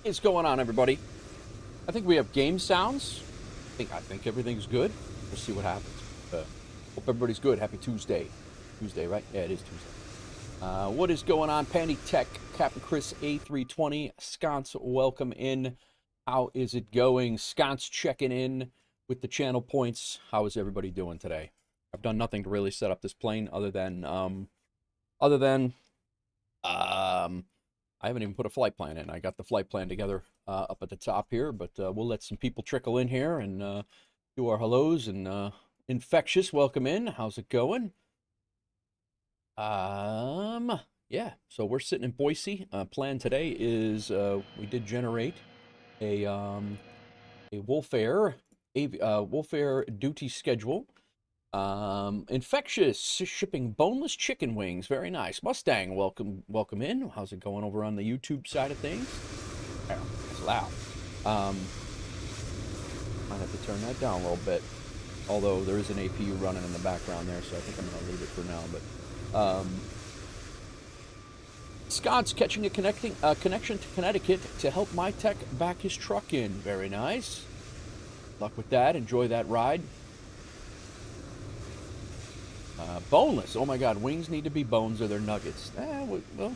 What's going on, everybody? I think we have game sounds. I think everything's good. We'll see what happens. Hope everybody's good. Happy Tuesday. Tuesday, right? Yeah, it is Tuesday. What is going on? Pandy Tech, Captain Chris A320. Sconce, welcome in. How is it going? Sconce checking in with the channel points. How is everybody doing today? I've done nothing to really set up this plane other than I haven't even put a flight plan in. I got the flight plan together up at the top here, but we'll let some people trickle in here and do our hellos. And Infectious, welcome in. How's it going? Yeah, so we're sitting in Boise. Plan today is we did generate a WolfAir duty schedule. Infectious shipping boneless chicken wings. Very nice. Mustang, welcome in. How's it going over on the YouTube side of things? Oh, it's loud. Might have to turn that down a little bit. Although there is an APU running in the background there, so I think I'm going to leave it for now. But Scott's catching a connection to Connecticut to help my tech back his truck in. Very nice. Luck with that. Enjoy that ride. Boneless. Oh my God, wings need to be bones or they're nuggets. Well,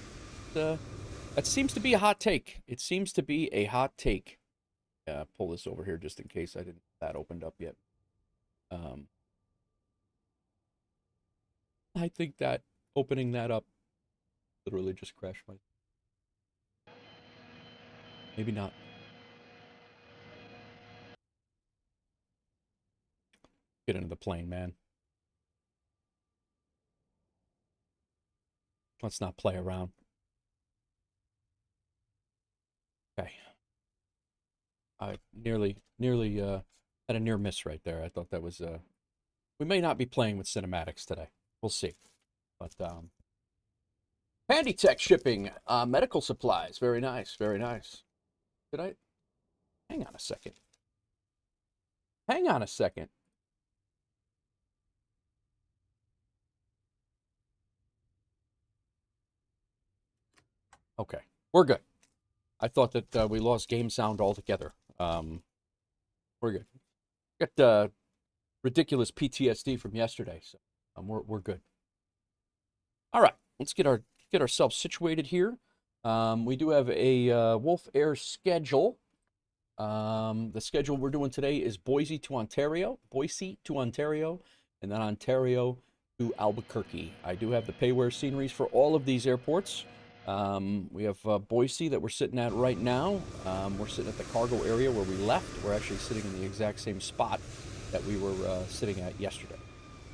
that seems to be a hot take. It seems to be a hot take. Pull this over here just in case I didn't have that opened up yet. I think that opening that up literally just crashed my... Maybe not. Get into the plane, man. Let's not play around. Okay. I nearly had a near miss right there. I thought that was we may not be playing with cinematics today. We'll see. But Handy Tech shipping, medical supplies. Very nice, very nice. Did I hang on a second? Hang on a second. Okay, we're good. I thought that we lost game sound altogether. We're good. Got ridiculous PTSD from yesterday, so we're good. All right, let's get ourselves situated here. We do have a WolfAir schedule. The schedule we're doing today is Boise to Ontario, and then Ontario to Albuquerque. I do have the payware sceneries for all of these airports. We have Boise that we're sitting at right now. We're sitting at the cargo area where we left. We're actually sitting in the exact same spot that we were sitting at yesterday.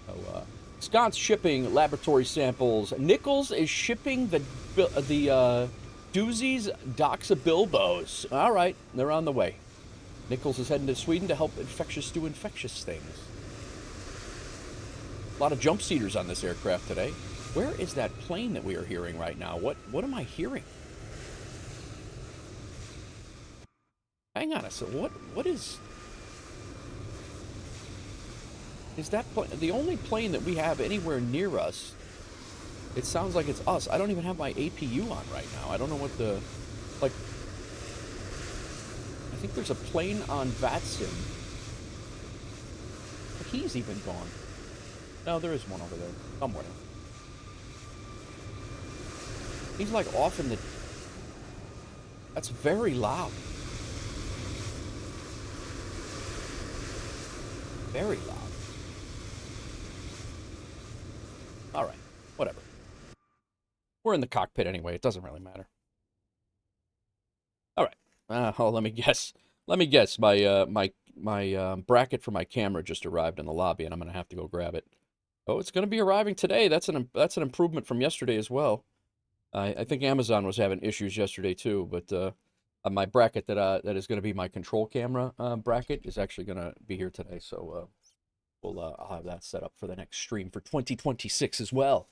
So, Scott's shipping laboratory samples. Nichols is shipping the doozies, Doxa Bilbos. All right, they're on the way. Nichols is heading to Sweden to help Infectious do infectious things. A lot of jump seaters on this aircraft today. Where is that plane that we are hearing right now? What am I hearing? Hang on a second. What is that plane? The only plane that we have anywhere near us. It sounds like it's us. I don't even have my APU on right now. I don't know what the like. I think there's a plane on VATSIM. But he's even gone. No, there is one over there somewhere. He's like off in the... That's very loud. Very loud. All right, whatever. We're in the cockpit anyway. It doesn't really matter. All right. Oh, let me guess. My bracket for my camera just arrived in the lobby, and I'm gonna have to go grab it. Oh, it's gonna be arriving today. That's an improvement from yesterday as well. I think Amazon was having issues yesterday too, but my bracket that is going to be my control camera bracket is actually going to be here today. So I'll have that set up for the next stream for 2026 as well.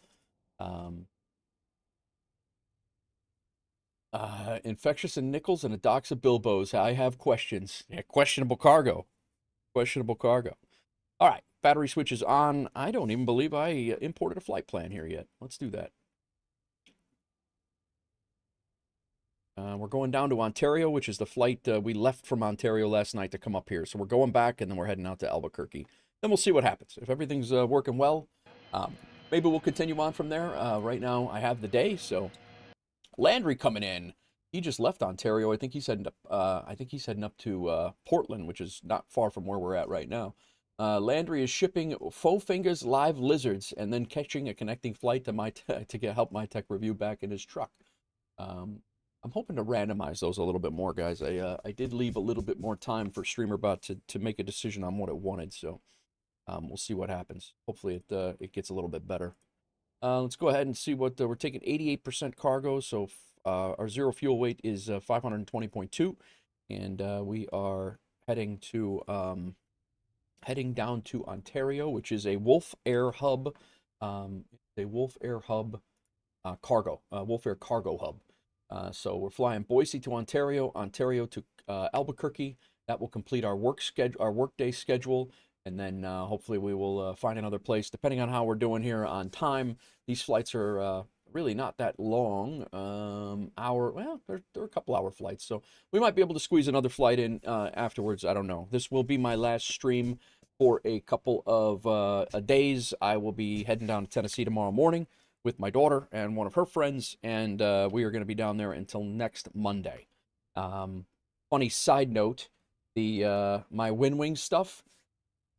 Infectious and Nichols and a Doxa Bilbos. I have questions. Yeah, questionable cargo. Questionable cargo. All right, battery switch is on. I don't even believe I imported a flight plan here yet. Let's do that. We're going down to Ontario, which is the flight we left from Ontario last night to come up here. So we're going back, and then we're heading out to Albuquerque. Then we'll see what happens. If everything's working well, maybe we'll continue on from there. Right now, I have the day, so Landry coming in. He just left Ontario. I think he's heading up to Portland, which is not far from where we're at right now. Landry is shipping faux fingers live lizards and then catching a connecting flight to help my tech review back in his truck. I'm hoping to randomize those a little bit more, guys. I did leave a little bit more time for StreamerBot to make a decision on what it wanted, so we'll see what happens. Hopefully it gets a little bit better. Let's go ahead and see what we're taking. 88% cargo, so our zero fuel weight is 520.2, and we are heading down to Ontario, which is a WolfAir hub, cargo, WolfAir cargo hub. So we're flying Boise to Ontario, Ontario to Albuquerque. That will complete our workday schedule, and then hopefully we will find another place, depending on how we're doing here on time. These flights are really not that long. They're a couple hour flights, so we might be able to squeeze another flight in afterwards. I don't know. This will be my last stream for a couple of days. I will be heading down to Tennessee tomorrow morning with my daughter and one of her friends, and we are going to be down there until next Monday. Funny side note, my WinWing stuff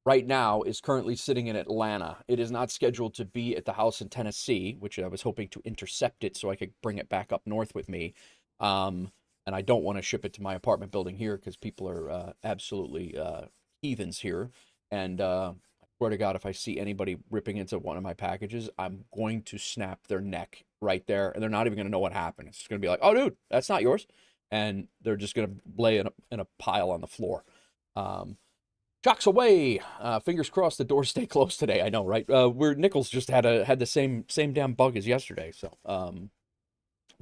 right now is currently sitting in Atlanta. It is not scheduled to be at the house in Tennessee, which I was hoping to intercept it so I could bring it back up north with me. And I don't want to ship it to my apartment building here because people are absolutely heathens here. And I swear to God, if I see anybody ripping into one of my packages, I'm going to snap their neck right there. And they're not even going to know what happened. It's just going to be like, oh, dude, that's not yours. And they're just going to lay in a pile on the floor. Shocks away. Fingers crossed the doors stay closed today. I know, right? Nichols just had the same damn bug as yesterday. So,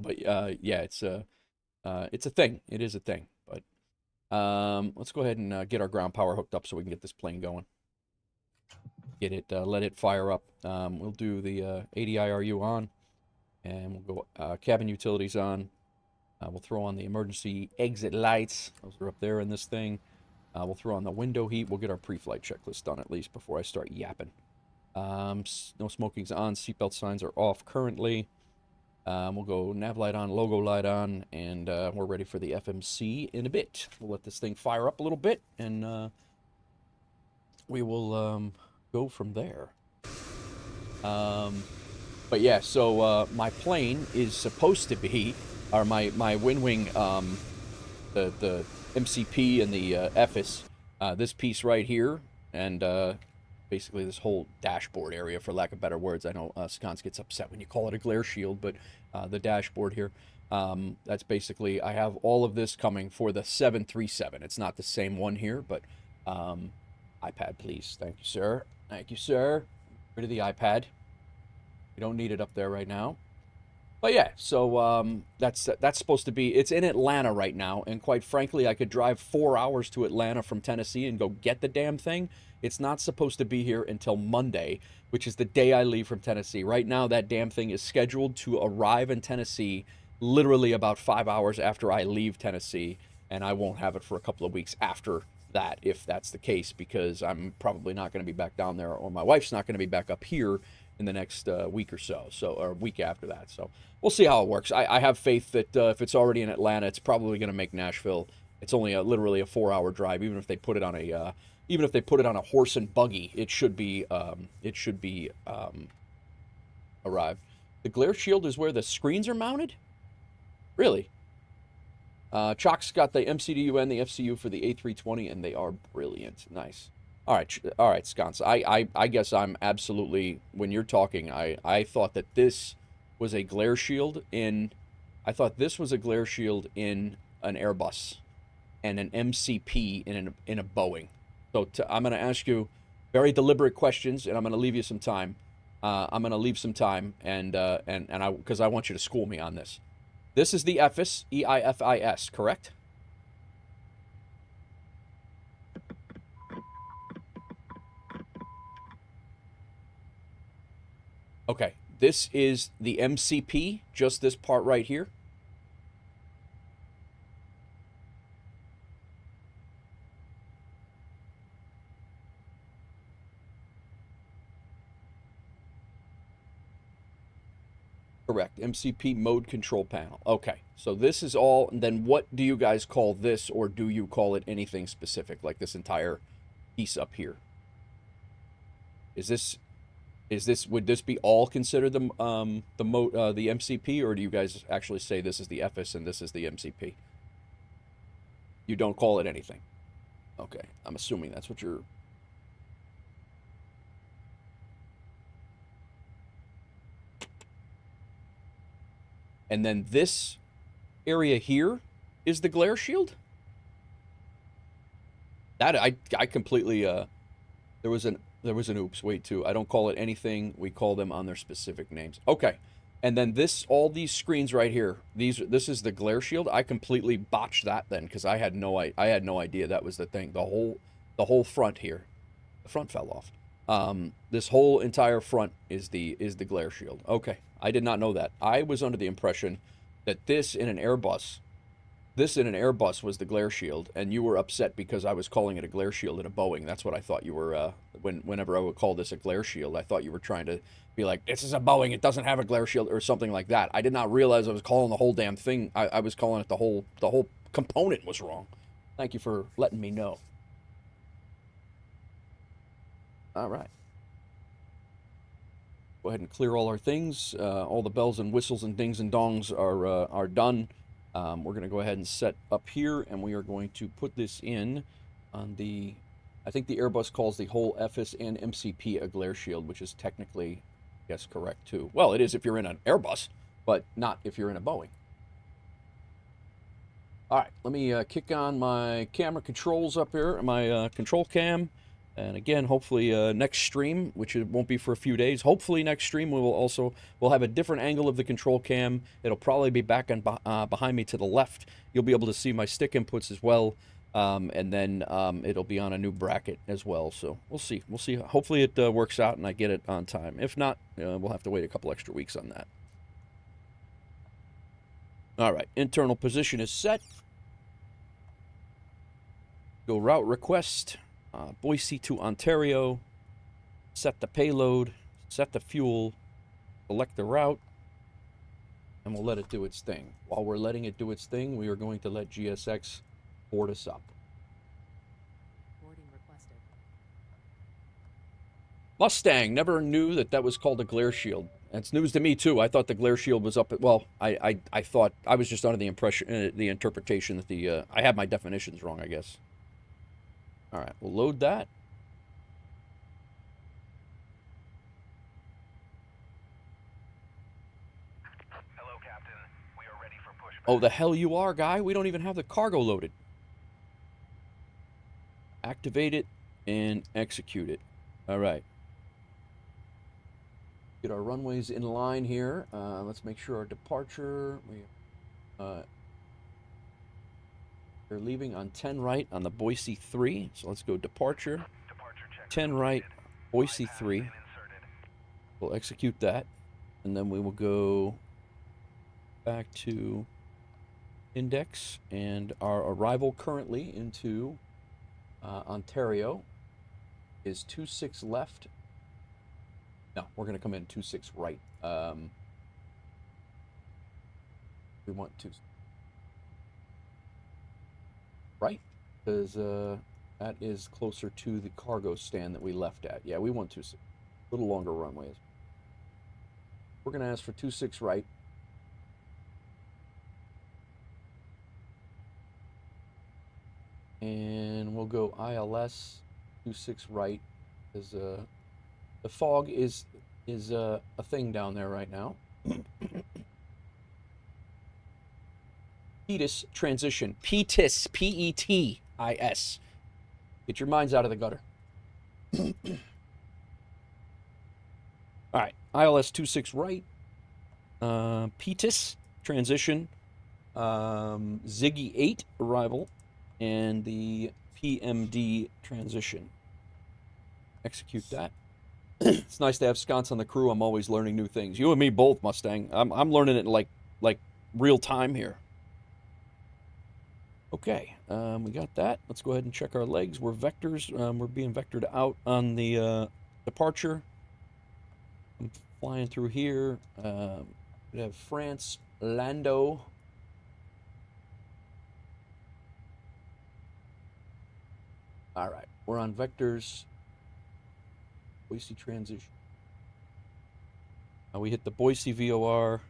yeah, it's a thing. It is a thing. But let's go ahead and get our ground power hooked up so we can get this plane going. Get it, let it fire up. We'll do the ADIRU on, and we'll go cabin utilities on. We'll throw on the emergency exit lights. Those are up there in this thing. We'll throw on the window heat. We'll get our pre-flight checklist done at least before I start yapping. No smoking's on. Seatbelt signs are off currently. We'll go nav light on, logo light on, and we're ready for the FMC in a bit. We'll let this thing fire up a little bit, and we will go from there. But yeah, so my plane is supposed to be, or my WinWing, the MCP and the FS, this piece right here, and basically this whole dashboard area, for lack of better words. I know Sconce gets upset when you call it a glare shield, but the dashboard here, that's basically, I have all of this coming for the 737. It's not the same one here, but iPad, please. Thank you, sir. Thank you, sir. Rid of the iPad. You don't need it up there right now. But yeah, so that's supposed to be, it's in Atlanta right now, and quite frankly, I could drive 4 hours to Atlanta from Tennessee and go get the damn thing. It's not supposed to be here until Monday, which is the day I leave from Tennessee. Right now, that damn thing is scheduled to arrive in Tennessee literally about 5 hours after I leave Tennessee, and I won't have it for a couple of weeks after that, if that's the case, because I'm probably not going to be back down there, or my wife's not going to be back up here in the next week or so, or a week after that. So we'll see how it works. I have faith that if it's already in Atlanta, it's probably going to make Nashville. It's only literally a 4-hour drive. Even if they put it on a horse and buggy, it should be arrived. The glare shield is where the screens are mounted. Really? Chalk's got the MCDU and the FCU for the A320, and they are brilliant. Nice. All right, Sconce. I guess I'm absolutely, when you're talking, I thought that this was a glare shield in, I thought this was a glare shield in an Airbus and an MCP in a Boeing. So I'm going to ask you very deliberate questions, and I'm going to leave you some time. I'm going to leave some time, and because I want you to school me on this. This is the EIFIS, EIFIS, correct? Okay, this is the MCP, just this part right here. Correct. MCP mode control panel. Okay. So this is all, and then what do you guys call this, or do you call it anything specific, like this entire piece up here? Is this, would this be all considered the MCP, or do you guys actually say this is the FS and this is the MCP? You don't call it anything. Okay. I'm assuming that's what you're... And then this area here is the glare shield? That I completely there was an oops, wait too. I don't call it anything. We call them on their specific names. Okay. And then all these screens right here, this is the glare shield. I completely botched that then because I had no idea that was the thing. The whole front here. The front fell off. This whole entire front is the glare shield. Okay. I did not know that. I was under the impression that this in an Airbus was the glare shield, and you were upset because I was calling it a glare shield in a Boeing. That's what I thought you were, whenever I would call this a glare shield, I thought you were trying to be like, this is a Boeing, it doesn't have a glare shield, or something like that. I did not realize I was calling the whole damn thing, I was calling it the whole component was wrong. Thank you for letting me know. All right. Go ahead and clear all our things. All the bells and whistles and dings and dongs are done. We're going to go ahead and set up here, and we are going to put this in on the... I think the Airbus calls the whole FS and MCP a glare shield, which is technically, yes, correct too. Well, it is if you're in an Airbus, but not if you're in a Boeing. All right, let me kick on my camera controls up here, my control cam. And again, hopefully next stream, which it won't be for a few days, hopefully next stream we'll have a different angle of the control cam. It'll probably be back on behind me to the left. You'll be able to see my stick inputs as well. And then it'll be on a new bracket as well. So we'll see. We'll see. Hopefully it works out and I get it on time. If not, we'll have to wait a couple extra weeks on that. All right, internal position is set. Go route request. Boise to Ontario, set the payload, set the fuel, select the route, and we'll let it do its thing. While we're letting it do its thing, we are going to let GSX board us up. Boarding requested. Mustang, never knew that was called a glare shield. That's news to me too. I thought the glare shield was up at, well, I thought, I was just under the impression, the interpretation that I had my definitions wrong, I guess. All right, we'll load that. Hello, Captain. We are ready for pushback. Oh, the hell you are, guy. We don't even have the cargo loaded. Activate it and execute it. All right. Get our runways in line here. Let's make sure our departure... We're leaving on 10 right on the Boise 3. So let's go departure 10 right, Boise 3. We'll execute that. And then we will go back to index. And our arrival currently into Ontario is 26 left. No, we're going to come in 26 right. We want to... Right? Because that is closer to the cargo stand that we left at. Yeah, we want 26. A little longer runways. We're going to ask for 26 right. And we'll go ILS 26 right. Because the fog is a thing down there right now. PETIS transition. PETIS. P-E-T-I-S. Get your minds out of the gutter. All right. ILS 26 right. PETIS transition. Ziggy 8 arrival. And the PMD transition. Execute that. It's nice to have sconce on the crew. I'm always learning new things. You and me both, Mustang. I'm learning it like real time here. Okay, we got that. Let's go ahead and check our legs. We're vectors. We're being vectored out on the departure. I'm flying through here. We have France, Lando. All right, we're on vectors. Boise transition. Now we hit the Boise VOR.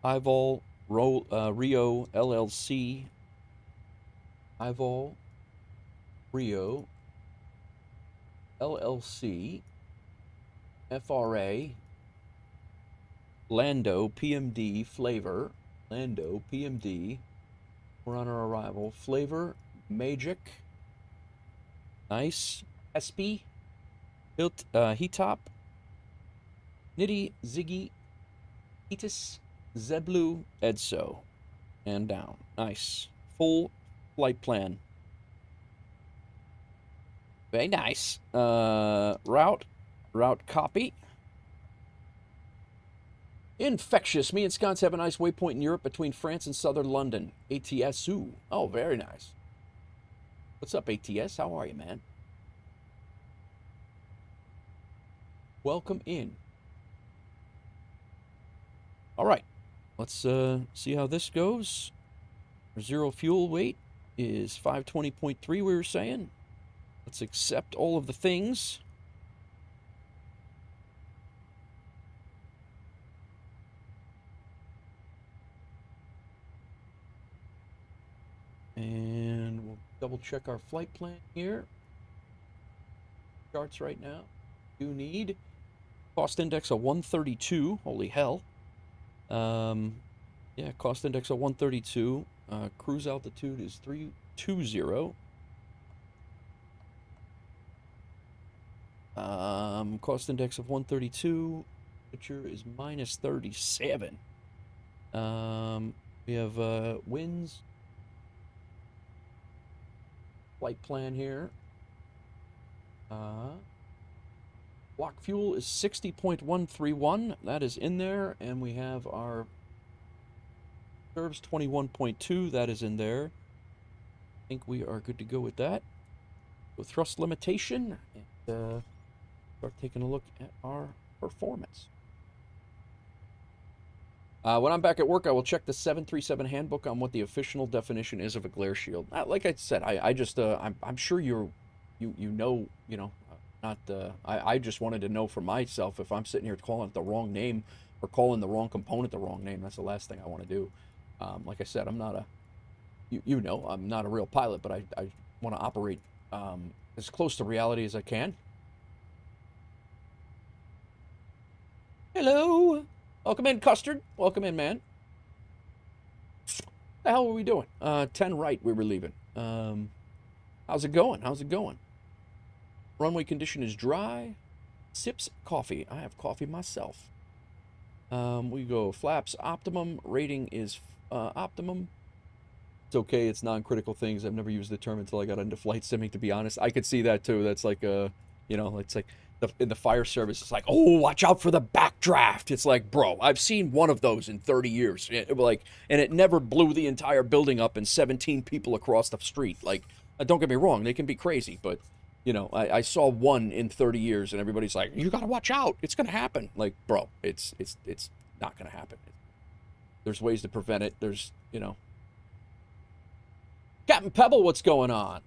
IVOL, Rio, LLC. IVOL, Rio, LLC. FRA. Lando, PMD, Flavor. Lando, PMD. We're on our arrival. Flavor, Magic. Nice. SP. Heatop. Nitty, Ziggy. Etis, Zeblu, Edso. And down. Nice. Full flight plan. Very nice. Route copy. Infectious. Me and Sconce have a nice waypoint in Europe between France and southern London. ATSU. Oh, very nice. What's up, ATS? How are you, man? Welcome in. All right. Let's see how this goes. Our zero fuel weight is 520.3, we were saying. Let's accept all of the things. And we'll double check our flight plan here. Charts right now. Do need cost index of 132. Holy hell. Yeah, cost index of 132. Cruise altitude is 320. Cost index of 132. Temperature is minus 37. We have winds. Flight plan here. Block fuel is 60.131. That is in there. And we have our serves 21.2. That is in there. I think we are good to go with that. So thrust limitation. And start taking a look at our performance. When I'm back at work, I will check the 737 handbook on what the official definition is of a glare shield. Like I said, I'm sure you know, I just wanted to know for myself if I'm sitting here calling it the wrong name or calling the wrong component the wrong name. That's the last thing I want to do. Like I said, I'm not I'm not a real pilot, but I want to operate as close to reality as I can. Hello. Welcome in, Custard. Welcome in, man. What the hell were we doing? 10 right, we were leaving. How's it going? How's it going? Runway condition is dry. Sips coffee. I have coffee myself. We go flaps optimum. Rating is optimum. It's okay. It's non-critical things. I've never used the term until I got into flight simming, to be honest. I could see that, too. That's like, it's like in the fire service, it's like, oh, watch out for the backdraft. It's like, bro, I've seen one of those in 30 years. And it never blew the entire building up and 17 people across the street. Like, don't get me wrong, they can be crazy, but, I saw one in 30 years and everybody's like, you gotta watch out. It's gonna happen. Like, bro, it's not gonna happen. There's ways to prevent it. There's, Captain Pebble, what's going on?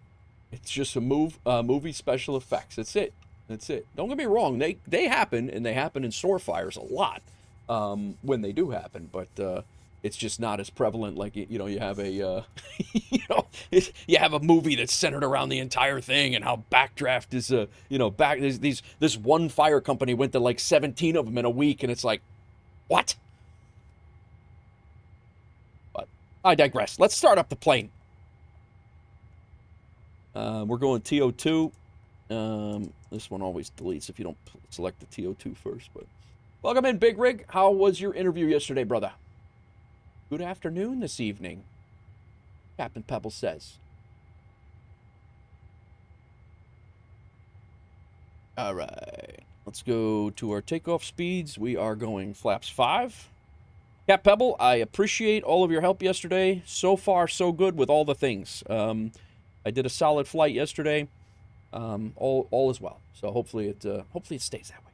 It's just a movie special effects. That's it. That's it. Don't get me wrong. They happen, and they happen in store fires a lot when they do happen. But it's just not as prevalent. Like you have a you have a movie that's centered around the entire thing and how backdraft is this one fire company went to like 17 of them in a week, and it's like, what? But I digress. Let's start up the plane. We're going TO2. This one always deletes if you don't select the TO2 first. But welcome in, Big Rig. How was your interview yesterday, brother? Good afternoon this evening, Captain Pebble says. All right. Let's go to our takeoff speeds. We are going flaps 5. Cap Pebble, I appreciate all of your help yesterday. So far, so good with all the things. I did a solid flight yesterday. All is well. So hopefully it stays that way.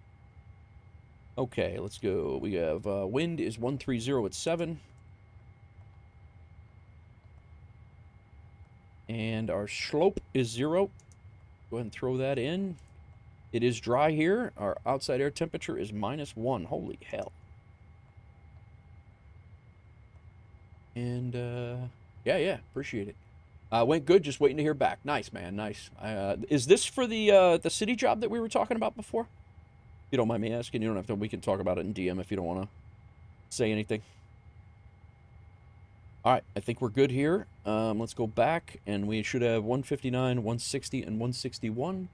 Okay, let's go. We have wind is 130 at 7. And our slope is 0. Go ahead and throw that in. It is dry here. Our outside air temperature is -1. Holy hell. And, yeah, appreciate it. Went good, just waiting to hear back. Nice, man, nice. Is this for the city job that we were talking about before? If you don't mind me asking, you don't have to, we can talk about it in DM if you don't want to say anything. All right, I think we're good here. Let's go back, and we should have 159, 160, and 161.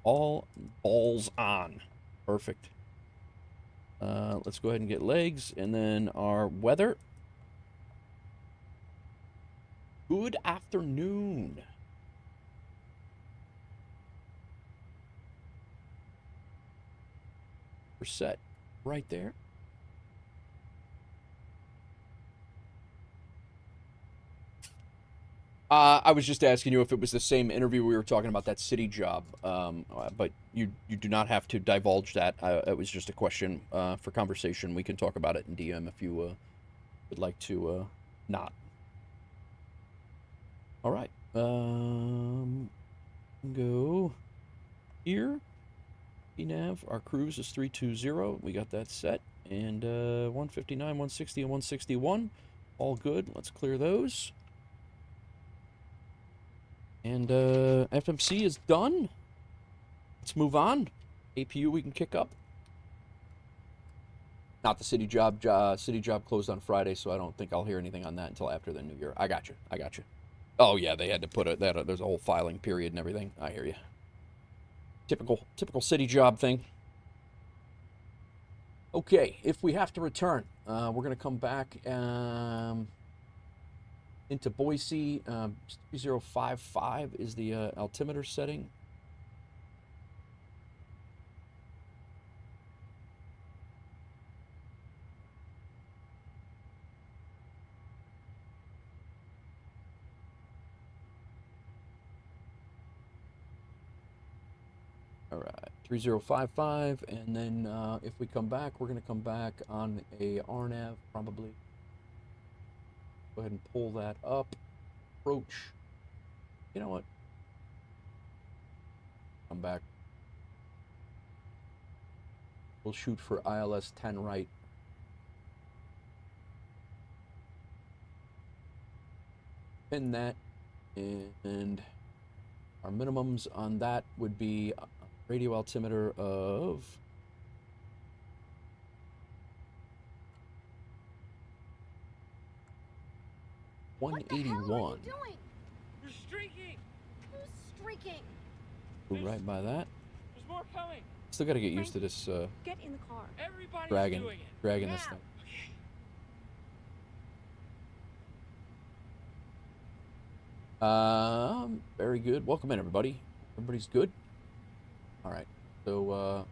All balls on. Perfect. Let's go ahead and get legs, and then our weather. Good afternoon. We're set right there. I was just asking you if it was the same interview we were talking about, that city job, but you do not have to divulge that. It was just a question for conversation. We can talk about it in DM if you would like to not. All right. Go here. PNAV. Our cruise is 320. We got that set. And 159, 160, and 161. All good. Let's clear those. And FMC is done. Let's move on. APU we can kick up. Not the city job. City job closed on Friday, so I don't think I'll hear anything on that until after the new year. I got you. Oh yeah, they had to put it. There's a whole filing period and everything. I hear you. Typical city job thing. Okay, if we have to return, we're gonna come back into Boise. 3055 is the altimeter setting. All right, 3055, and then if we come back, we're gonna come back on a RNAV probably. Go ahead and pull that up. Approach. You know what? Come back. We'll shoot for ILS 10 right. Pin that. And our minimums on that would be a radio altimeter of 181. What the hell are you doing? We're streaking! Who's streaking? Go right by that. There's more coming! Still got to get used to this Get in the car. Everybody's dragging doing it! this Now. thing. Okay. Very good. Welcome in, everybody. Everybody's good? All right. So,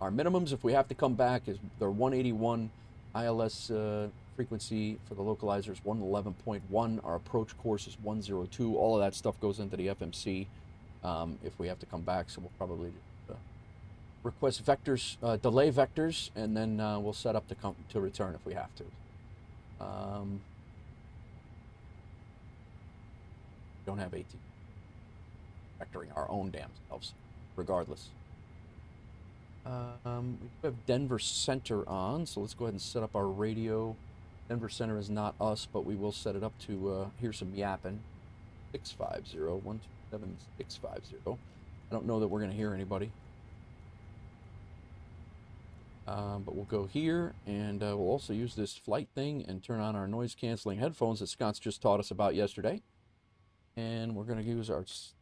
our minimums, if we have to come back, is they're 181. ILS frequency for the localizer is 111.1. Our approach course is 102. All of that stuff goes into the FMC if we have to come back. So we'll probably request vectors, delay vectors, and then we'll set up to return if we have to. Don't have AT. Vectoring our own damn selves, regardless. We have Denver Center on, so let's go ahead and set up our radio. Denver Center is not us, but we will set it up to hear some yapping. 650, 127, 650. I don't know that we're going to hear anybody. But we'll go here, and we'll also use this flight thing and turn on our noise-canceling headphones that Scott's just taught us about yesterday. And we're going to use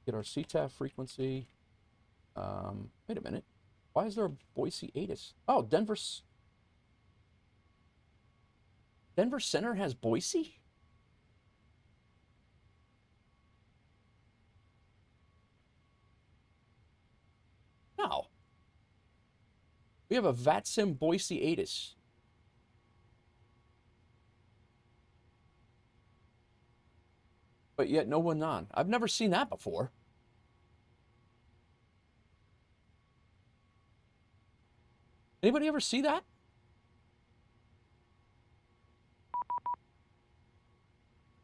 get our CTAF frequency. Wait a minute. Why is there a Boise ATIS? Oh, Denver Center has Boise? No. We have a VATSIM Boise ATIS. But yet no one on. I've never seen that before. Anybody ever see that?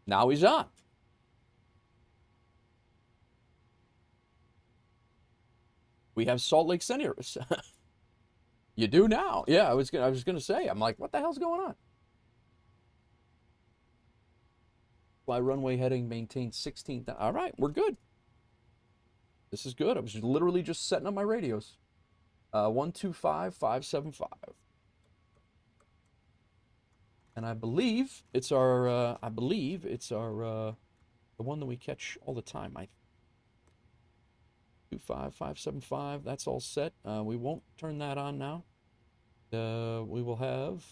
Now he's on. We have Salt Lake City. You do now. Yeah, I was gonna say. I'm like, what the hell's going on? Fly runway heading, maintain 16. All right, we're good. This is good. I was literally just setting up my radios. 125575. And I believe it's our the one that we catch all the time. 25575. That's all set. We won't turn that on now. We will have.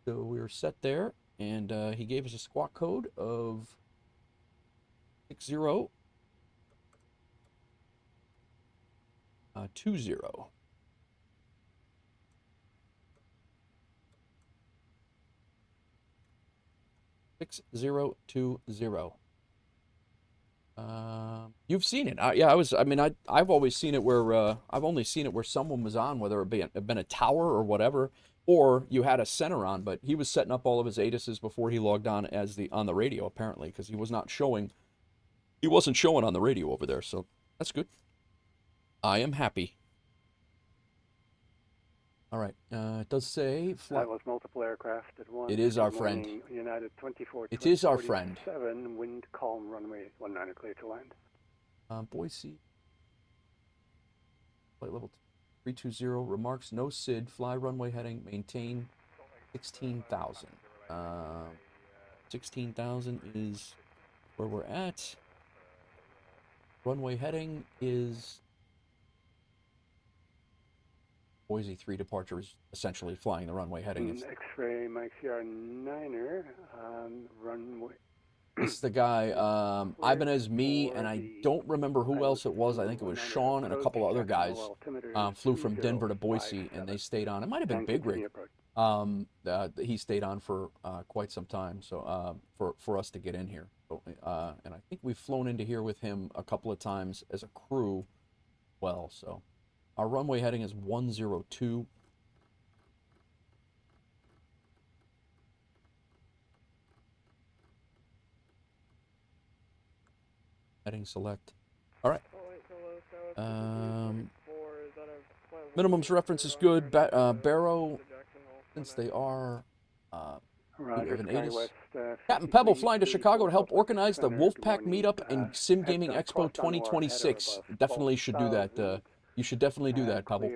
So we're set there, and he gave us a squawk code of 6020. 6020. You've seen it. Yeah, I've always seen it where I've only seen it where someone was on, whether it been a tower or whatever, or you had a center on. But he was setting up all of his ATISs before he logged on on the radio, apparently, because he was not showing. He wasn't showing on the radio over there, so that's good. I am happy. All right. It does say That was multiple aircraft at once. It is our Good friend. morning, United 24. It is our friend. 7, wind calm, runway 19 clear to land. Boise. Flight level 320. Remarks: no SID. Fly runway heading. Maintain 16,000. 16,000 is where we're at. Runway heading is Boise 3 departure is essentially flying the runway heading. X-ray Mike CR 9er, runway. This is the guy, Ibanez, me, and I don't remember who else it was. I think it was Sean and a couple of other guys flew from Denver to Boise, and they stayed on. It might have been Big Rig. He stayed on for quite some time, so for us to get in here. So, and I think we've flown into here with him a couple of times as a crew. Well, so our runway heading is 102. Heading select. All right. Minimums reference is good. Barrow, since they are Captain Pebble flying to Chicago to help organize the Wolfpack meetup and Sim Gaming Expo 2026. Definitely should do that. You should definitely do that, Pebble.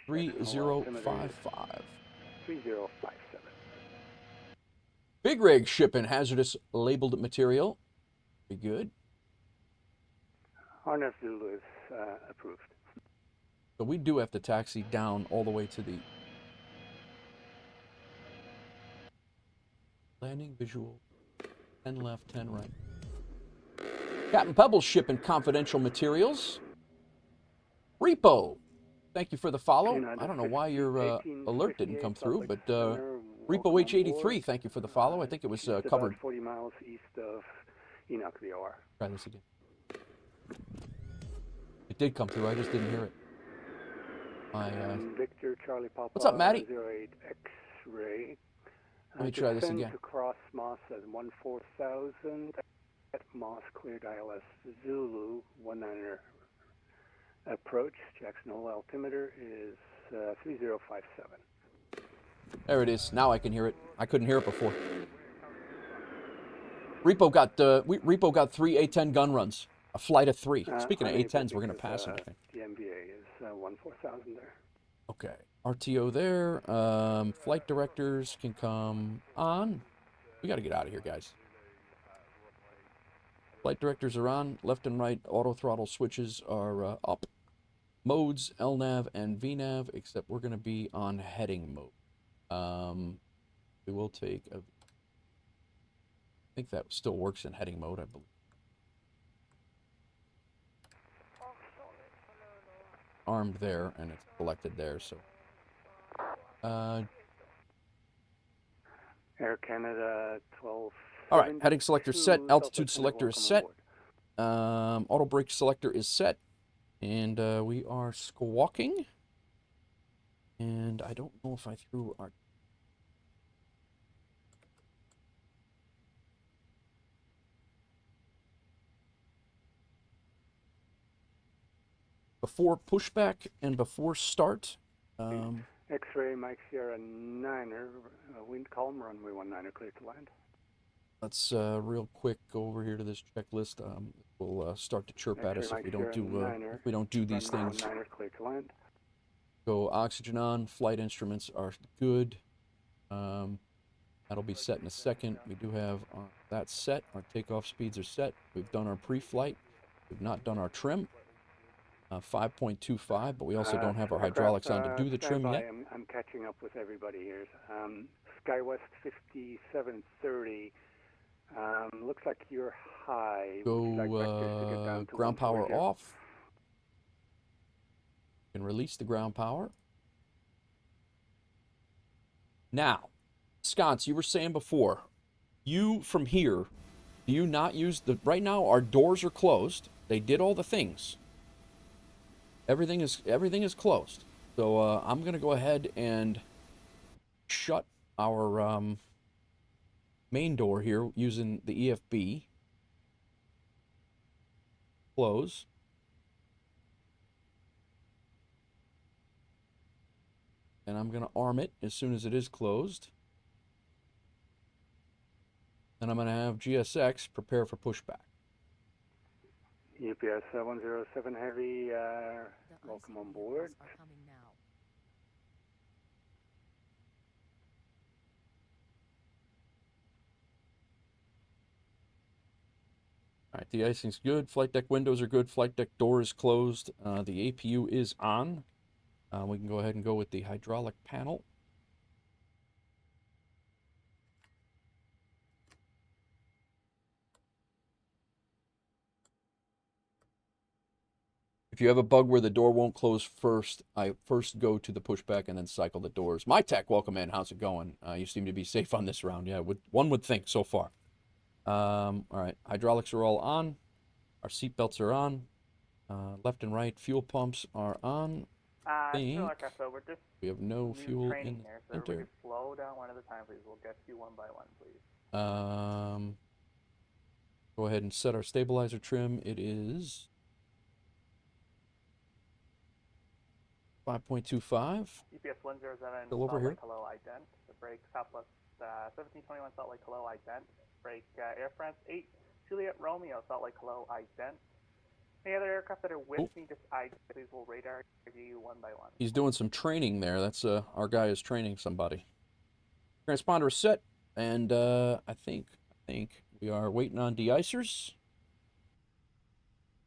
3055. 3057. Big Rig shipping hazardous labeled material. Be good. RNF Zulu is approved. So we do have to taxi down all the way to the landing visual. 10 left, 10 right. Captain Pebble's shipping confidential materials. Repo, thank you for the follow. I don't know why your alert didn't come through, but Repo H83, thank you for the follow. I think it was covered. 40 miles east of Enoch VOR. Try this again. It did come through. I just didn't hear it. Victor Charlie Papa. What's up, Maddie? 08 X-ray. Let me try this again. To cross Moss at 14,000. At Moss cleared ILS Zulu 19er approach. Jackson Hole altimeter is 3057. There it is. Now I can hear it. I couldn't hear it before. Repo got 3 A-10 gun runs. A flight of 3. Speaking of A-10s, we're going to pass them, I think. The MBA is 14,000 there. Okay. RTO there. Flight directors can come on. We got to get out of here, guys. Flight directors are on. Left and right auto throttle switches are up. Modes, LNAV and VNAV, except we're going to be on heading mode. We will take a... I think that still works in heading mode, I believe. Armed there, and it's selected there, so... Air Canada 12... All right, heading selector set, altitude selector is set, auto brake selector is set, and we are squawking, And I don't know if I threw our... Before pushback and before start, X-ray Mike Sierra 9er, wind calm, runway 19er, clear to land. let's real quick go over here to this checklist. We'll start to chirp at us if we don't do these things. 19er, clear to land. Go oxygen on. Flight instruments are good. That'll be set in a second. We do have that set. Our takeoff speeds are set. We've done our pre-flight. We've not done our trim. 5.25, but we also don't have our hydraulics on to do the trim yet. I'm catching up with everybody here. SkyWest 5730. Looks like you're high. Go ground power off. You can release the ground power. Now, Sconce, you were saying before, you from here, do you not use the... Right now, our doors are closed. They did all the things. Everything is closed. So I'm going to go ahead and shut our main door here using the EFB. Close. And I'm going to arm it as soon as it is closed. And I'm going to have GSX prepare for pushback. UPS 107 Heavy, welcome on board. All right, the icing's good. Flight deck windows are good. Flight deck door is closed. The APU is on. We can go ahead and go with the hydraulic panel. If you have a bug where the door won't close first, I first go to the pushback and then cycle the doors. My tech, welcome in. How's it going? You seem to be safe on this round. Yeah, one would think so far. All right, hydraulics are all on. Our seat belts are on. Left and right fuel pumps are on. We have no fuel in the here, center. So everybody slow down one at a time, please. We'll get you one by one, please. Go ahead and set our stabilizer trim. It is 5.25. UPS 107 Still over Salt here. Lake Hello ident. The brake Southwest 1721 Salt Lake Hello ident. Brake Air France 8 Juliet Romeo Salt Lake Hello ident. Any other aircraft that are with me, just please will radar you one by one. He's doing some training there. That's our guy is training somebody. Transponder is set, and I think we are waiting on de-icers.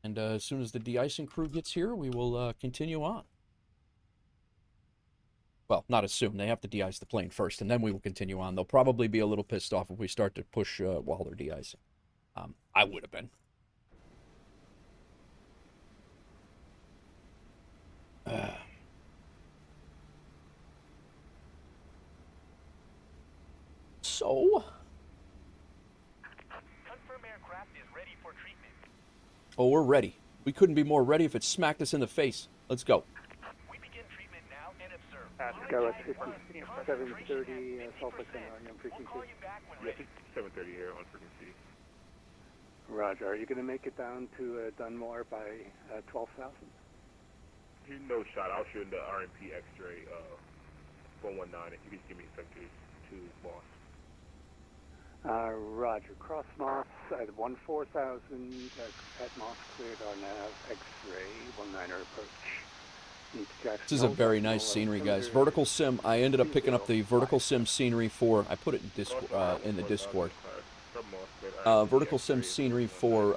And as soon as the de-icing crew gets here, we will continue on. Well, not as soon. They have to de-ice the plane first, and then we will continue on. They'll probably be a little pissed off if we start to push while they're de-icing. I would have been. So... Confirm aircraft is ready for treatment. Oh, we're ready. We couldn't be more ready if it smacked us in the face. Let's go. We begin treatment now and observe. SkyWest 5730, Salt Lake Center, on frequency. Call you back when ready. 730 here on frequency. Roger. Are you going to make it down to Dunmore by 12,000? No shot. I'll shoot the RMP X-ray 119 if you could give me some to Moss. Roger. Cross Moss at 14,000 at Moss cleared on X-ray 19er approach. This is a very nice scenery, guys. Vertical sim. I ended up picking up the vertical sim scenery for. I put it in the Discord. Vertical sim scenery for.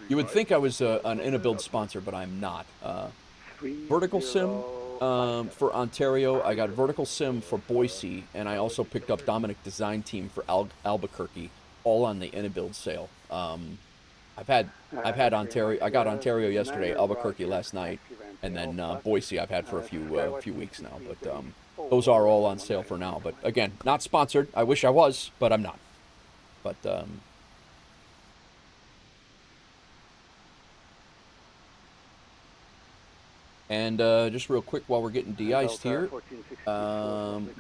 You would think I was an IniBuilds sponsor, but I'm not. Vertical sim for Ontario. I got vertical sim for Boise, and I also picked up Dominic Design Team for Albuquerque, all on the IniBuilds sale. I've had Ontario. I got Ontario yesterday, Albuquerque last night, and then Boise I've had for a few weeks now. But those are all on sale for now. But again, not sponsored. I wish I was, but I'm not. But And just real quick while we're getting de-iced here,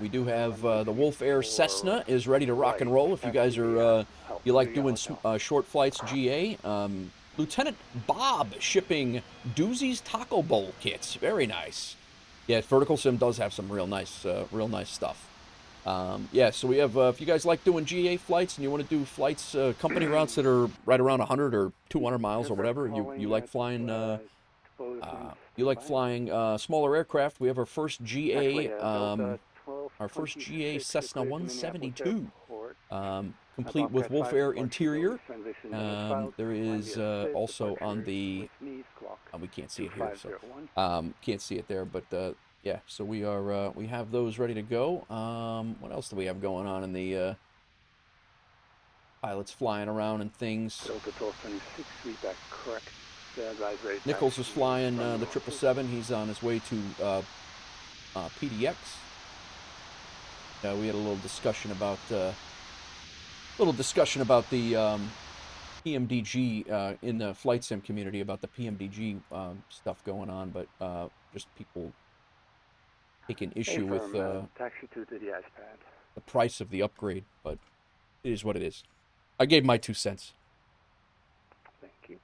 we do have the WolfAir Cessna is ready to rock and roll. If you guys are, you like doing short flights GA, Lieutenant Bob shipping Doozy's Taco Bowl kits. Very nice. Yeah, Vertical Sim does have some real nice stuff. Yeah, so we have, if you guys like doing GA flights and you want to do flights, company routes that are right around 100 or 200 miles or whatever, you like flying, smaller aircraft, we have our first GA, Cessna 172, complete with WolfAir interior. There is also on the, we can't see it here, so can't see it there, but yeah, so we are we have those ready to go. What else do we have going on in the pilots flying around and things? Nichols is flying the 777. He's on his way to PDX. We had a little discussion about the PMDG in the flight sim community about the PMDG stuff going on, but just people taking issue with taxi to the ice pad. The price of the upgrade, but it is what it is. I gave my 2 cents. Thank you.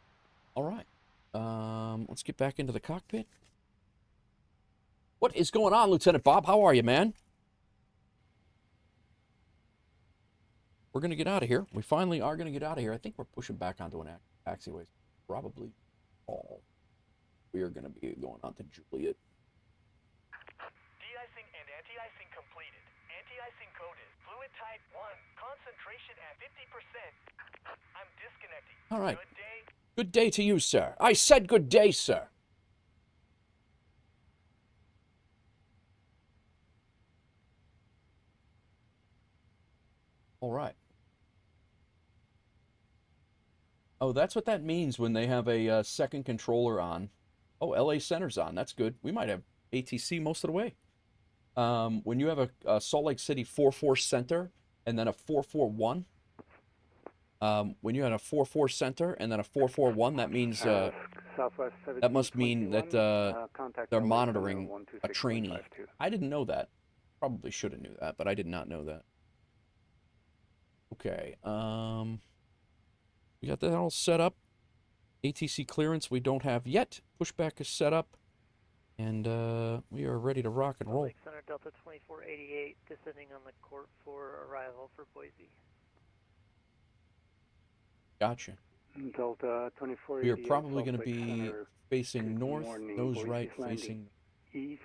All right. Let's get back into the cockpit. What is going on, Lieutenant Bob? How are you, man? We're going to get out of here. We finally are going to get out of here. I think we're pushing back onto an taxiway. Probably all. We are going to be going on to Juliet. De-icing and anti-icing completed. Anti-icing coded. Fluid type 1. Concentration at 50%. I'm disconnecting. All right. Good day. Good day to you, sir. I said good day, sir. All right. Oh, that's what that means when they have a second controller on. Oh, LA Center's on. That's good. We might have ATC most of the way. When you have a Salt Lake City 4-4 center and then a 4-4-1, when you had a 4-4 center and then a 4-4-1, that means that must mean that they're monitoring a trainee. I didn't know that. Probably should have knew that, but I did not know that. Okay. We got that all set up. ATC clearance we don't have yet. Pushback is set up. And we are ready to rock and roll. Center Delta 2488 descending on the court for arrival for Boise. Gotcha. Delta 2488. We are probably going to be facing north, nose right, facing east.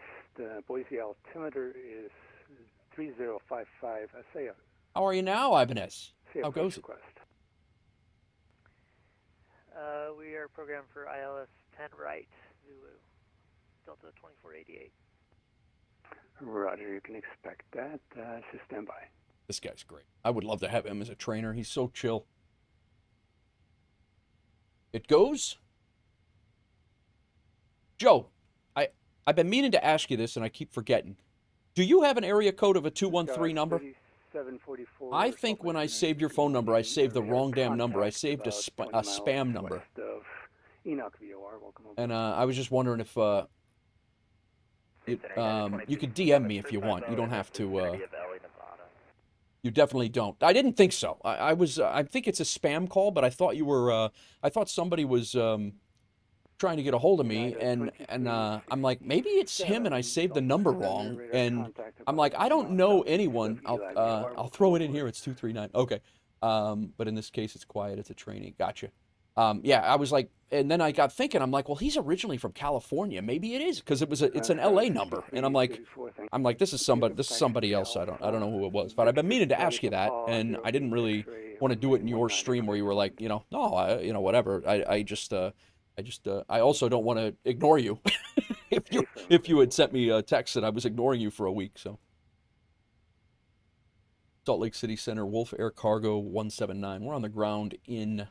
Boise altimeter is 3055. How are you now, Ibanez? How goes it? We are programmed for ILS 10 right, Zulu, Delta 2488. Roger, you can expect that. So stand by. This guy's great. I would love to have him as a trainer. He's so chill. It goes. Joe, I've been meaning to ask you this, and I keep forgetting. Do you have an area code of a 213 number? I think when I saved your phone number, I saved the wrong damn number. I saved a spam number. And I was just wondering if you could DM me if you want. You don't have to. You definitely don't. I didn't think so. I think it's a spam call, but I thought you were. I thought somebody was trying to get a hold of me, and I'm like, maybe it's him, and I saved the number wrong, and I'm like, I don't know anyone. I'll throw it in here. It's 239. Okay, but in this case, it's quiet. It's a trainee. Gotcha. Yeah, I was like, and then I got thinking, I'm like, well, he's originally from California. Maybe it is because it's an LA number, and I'm like, this is somebody else. I don't know who it was, but I've been meaning to ask you that, and I didn't really want to do it in your stream where you were like, no, whatever. I also don't want to ignore you. if you had sent me a text that I was ignoring you for a week, so. Salt Lake City Center, WolfAir Cargo 179. We're on the ground in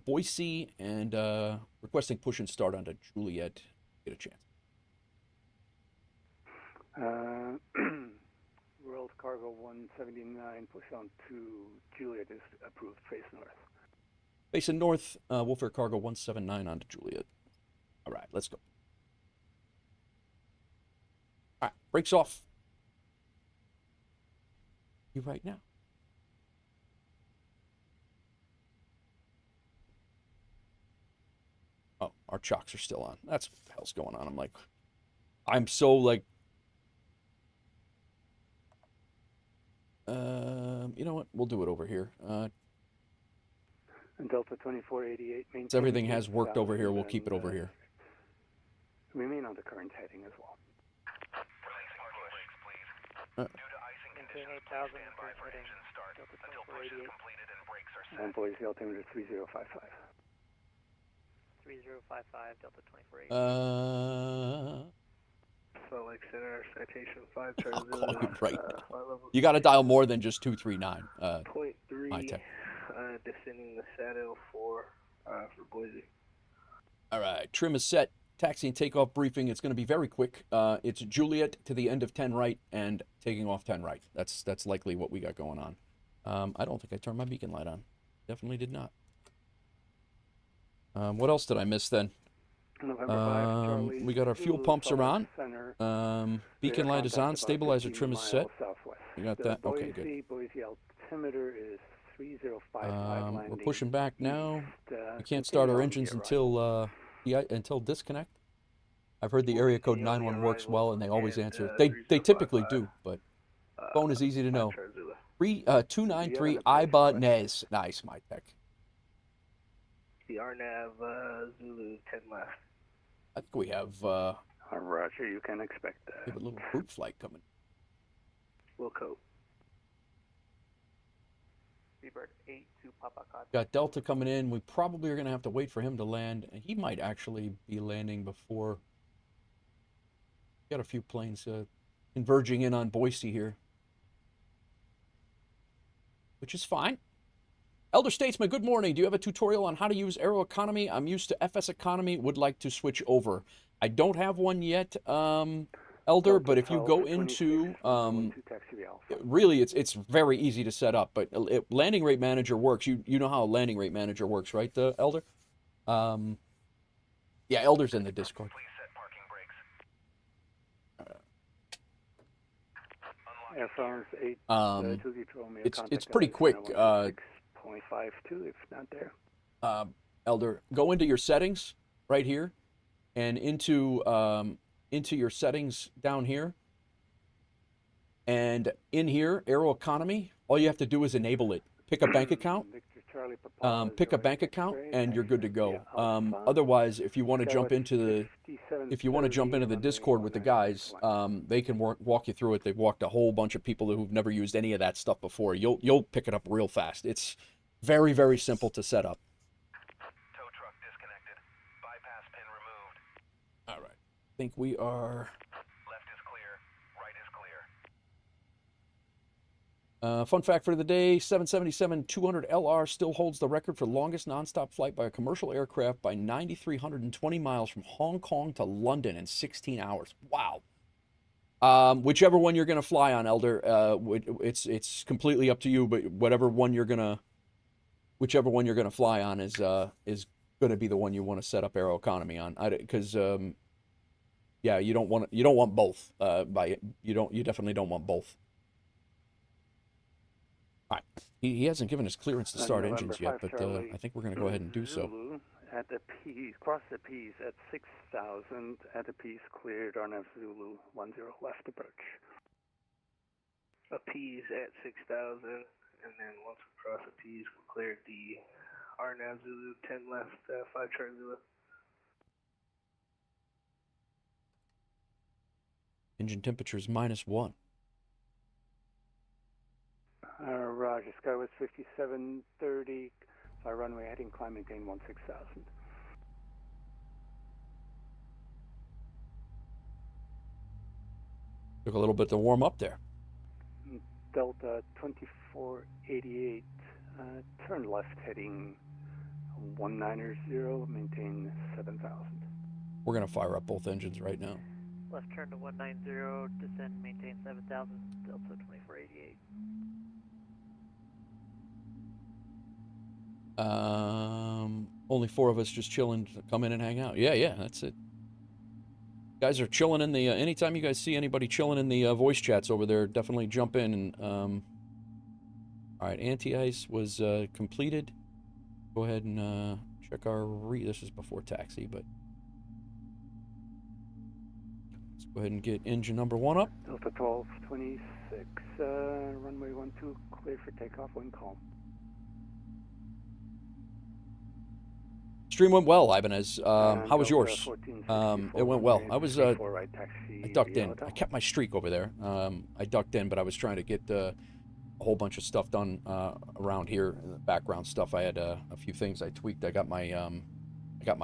Boise and requesting push and start onto Juliet. Get a chance. World Cargo 179, push on to Juliet is approved, face north. Facing north, WolfAir Cargo 179 onto Juliet. All right, let's go. Brakes off. You right now. Oh, our chocks are still on. That's what the hell's going on. I'm so like, you know what? We'll do it over here. And Delta 2488. Since everything has worked over here, we'll keep it over here. Remain on the current heading as well. Releasing parking brakes, please. Due to icing Maintain conditions, 8,000 please stand by for heading engine start Delta until push is 2488. completed and brakes are set. And Boise altimeter 3055. 3055 Delta 2488. Salt Lake Center, Citation 5 I'll Charlie call you right now. flight level You got to dial more than just 239. 0.3, my tech. descending the saddle for Boise. All right, trim is set. Taxi and takeoff briefing. It's going to be very quick. It's Juliet to the end of 10 right and taking off 10 right. That's likely what we got going on. I don't think I turned my beacon light on. Definitely did not. What else did I miss then? November 5, Charlie, We got our fuel Zulu, pumps Salt are Lake on. Center. Beacon light is on. Stabilizer trim is set. Southwest. You got The that? Okay, good. Boise altimeter is 3055. We're pushing back now. We We can't start our engines until disconnect. I've heard the area code 91 works well, and they always answer. They typically do, but phone is easy to know. 293 IBA NES. Nice, my tech. The RNAV Zulu 10 left. I think we have Roger, you can expect a that. little group flight coming. Wilco. Seabird 8 to Papa Cod. Got Delta coming in. We probably are going to have to wait for him to land. He might actually be landing before. Got a few planes converging in on Boise here, which is fine. Elder Statesman, good morning. Do you have a tutorial on how to use Aeroconomy? I'm used to FS Economy, would like to switch over. I don't have one yet, Elder, but if you go into, really, it's very easy to set up, but Landing Rate Manager works. You know how Landing Rate Manager works, right, Elder? Yeah, Elder's in the Discord. Please set parking brakes. Airphones 8, it's pretty quick. 6.52 if not there. Elder, go into your settings right here, and into your settings down here, and in here, Aeroconomy. All you have to do is enable it. Pick a bank account. Pick a bank account, and you're good to go. Otherwise, if you want to jump into the Discord with the guys, they can walk you through it. They've walked a whole bunch of people who've never used any of that stuff before. You'll pick it up real fast. It's very, very simple to set up. Tow truck disconnected. Bypass pin removed. All right. I think we are. Left is clear. Right is clear. Fun fact for the day, 777-200 LR still holds the record for longest nonstop flight by a commercial aircraft by 9,320 miles from Hong Kong to London in 16 hours. Wow. Whichever one you're going to fly on, Elder, it's completely up to you, but whichever one you're going to fly on is going to be the one you want to set up Aeroconomy on. Because yeah, you don't want both. You definitely don't want both. All right. He hasn't given us clearance to start engines yet, but I think we're going to go ahead and do so. At the P's, cross the P's at 6,000. At the P's cleared, RNAV Zulu 10 left approach. A P's at 6,000, and then once we cross the P's, we'll clear the RNAV Zulu 10 left, 5 Charlie Zulu. Engine temperature is -1. Roger, Skywest 5730, fly runway heading, climb, maintain 16,000. Took a little bit to warm up there. Delta 2488, turn left heading 190, maintain 7,000. We're going to fire up both engines right now. Left turn to 190, descend, maintain 7,000, Delta 2488. Only 4 of us just chilling to come in and hang out. Yeah, that's it. Guys are chilling in the, anytime you guys see anybody chilling in the voice chats over there, definitely jump in. And all right, anti-ice was completed. Go ahead and check our, this is before taxi, but let's go ahead and get engine number 1 up. Delta 1226, runway 12, clear for takeoff, wind calm. Stream went well, Ibanez. How was yours? It went well. I was, I ducked in. I kept my streak over there. I ducked in, but I was trying to get a whole bunch of stuff done around here, background stuff. I had a few things I tweaked. I got my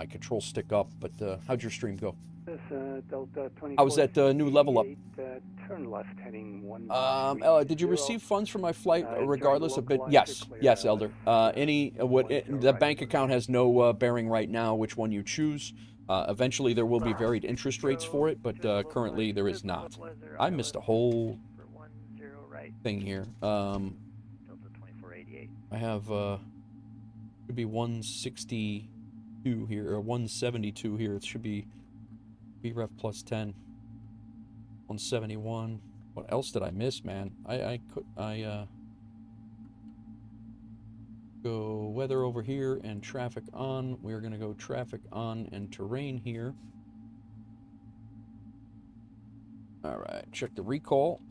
control stick up, but how'd your stream go? Delta How was that new level up? Turn left heading 130. Did you receive funds for my flight regardless of bit? Yes, yes, Elder. The bank account has no bearing right now which one you choose. Eventually there will be varied interest rates for it, but currently there is not. I missed a whole thing here. Delta 2488. I have should be 162 here or 172 here. It should be BREF plus 10. 171. What else did I miss, man? I go weather over here and traffic on. We're gonna go traffic on and terrain here. All right, check the recall.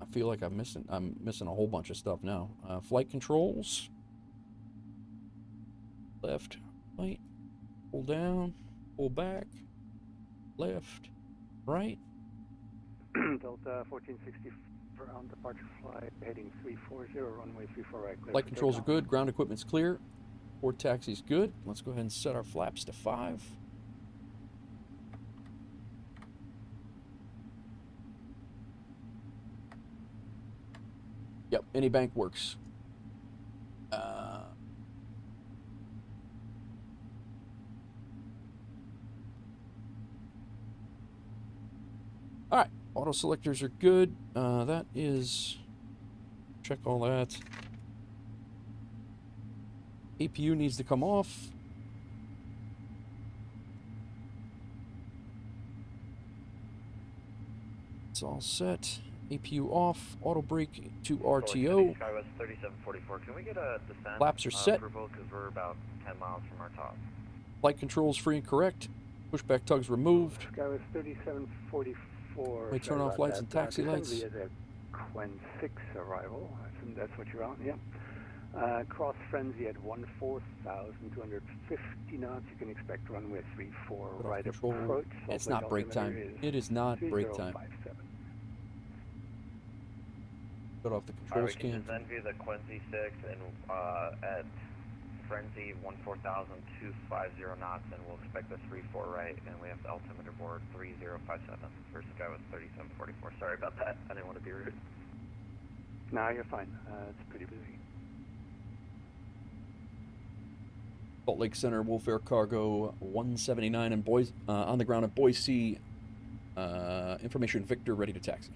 I feel like I'm missing a whole bunch of stuff now. Flight controls. Left, right, pull down, pull back, left, right. Delta 1460 ground departure flight heading 340, runway 34 right. Clear Flight controls are good, ground equipment's clear, port taxi's good. Let's go ahead and set our flaps to 5. Yep, any bank works. All right, auto selectors are good. That is, check all that. APU needs to come off. It's all set. APU off. Auto brake to RTO. Skywest 3744. Can we get a descent Flaps are set. approval because we're about 10 miles from our top. Flight controls free and correct. Pushback tugs removed. Skywest 3744. May turn off lights and taxi lights. Is a Quen 6 arrival. I assume that's what you're on. Yep. Cross frenzy at 14,250 knots. You can expect runway 34 right approach. It's not break time. It is not break time. Shut off the control scan. scan. Then view the Quincy 6 and at frenzy 14,250 knots, and we'll expect the 34 right, and we have the altimeter board 3057 for Skywest 3744. Sorry about that. I didn't want to be rude. No, you're fine. It's pretty busy. Salt Lake Center, WolfAir Cargo 179 and on the ground at Boise. Information Victor ready to taxi.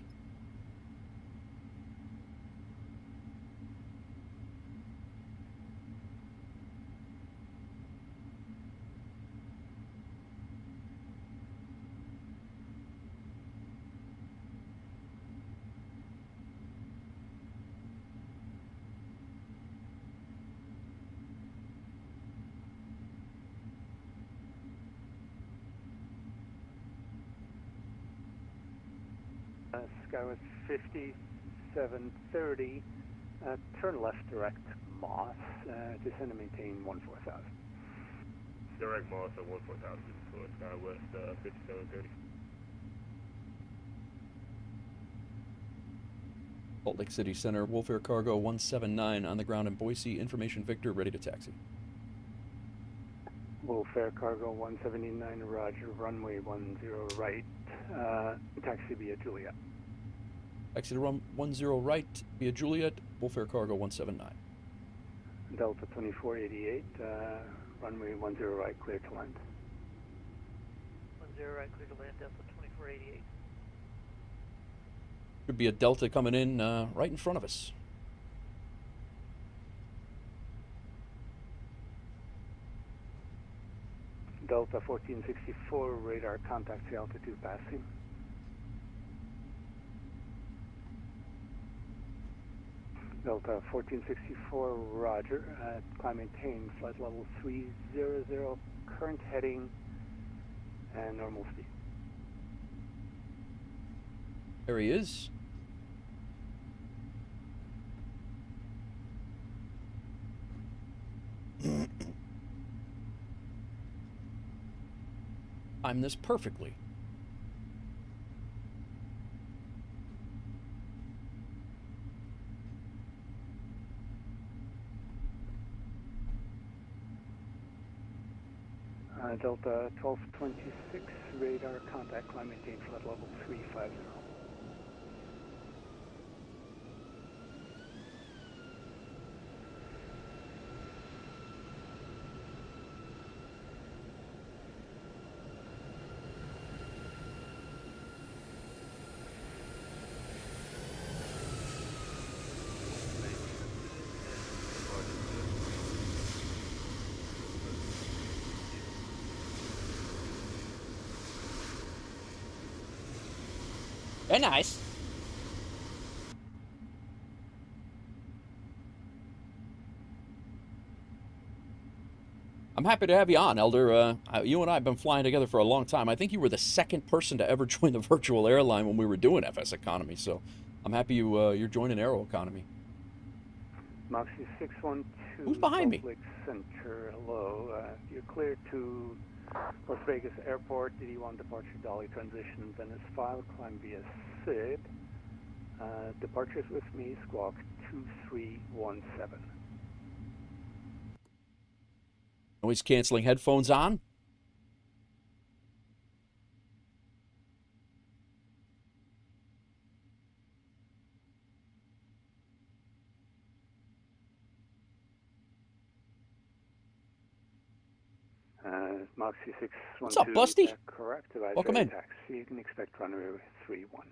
Skywest 5730, turn left direct Moss, descend and maintain 14,000. Direct Moss at 14,000 for Skywest 5730. Salt Lake City Center, WolfAir Cargo 179 on the ground in Boise. Information Victor ready to taxi. WolfAir Cargo 179, roger, runway 10 right, taxi via Juliet. Taxi to run 10 right via Juliet, WolfAir Cargo 179. Delta 2488, runway 10 right, clear to land. 10 right, clear to land, Delta 2488. Could be a Delta coming in right in front of us. Delta 1464, radar contact to altitude passing. Delta 1464, roger. Climb maintain, flight level 300, current heading, and normal speed. There he is. Time this perfectly. Delta 1226, radar contact, climb maintain, flight level 350. Very nice. I'm happy to have you on, Elder. You and I have been flying together for a long time. I think you were the second person to ever join the virtual airline when we were doing FS Economy, so I'm happy you're joining Aeroconomy. Moxie 612. Who's behind me? Salt Lake Center, hello. You're clear to Las Vegas Airport, DD1 departure, Dolly transition, Venice file, climb via SID. Departures with me, squawk 2317. Noise canceling headphones on. Moxie 612. What's up, Busty? Correct. Welcome in. Taxi. You can expect runway 31.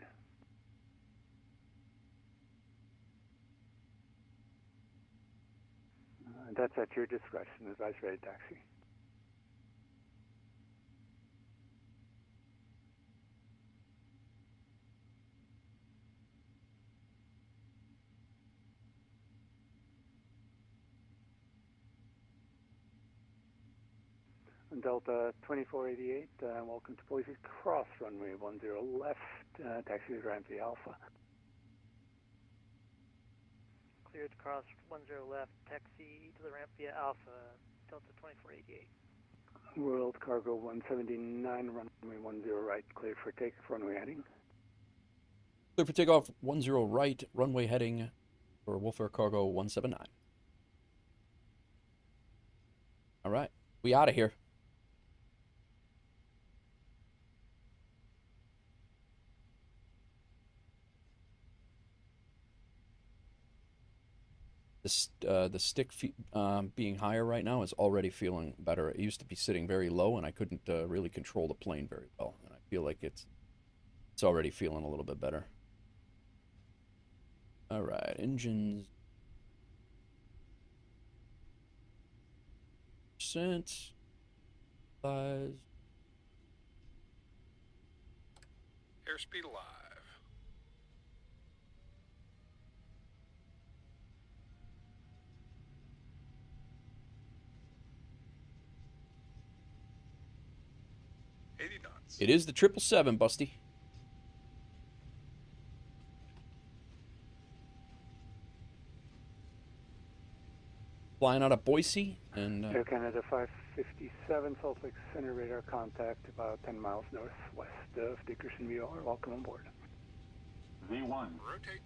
That's at your discretion. Advise ready taxi. Delta 2488, welcome to Boise Cross, runway 10 left, taxi to ramp via Alpha. Cleared cross 10 left, taxi to the ramp via Alpha, Delta 2488. World Cargo 179, runway 10 right, cleared for takeoff, runway heading. Clear for takeoff, 10 right, runway heading for WolfAir Cargo 179. All right, we out of here. The stick being higher right now is already feeling better. It used to be sitting very low, and I couldn't really control the plane very well. And I feel like it's already feeling a little bit better. All right, engines. Percent. Size. Airspeed alive. It is the 777, Busty. Flying out of Boise and Air Canada 557, Salt Lake Center, radar contact about 10 miles northwest of Dickerson, VR. Welcome on board. V1. Rotate.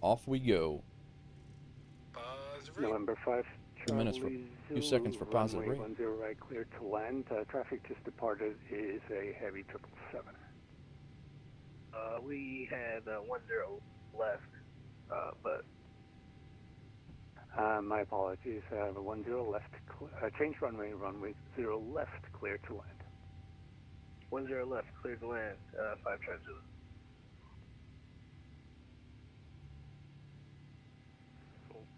off we go. November 5, 2 minutes for, few seconds for positive rate. 10 right, clear to land. Traffic just departed is a heavy 777. We had 10 left, but... My apologies. 10 left, change runway 0 left, clear to land. 10 left, clear to land, 5 Zulu.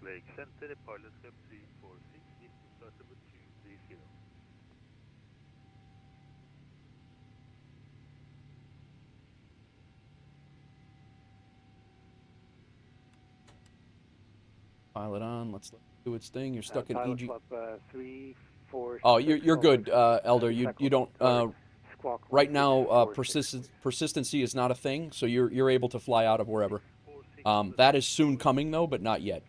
Lake Center, pilot Club 346, distance flight number 230. Pilot on. Let's let it do its thing. You're stuck in Pilot EG. Club 346. Oh, you're good, Elder. You don't. Squawk Right now, 164. persistency is not a thing, so you're able to fly out of wherever. That is soon coming though, but not yet.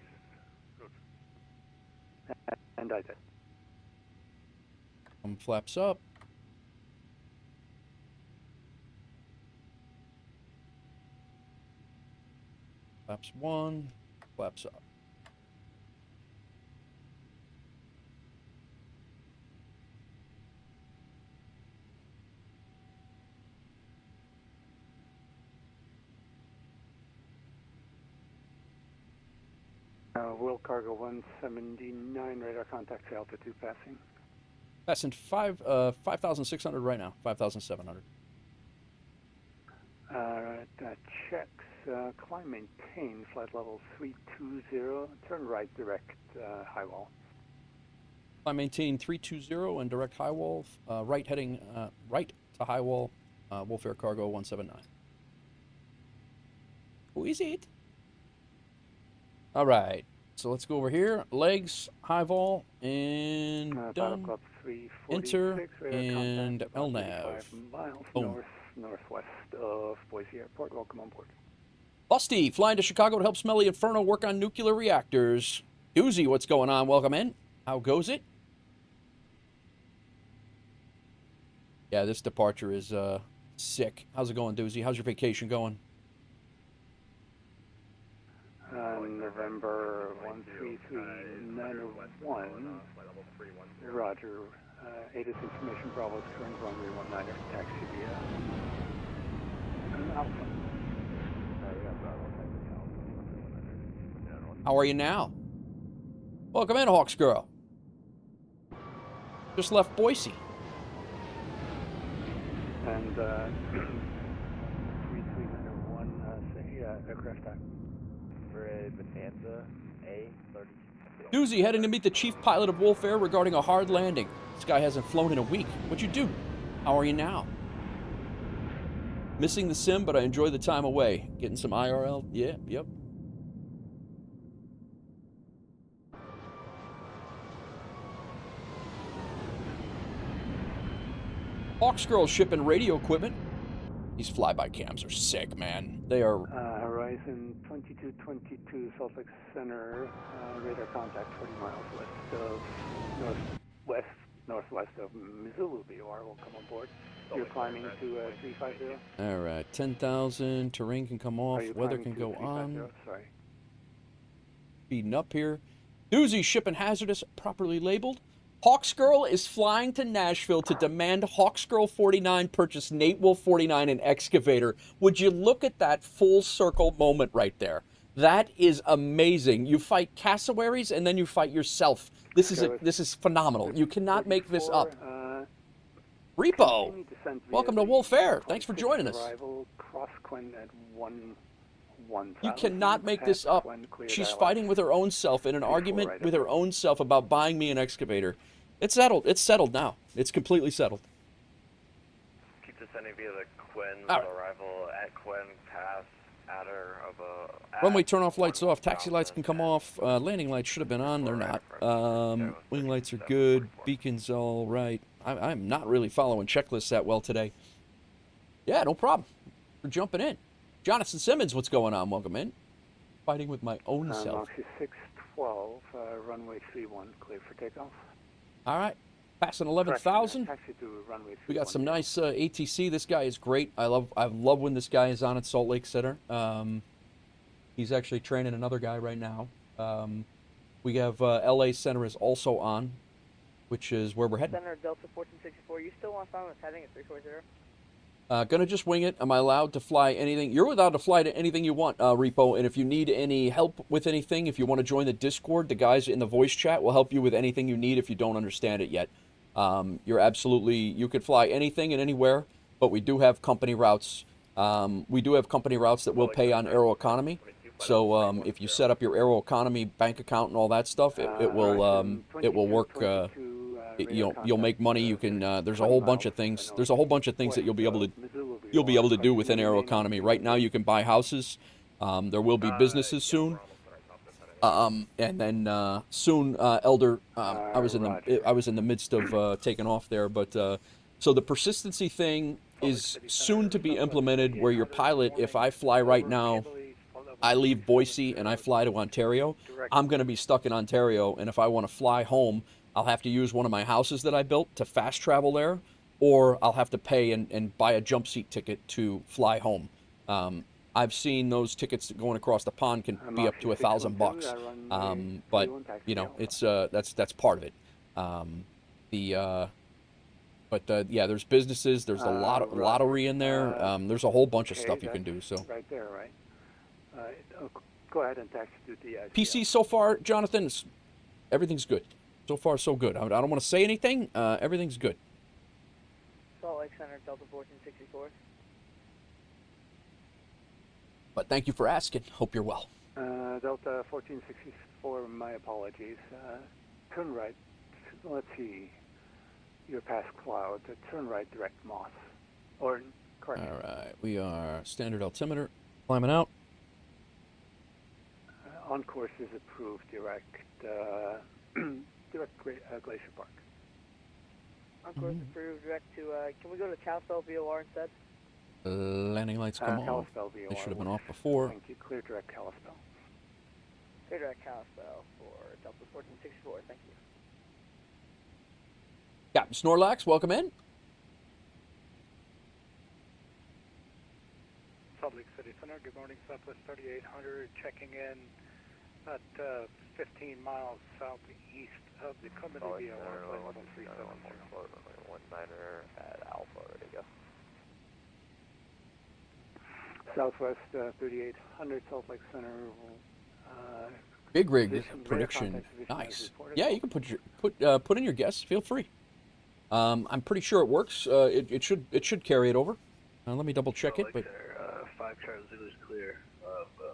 And I did. Flaps up. Flaps 1. Flaps up. Will Cargo 179, radar contact to altitude passing. Passing 5,600 right now. 5,700. That checks. Climb maintain, flight level 320. Turn right, direct high wall. I maintain 320 and direct high wall. Right heading right to high wall. WolfAir Cargo 179. Who is it? All right. So let's go over here. Legs, high vol, and done. Enter and LNAV. Boom. Northwest of Boise Airport. Welcome on board. Busty, flying to Chicago to help Smelly Inferno work on nuclear reactors. Doozy, what's going on? Welcome in. How goes it? Yeah, this departure is sick. How's it going, Doozy? How's your vacation going? November 13391. Roger. ATIS information Bravo's current runway 19 taxi via Alpha. How are you now? Welcome in, Hawks Girl. Just left Boise. And 3301, say aircraft type. Doozy heading to meet the chief pilot of WolfAir regarding a hard landing. This guy hasn't flown in a week. What'd you do? How are you now? Missing the sim, but I enjoy the time away. Getting some IRL? Yeah, yep. Hawks Girl shipping radio equipment. These flyby cams are sick, man. They are... Horizon 2222, Salt Lake Center, radar contact 40 miles west of northwest of Missoula, BOR. Will come on board. You're climbing to 350? All right, 10,000. Terrain can come off. Weather can go on. Sorry. Speeding up here. Doozy shipping hazardous, properly labeled. Hawks Girl is flying to Nashville to demand Hawks Girl 49 purchase Nate Wolf 49 and excavator. Would you look at that full circle moment right there? That is amazing. You fight cassowaries and then you fight yourself. This is phenomenal. You cannot make this up. Repo, welcome to WolfAir. Thanks for joining us. You cannot make this up. She's fighting with her own self in an argument with her own self about buying me an excavator. It's settled. It's settled now. It's completely settled. Keep descending via the Quinn arrival at Quinn Pass. Runway turn off, lights off. Taxi lights can come off. Landing lights should have been on. They're not. Wing lights are good. Beacons all right. I'm not really following checklists that well today. Yeah, no problem. We're jumping in. Jonathan Simmons, what's going on? Welcome in. Fighting with my own self. Moxie 612, runway 31, clear for takeoff. All right. Passing 11,000. We got some nice ATC. This guy is great. I love when this guy is on at Salt Lake Center. He's actually training another guy right now. We have LA Center is also on, which is where we're heading. Center Delta 1464. You still want flying with heading at 340? Gonna just wing it. Am I allowed to fly anything? You're allowed to fly to anything you want, Repo. And if you need any help with anything, if you want to join the Discord, the guys in the voice chat will help you with anything you need if you don't understand it yet. You could fly anything and anywhere, but we do have company routes. We do have company routes that will pay on Aeroconomy. So if you set up your Aeroconomy bank account and all that stuff, it will work. You'll make money. You can. There's a whole bunch of things. There's a whole bunch of things that you'll be able to do within Aeroconomy. Right now, you can buy houses. There will be businesses soon. And then soon, Elder. I was in the midst of taking off there, but so the persistency thing is soon to be implemented, where your pilot, if I fly right now, I leave Boise and I fly to Ontario, I'm going to be stuck in Ontario, and if I want to fly home, I'll have to use one of my houses that I built to fast travel there, or I'll have to pay and buy a jump seat ticket to fly home. I've seen those tickets going across the pond can be up to $1,000, but you know it's that's part of it. Yeah, there's businesses. There's a lottery in there. There's a whole bunch of stuff you can do. So right there, right? Go ahead and taxi to the PC so far, Jonathan. Everything's good. So far, so good. I don't want to say anything. Everything's good. Salt Lake Center, Delta 1464. But thank you for asking. Hope you're well. Delta 1464, my apologies. Turn right. Let's see. You're past Cloud. Turn right, direct Moss. Or, correct. All right. We are standard altimeter. Climbing out. On course is approved. Direct Glacier Park. On course approved. Direct to, can we go to Kalispell VOR instead? Landing lights come on. Kalispell VOR. They should have been off before. Thank you. Clear direct Kalispell. Clear direct Kalispell for Delta 1464. Thank you. Captain Snorlax, welcome in. Salt Lake City Center, good morning, Southwest 3800, checking in at 15 miles southeast of the Comedy VOR, flight level 370. 19er at Alpha, ready to go. Southwest 3800, Salt Lake Center. Big rig prediction. Nice. Yeah, you can put in your guess. Feel free. I'm pretty sure it works. It should carry it over. Let me double check it. But 5 Charlie Zulu's clear of 10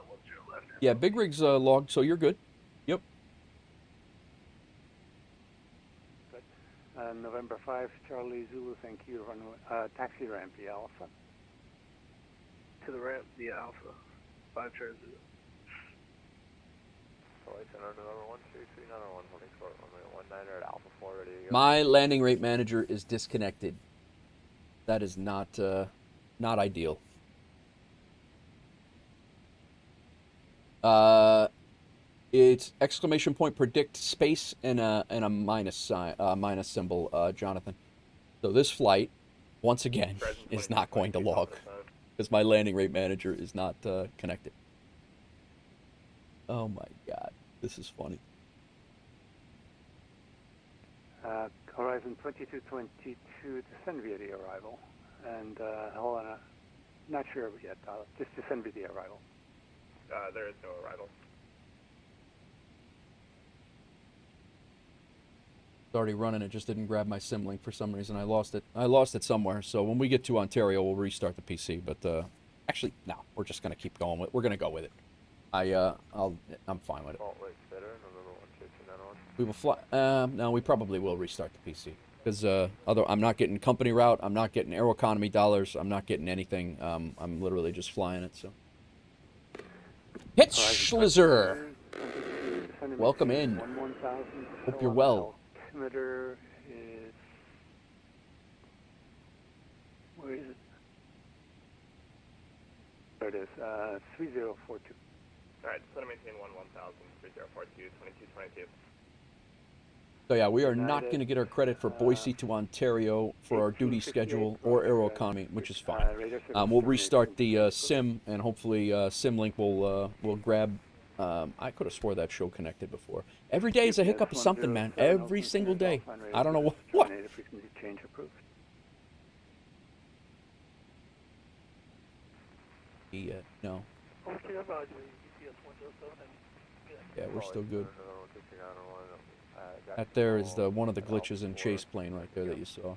left. Yeah, big rig's logged, so you're good. Yep. Good. November 5, Charlie Zulu. Thank you. Taxi ramp, the Alpha. To the ramp, the Alpha. 5 Charlie Zulu. My landing rate manager is disconnected. That is not ideal. It's exclamation point predict space and a minus sign, minus symbol, Jonathan. So this flight, once again, is not going to log because my landing rate manager is not connected. Oh my God, this is funny. Horizon 2222, descend via the arrival. And hold on, not sure yet. Just descend via the arrival. There is no arrival. It's already running. It just didn't grab my sim link for some reason. I lost it somewhere. So when we get to Ontario, we'll restart the PC. But actually, no, we're just gonna keep going with. We're gonna go with it. I'm fine with it. We will fly. No, we probably will restart the PC because I'm not getting company route. I'm not getting Aeroconomy dollars. I'm not getting anything. I'm literally just flying it. So. Hitchlizer, welcome in. Hope you're well. Altimeter is, where is it? There it is. 3042. All right, so to maintain 1000, 3042, 2222. So yeah, we are not going to get our credit for Boise to Ontario for our duty schedule or Aeroconomy, which is fine. We'll restart the sim, and hopefully SimLink will grab. I could have swore that show connected before. Every day is a hiccup of something, man. Every single day. I don't know what. Yeah, no. Yeah, we're still good. That there is one of the glitches in Chase plane right there that you saw.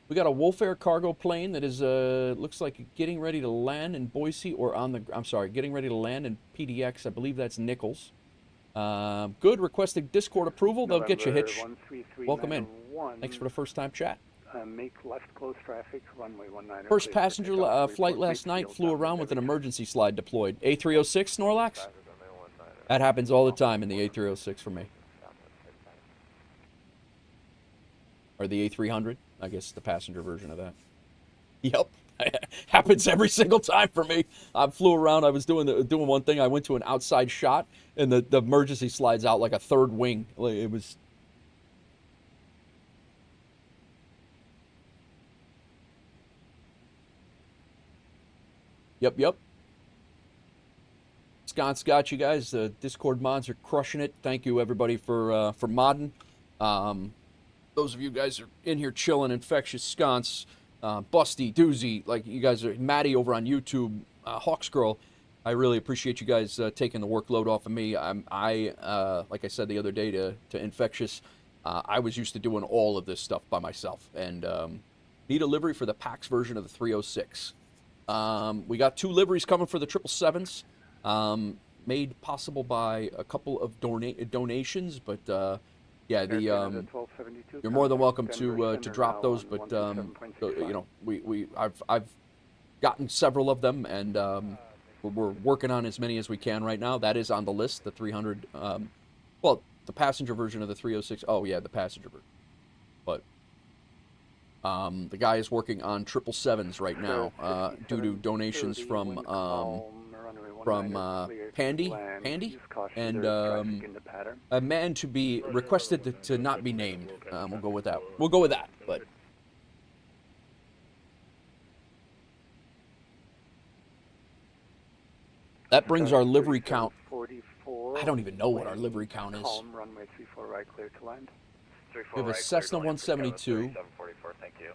We got a WolfAir Cargo plane that is, looks like getting ready to land in Boise or on the, I'm sorry, getting ready to land in PDX. I believe that's Nichols. Good. Requesting Discord approval. They'll get you, Hitch. Welcome in. Thanks for the first time chat. Make left close traffic, runway 19. First passenger flight last night flew around with an emergency slide deployed. A306, Snorlax? That happens all the time in the A306 for me. Or the A300. I guess the passenger version of that. Yep. Happens every single time for me. I flew around. I was doing one thing. I went to an outside shot, and the emergency slides out like a third wing. It was... Yep. Scott's got you guys. The Discord mods are crushing it. Thank you, everybody, for modding. Those of you guys are in here chilling. Infectious Sconce, Busty, Doozy, like you guys are, Maddie over on YouTube, Hawks Girl. I really appreciate you guys taking the workload off of me. Like I said the other day to Infectious, I was used to doing all of this stuff by myself, and need a livery for the PAX version of the 306. We got 2 liveries coming for the 777s, made possible by a couple of donations, but yeah, you're more than welcome to drop those. But you know, I've gotten several of them, and we're working on as many as we can right now. That is on the list, the 300. Well, the passenger version of the 306. Oh yeah, the passenger version, but. The guy is working on 777s right now due to donations from Pandy, and a man to be requested to not be named. We'll go with that. But that brings our livery count. I don't even know what our livery count is. Runway 34 right, clear to land. We have a Cessna 172. Thank you.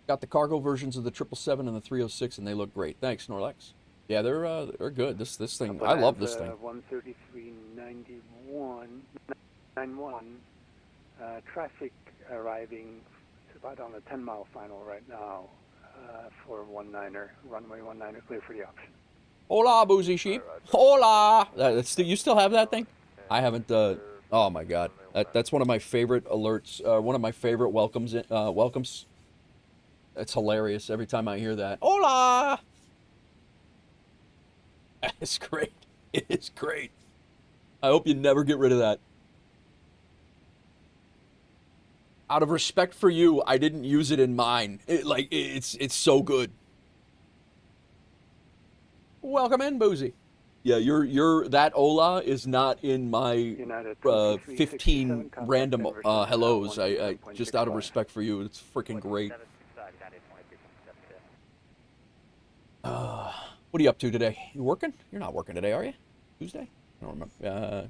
Got the cargo versions of the 777 and the 306, and they look great. Thanks, Snorlax. Yeah, they're good. This thing, I love this thing. 133.91. Traffic arriving. It's about on a 10-mile final right now for 19er. Runway 19er, clear for the option. Hola, Boozy Sheep. Hola. You still have that thing? I haven't. Oh my God, that's one of my favorite alerts. One of my favorite welcomes. Welcomes. It's hilarious every time I hear that. Hola. It's great. It is great. I hope you never get rid of that. Out of respect for you, I didn't use it in mine. It's so good. Welcome in, Boozy. Yeah, that Ola is not in my 15 random hellos. I just out of respect for you, it's freaking great. What are you up to today? You working? You're not working today, are you? Tuesday? I don't remember.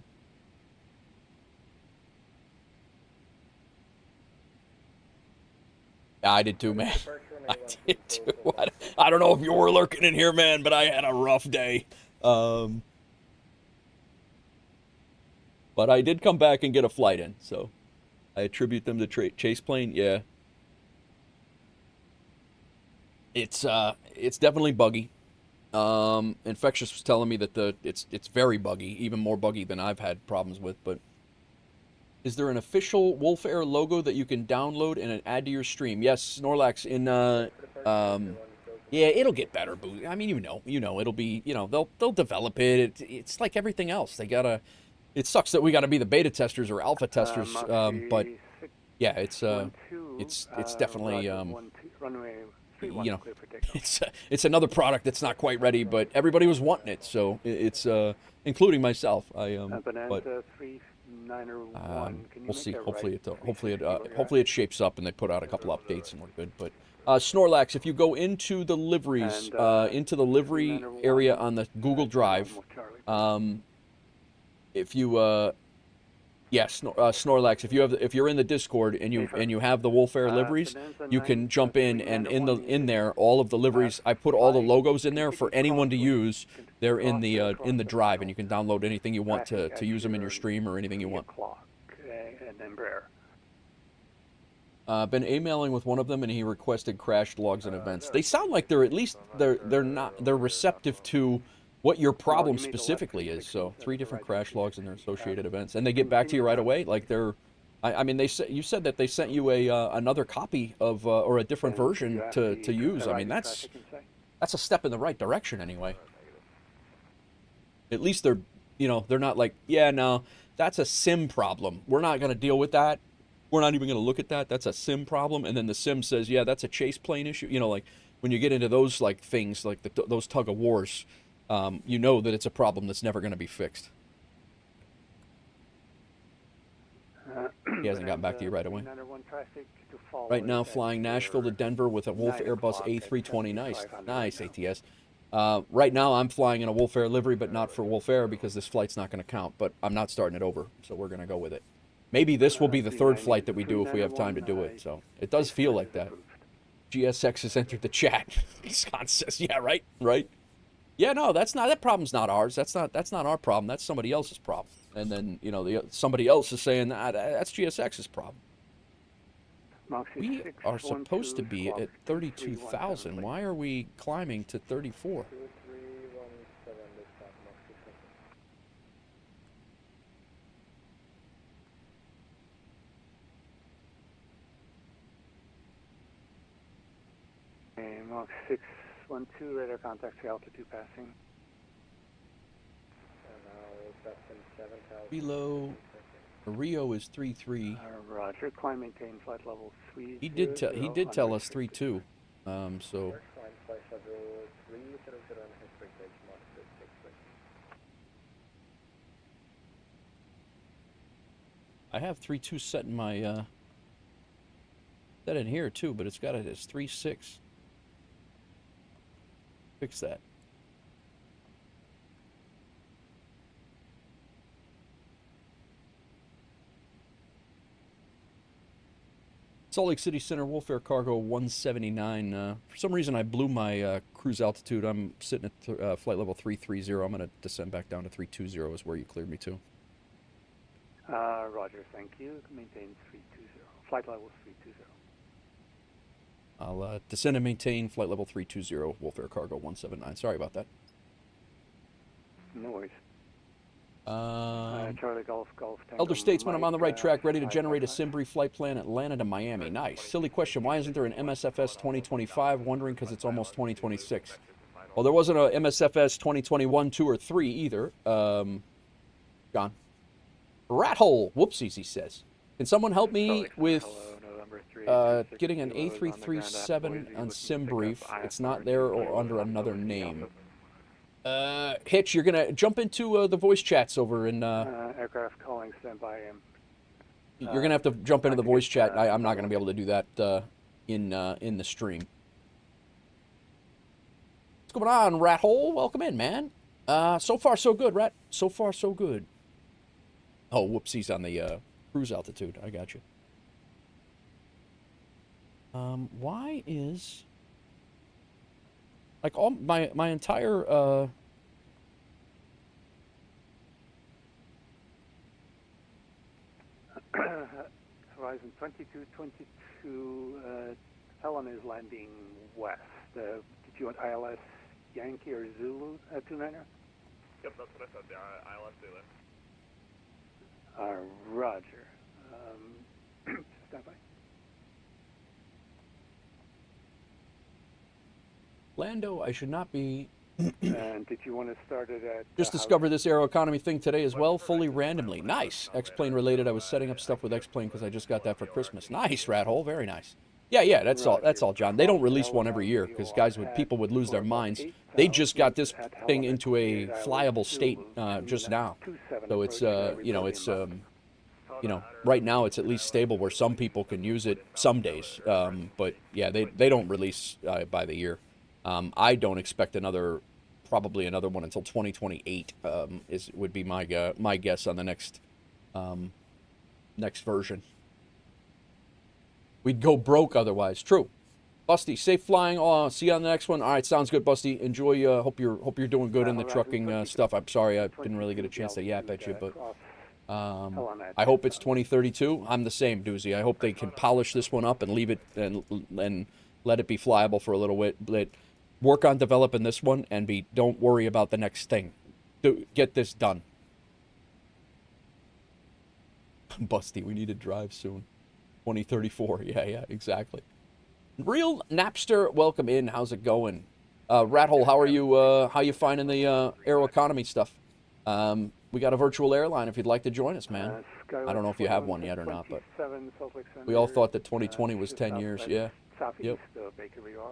I did too, man. I did too. I don't know if you were lurking in here, man, but I had a rough day. But I did come back and get a flight in, so I attribute them to Chase Plane. Yeah, it's definitely buggy. Infectious was telling me that it's very buggy, even more buggy than I've had problems with. But is there an official WolfAir logo that you can download and add to your stream? Yes, Snorlax. Yeah, it'll get better, Boo. I mean, you know, it'll be, they'll develop it. It's like everything else. They gotta. It sucks that we gotta be the beta testers or alpha testers, but yeah, it's definitely it's another product that's not quite ready, but everybody was wanting it, so it's including myself. But we'll see. Hopefully it shapes up and they put out a couple updates and we're good. But Snorlax, if you go into the liveries, into the livery area on the Google Drive, if you Snorlax, if you're in the Discord and you have the WolfAir liveries, you can jump in, and in there all of the liveries, I put all the logos in there for anyone to use. They're in the drive, and you can download anything you want to use them in your stream or anything you want. Been emailing with one of them, and he requested crash logs and events. They sound like they're at least they're receptive to what your problem specifically is. So 3 different crash logs and their associated events, and they get back to you right away. Like they're, I mean, you said that they sent you another copy of or a different version to use. I mean, that's a step in the right direction anyway. At least they're, you know, they're not like, yeah, no, that's a sim problem. We're not going to deal with that. We're not even going to look at that. That's a sim problem. And then the sim says, yeah, that's a chase plane issue. You know, like when you get into those like things, like those tug of wars, you know that it's a problem that's never going to be fixed. He hasn't gotten back to you right away. Right now, flying Nashville to Denver with a Wolf Airbus A320. Nice ATS. Right now, I'm flying in a WolfAir livery, but not for WolfAir because this flight's not going to count. But I'm not starting it over, so we're going to go with it. Maybe this will be the 3rd flight that we do if we have time to do it. So it does feel like that. GSX has entered the chat. Scott says, "Yeah, right, right. Yeah, no, that problem's not ours. That's not our problem. That's somebody else's problem." And then you know somebody else is saying that's GSX's problem. We are supposed to be at 32,000. Why are we climbing to 34? Mach 612, radar contact to altitude passing. Below, Rio is 3-3. Roger, climb, maintain flight level 3. He did tell us 3-2. So. I have 3-2 set in my set in here too, but it's got it as 3-6. Fix that. Salt Lake City Center, WolfAir Cargo 179. For some reason, I blew my cruise altitude. I'm sitting at flight level 330. I'm going to descend back down to 320 is where you cleared me to. Roger, thank you. Maintain 320. Flight level 320. I'll descend and maintain flight level 320, WolfAir Cargo 179. Sorry about that. No worries. Charlie Golf. Elder Statesman, I'm on the right track, ready to generate a Simbri flight plan Atlanta to Miami. Nice. Silly question, why isn't there an MSFS 2025? Wondering because it's almost 2026. Well, there wasn't a MSFS 2021, 2, or 3 either. Gone. Rat hole. Whoopsies, he says. Can someone help me with getting an A337 on Simbrief? It's not there or under another name. Hitch, you're going to jump into the voice chats over in... aircraft calling, stand by him. You're going to have to jump into the voice chat. I'm not going to be able to do that in the stream. What's going on, Rat Hole? Welcome in, man. So far, so good, Rat. So far, so good. Oh, whoopsies on the cruise altitude. I got you. Why is... Like, all my entire... Horizon 2222, Helen is landing west. Did you want ILS Yankee or Zulu 29er? Yep, that's what I said there. ILS Zulu. Roger. Stand by. Lando, I should not be... And did you want to start it at... Just discovered this Aeroconomy thing today as well, fully randomly. Nice. X-Plane related. I was setting up stuff with X-Plane because I just got that for Christmas. Nice, Rat Hole. Very nice. Yeah, that's all, John. They don't release one every year because people would lose their minds. They just got this thing into a flyable state just now. So it's, right now it's at least stable where some people can use it some days. But yeah, they don't release by the year. I don't expect probably another one until 2028 would be my guess on the next version. We'd go broke otherwise. True. Busty, safe flying. See you on the next one. All right, sounds good, Busty. Enjoy. Hope you're doing good in the trucking stuff. I'm sorry I didn't really get a chance to yap at you, but I hope it's 2032. I'm the same, Doozy. I hope they can polish this one up and leave it and let it be flyable for a little bit. But work on developing this one and don't worry about the next thing. Get this done. Busty, we need to drive soon. 2034. Yeah, exactly. Real Napster, welcome in. How's it going? Rathole, how are you? How you finding the Aeroconomy stuff? We got a virtual airline if you'd like to join us, man. I don't know if you have one yet or not, but we all thought that 2020 was 10 years. Yeah. Yep.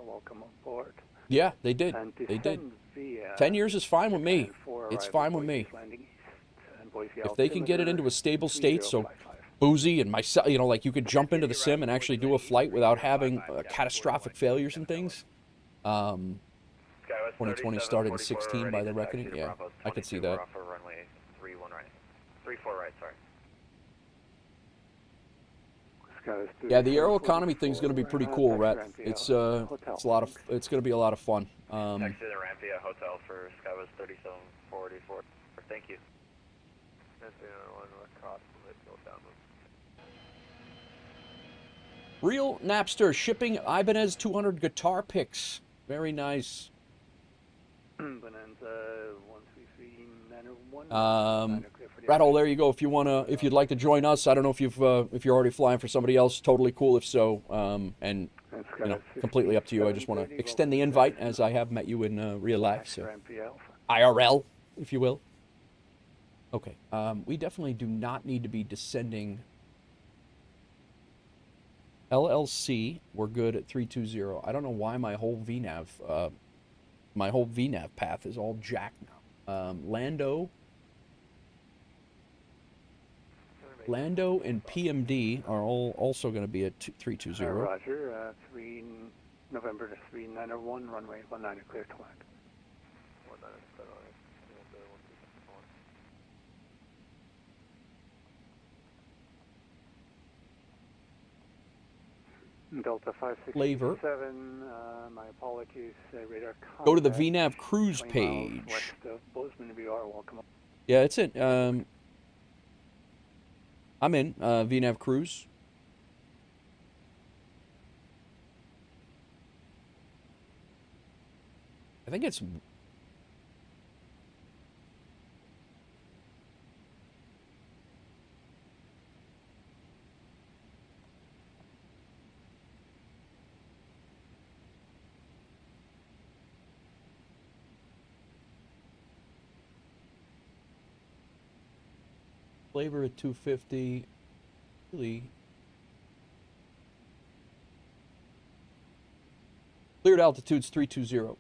Welcome aboard. Yeah, they did. They did. 10 years is fine with me. It's fine with me. If they can get it into a stable state, so Boozy and myself, you know, like you could jump into the sim and actually do a flight without having catastrophic failures and things. 2020 started in 16 by the reckoning. Yeah, I could see that. 3-4 right, sorry. Yeah, the Aeroconomy thing's going to be pretty cool, Rat. It's a lot of. It's going to be a lot of fun. Taxi to the ramp via hotel for Skywest 3744. Thank you. Real Napster shipping Ibanez 200 guitar picks. Very nice. Rathole, there you go. If you'd like to join us, I don't know if you're already flying for somebody else. Totally cool if so. And you know, completely up to you. I just want to extend the invite as I have met you in real life, so IRL, if you will. Okay. We definitely do not need to be descending. LLC, we're good at 320. I don't know why my whole VNav path is all jacked now. Lando and PMD are all also going to be at 320. Roger. November to 3901, runway 19, clear to land. Delta 567, my apologies, radar contact. Go to the VNav cruise page. West of Bozeman, VR, welcome. Yeah, it's it. I'm in VNav cruise. I think it's flavor at 250. Really cleared altitude's 320.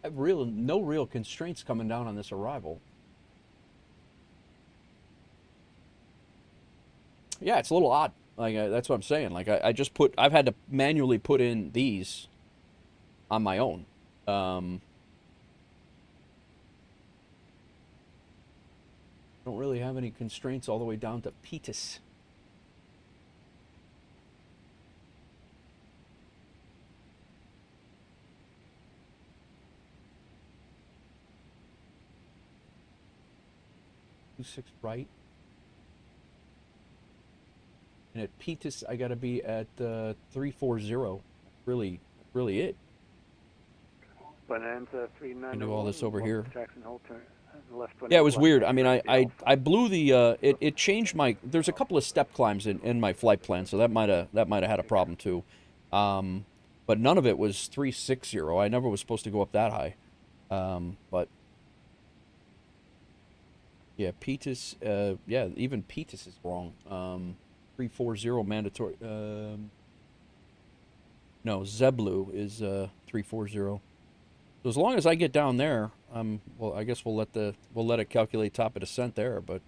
I have no real constraints coming down on this arrival. Yeah, it's a little odd. Like that's what I'm saying. Like I've had to manually put in these on my own. Don't really have any constraints all the way down to Petis. Six right. And at Petis, I got to be at 340. Really it. Bonanza 39. Can do all this over here. Jackson Hole turn. Yeah, it was weird. I mean, I blew the it changed my. There's a couple of step climbs in my flight plan, so that might have had a problem too. But none of it was 360. I never was supposed to go up that high. But yeah, Petis. Yeah, even Petis is wrong. 340 mandatory. No, Zeblu is 340. So as long as I get down there, well, I guess we'll let it calculate top of descent there, but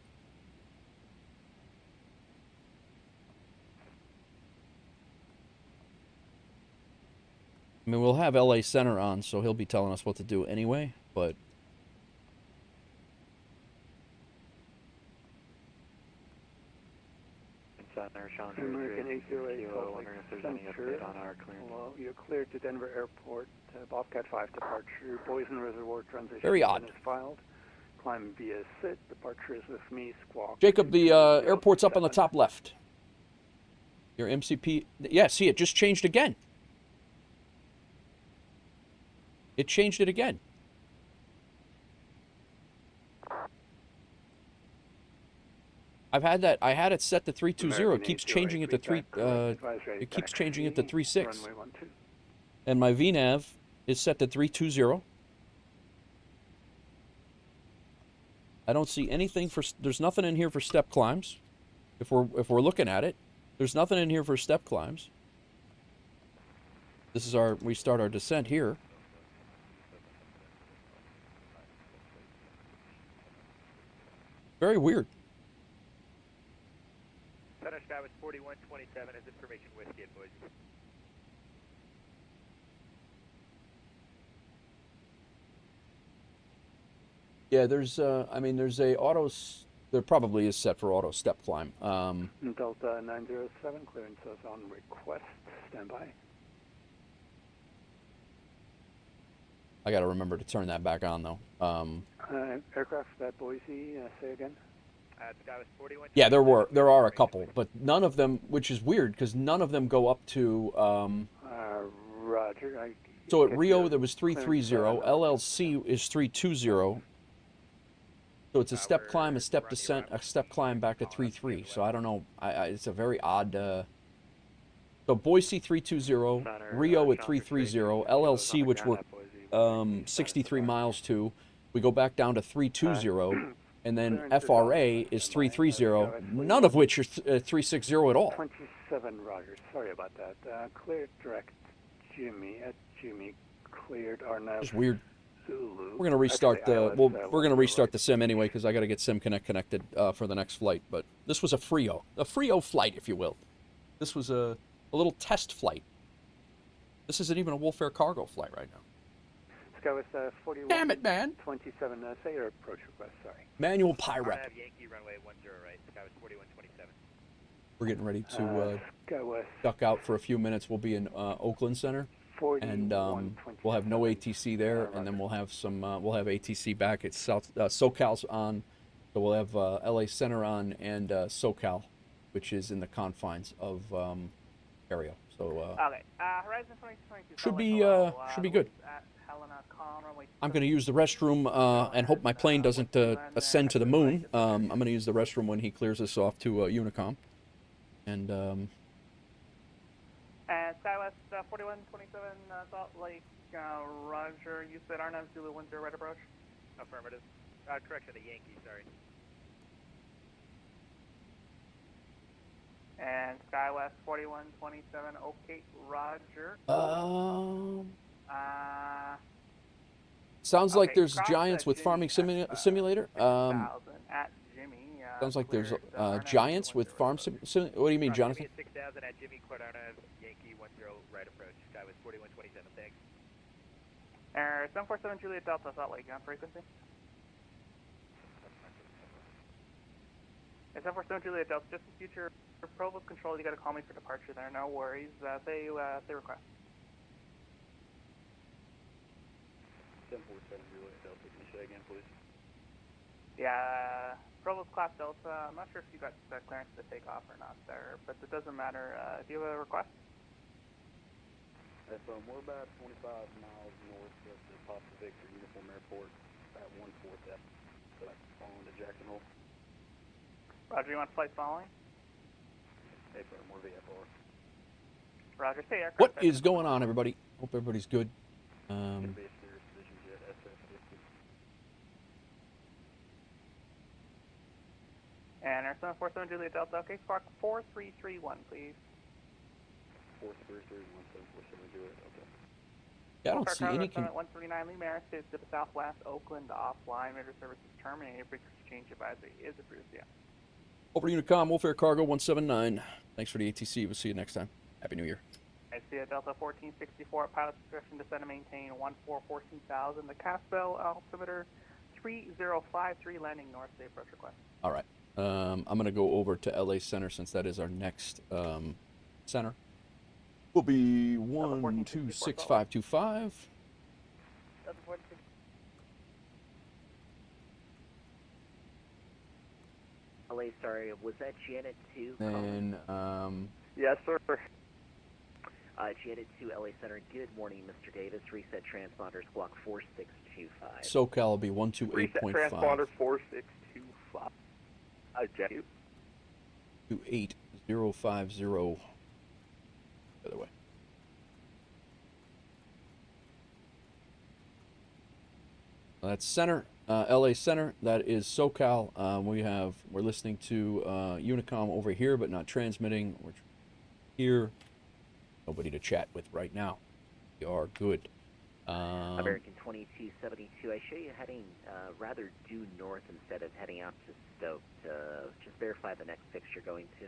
I mean, we'll have LA Center on, so he'll be telling us what to do anyway, but American 808 Salt Lake Center. Hello, you're cleared to Denver Airport. Bobcat 5 departure. Boysen Reservoir transition. Very odd. Is filed. Climb via SIT. Departure is with me. Squawk. Jacob, the airport's up on the top left. Your MCP... Yeah, see, it just changed again. It changed it again. I've had that. I had it set to 320. It keeps changing it to 3. It keeps changing it to 36. And my VNAV is set to 320. I don't see anything for. There's nothing in here for step climbs. If we're looking at it, there's nothing in here for step climbs. This is our. We start our descent here. Very weird. Center Sky was 4127 as information whiskey at Boise. Yeah, there's I mean there's a auto. There probably is set for auto step climb. Delta 907 clearance is on request. Stand by. I got to remember to turn that back on though. Aircraft at Boise. Say again. Sky was 41. Yeah, there are a couple, but none of them, which is weird because none of them go up to. Roger. So at Rio there was 330. LLC is 320. So it's a step climb, a step descent, a step climb back to 33. So I don't know. It's a very odd. So Boise 320, Rio at 330, LLC, which we're 63 miles to. We go back down to 320, and then FRA is 330. None of which are 360 at all. 27, Roger. Sorry about that. Cleared direct Jimmy at Jimmy. Cleared Arnav. It's weird. Zulu. We're gonna restart the we're gonna restart the sim anyway because I got to get SimConnect connected for the next flight. But this was a Frio flight, if you will. This was a little test flight. This isn't even a WolfAir Cargo flight right now. SkyWest 41. Damn it, man! 27. Say your approach request. Sorry. Manual PIREP. Yankee runway 10 right. Skywest 4127. We're getting ready to duck out for a few minutes. We'll be in Oakland Center. And we'll have no ATC there, and then we'll have some. We'll have ATC back. It's SoCal's on, so we'll have LA Center on and SoCal, which is in the confines of area. So okay, Horizon 2022 should be good. I'm going to use the restroom and hope my plane doesn't ascend to the moon. I'm going to use the restroom when he clears us off to Unicom, and. And SkyWest 4127 Salt Lake, Roger. You said Arnav Zulu 10 right approach? Affirmative. Correction, the Yankee, sorry. And SkyWest 4127, okay, Roger. Sounds like there's Giants with Farming Simulator. At Jimmy. Sounds like there's Giants with Farm Simulator. What do you mean, Jonathan? 6000 at Jimmy, Quadarna, Yankee 10 right approach. Skywest 4127, thanks. 747 Juliet Delta, Salt Lake, on frequency. 747 Juliet Delta, just in future, for provost control, you got to call me for departure there, no worries. Say request. 747 Juliet Delta, can you say again, please? Yeah, Provost Class Delta, I'm not sure if you got clearance to take off or not there, but it doesn't matter. Do you have a request? We're about 25 miles north of the Papa Victor Uniform Airport at 147, so that's following to Jackson Hole. Roger, you want flight following? More VFR. Roger, say aircraft. What is going on, everybody? Hope everybody's good. And our 747 Juliet Delta, okay, spark 4331, please. 4331, 747 Juliet, okay. Yeah, I don't see any. 139 Lee Maris is to the southwest, Oakland, offline, major services terminated, frequency change advisory is approved, yeah. Over to Unicom, WolfAir Cargo 179. Thanks for the ATC. We'll see you next time. Happy New Year. I see a Delta 1464, pilot discretion descend and maintain 14,000. The Caspel altimeter 3053, landing north, say approach request. All right. I'm going to go over to LA Center since that is our next center. Will be 126525. LA, sorry, was that Janet 2? And, Yes, sir. Janet 2, LA Center. Good morning, Mr. Davis. Reset transponder squawk 4625. SoCal will be Reset 128.5. transponder 4625. Jack. 28050. The other way. That's center, LA Center. That is SoCal. We're listening to Unicom over here, but not transmitting. We're here. Nobody to chat with right now. We are good. American 2272. I show you heading rather due north instead of heading out to Stoke. Just verify the next fix you're going to.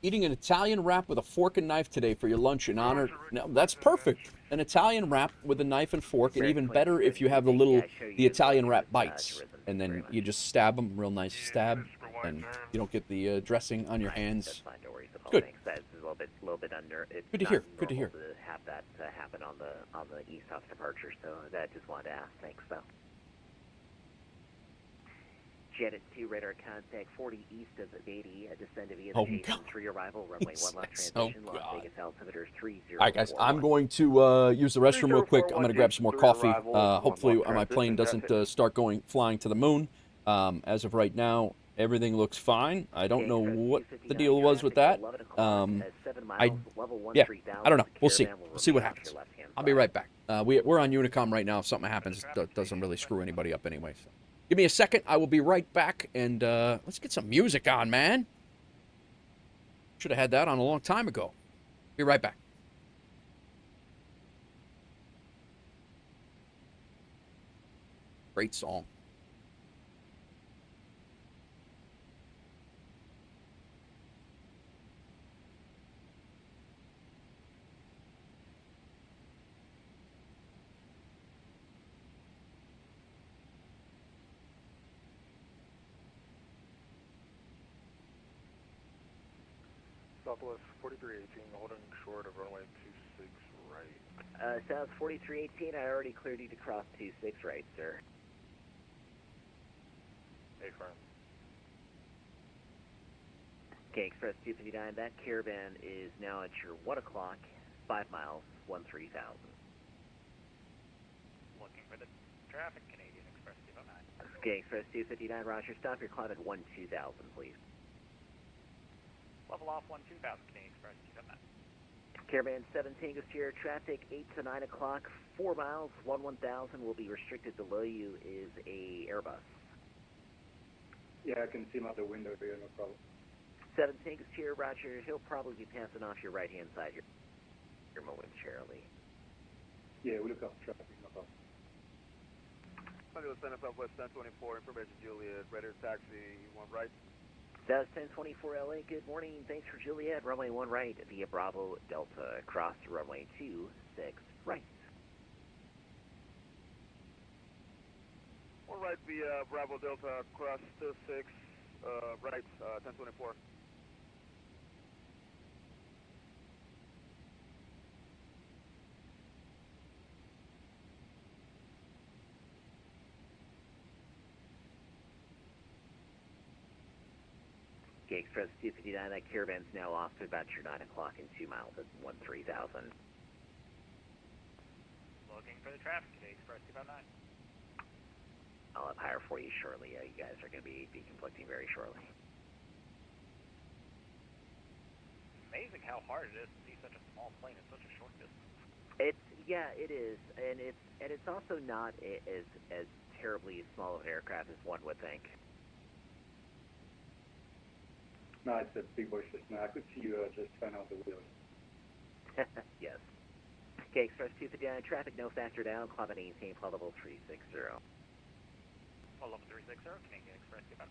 Eating an Italian wrap with a fork and knife today for your lunch in honor. No, that's perfect. An Italian wrap with a knife and fork, and even better if you have the Italian wrap bites, and then you just stab them, real nice stab, and you don't get the dressing on your hands. That's fine, no worries at all. Good. Thanks. That's a little bit under. It's Good to not hear. Good to hear. normal to have that happen on the ESOP's departure, so that just wanted to ask. Thanks, though. Janet 2, radar contact 40 east of Beatty, descended via the Citation 3 arrival, runway 1 left transition, Las Vegas altimeter 30. All right, guys, I'm going to use the restroom real quick. I'm going to grab some more coffee. Hopefully my plane doesn't start flying to the moon. As of right now, everything looks fine. I don't know what the deal was with that. I don't know. We'll see. We'll see what happens. I'll be right back. We're on Unicom right now. If something happens, it doesn't really screw anybody up anyway. So. Give me a second. I will be right back, and let's get some music on, man. Should have had that on a long time ago. Be right back. Great song. Southwest 4318, holding short of runway 26 right. South 4318, I already cleared you to cross 26 right, sir. Hey, firm. Okay, Express 259, that caravan is now at your 1 o'clock, 5 miles, 13,000. Looking for the traffic, Canadian Express 209. Okay, Express 259, roger. Stop your climb at 12,000, please. Level off 12,000, Canadian Express 209. Caravan 7 Tango Sierra, traffic 8 to 9 o'clock, 4 miles, 11,000 will be restricted. Below you is a Airbus. Yeah, I can see him out the window here, no problem. 7 Tango Sierra, roger. He'll probably be passing off your right-hand side here momentarily. Yeah, we look up traffic, no problem. Sunday Center Southwest 1024, information Juliet, radar taxi 1 right. That's 1024 LA, good morning, thanks for Juliet, runway 1 right via Bravo Delta, cross to runway 26 right. 1 right via Bravo Delta, cross 26 right, 1024. Okay, Express 259, that caravan's now off to about your 9 o'clock and 2 miles at 13,000. Looking for the traffic today, Express 259. I'll have higher for you shortly. You guys are going to be conflicting very shortly. Amazing how hard it is to see such a small plane in such a short distance. Yeah, it is, and it's also not as terribly small of an aircraft as one would think. No, it's a big boy Cessna. I could see you just fan out the wheels. Yes. Okay, Express 259, traffic no factor down, climb and maintain flight level 360. Flight level 360, Canadian Express 259.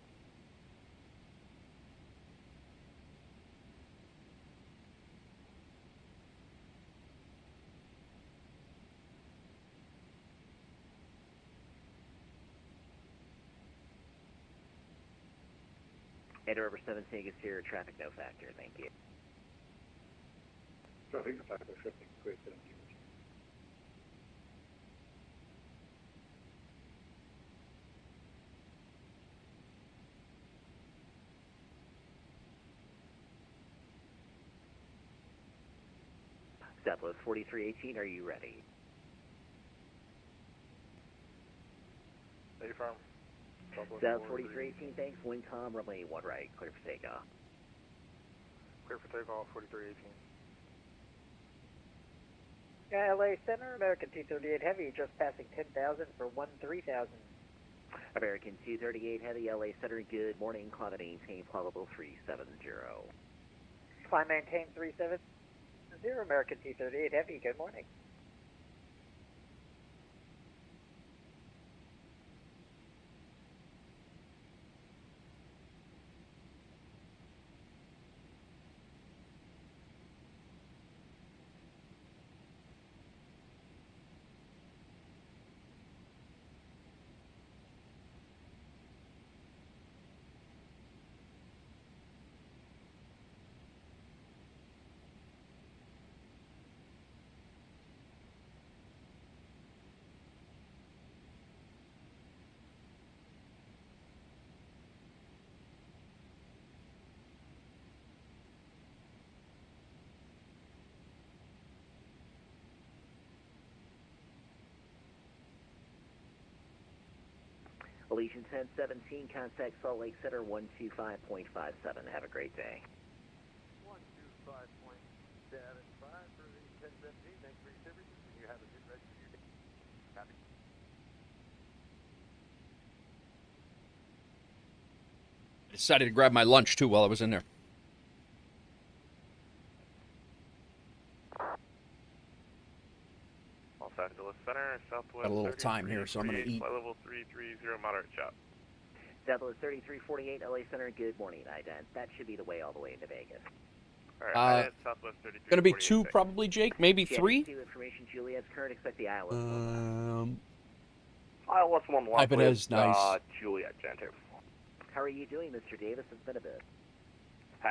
And over 7 Vegas here, traffic no factor, thank you. Traffic factor shifting, great, thank you. Southwest 4318, are you ready? Stay firm. South 4318, thanks. Windcom, runway 1 right, clear for takeoff. Clear for takeoff, 4318. LA Center, American 238 Heavy, just passing 10,000 for 13,000. American 238 Heavy, LA Center, good morning. Climb and maintain flight level 370. Climb maintain 370, American 238 Heavy, good morning. Allegiant 1017, contact Salt Lake Center 125.57. Have a great day. 125.75 for the 1017. Thanks for your services, and you have a good rest of your day. Copy. I decided to grab my lunch, too, while I was in there. Los Angeles Center, Southwest. Got a little time here, so I'm going to eat. Flight level 330, moderate chop. Southwest 3348, LA Center, good morning, ident. That should be the way all the way into Vegas. Alright, Southwest 3348. Going to be 2 probably, Jake? Maybe 3? Information, Juliet's current, expect the ILS. ILS 11 Ibanez, nice. Juliet Center. How are you doing, Mr. Davis? It's been a bit.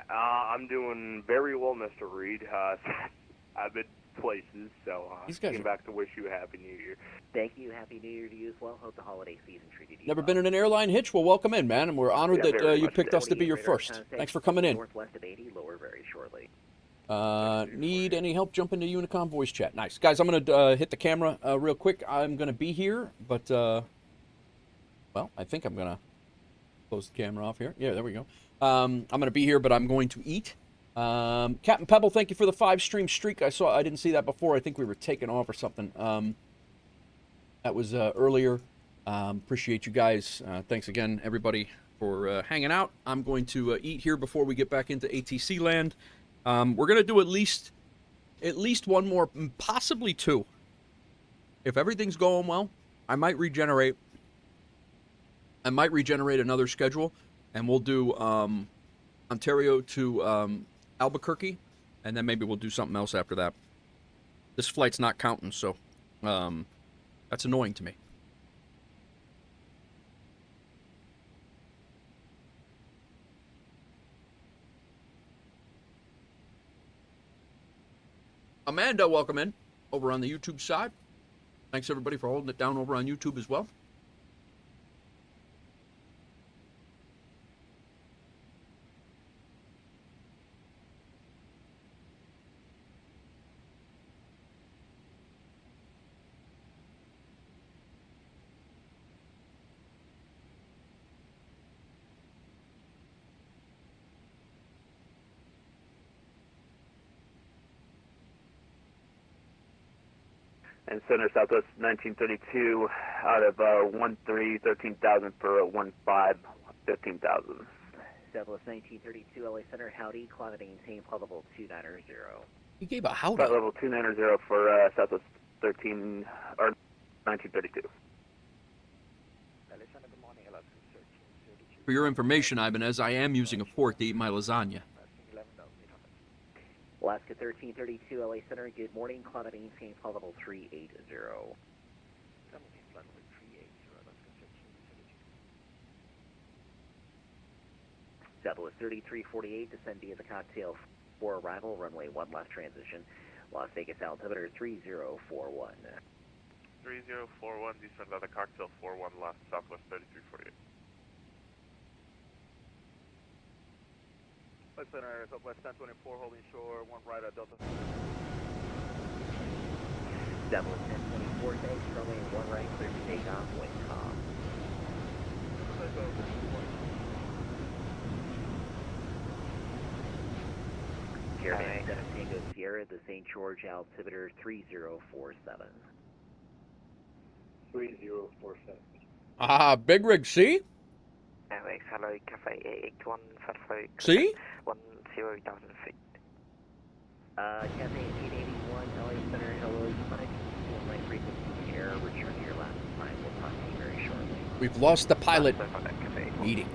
I'm doing very well, Mr. Reed. I've been places, so came back to wish you a Happy New Year. Thank you. Happy New Year to you as well. Hope the holiday season treated you Never well. been in an airline hitch? Well, welcome in, man, and we're honored that you picked us to be your first. Thanks for coming in. Northwest of 80, lower very shortly. Need any help jumping to Unicom voice chat? Nice. Guys, I'm going to hit the camera real quick. I'm going to be here, but, well, I think I'm going to close the camera off here. Yeah, there we go. I'm going to be here, but I'm going to eat. Captain Pebble, thank you for the 5-stream streak. I didn't see that before. I think we were taking off or something. That was earlier. Appreciate you guys. Thanks again, everybody, for hanging out. I'm going to eat here before we get back into ATC land. We're going to do at least one more, possibly 2. If everything's going well, I might regenerate another schedule, and we'll do Ontario to Albuquerque, and then maybe we'll do something else after that. This flight's not counting, so that's annoying to me. Amanda, welcome in over on the YouTube side. Thanks, everybody, for holding it down over on YouTube as well. And Center Southwest 1932 out of 13,000 for 15, 15,000. Southwest 1932, LA Center, howdy, climb and maintain flight level 290. You gave a howdy. Flight level 290 for Southwest 1932. For your information, Ibanez, I am using a fork to eat my lasagna. Alaska 1332, LA Center, good morning, climb and maintain flight level 380. Southwest 3348, descend via the cocktail for arrival, runway 1 left transition, Las Vegas altimeter 3041. 3041, descend by the cocktail 41 left, Southwest 3348. Flight Center, Southwest 1024, holding shore, 1 right at Delta. Southwest 1024, thanks, runway 1 right, clear for takeoff, wind calm. Caravan 7 Tango Sierra, the St. George altimeter 3047. 3047. Ah, big rig, see? Airways, hello, Cafe 881, Fatflow. See? 10,000 feet. Cafe 881, LA Center, hello, Mike. Line frequency error, return to your last time. We'll talk to you very shortly. We've lost the pilot meeting.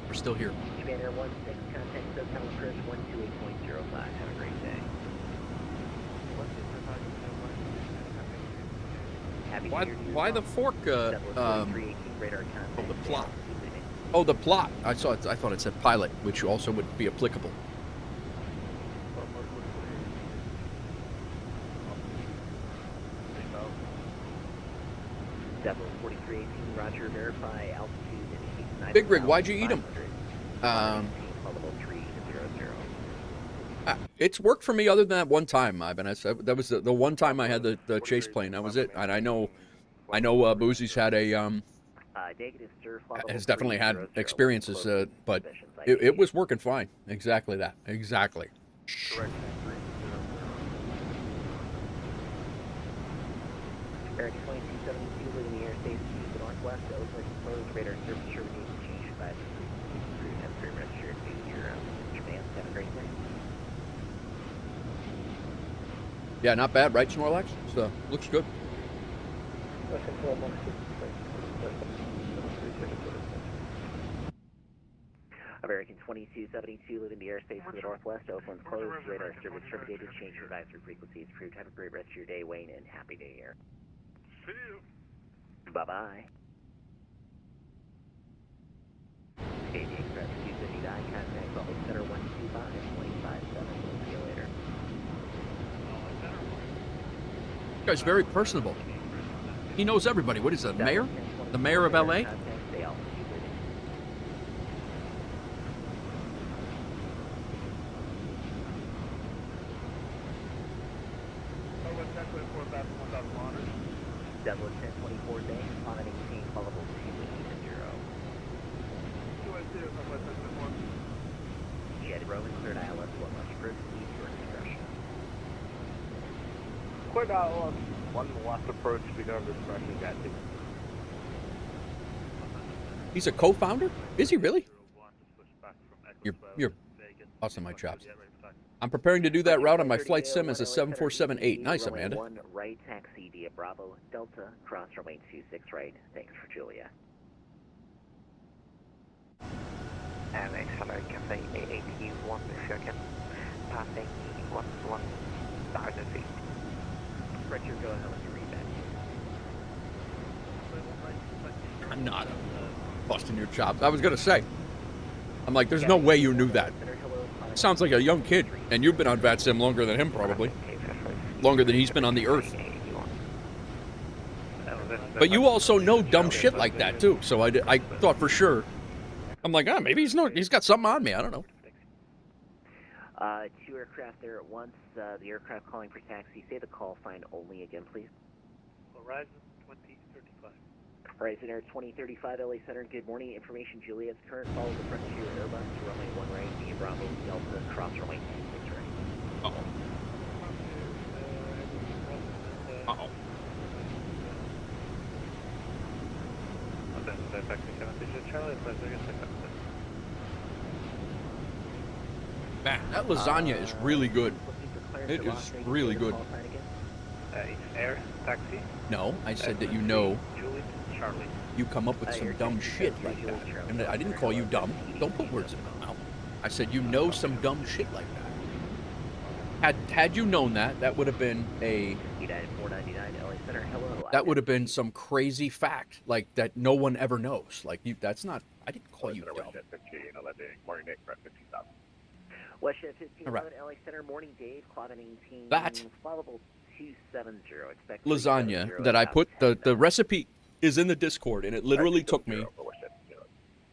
We're still here. Commander 16, contact SoCal approach 128.05. Have a great day. Why the fork? Oh, the plot. Oh, the plot. I thought it said pilot, which also would be applicable. Devil 4318, Roger, verify altitude. Big rig, why'd you eat them? It's worked for me other than that one time, Ivan. That was the one time I had the chase plane. That was it. And I know Boozy's had has definitely had experiences, but it was working fine. Exactly that. Exactly. Eric 2272, leaving the airspace to the northwest, Oakland closed, radar surface termination change advisory. Cruise have free registered to your command. Have a great day. Yeah, not bad, right, Snorlax? So looks good. American 2272, leaving the airspace to the northwest, Oakland closed, radar service terminated, change your advisory frequencies approved. Have a great rest of your day, Wayne, and Happy New Year. See you. Bye-bye. KD Express 259, contact Public Center 125.57. See you later. This guy's very personable. He knows everybody. What is that, mayor? The mayor of LA? Devil 1024 day, on an 18, followable 280. Jet Roman, cleared ILS 1 left approach, east your discretion. Cleared ILS 1 left approach, speed under discretion, got to. He's a co-founder? Is he really? You're busting my chops. I'm preparing to do that route on my flight sim as a 747-8. Nice, Amanda. 1 right, taxi via Bravo, Delta, cross runway 26 right. Thanks for Julia. Airways, hello, Cafe 881, if you can. Passing 1,000 feet. Richard, go ahead with your read back. I'm not busting your chops. I was going to say. I'm like, there's no way you knew that. Sounds like a young kid, and you've been on VATSIM longer than him, probably. Longer than he's been on the Earth. But you also know dumb shit like that, too. So I thought for sure. I'm like, maybe he's got something on me. I don't know. 2 aircraft there at once. The aircraft calling for taxi. Say the call sign only again, please. Horizon 2035. Horizon Air 2035, LA Center. Good morning. Information, Juliet's current. Follow the Frontier Airbus to runway 1 right, via Bravo, Delta, cross runway 26 right. Uh-oh. Uh-oh. Man, that lasagna is really good. It is really good. It's Air Taxi. No, I said that you come up with some dumb shit like that. And I didn't call you dumb. Don't put words in my mouth. I said you know some dumb shit like that. Had you known that, that would have been a... 499 LA Center, hello. That would have been some crazy fact, like, that no one ever knows. Like, that's not... I didn't call you dumb. Morning, Nick, 15,000. Westjet 1511 LA Center, morning Dave, cloud 18. That Flyable 270, expect lasagna that I put, the recipe is in the Discord, and it literally took me...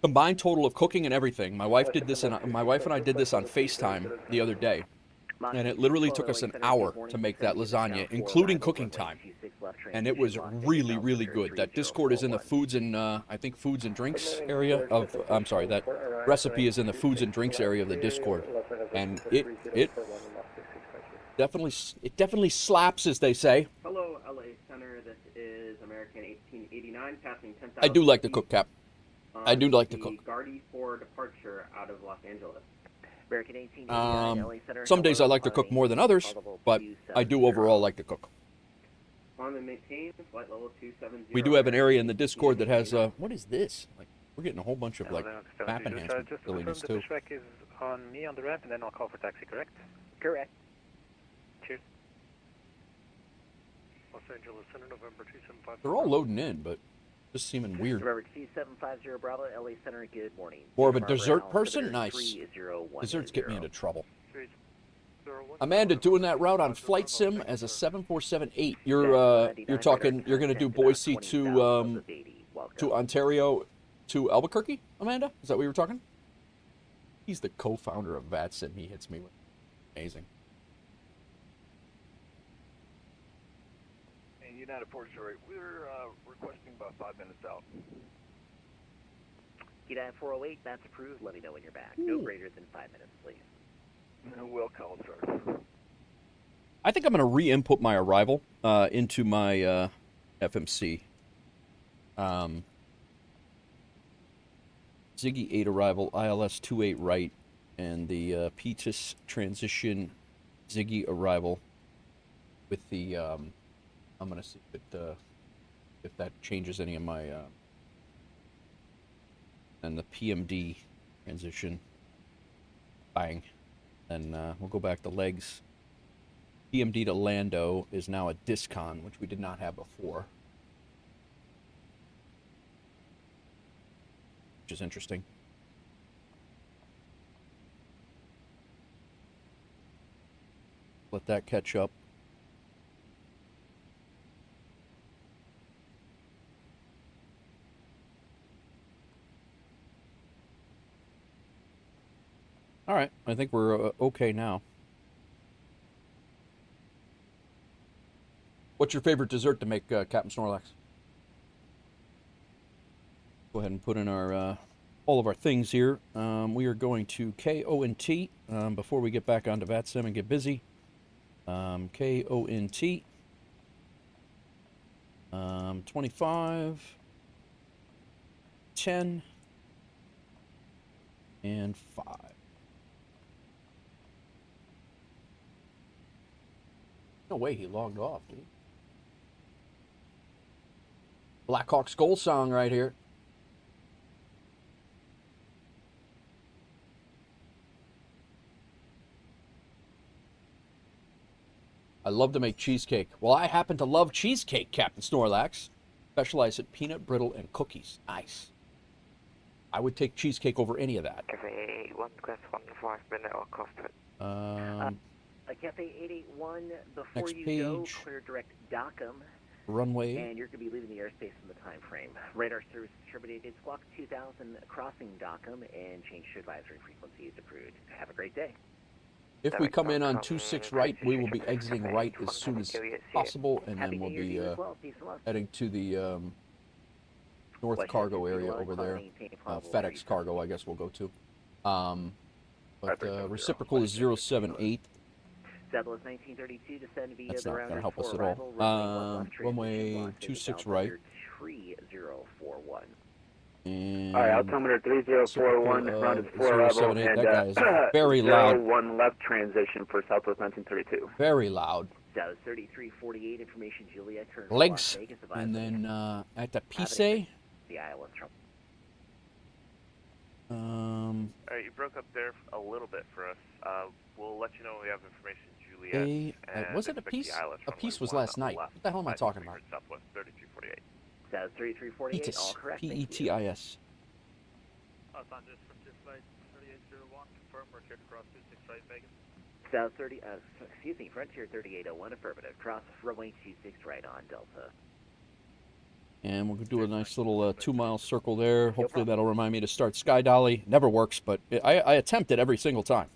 Combined total of cooking and everything. My wife did this, and my wife and I did this on FaceTime the other day, and it literally took us an hour to make that lasagna, including cooking time, and it was really, really good. That Discord is in the foods and I think foods and drinks area of. I'm sorry, that recipe is in the foods and drinks area of the Discord, and it definitely slaps, as they say. Hello, LA Center. This is American 1889 passing 10,000. I do like the cook, Cap. I do like to cook. Gardy for departure out of Los Angeles. American 1889 LA Center. Some days I like to cook more than others, but I do overall like to cook. On the maintain, flight level 270. We do have an area in the Discord that has, what is this? Like, we're getting a whole bunch of, like, map enhancement Just abilities, confirm too. the Shrek is on me on the ramp, and then I'll call for taxi, correct? Correct. Cheers. Los Angeles Center, November 275. They're all loading in, but just seeming weird. November 2750 Bravo, LA Center, good morning. More of a dessert person? Nice. Desserts get me into trouble. Amanda, doing that route on Flight Sim as a 747-8. You're talking. You're going to do Boise to Ontario to Albuquerque, Amanda? Is that what you were talking? He's the co-founder of VATSIM. He hits me with amazing. And United Port Story, we're requesting about 5 minutes out. United 408, that's approved. Let me know when you're back. No greater than 5 minutes, please. Will call, sir. I think I'm going to re-input my arrival into my FMC. Ziggy 8 arrival, ILS 28 right, and the PTIS transition Ziggy arrival with the, I'm going to see if that changes any of my, and the PMD transition, bang. And we'll go back to legs. PMD to Lando is now a discon, which we did not have before. Which is interesting. Let that catch up. All right, I think we're okay now. What's your favorite dessert to make, Captain Snorlax? Go ahead and put in our all of our things here. We are going to KONT before we get back onto VATSIM and get busy. KONT 25, 10, and 5. No way he logged off, dude. Blackhawks goal song right here. I love to make cheesecake. Well, I happen to love cheesecake, Captain Snorlax. Specialize at peanut brittle and cookies. Nice. I would take cheesecake over any of that. Cafe 1, class 1, 5 minute or cost it. Cafe 881, before Next you page. go, clear direct Dockham. Runway. And you're going to be leaving the airspace in the time frame. Radar service terminated. Squawk 2000 crossing Dockham, and change to advisory frequency is approved. Have a great day. If we come in on 26 right, we will be exiting right as soon as possible, and then we'll be heading to the North Cargo area over there. FedEx Cargo, I guess we'll go to. But reciprocal is 078. Southwest 1932, descend via That's the not going to rounder help us at 4 arrival, all. Runway 26 right. 3041. And Alright, altimeter 3041, rounded 4 arrival, and that guy is very loud. 01 left transition for Southwest 1932. Very loud. South 3348, information Juliet, turn Legs, Las Vegas, and then at the Pise, the ILS trouble. Alright, you broke up there a little bit for us. We'll let you know when we have information, Juliet. Was it a piece? A piece was last night. What the hell am I talking about? Southwest 3348. South 3348, all correct. P-E-T-I-S. Los Angeles Frontier Flight 3801, confirm we're cleared to cross 265 Vegas. South 30, excuse me, Frontier 3801, affirmative. Cross runway 26 right on Delta. And we'll do a nice little 2-mile circle there. Hopefully that'll remind me to start Sky Dolly. Never works, but I attempt it every single time.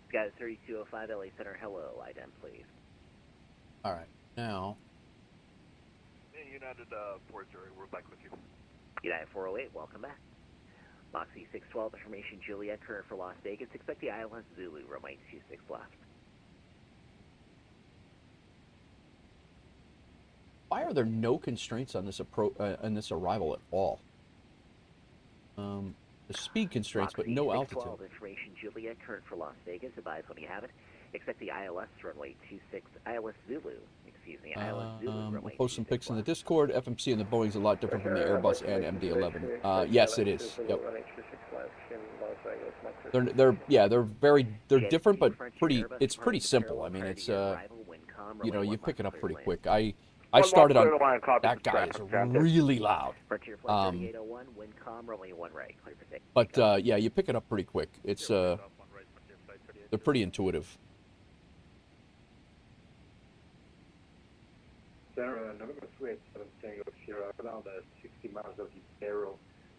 Sky 3205 LA Center, hello, ident please. All right, now. United 40, we're back with you. United 408, welcome back. Moxie 612, information Juliet, current for Las Vegas. Expect the ILS Zulu, runway 26 left. Why are there no constraints on this arrival at all? The speed constraints, but no altitude. Information Juliet, current for Las Vegas. Advise when you have it. Expect the ILS runway 26, ILS Zulu, excuse me, ILS Zulu runway. We'll post some pics in the Discord. FMC and the Boeing's a lot different from the Airbus and MD-11. Yes, it is. Yep. They're different, but it's pretty simple. I mean, it's you know, you pick it up pretty quick. I started on that guy is really loud. But yeah, you pick it up pretty quick. It's they're pretty intuitive. Sarah, November 3 Tango Sierra, around 60 miles of the Aero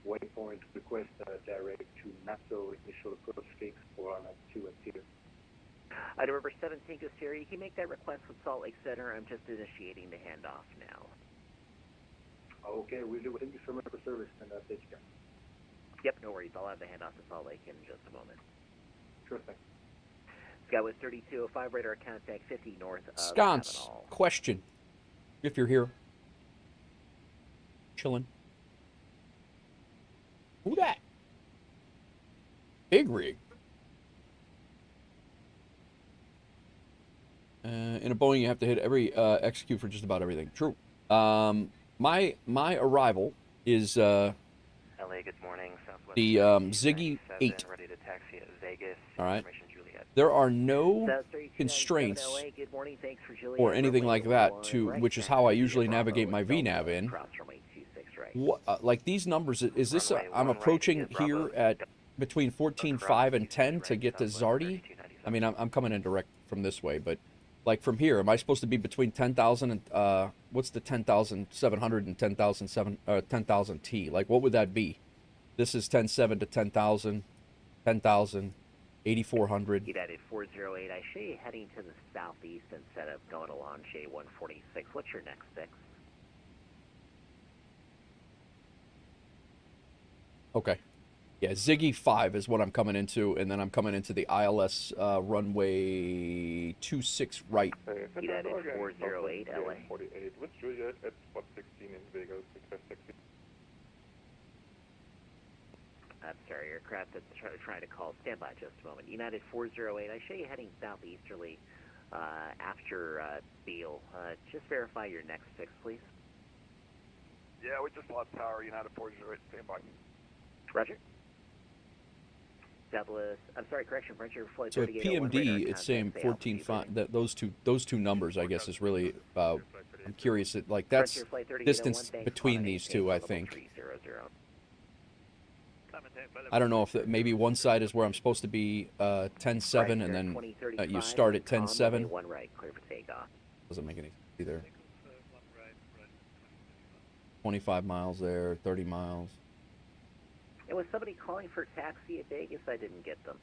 waypoint, request direct to NATO initial approach fix for 2 and 2. November 7 Tango Sierra, you can make that request with Salt Lake Center. I'm just initiating the handoff now. Okay, we'll do it. Thank you so much for service, and take care. Yep, no worries. I'll have the handoff to Salt Lake in just a moment. Sure thing. Skywest 3205, radar contact 50 north of Sconce, Avenal. question. If you're here. Chilling. Who that? Big rig. In a Boeing, you have to hit every execute for just about everything. True. My arrival is LA, good morning. Southwest the Ziggy 8. Ready to taxi at Vegas. All right. There are no constraints or anything like that to, which is how I usually navigate my VNav in. What, like these numbers, is this, I'm approaching here at between 14.5 and 10 to get to Zardy? I mean, I'm coming in direct from this way, but like from here, am I supposed to be between 10,000 and, what's the 10,700 and 10,000 T? Like, what would that be? This is 10.7 to 10,000, 10,000. 8,400. United 408, I show you heading to the southeast instead of going along J146. What's your next fix? Okay. Yeah, Ziggy 5 is what I'm coming into, and then I'm coming into the ILS runway 26 right. United 408, LA. 48 with Juliet at spot 16 in Vegas, success 60. I'm sorry, aircraft that's trying to call. Stand by just a moment. United 408, I show you heading southeasterly after Beale. Just verify your next fix, please. Yeah, we just lost power. United 408, stand by. Roger. Southwest, I'm sorry, correction, Frontier Flight So at 3801, PMD, it's saying 14.5. That those two numbers, I guess, is really. I'm curious. Like that's distance between these two, I think. I don't know if that, maybe one side is where I'm supposed to be 10.7 and then you start at 10.7. Doesn't make any either. 25 miles there, 30 miles. And was somebody calling for a taxi at Vegas? I didn't get them.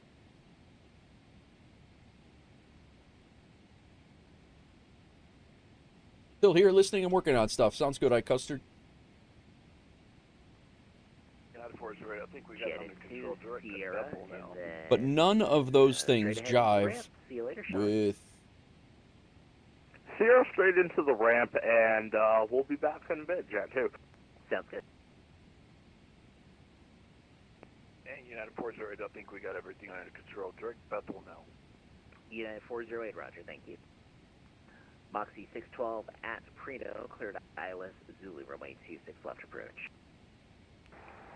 Still here listening and working on stuff. Sounds good, Custard. I think we got under control direct to Bethel now. But none of those things jive with... Sierra straight into the ramp, and we'll be back in a bit, Jet 2. Sounds good. And United 408, I think we got everything under control direct to Bethel now. United 408, roger, thank you. Moxie 612 at Prino, cleared ILS Zulu runway 26 left approach.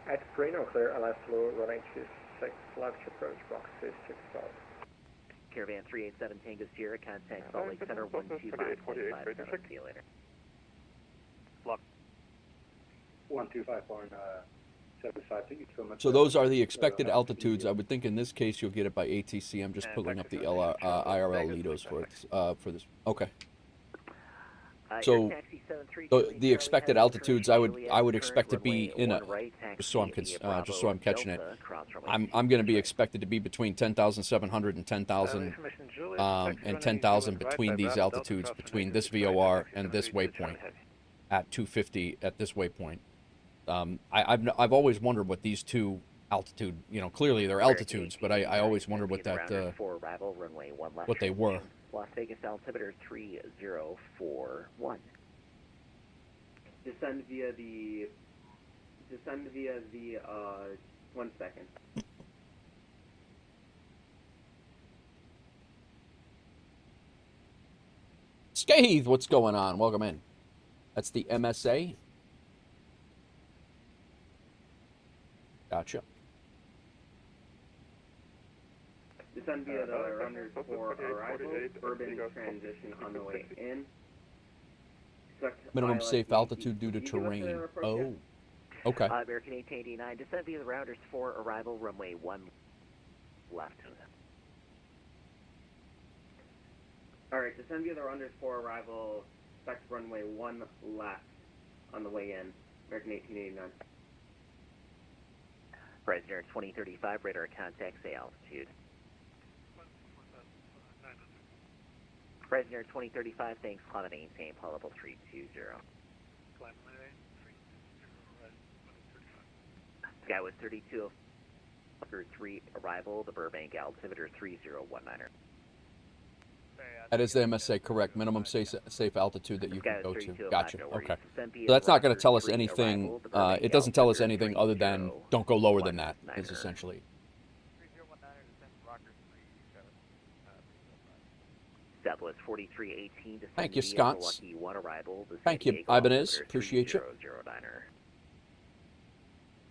At Prino, clear ILS Zulu runway 26 left approach, Moxie 612. Caravan 387 Tango Sierra, contact Salt Lake Center 125.5. See you later. Lock. 125.75. So those are the expected altitudes. I would think in this case you'll get it by ATC. I'm just pulling up the IRL Lidos for this. Okay. So the expected altitudes, I would expect to be in a, just so I'm catching it. I'm going to be expected to be between 10,700 and 10,000 and 10,000 between these altitudes, between this VOR and this waypoint at 250 at this waypoint. I've always wondered what these two altitude, clearly they're altitudes, but I always wondered what that what they were. Las Vegas altimeter 3041. Descend via the 1 second. Scathe, what's going on? Welcome in. That's the MSA. Gotcha. Descend via the runners for arrival, urban transition on the way in. Minimum safe altitude due to terrain. Oh, okay. American 1889, descend via the rounders for arrival, runway 1 left. Alright, descend via the runners for arrival, expect runway 1 left on the way in. American 1889. Prisoner 2035, radar contact, say altitude. Prisoner 2035, thanks, climb and maintain, Paul level 320. Sky was 32, 3 arrival, the Burbank altimeter 3019. That is the MSA, correct. Minimum safe altitude that you can go to. Gotcha. Okay. So that's not going to tell us anything. It doesn't tell us anything other than don't go lower than that, is essentially. Southwest 4318. Thank you, Scots. Thank you, Ibanez. Appreciate you.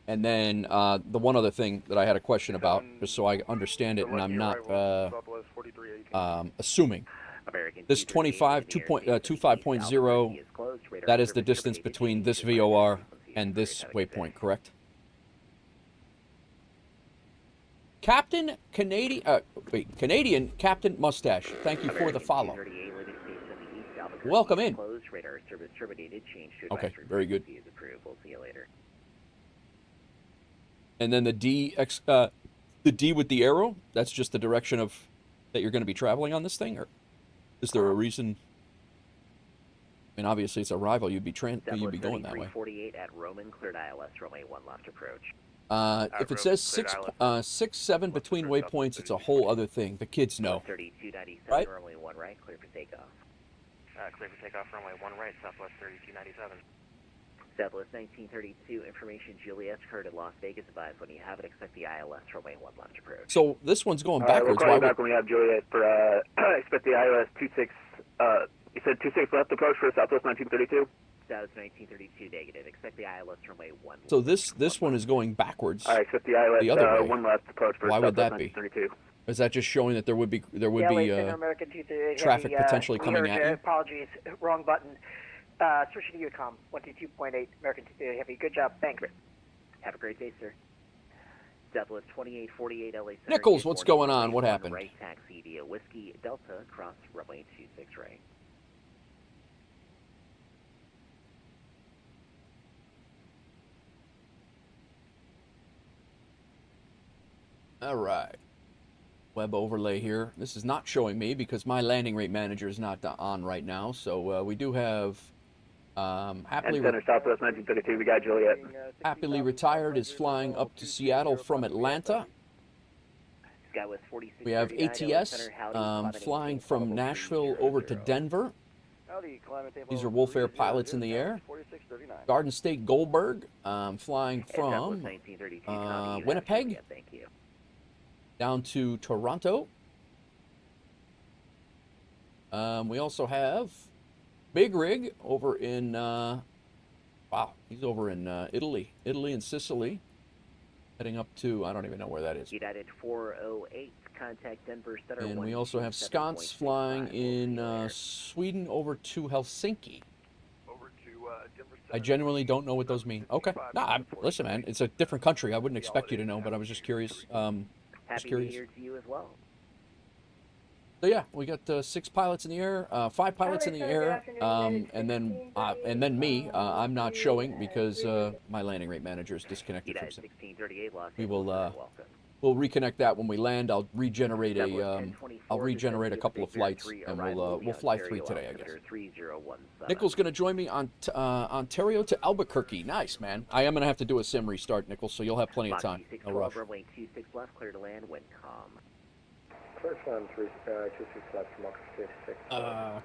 And then the one other thing that I had a question about, just so I understand it and I'm not assuming. This 25.0, that is the distance between this VOR and this waypoint, correct? Captain Canadian Captain Mustache, thank you for the follow. Welcome in. Okay, very good. And then the D with the arrow, that's just the direction of that you're going to be traveling on this thing, or is there a reason? I mean, obviously it's a rival. You'd be going that way. 48 at Roman, cleared ILS, runway 1 left approach. If it says 6-7 between waypoints, it's a whole other thing. The kids know. 3297, right? runway 1 right, clear for takeoff. Clear for takeoff, runway 1 right, Southwest 3297. Southwest 1932, information Juliet heard at Las Vegas, advise when you have it, expect the ILS, runway 1 left approach. So this one's going backwards. We'll call you back when we have Juliet for, expect the ILS 26, you said 26 left approach for Southwest 1932? Southwest 1932, negative. Expect the ILS runway 1. So this one is going backwards. All right, expect the ILS the other way. 1 left approach for Why would that be? 1932. Is that just showing that there would be American 238 traffic Heavy, potentially coming at you? Apologies, wrong button. Switching to UCOM, 122.8, American 238 Heavy. Good job, thanks. Have a great day, sir. Southwest 2848 LA Center. Nichols, what's going on? What happened? Right taxi via Whiskey Delta, cross runway 26 right. All right. Web overlay here. This is not showing me because my landing rate manager is not on right now. So we do have happily Southwest 1932. We got Juliet. Happily retired is flying up to Seattle from Atlanta. We have ATS flying from Nashville over to Denver. These are WolfAir pilots in the air. Garden State Goldberg flying from Winnipeg down to Toronto. We also have Big Rig over in, wow, he's over in Italy and Sicily. Heading up to, I don't even know where that is. United 408, contact Denver Center. And we also have Sconce flying in Sweden over to Helsinki. Over to Denver Center. I genuinely don't know what those mean. Okay. Nah, listen, man, it's a different country. I wouldn't expect you to know, but I was just curious. Happy New Year to you as well. So yeah, we got 6 pilots in the air, 5 pilots in the air, and then me. I'm not showing because my landing rate manager is disconnected from sim. We will we'll reconnect that when we land. I'll regenerate a couple of flights, and we'll fly 3 today, I guess. Nichols going to join me on Ontario to Albuquerque. Nice, man. I am going to have to do a sim restart, Nichols, so you'll have plenty of time. No rush. Runway 26 left, clear to land, wind calm.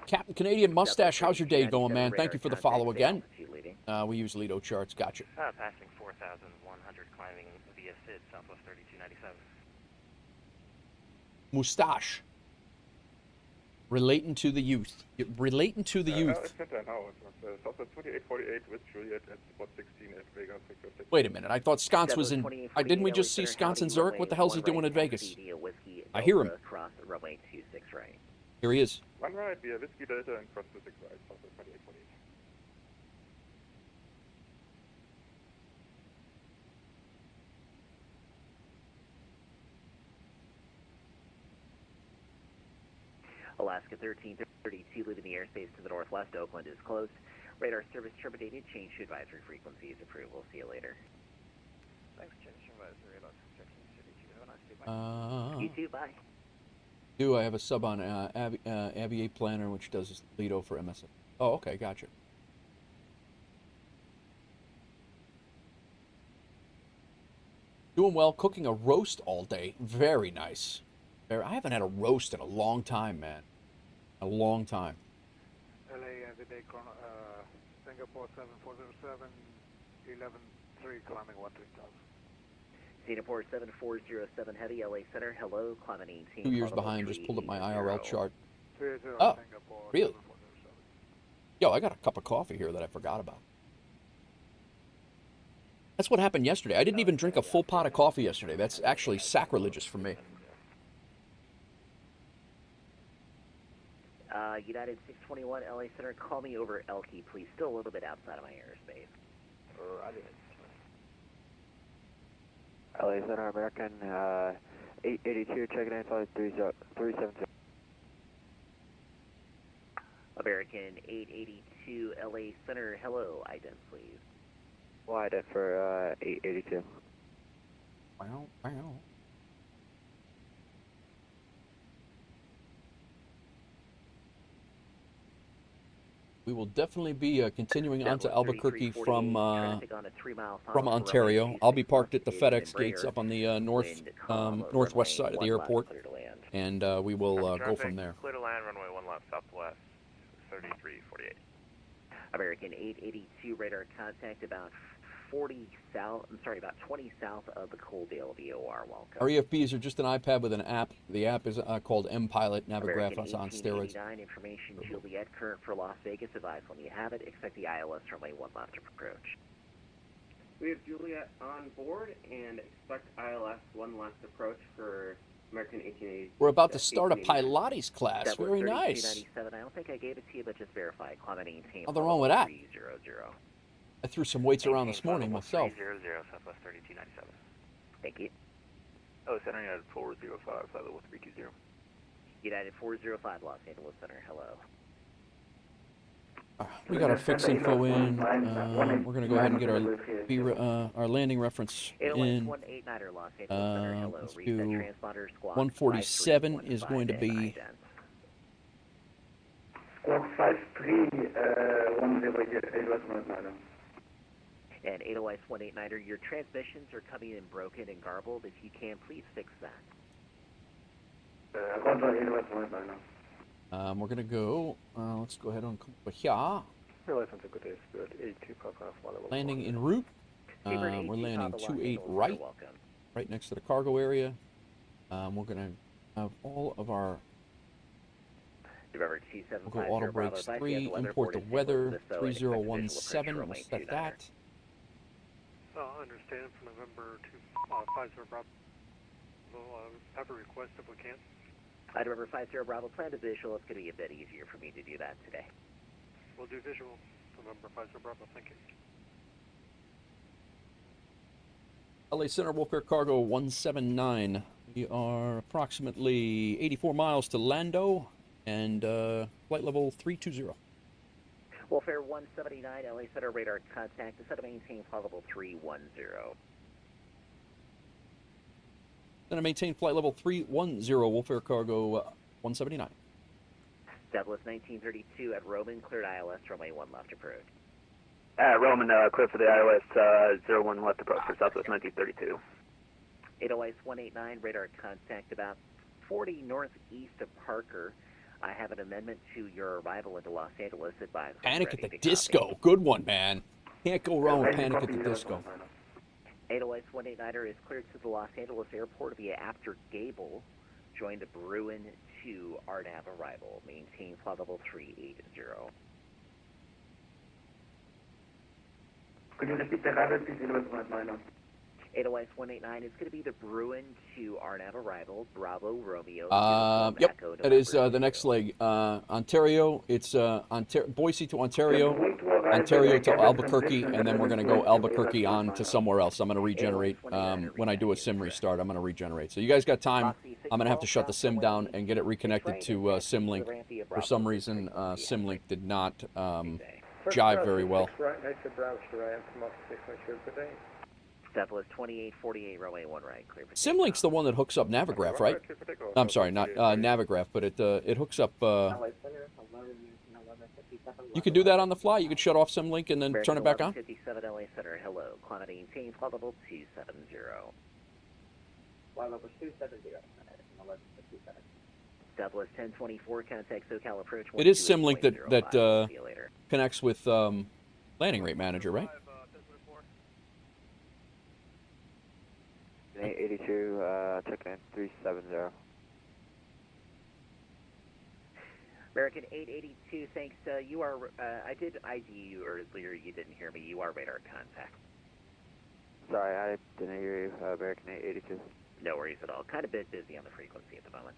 Captain Canadian Mustache, how's your day going, man? Thank you for the follow again. We use Lido charts. Gotcha. Passing 4,100, climbing via SID, Southwest 3297. Mustache. Relating to the youth. Relating to the youth. Wait a minute. I thought Sconce was in... didn't we just see Sconce in Zurich? What the hell's he doing in Vegas? I hear him. Here he is. One right via Whiskey Delta and cross 26 right, Southwest 2848. Alaska 1332, leaving the airspace to the northwest. Oakland is closed. Radar service terminated. Change to advisory frequencies approved. We'll see you later. Thanks, change to advisory. Have a nice day. Bye. You too. Bye. I have a sub on Aviate Planner, which does Lido for MSF. Oh, okay, gotcha. Doing well, cooking a roast all day. Very nice. I haven't had a roast in a long time, man. A long time. LA everyday Singapore 7407, 11-3, climbing 13,000. Singapore 7407 heavy, LA Center, hello, climbing 18. 2 years behind, just pulled up my IRL chart. 30 Oh, Singapore, really? Yo, I got a cup of coffee here that I forgot about. That's what happened yesterday. I didn't even drink a full pot of coffee yesterday. That's actually sacrilegious for me. United 621, LA Center, call me over Elke, please. Still a little bit outside of my airspace. LA Center, American 882, checking in, flight 370. American 882, LA Center, hello, ident, please. Well, ident for 882. Wow. We will definitely be continuing on to Albuquerque from Ontario. I'll be parked at the FedEx gates up on the northwest side of the airport, and we will go from there. Clear to land, runway 1 left, southwest, 3348. American 882, radar contact about 40 south, about 20 south of the Coaldale VOR. Welcome. REFBs are just an iPad with an app. The app is called M-Pilot, Navigraph on steroids. Information Juliet, current for Las Vegas, advise when you have it. Expect the ILS runway 1 left approach. We have Juliet on board and expect ILS 1 left approach for American 1880. We're about to start a Pilates class. Very nice. I don't think I gave it to you, but just verify. Climbing 18. Nothing wrong with that. 300. I threw some weights around this morning myself. 300, Southwest 3297. Thank you. Oh, Center United 405, flight level 320. United 405, Los Angeles Center, hello. We got our fix info in. We're going to go ahead and get our landing reference in. Let's do 147 is going to be. Squawk 53, And Edelweiss 189er, your transmissions are coming in broken and garbled. If you can, please fix that. We're going to go, let's go ahead and come over here. Landing en route. We're landing 28 right, right next to the cargo area. We're going to have all of our November We'll go auto 2750 brakes Bravo 3, import the weather, 3017, we'll set that. Understand from November 50 Bravo. We'll have a request if we can. November 50 Bravo, plan to visual. It's going to be a bit easier for me to do that today. We'll do visual. November 50 Bravo, thank you. LA Center, WolfAir Cargo 179. We are approximately 84 miles to Lando and flight level 320. WolfAir 179, LA Center radar contact. Set to maintain flight level 310. Center maintain flight level 310, WolfAir Cargo 179. Douglas 1932 at Roman, cleared ILS, runway 1 left approach. Roman, clear for the ILS 01 left approach for Southwest 1932. 808 189, radar contact about 40 northeast of Parker. I have an amendment to your arrival into Los Angeles. Advise. Panic at the Disco. Good one, man. Can't go wrong with Panic at the Disco. 808 189er is cleared to the Los Angeles airport via after Gable. Join the Bruin 2 RNAV arrival. Maintain flight level 380. Could you repeat the radar, please? 808 189 is going to be the Bruin 2 RNAV arrival. Bravo Romeo. Yep, that is the next leg. Ontario, it's Boise to Ontario, Ontario to Albuquerque, and then we're going to go Albuquerque on to somewhere else. I'm going to regenerate. When I do a sim restart, I'm going to regenerate. So you guys got time. I'm going to have to shut the sim down and get it reconnected to SimLink. For some reason, SimLink did not jive very well. Southwest 2848, runway 1 right, clear. SimLink's the one that hooks up Navigraph, right? I'm sorry, not Navigraph, but it hooks up. You could do that on the fly. You could shut off SimLink and then turn it back on. 57 LA Center, hello. Climate maintain, flight level 270. Flight level 270. Southwest 1024, contact SoCal approach. It is SimLink that connects with Landing Rate Manager, right? 82, checking in 370. American 882, thanks. You are, I did ID you earlier, you didn't hear me. You are radar contact. Sorry, I didn't hear you, American 882. No worries at all. Kind of a bit busy on the frequency at the moment.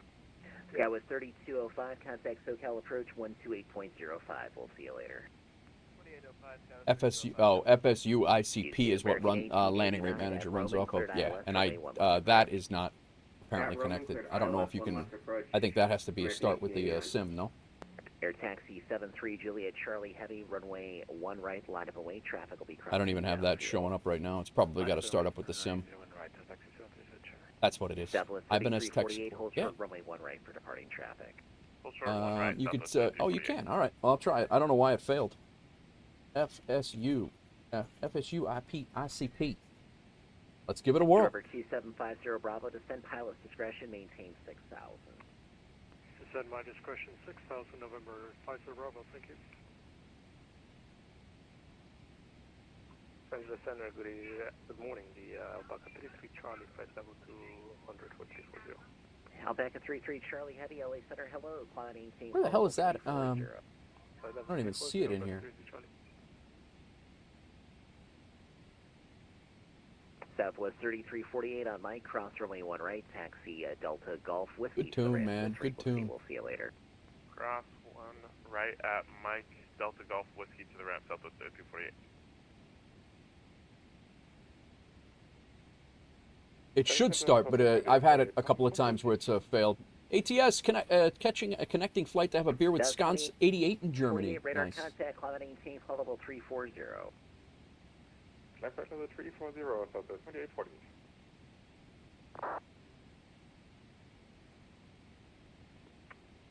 Skywest 3205, contact SoCal approach 128.05. We'll see you later. FSU ICP is what Landing Rate Manager runs off of. Yeah, and that is not apparently connected. I don't know if you can. I think that has to be a start with the sim, no? Air taxi 73 Juliet Charlie Heavy, runway 1 right, line of away. Traffic will be crossing. I don't even have that showing up right now. It's probably got to start up with the sim. That's what it is. Ibanez text. Yeah. Runway 1 right for departing traffic. You could. Oh, you can. All right. Well, I'll try it. I don't know why it failed. FSU ICP. Let's give it a whirl. November 2750 Bravo, descend pilot's discretion, maintain 6,000. Descend my discretion 6,000, November 50 Bravo, thank you. Friends of the Center, good morning. The Albaca 33 Charlie, flight level 200, 4340. Albaca 33 Charlie Heavy, LA Center, hello, climb maintain. Where the hell is that? I don't even see it in here. Southwest 3348 on Mike, cross runway 1 right, taxi Delta Golf Whiskey. Good tune, man. Good tune. We'll see you later. Cross 1 right at Mike, Delta Golf Whiskey to the ramp, Southwest 3348. It should start, but I've had it a couple of times where it's failed. ATS, connecting flight to have a beer with Sconce 88 in Germany. Radar Nice. contact, climate maintain, flight level 340. Flight level 340, Southwest 2840.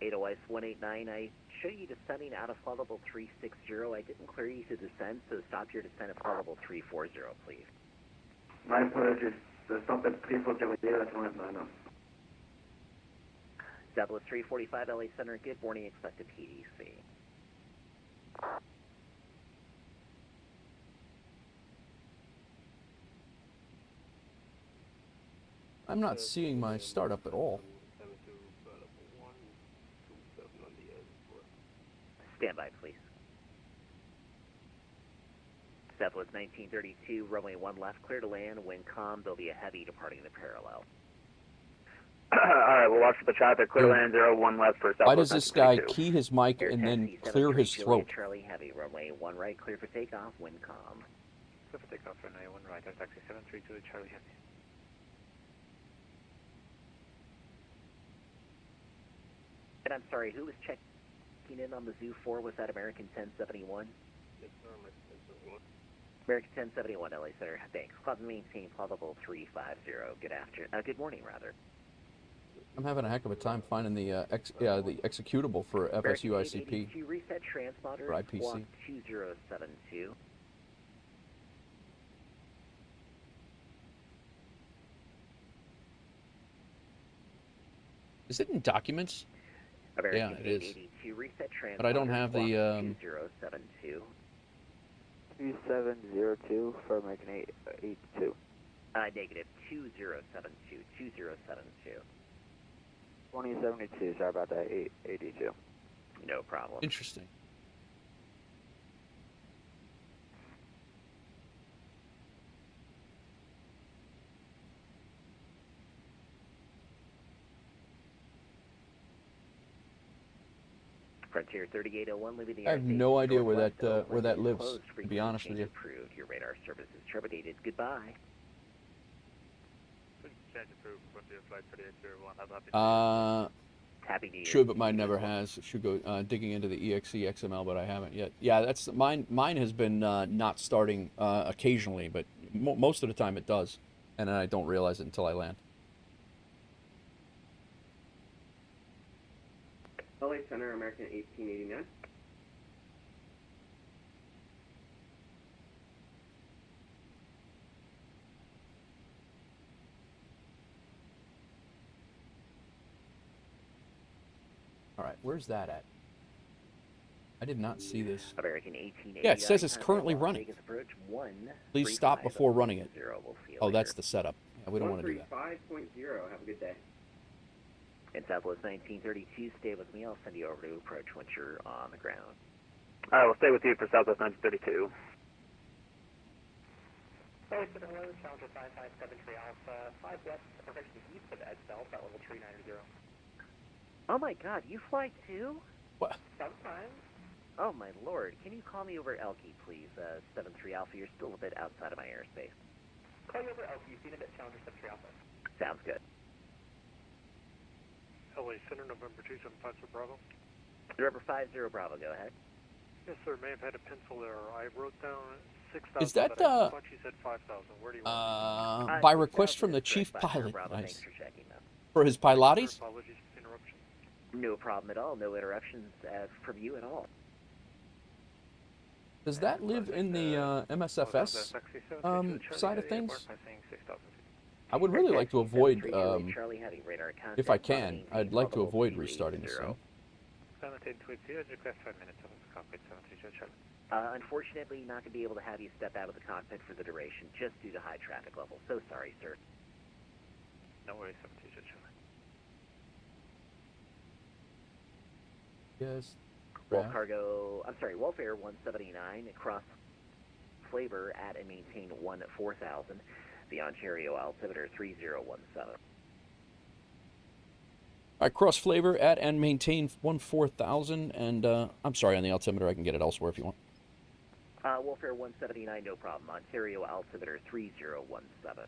Ice 189, I show you descending out of flight level 360. I didn't clear you to descend, so stop your descent at flight level 340, please. My apologies. Stop at 340, that's one line. Southwest 345 LA Center, good morning, expected PDC. I'm not seeing my startup at all. Stand by, please. Southwest 1932, runway 1 left, clear to land, wind calm. There'll be a heavy departing the parallel. Alright, we'll watch the traffic, clear to land 01 left for Southwest. Why does this guy key his mic and then clear his throat? Charlie heavy, runway 1 right, clear for takeoff, wind calm. Clear for takeoff, runway 1 right, Air taxi 732 Charlie heavy. And I'm sorry, who was checking in on the Zoo 4? Was that American 1071? Yes, sir, American 1071. American 1071, LA Center. Thanks. Cloud maintain, cloud level 350. Good morning, rather. I'm having a heck of a time finding the executable for FSU ICP reset transponder for IPC. 2072. Is it in documents? American yeah, it is. Reset but I don't have the 2072. 2702 for American 882. Negative 2072. 2072. 2072. Sorry about that. 882. No problem. Interesting. Frontier 3801, leaving the I have no idea where that lives, to be honest with you. Approved. Your radar service is terminated. Goodbye. Change approved. Frontier flight 3801. Have happy Happy New Year. Should, but mine never has. It should go digging into the EXE XML, but I haven't yet. Yeah, that's mine. Mine has been not starting occasionally, but most of the time it does, and I don't realize it until I land. LA Center, American 1889. All right, where's that at? I did not see this. American 1889. Yeah, it says it's currently running. Please stop before running it. Oh, that's the setup. Yeah, we don't want to do that. 135.0. Have a good day. In Southwest 1932, stay with me. I'll send you over to approach once you're on the ground. Alright, we'll stay with you for Southwest 1932. Hello, Challenger 5573 Alpha, 5 west, direction east of Edstelt, at level 390. Oh my god, you fly too? What? Sometimes. Oh my lord, can you call me over Elkie, please? 73 Alpha, you're still a bit outside of my airspace. Call you over Elkie, you've seen it at Challenger 73 Alpha. Sounds good. LA Center, November 2750 Bravo. November 50 Bravo, go ahead. Yes, sir, may have had a pencil error. I wrote down 6,000. Is that, I thought you said 5,000. Where do you want by request from the chief pilot. Bravo, Nice. thanks for checking that. For his pilates? Apologies for the interruption. No problem at all. No interruptions from you at all. Does that live in the MSFS side of things? I would really like to avoid, if I can, I'd like to avoid restarting this thing. Unfortunately, not going to be able to have you step out of the cockpit for the duration, just due to high traffic levels. So sorry, sir. No worries, Yes. WolfAir 179 across Flavor at and maintain 4000. The Ontario altimeter 3017. I cross flavor at and maintain 14,000, and I'm sorry, on the altimeter I can get it elsewhere if you want. WolfAir 179, no problem. Ontario altimeter 3017.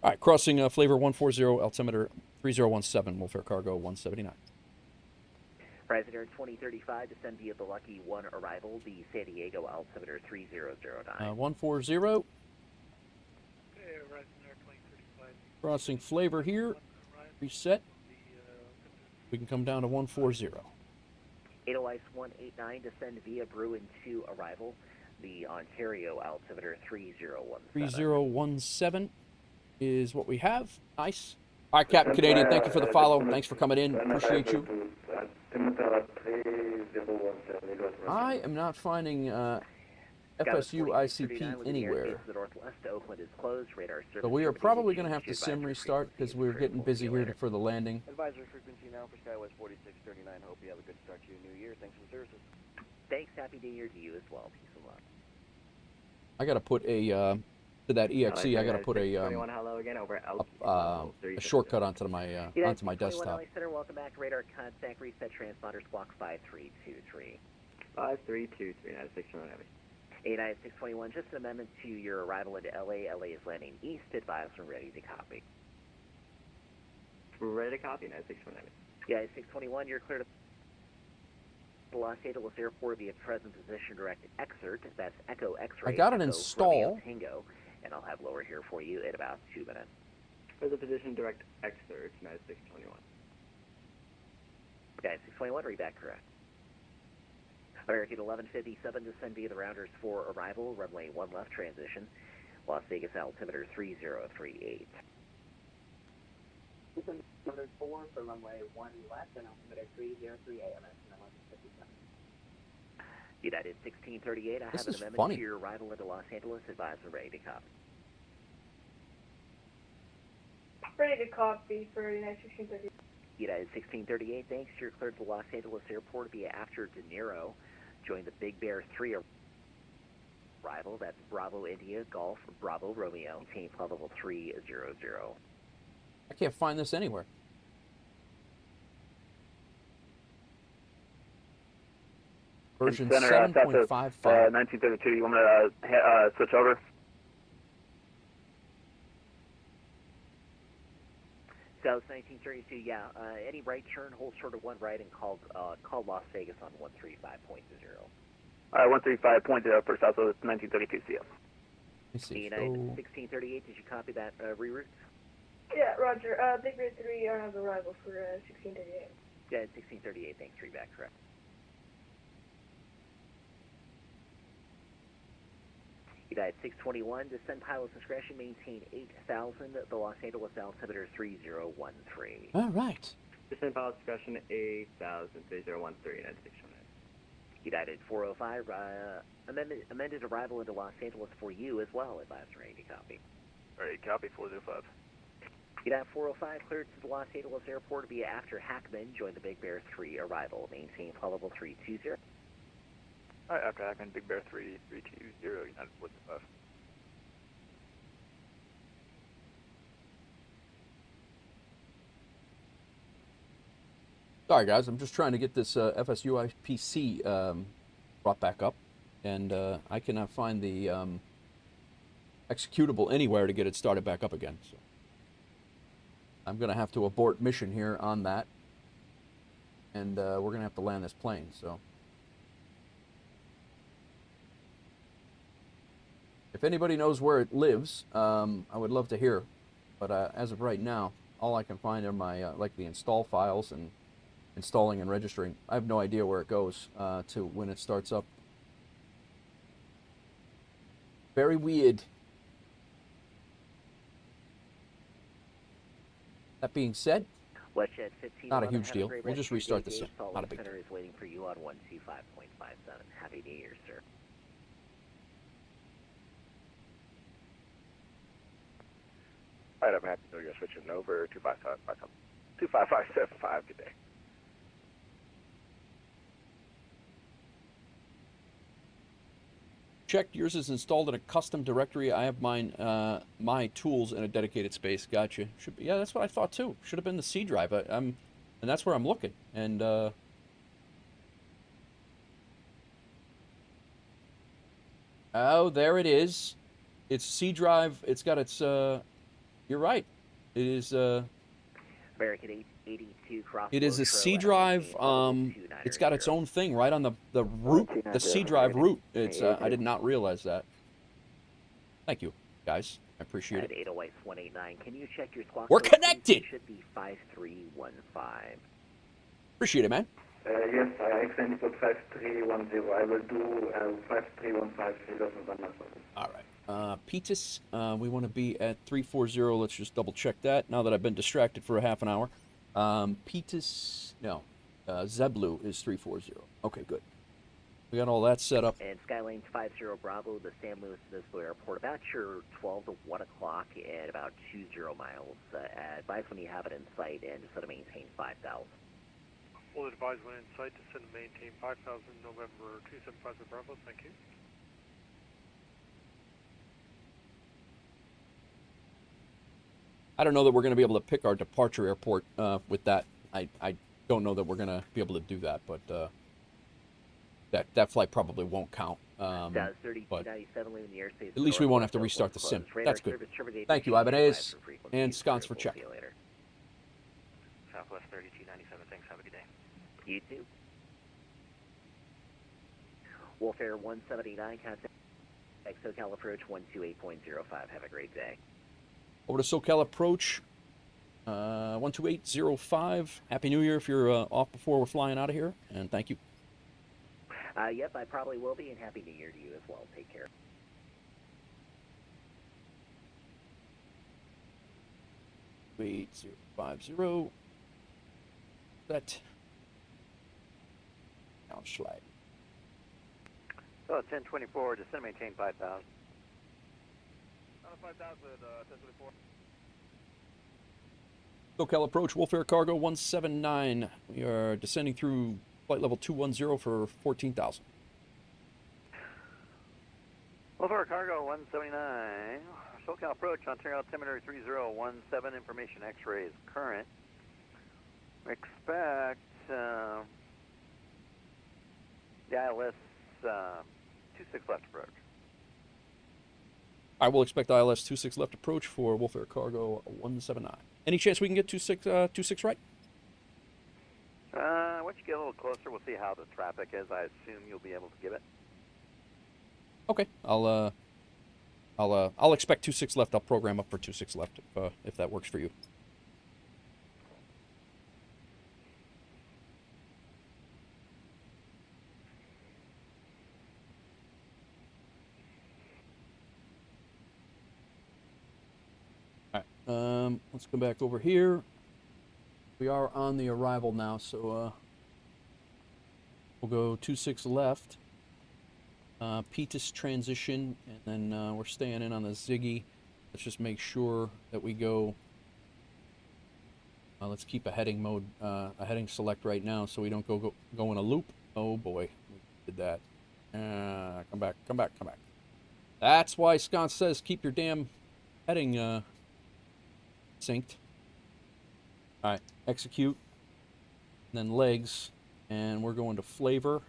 All right, crossing flavor 140, altimeter 3017, WolfAir Cargo 179. President 2035, descend via the Lucky 1 arrival, the San Diego altimeter 3009. 140. Crossing flavor here. Reset. We can come down to 140. 80 Ice 189, descend via Bruin 2 arrival, the Ontario altimeter 3017. 3017 is what we have. Nice. All right, Captain Canadian, thank you for the follow. Thanks for coming in. Appreciate you. I am not finding FSU ICP anywhere. The northwest to Oakland is closed. Radar So we are probably going to have to sim restart because we're getting busy here for the landing. Advisory frequency now for Skywest 4639. Hope you have a good start to your new year. Thanks for the services. Thanks. Happy New Year to you as well. Peace and love. I got to put a to that EXE. I got to put a shortcut onto my desktop. Center, welcome back. Radar contact. Reset transponder. Squawk 5323. 5323. 9621 Heavy. 89621. Just an amendment to your arrival into LA. LA is landing east. Advise when ready to copy. Ready to copy. 9621 Heavy. Yeah, 621. You're clear to Los Angeles Airport via present position direct exert. That's Echo X-ray. I got it Echo, installed. Romeo, Tango, and I'll have lower here for you in about 2 minutes. Present position direct exert. 9621. Yeah, 621. Read that correct. American 1157, descend via the rounders for arrival, runway 1 left transition, Las Vegas altimeter 3038. Descend 4 for runway 1 left and altimeter 3038, American 1157. United 1638, I This have an is amendment funny. to your arrival into Los Angeles, advise and ready to copy. Ready to copy for United 1638. United 1638, thanks. You're cleared to Los Angeles Airport via after De Niro. Join the Big Bear 3 arrival. That's Bravo India Golf Bravo Romeo. Maintain flight level 300. I can't find this anywhere. Version 7.55. 1932. You want me to switch over? South 1932, yeah. Any right turn, hold short of 1 right, and call Las Vegas on 135.0. All right, 135.0 for South, so it's 1932 CF. United 1638, did you copy that reroute? Yeah, Roger. Big Bear 3 are on arrival for 1638. Yeah, 1638, thanks. Read back correct. United 621, descend pilot's discretion, maintain 8,000, the Los Angeles altimeter 3013. All right. Descend pilot discretion 8,000, 3013, 9621. United 405, amended arrival into Los Angeles for you as well, advise ready to copy. All right, copy 405. United 405, cleared to the Los Angeles Airport via after Hackman, join the Big Bear 3 arrival, maintain flight level 320. All right, after Hackman, Big Bear 320, United 405. Sorry, guys. I'm just trying to get this FSU IPC brought back up, and I cannot find the executable anywhere to get it started back up again. So I'm going to have to abort mission here on that, and we're going to have to land this plane. So if anybody knows where it lives, I would love to hear. But as of right now, all I can find are my like the install files and installing and registering. I have no idea where it goes to when it starts up. Very weird. That being said, WestJet 15, not a huge deal. We'll just restart the sim. Not a big deal. Center is waiting for you on 125.57. Happy New Year, sir. All right, I'm happy to know you're switching over 25575 today. Check, yours is installed in a custom directory. I have mine, my tools in a dedicated space. Gotcha. Should be, yeah, that's what I thought too. Should have been the C drive. And that's where I'm looking. And oh, there it is. It's C drive. It's got its. You're right. It is. American 82 cross. It is a C drive. It's got its own thing right on the root, the C drive root. It's. I did not realize that. Thank you, guys. I appreciate it. 808 189. Can you check your squawk? We're connected. It should be 5315. Appreciate it, man. Yes, I extended to 5310. I will do 5315. All right. Petus, we want to be at 340. Let's just double check that now that I've been distracted for a half an hour. Petus, no. Zeblu is 340. Okay, good. We got all that set up. And Skylanes 50 Bravo, the San Luis Obispo Airport, about your 12 to 1 o'clock at about 20 miles. Advise when you have it in sight and just let it maintain 5,000. We'll advise when in sight to send and maintain 5,000 November 275 Bravo. Thank you. I don't know that we're going to be able to pick our departure airport with that. I don't know that we're going to be able to do that, but that flight probably won't count. But at least we won't have to restart the sim. That's good. Thank you, Ibanez and Sconce for checking. Southwest 3297, thanks, have a good day. You too. WolfAir 179, contact SoCal approach 128.05. Have a great day. Over to SoCal approach 12805. Happy New Year if you're off before we're flying out of here, and thank you. Yep, I probably will be, and Happy New Year to you as well. Take care. Wait, 050. That. Now slide. So 1024, descend and maintain 5,000. 5,000, 1024. SoCal approach, WolfAir Cargo 179. We are descending through flight level 210 for 14,000. WolfAir Cargo 179. SoCal approach, Ontario altimeter 3017, information X-rays current. Expect the ILS 26 left approach. I will expect ILS 26 left approach for WolfAir Cargo 179. Any chance we can get 26 right? Once you get a little closer, we'll see how the traffic is. I assume you'll be able to give it. Okay, I'll expect 26 left. I'll program up for 26 left if that works for you. All right, let's come back over here. We are on the arrival now, so we'll go 26 left. PTIS transition, and then we're staying in on the Ziggy. Let's just make sure that we go. Let's keep a heading mode, a heading select right now, so we don't go in a loop. Oh boy, we did that. Come back. That's why Sconce says keep your damn heading synced. All right, execute, and then legs, and we're going to flavor.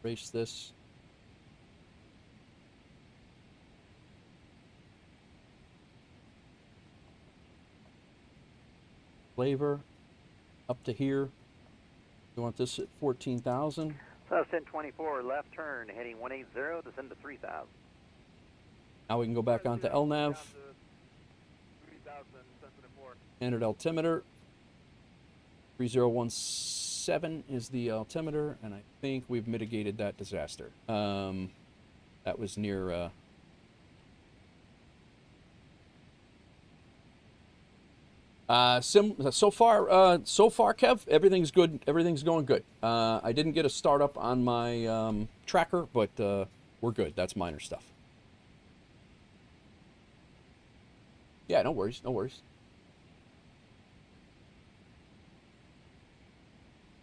Erase this. Flavor up to here. You want this at 14,000. So 1024 left turn heading 180, descend to 3,000. Now we can go back onto LNAV. Standard altimeter. 3017 is the altimeter, and I think we've mitigated that disaster. That was near. So far, Kev, everything's good. Everything's going good. I didn't get a startup on my tracker, but we're good. That's minor stuff. Yeah, no worries.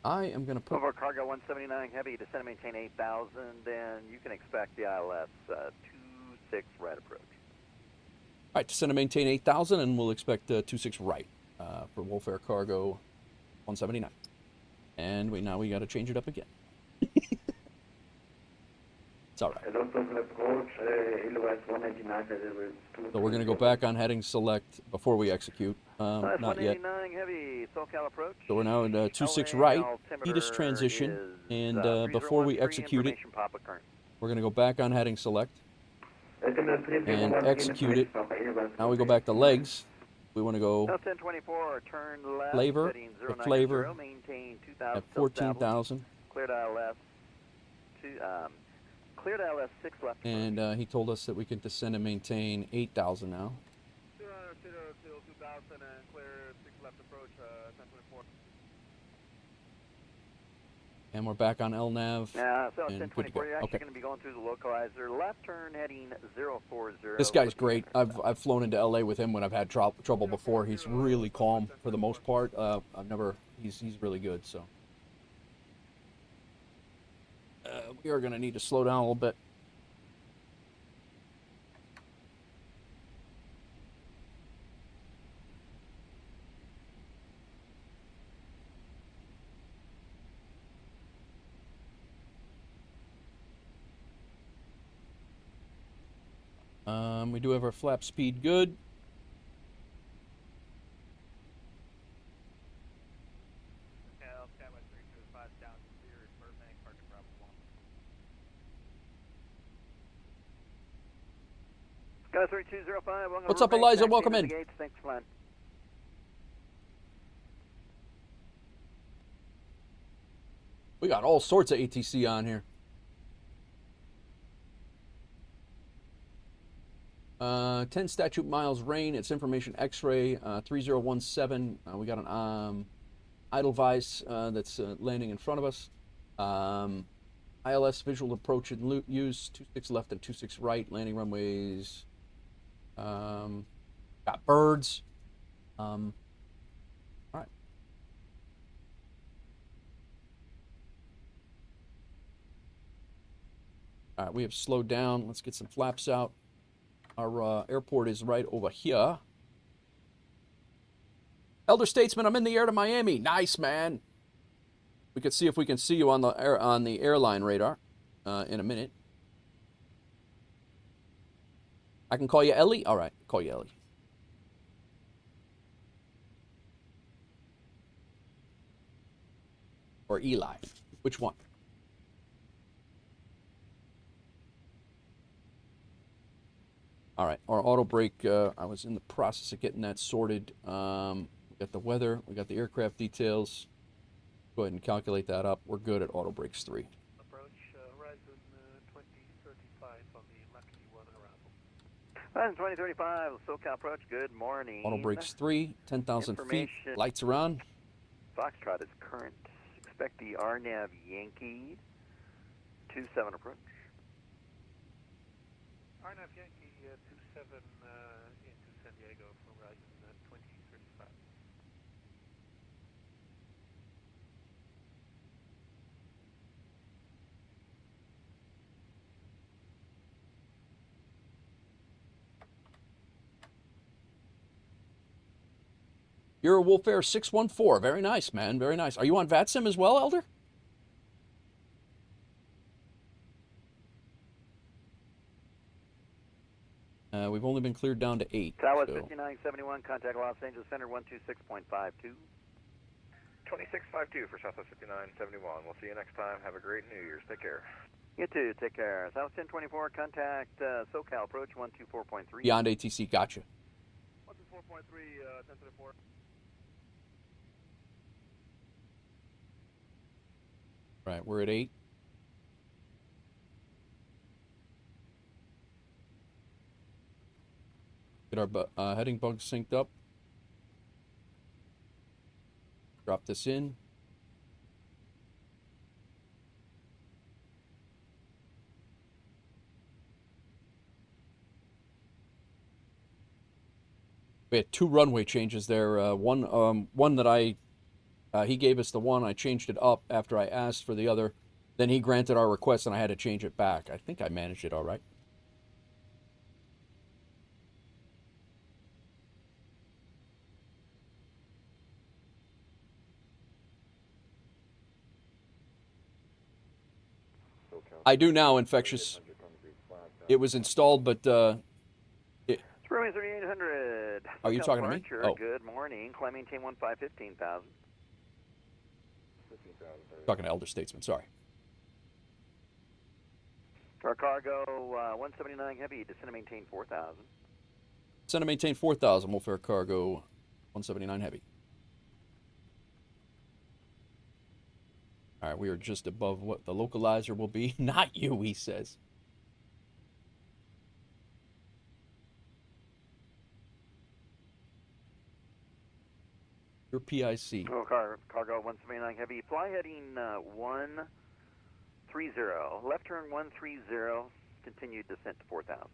I am going to put... Over Cargo 179 Heavy, descend and maintain 8,000, and you can expect the ILS 26 right approach. All right, descend and maintain 8,000, and we'll expect 26 right for WolfAir Cargo 179. And now we got to change it up again. It's all right. So we're going to go back on heading select before we execute. Not yet. Heavy, SoCal approach. So we're now at 26 right, PTIS transition, and before we execute it, we're going to go back on heading select and execute it. Now we go back to legs. We want to go 1024, turn left, flavor, the flavor at 14,000. Cleared ILS, cleared ILS 6 left. And he told us that we could descend and maintain 8,000 now. 2,000 and clear 6 left approach, 1024. And we're back on LNAV. Yeah, so and 1024, you're actually okay. going to be going through the localizer. Left turn heading 040. This guy's great. I've flown into LA with him when I've had trouble before. He's really calm for the most part. He's really good. So we are going to need to slow down a little bit. We do have our flap speed good. Sky 3205. What's up, Eliza? Welcome in. Gates. Thanks, Glenn. We got all sorts of ATC on here. 10 statute miles rain. It's information X-ray 3017. We got an Edelweiss that's landing in front of us. ILS visual approach and use 26 left and 26 right. Landing runways. Got birds. All right. All right, we have slowed down. Let's get some flaps out. Our airport is right over here. Elder Statesman, I'm in the air to Miami. Nice, man. We could see if we can see you on the airline radar in a minute. I can call you Ellie? All right, call you Ellie. Or Eli. Which one? All right, our auto brake, I was in the process of getting that sorted. We got the weather, we got the aircraft details. Go ahead and calculate that up. We're good at auto brakes 3. Approach Horizon 2035 on the Lucky 1 arrival. Horizon 2035, SoCal approach, good morning. Auto brakes 3, 10,000 feet, lights are on. Foxtrot is current. Expect the RNAV Yankee 27 approach. RNAV Yankee 27 into San Diego for Horizon 2035. You're a WolfAir 614. Very nice, man. Very nice. Are you on VATSIM as well, Elder? We've only been cleared down to 8. Southwest 5971, contact Los Angeles Center 126.52. 2652 for Southwest 5971. We'll see you next time. Have a great New Year's. Take care. You too. Take care. South 1024, contact SoCal approach 124.3. Beyond ATC, gotcha. 124.3, 1034. Right, we're at 8. Get our heading bugs synced up. Drop this in. We had 2 runway changes there. One that he gave us the one. I changed it up after I asked for the other. Then he granted our request, and I had to change it back. I think I managed it all right. I do now, Infectious. It was installed, but It's runway 3800. Are you talking to me? Oh. Good morning. Climb maintain 15,000. Talking to Elder Statesman, sorry. Our cargo 179 heavy, descend and maintain 4,000. Descend and maintain 4,000, WolfAir Cargo 179 heavy. All right, we are just above what the localizer will be. Not you, he says. Your PIC. Oh, cargo 179 heavy. Fly heading 130. Left turn 130. Continued descent to 4,000. All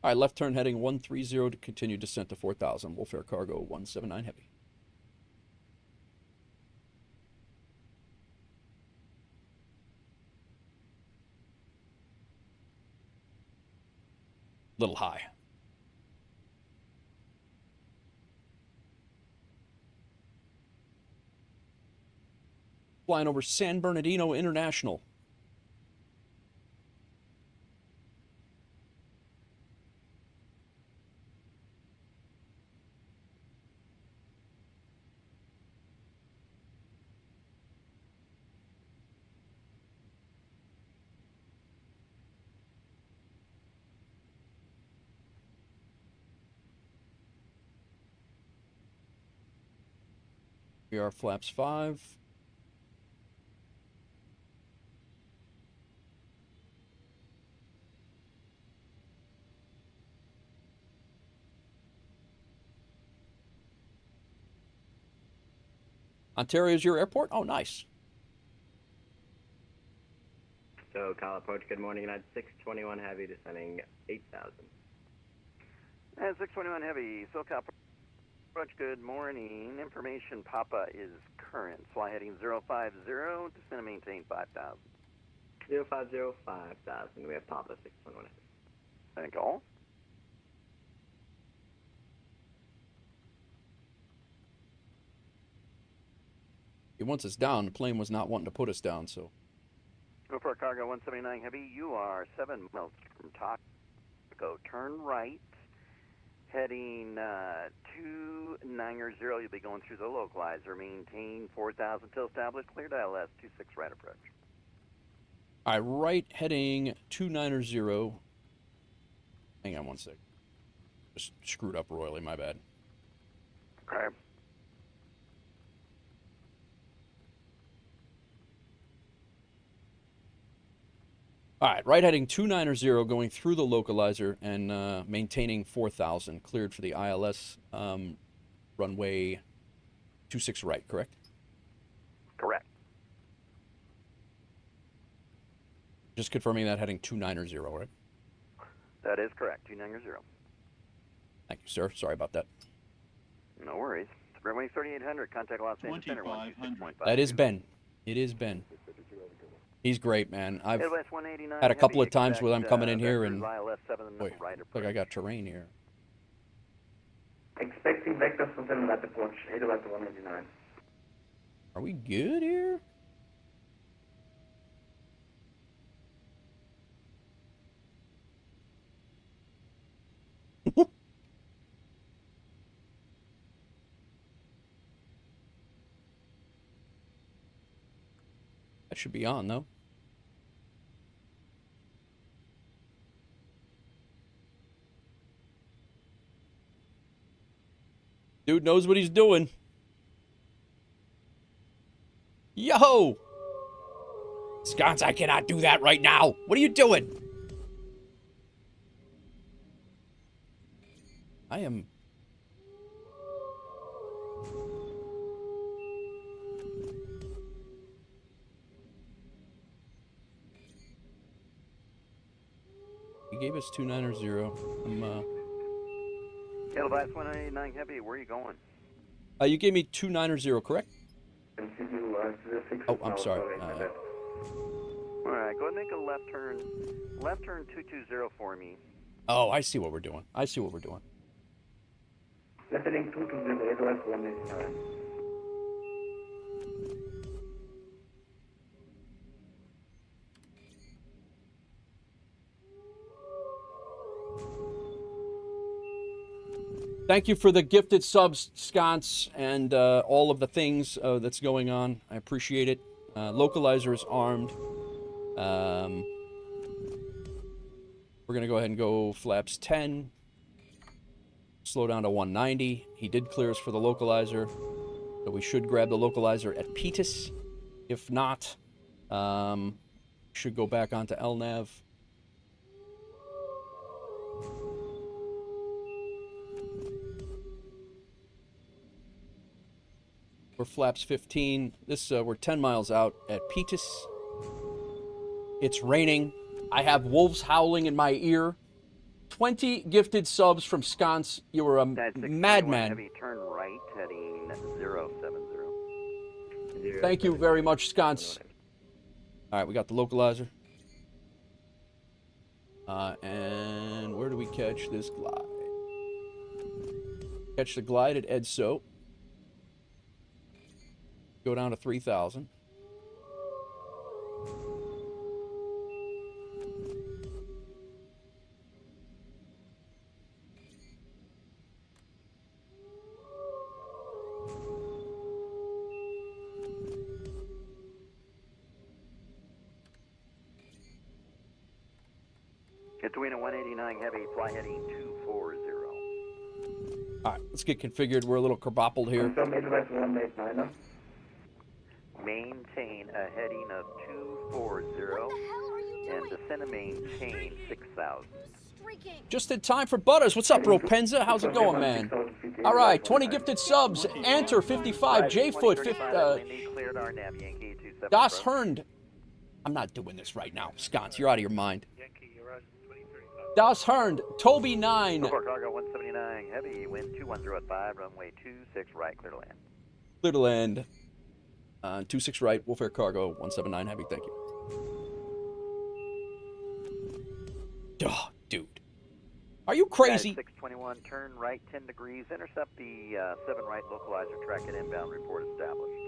right, left turn heading 130 to continue descent to 4,000. WolfAir Cargo 179 heavy. Little high. Flying over San Bernardino International. We are flaps 5. Ontario's your airport? Oh, nice. So, call approach, good morning, United 621 Heavy, descending 8,000. And 621 heavy, SoCal approach, good morning. Information, Papa is current. Fly heading 050, descend and maintain 5,000. 050, 5,000, we have Papa 621 Heavy. Thank all. He wants us down. The plane was not wanting to put us down, so. Go for cargo 179 heavy. You are 7 miles from Taco. Turn right. Heading 290. You'll be going through the localizer. Maintain 4,000 till established. Cleared ILS 26 right approach. All right, right heading 290. Hang on one sec. Just screwed up royally, my bad. Okay. All right, right heading 290, going through the localizer and maintaining 4,000. Cleared for the ILS runway 26 right, correct? Correct. Just confirming that heading 290, right? That is correct, 290. Thank you, sir. Sorry about that. No worries. Runway 3800, contact Los Angeles Center 126.5. That is Ben. It is Ben. He's great, man. I've Midwest 189 had a couple heavy, of times where I'm coming in here vectors and ILS 7 wait, right looks like I got terrain here. Expecting vectors from 7 left approach, 8 left 189. Are we good here? That should be on, though. Dude knows what he's doing. Yo! Sconce, I cannot do that right now. What are you doing? I am... He gave us 290. Edelweiss 189 heavy, where are you going? You gave me 290, correct? Oh, I'm sorry. All right, go ahead and make a left turn 220 for me. Oh, I see what we're doing. I see what we're doing. Left heading 220, Edelweiss 189. Thank you for the gifted subs, Sconce, and all of the things that's going on. I appreciate it. Localizer is armed. We're going to go ahead and go flaps 10. Slow down to 190. He did clear us for the localizer, so we should grab the localizer at Petus. If not, should go back onto LNAV. We're flaps 15. We're 10 miles out at Petis. It's raining. I have wolves howling in my ear. 20 gifted subs from Sconce. You were a madman. Heavy, turn right, heading 070. Thank you very much, Sconce. All right, we got the localizer. And where do we catch this glide? Catch the glide at Edso. Go down to 3,000. Between a 189 heavy, fly heading 240. All right, let's get configured. We're a little kerboppled here. Maintain a heading of 240 and descend and maintain 6,000. Just in time for Butters. What's up, Ropenza? How's it going, man? All right, 20 gifted subs. Anter 55, J-Foot 50. Das Hernd. I'm not doing this right now, Sconce. You're out of your mind. Das Hernd, Toby 9. WolfAir Cargo 179 heavy, wind 210 at 5, runway 26 right, clear to land. Clear to land. 26 right, WolfAir Cargo 179 heavy. Thank you. Oh, dude. Are you crazy? 621, turn right 10 degrees, intercept the 7 right localizer, track at inbound, report established.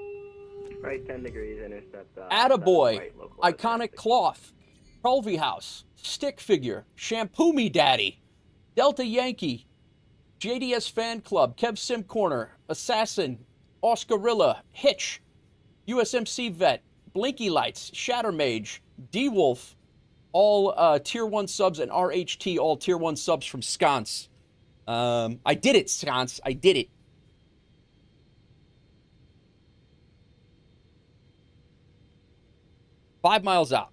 Right 10 degrees, intercept. Attaboy, right Iconic Cloth, Culvey House, Stick Figure, Shampoo Me Daddy, Delta Yankee, JDS Fan Club, Kev Sim Corner, Assassin, Oscarilla, Hitch, USMC Vet, Blinky Lights, Shatter Mage, D-Wolf, all Tier 1 subs, and RHT, all Tier 1 subs from Sconce. I did it, Sconce. I did it. Five miles out.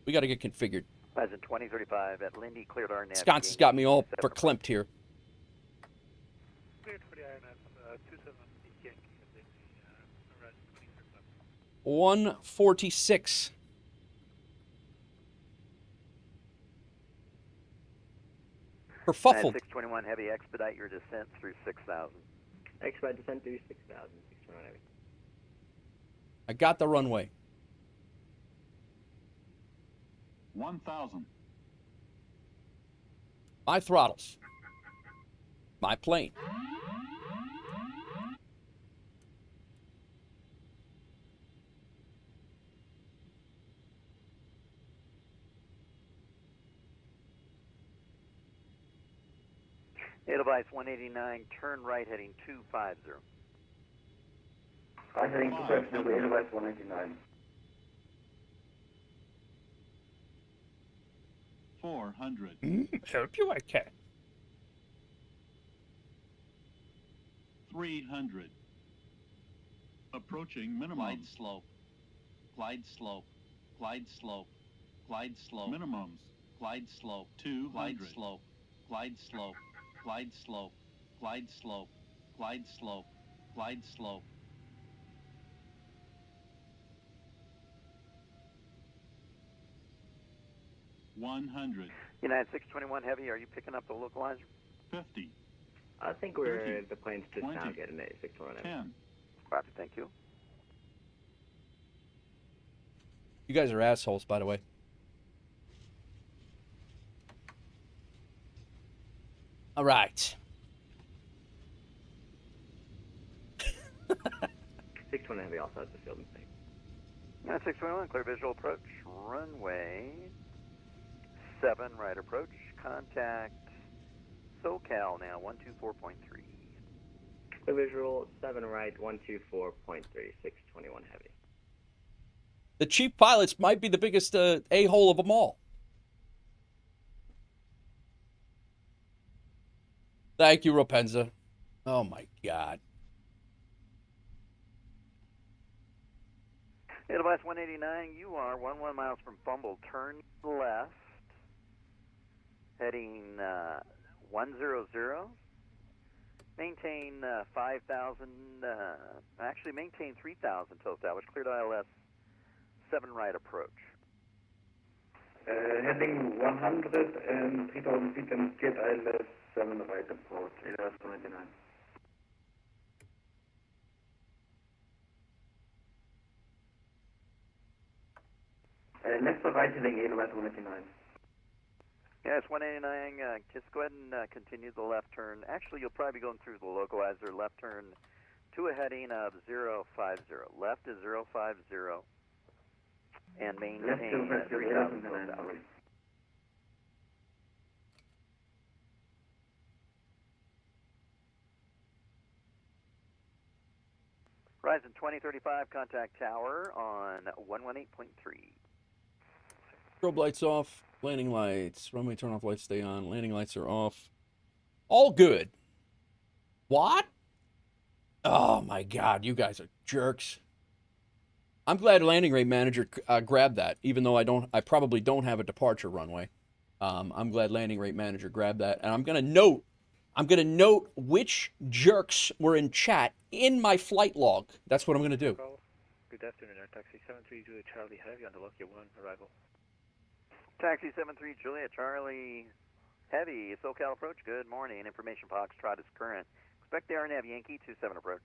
We got to get configured. As in 2035 at Lindy, cleared our nav. Sconce has got me all verklempt here. Cleared for the INF 27 Yankee. 146. Kerfuffled. 621 heavy, expedite your descent through 6,000. Expedite descent through 6,000. 621 heavy. I got the runway. 1,000. My throttles. My plane. Edelweiss 189, turn right heading 250. I'm heading to Edelweiss 189. 400. Help you, I can. 300. Approaching minimum. Glide slope. Glide slope. Glide slope. Glide slope. Minimums. Glide slope. 200. Glide slope. Glide slope. Glide slope. Glide slope. Glide slope. Glide slope. $100. United 621 heavy, are you picking up the localizer? 50. I think the plane's just now getting a 621 heavy. 10. Copy, thank you. You guys are assholes, by the way. All right. 621 heavy also has the field and thing. United 621, clear visual approach, runway 7 right approach, contact SoCal now, 124.3. Clear visual, 7 right, 124.3, 621 heavy. The chief pilots might be the biggest a-hole of them all. Thank you, Rapenza. Oh, my God. Edelweiss 189, you are 11 miles from Fumble. Turn left, heading 100. Maintain 5,000, actually maintain 3,000 till established. Cleared ILS 7 right approach. Heading 100 and 3,000 feet and get ILS 7 right approach, Aerosoft 299. Left or right heading Aerosoft 299. Yeah, it's 189. Just go ahead and continue the left turn. Actually, you'll probably be going through the localizer. Left turn to a heading of 050. Left is 050. And maintain 3,000 till established. Horizon 2035, contact tower on 118.3. Strobe lights off, landing lights, runway turn off lights stay on, landing lights are off. All good. What? Oh my God, you guys are jerks. I'm glad landing rate manager grabbed that, even though I probably don't have a departure runway. I'm glad landing rate manager grabbed that, and I'm gonna note which jerks were in chat in my flight log. That's what I'm gonna do. Good afternoon, Air Taxi 73 Juliet Charlie Heavy on the Lucky 1 arrival. Taxi 73 Juliet Charlie Heavy, SoCal approach. Good morning. Information Foxtrot is current. Expect Air Nav Yankee 27 approach.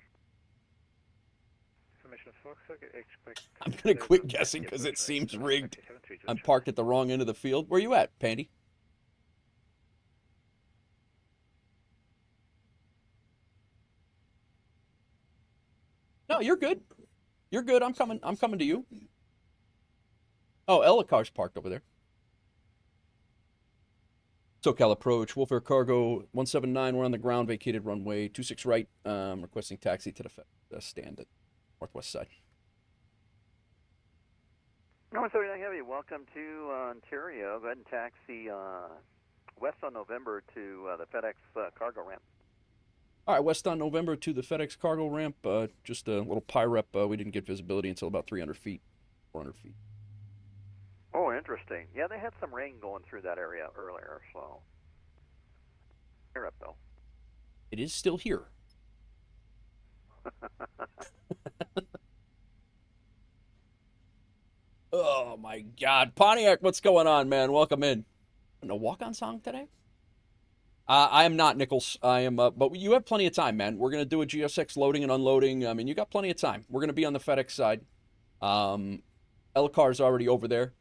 Information Fox, expect. I'm gonna quit guessing because it seems rigged. I'm parked at the wrong end of the field. Where you at, Pandy? No, you're good. You're good. I'm coming to you. Oh, Elicar's parked over there. SoCal approach, WolfAir Cargo 179. We're on the ground, vacated runway 26 right. Requesting taxi to the stand at northwest side. North 39 Heavy, welcome to Ontario. Go ahead and taxi west on November to the FedEx cargo ramp. All right, west on November to the FedEx cargo ramp. Just a little PIREP. We didn't get visibility until about 300 feet, 400 feet. Oh, interesting. Yeah, they had some rain going through that area earlier, so. Here up, though. It is still here. Oh, my God. Pontiac, what's going on, man? Welcome in. A walk-on song today? I am not, Nichols. I am, but you have plenty of time, man. We're going to do a GSX loading and unloading. I mean, you got plenty of time. We're going to be on the FedEx side. Elcar's already over there.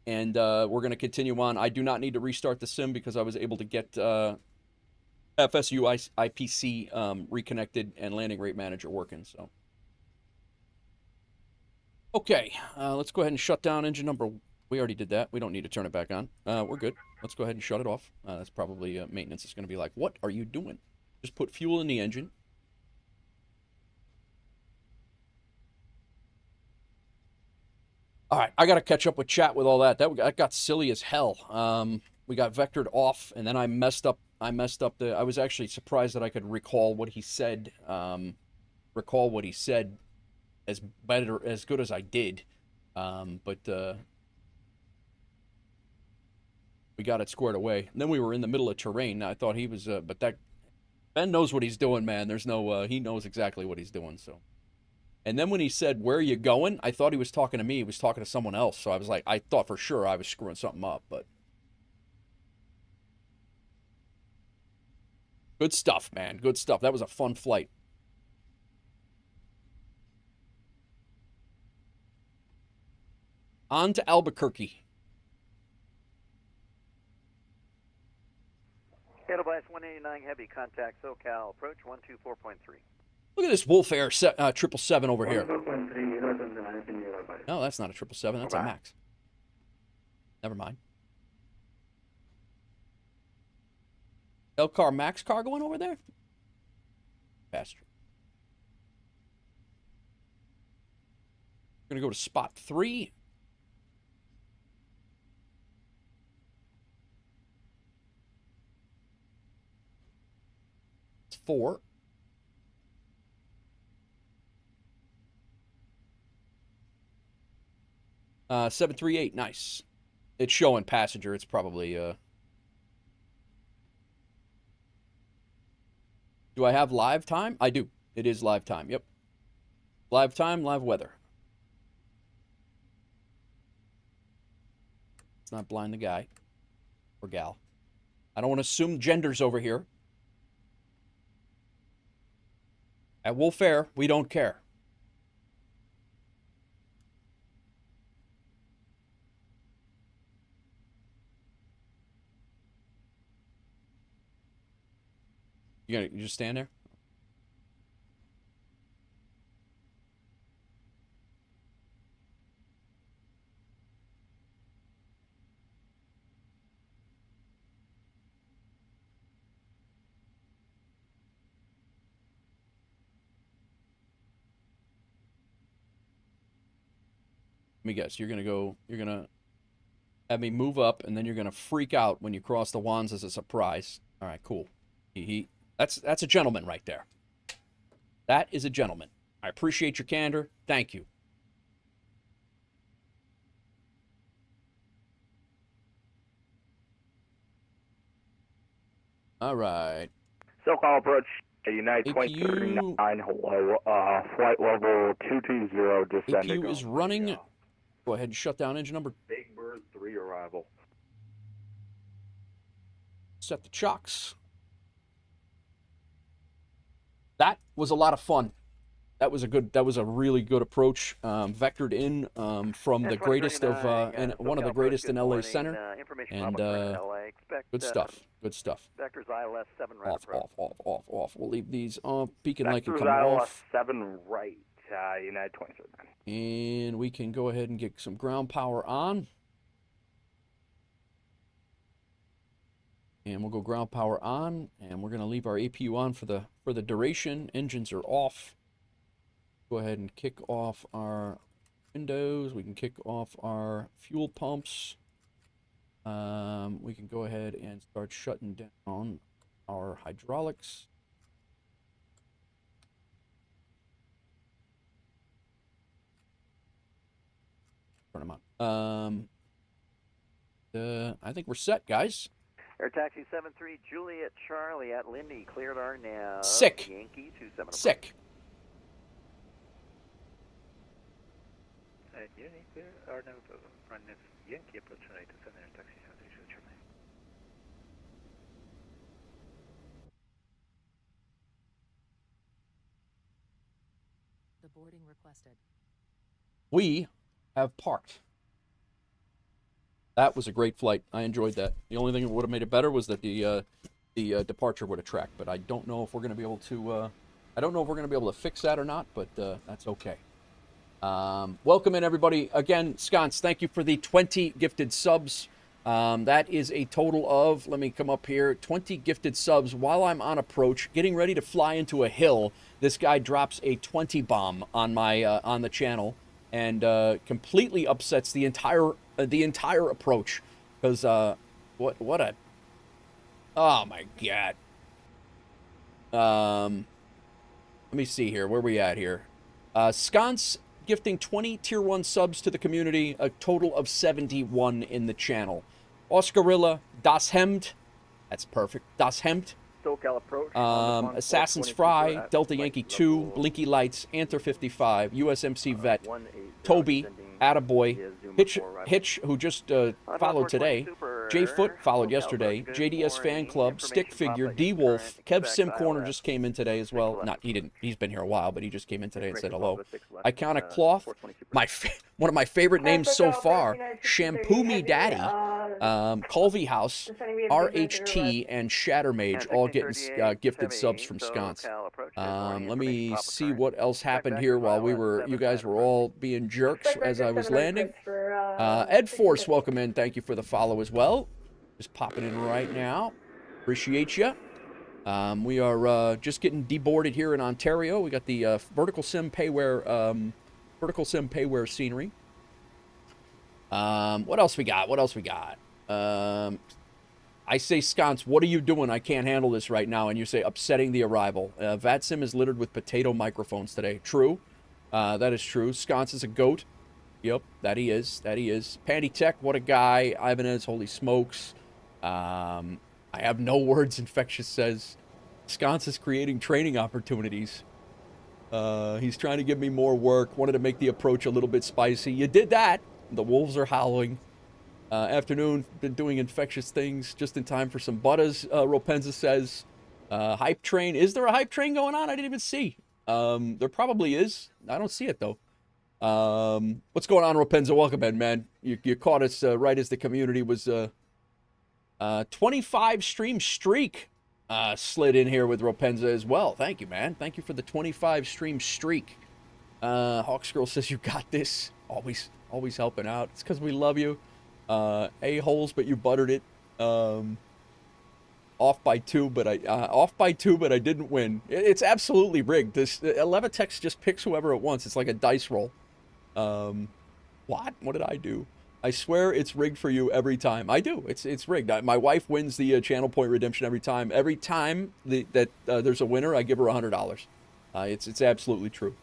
And we're going to continue on. I do not need to restart the sim because I was able to get FSU IPC reconnected and landing rate manager working. So, okay, let's go ahead and shut down engine number. We already did that. We don't need to turn it back on. We're good. Let's go ahead and shut it off. That's probably maintenance is going to be like, what are you doing? Just put fuel in the engine. All right, I got to catch up with chat with all that. That got silly as hell. We got vectored off, and then I messed up I was actually surprised that I could recall what he said. As good as I did. But we got it squared away. And then we were in the middle of terrain. I thought he was, but that Ben knows what he's doing, man. There's no, he knows exactly what he's doing. So, and then when he said, "Where are you going?" I thought he was talking to me. He was talking to someone else. So I was like, I thought for sure I was screwing something up, but. Good stuff, man. Good stuff. That was a fun flight. On to Albuquerque. Edelweiss 189 Heavy, contact SoCal, approach 124.3. Look at this WolfAir 777 over here. No, that's not a 777. That's a Max. Never mind. Elcar Max car going over there? Faster. We're going to go to spot 3. It's 4. Uh, 738, nice. It's showing passenger. It's probably Do I have live time? I do. It is live time. Yep. Live time, live weather. Let's not blind the guy or gal. I don't want to assume genders over here. At WolfAir, we don't care. You just stand there? Let me guess. You're gonna have me move up, and then you're gonna freak out when you cross the wands as a surprise. All right, cool. That's a gentleman right there. That is a gentleman. I appreciate your candor. Thank you. All right. SoCal approach, United 2039, hello, flight level 220, descending. APU is running. Go ahead and shut down engine number. Big Bird 3 arrival. Set the chocks. That was a lot of fun. That was a really good approach. Vectored in from the greatest of and one of the greatest in LA Center, and good stuff. Good stuff. Vector's ILS 7 right. Off. We'll leave these off. Beacon light can Vector's come ILS off. 7 right. United 2039. And we can go ahead and get some ground power on. And we'll go ground power on, and we're going to leave our APU on for the duration. Engines are off. Go ahead and kick off our windows. We can kick off our fuel pumps. We can go ahead and start shutting down our hydraulics. Turn them on. I think we're set, guys. Air Taxi 73 Juliet Charlie at Lindy, cleared our now. Sick. Yankee 27. Sick. Yankee clear our now run this Yankee approach tonight to send Air Taxi 73 Juliet Charlie. The boarding requested. We have parked. That was a great flight. I enjoyed that. The only thing that would have made it better was that the departure would have tracked. But I don't know if we're going to be able to. I don't know if we're going to be able to fix that or not. But that's okay. Welcome in, everybody. Again, Sconce, thank you for the 20 gifted subs. That is a total of, let me come up here, 20 gifted subs. While I'm on approach, getting ready to fly into a hill, this guy drops a 20 bomb on my on the channel and completely upsets the entire approach. Because what a, oh my god. Let me see here. Where we at here? Sconce gifting 20 tier 1 subs to the community, a total of 71 in the channel. Oscarilla, Das Hemd, that's perfect, Das Hemd. SoCal approach. Assassin's Fry, Delta Yankee 2, Blinky Lights, Anther 55, USMC Vet, Toby, Attaboy, Hitch, who just followed today, J Foot followed yesterday, JDS Fan Club, Stick Figure, D Wolf, Kev Sim Corner just came in today as well. Not he didn't. He's been here a while, but he just came in today and said hello. Iconic Cloth, one of my favorite names so far, Shampoo Me Daddy, Colvey House, RHT, and Shattermage all getting gifted subs from Sconce. Let me see what else happened here while you guys were all being jerks as I was landing. Ed Force, welcome in. Thank you for the follow as well. Just popping in right now. Appreciate you. We are just getting deboarded here in Ontario. We got the vertical sim payware scenery. What else we got? I say, Sconce, what are you doing? I can't handle this right now. And you say, upsetting the arrival. VATSIM is littered with potato microphones today. True. That is true. Sconce is a goat. Yep, that he is. Pandy Tech, what a guy. Ibanez, holy smokes. I have no words, Infectious says. Sconce is creating training opportunities. He's trying to give me more work. Wanted to make the approach a little bit spicy. You did that. The wolves are howling. Afternoon, been doing infectious things just in time for some butters, Ropenza says. Hype train. Is there a hype train going on? I didn't even see. There probably is. I don't see it, though. What's going on, Ropenza? Welcome in, man. You caught us right as the community was 25 stream streak slid in here with Ropenza as well. Thank you, man. Thank you for the 25 stream streak. Hawks Girl says you got this. Always helping out. It's because we love you. A-holes, but you buttered it. Off by two, but I didn't win. It's absolutely rigged. This Levitex just picks whoever it wants. It's like a dice roll. What did I do? I swear it's rigged for you every time. I do. It's rigged. My wife wins the channel point redemption every time. Every time that there's a winner, I give her $100. It's absolutely true.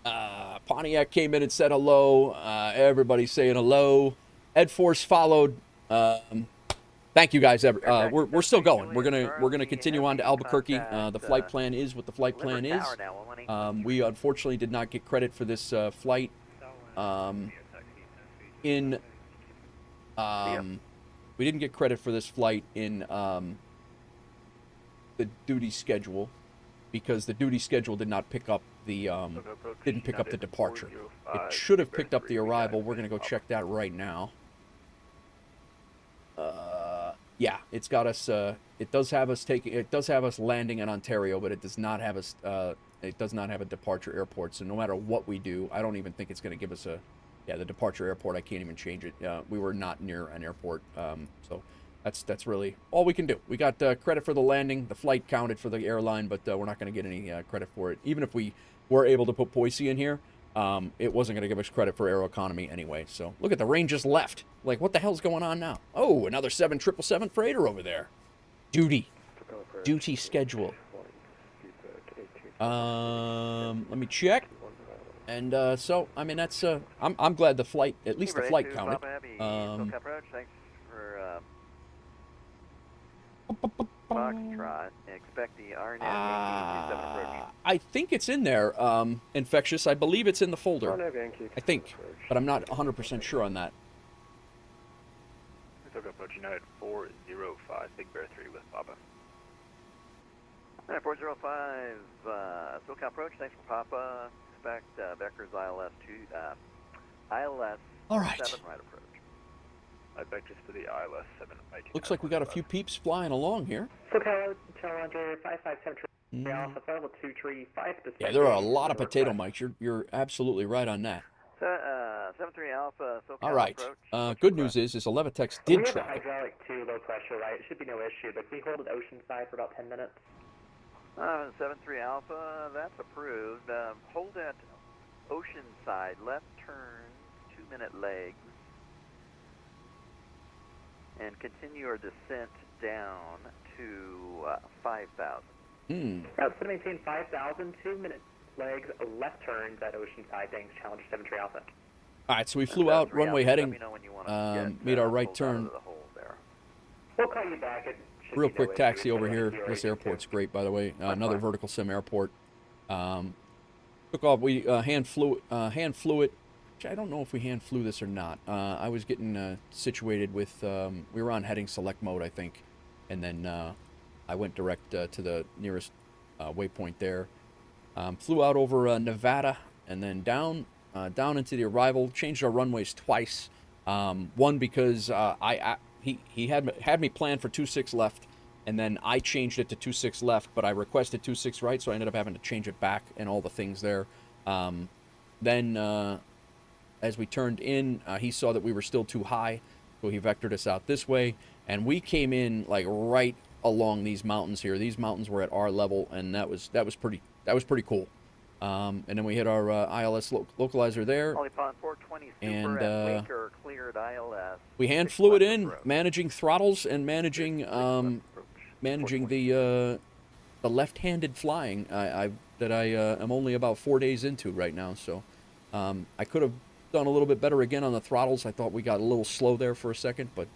Pontiac came in and said hello. Everybody's saying hello. Ed Force followed. Thank you guys. We're still going. We're gonna continue on to Albuquerque. The flight plan is what the flight plan is. We unfortunately did not get credit for this flight. We didn't get credit for this flight in the duty schedule because the duty schedule did not pick up the departure. It should have picked up the arrival. We're gonna go check that right now. Yeah, it's got us. It does have us landing in Ontario, but it does not have us. It does not have a departure airport. So no matter what we do, I don't even think it's going to give us a. Yeah, the departure airport. I can't even change it. We were not near an airport, so that's really all we can do. We got credit for the landing. The flight counted for the airline, but we're not going to get any credit for it. Even if we were able to put Boise in here, it wasn't going to give us credit for Aeroconomy anyway. So look at the range just left. Like, what the hell's going on now? Oh, another 7777 freighter over there. Duty schedule. Let me check. And so, I mean, that's I'm glad the flight, at least the flight counted. Thanks for Foxtrot. Expect the RNN approach. I think it's in there, Infectious. I believe it's in the folder. I think, but I'm not 100% sure on that. Approach United 405, Big Bear 3 with Papa. 405, SoCal approach. Thanks for Papa. Expect Becker's ILS 7 right approach. I beg just for the ILS 7 right. Looks like we got a few peeps flying along here. SoCal Challenger 557 Alpha level 235. Yeah, there are a lot of potato mics. You're absolutely right on that. 73 Alpha, SoCal all right. approach. Good news is Levitex did track it. Hydraulic 2, low pressure, right? It should be no issue, but we hold at Oceanside for about 10 minutes. 73 Alpha, that's approved. Hold at Oceanside, left turn, 2-minute legs, and continue our descent down to 5,000. Route to maintain 5,000, 2-minute legs, left turns at Oceanside. Thanks, Challenger 73 Alpha. All right, so we flew out, runway heading, made our right turn. We'll call you back. Real quick taxi over here. This airport's great, by the way. Another vertical sim airport. Took off. We hand flew it. Which I don't know if we hand flew this or not. I was getting situated with. We were on heading select mode, I think, and then I went direct to the nearest waypoint there. Flew out over Nevada and then down into the arrival. Changed our runways twice. One because he had me planned for 26 left, and then I changed it to 26 left, but I requested 26 right, so I ended up having to change it back and all the things there. Then as we turned in, he saw that we were still too high, so he vectored us out this way, and we came in like right along these mountains here. These mountains were at our level, and that was pretty cool. And then we hit our ILS localizer there. And we hand flew it in, managing throttles and managing the left-handed flying that I am only about 4 days into right now. So I could have done a little bit better again on the throttles. I thought we got a little slow there for a second, but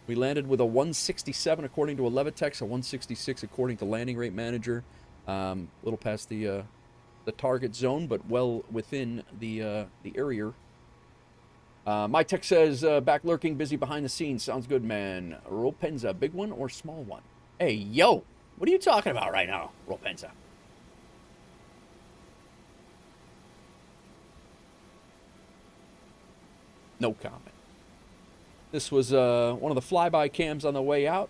We landed with a 167 according to a Levitex, a 166 according to landing rate manager. A little past the target zone, but well within the area. My tech says, back lurking, busy behind the scenes. Sounds good, man. Ropenza, big one or small one? Hey, yo, what are you talking about right now, Ropenza? No comment. This was one of the flyby cams on the way out.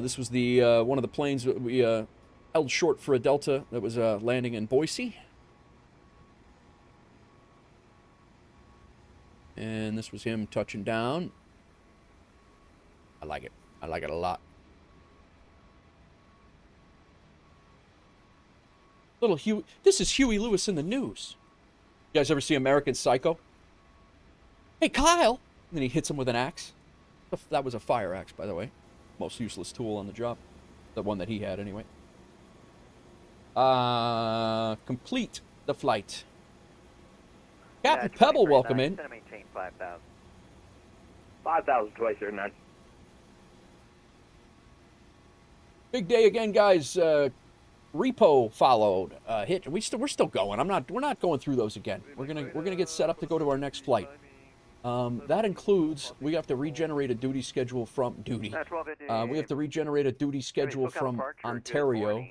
This was the one of the planes that we held short for a Delta that was landing in Boise. And this was him touching down. I like it. I like it a lot. Little Huey. This is Huey Lewis in the news. You guys ever see American Psycho? Hey, Kyle! And then he hits him with an axe. That was a fire axe, by the way. Most useless tool on the job. The one that he had, anyway. Complete the flight. Captain Pebble, welcome in. Maintain 5,000. 5,000 twice or none. Big day again, guys. Repo followed. Hit. We're still going. We're not going through those again. We're gonna get set up to go to our next flight. That includes we have to regenerate a duty schedule from we have to regenerate a duty schedule from Ontario,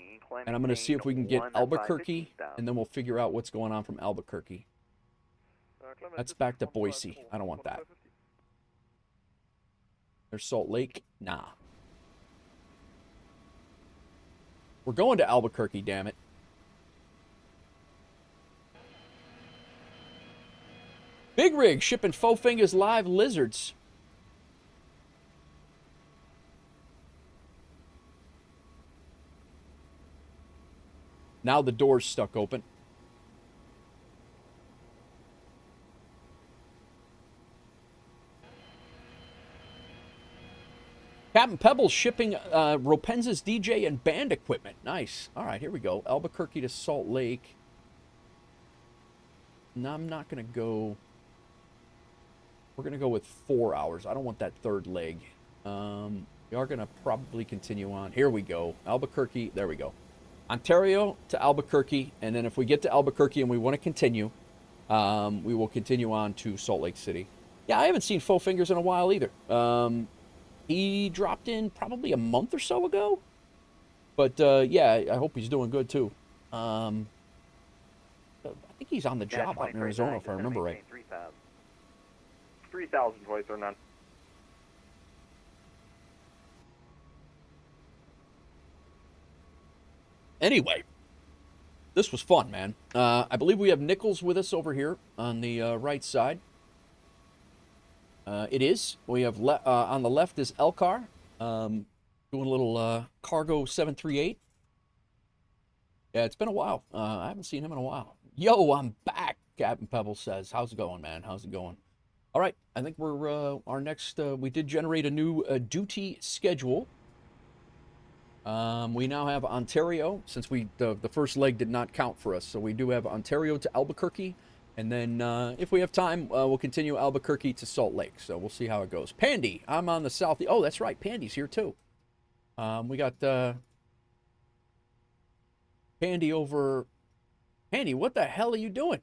and I'm gonna see if we can get Albuquerque, and then we'll figure out what's going on from Albuquerque. That's back to Boise. I don't want that. There's Salt Lake. Nah. We're going to Albuquerque, damn it. Big rig shipping faux fingers live lizards. Now the door's stuck open. Captain Pebble shipping Ropenza's DJ and band equipment. Nice. All right, here we go. Albuquerque to Salt Lake. No, I'm not going to go... We're going to go with 4 hours. I don't want that third leg. We are going to probably continue on. Here we go. Albuquerque. There we go. Ontario to Albuquerque. And then if we get to Albuquerque and we want to continue, we will continue on to Salt Lake City. Yeah, I haven't seen Faux Fingers in a while either. He dropped in probably a month or so ago. But, yeah, I hope he's doing good, too. I think he's on the job out in Arizona, if I remember right. 3,000 twice or none. Anyway, this was fun, man. I believe we have Nichols with us over here on the right side. It is. We have on the left is Elcar, doing a little cargo 738. Yeah, it's been a while. I haven't seen him in a while. Yo, I'm back, Captain Pebble says. How's it going, man? How's it going? All right, I think we're our next. We did generate a new duty schedule. We now have Ontario, since the first leg did not count for us, so we do have Ontario to Albuquerque. And then, if we have time, we'll continue Albuquerque to Salt Lake. So we'll see how it goes. Pandy, I'm on the south. Oh, that's right. Pandy's here, too. We got Pandy over. Pandy, what the hell are you doing?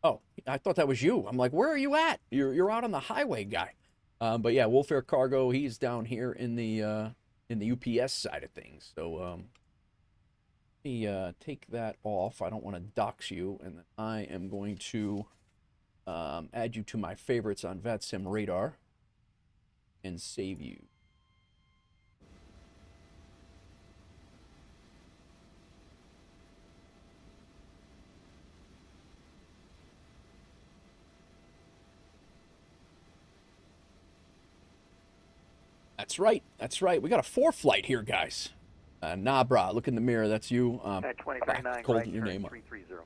Oh, I thought that was you. I'm like, where are you at? You're out on the highway, guy. But yeah, WolfAir Cargo, he's down here in the UPS side of things. So, let me take that off. I don't want to dox you, and then I am going to add you to my favorites on VATSIM radar and save you. That's right. That's right. We got a 4 flight here, guys. Nah, brah. Look in the mirror. That's you. At 2039, cold right, your name up. 330.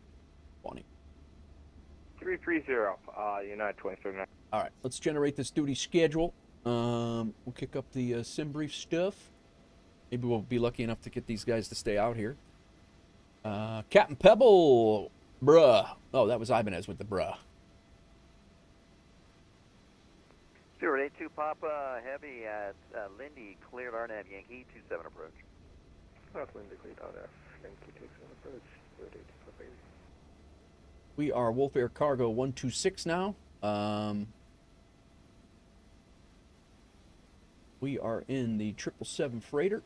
Funny. 330. United 2039. All right. Let's generate this duty schedule. We'll kick up the sim brief stuff. Maybe we'll be lucky enough to get these guys to stay out here. Captain Pebble, bruh. Oh, that was Ibanez with the bruh. 082 Papa Heavy at Lindy, cleared RNAV Yankee 27 approach. Lindy, cleared RNAV Yankee 27 approach. 082 Papa Heavy. We are WolfAir Cargo 126 now. We are in the 777 freighter.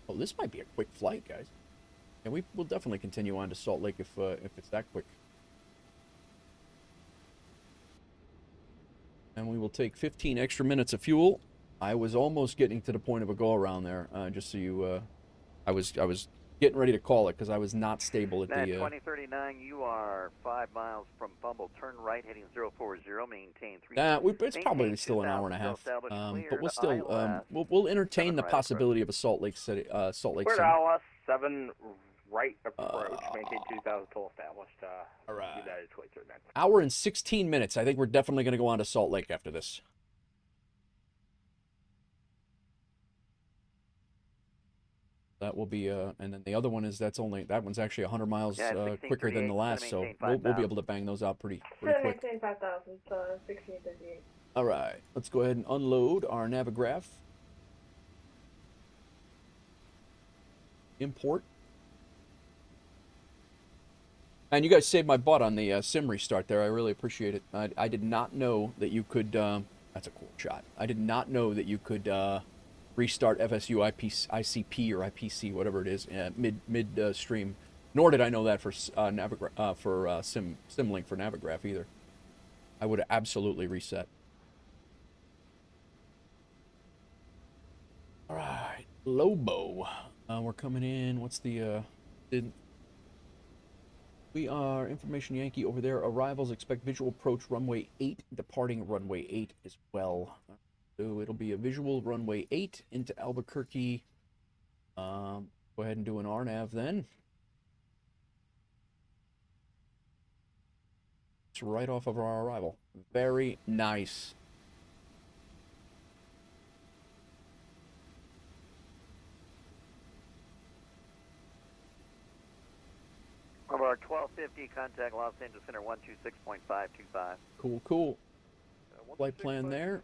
Oh, this might be a quick flight, guys. And we will definitely continue on to Salt Lake if it's that quick. And we will take 15 extra minutes of fuel. I was almost getting to the point of a go around there, just so you. I was getting ready to call it because I was not stable at the. 2039, you are 5 miles from Bumble. Turn right, heading 040. Maintain 3. It's probably still an hour and a half, but we'll still we'll entertain the possibility of a Salt Lake City. Cleared ILS 7 right approach. Maintain 2000 total established. All right. United 2039. Hour and 16 minutes. I think we're definitely going to go on to Salt Lake after this. That will be, and then the other one is that one's actually 100 miles quicker than the last, so we'll be able to bang those out pretty quick. 5,000, 1638. All right, let's go ahead and unload our Navigraph. Import. And you guys saved my butt on the sim restart there. I really appreciate it. I did not know that you could, that's a cool shot. I did not know that you could, restart FSU ICP or IPC, whatever it is, mid stream. Nor did I know that for Simlink for Navigraph either. I would have absolutely reset. All right, Lobo. We're coming in. What's the? We are Information Yankee over there. Arrivals expect visual approach runway 8, departing runway 8 as well. So it'll be a visual runway 8 into Albuquerque. Go ahead and do an RNAV then. It's right off of our arrival. Very nice. Of our 1250, contact Los Angeles Center 126.525. Cool, cool. Flight plan there.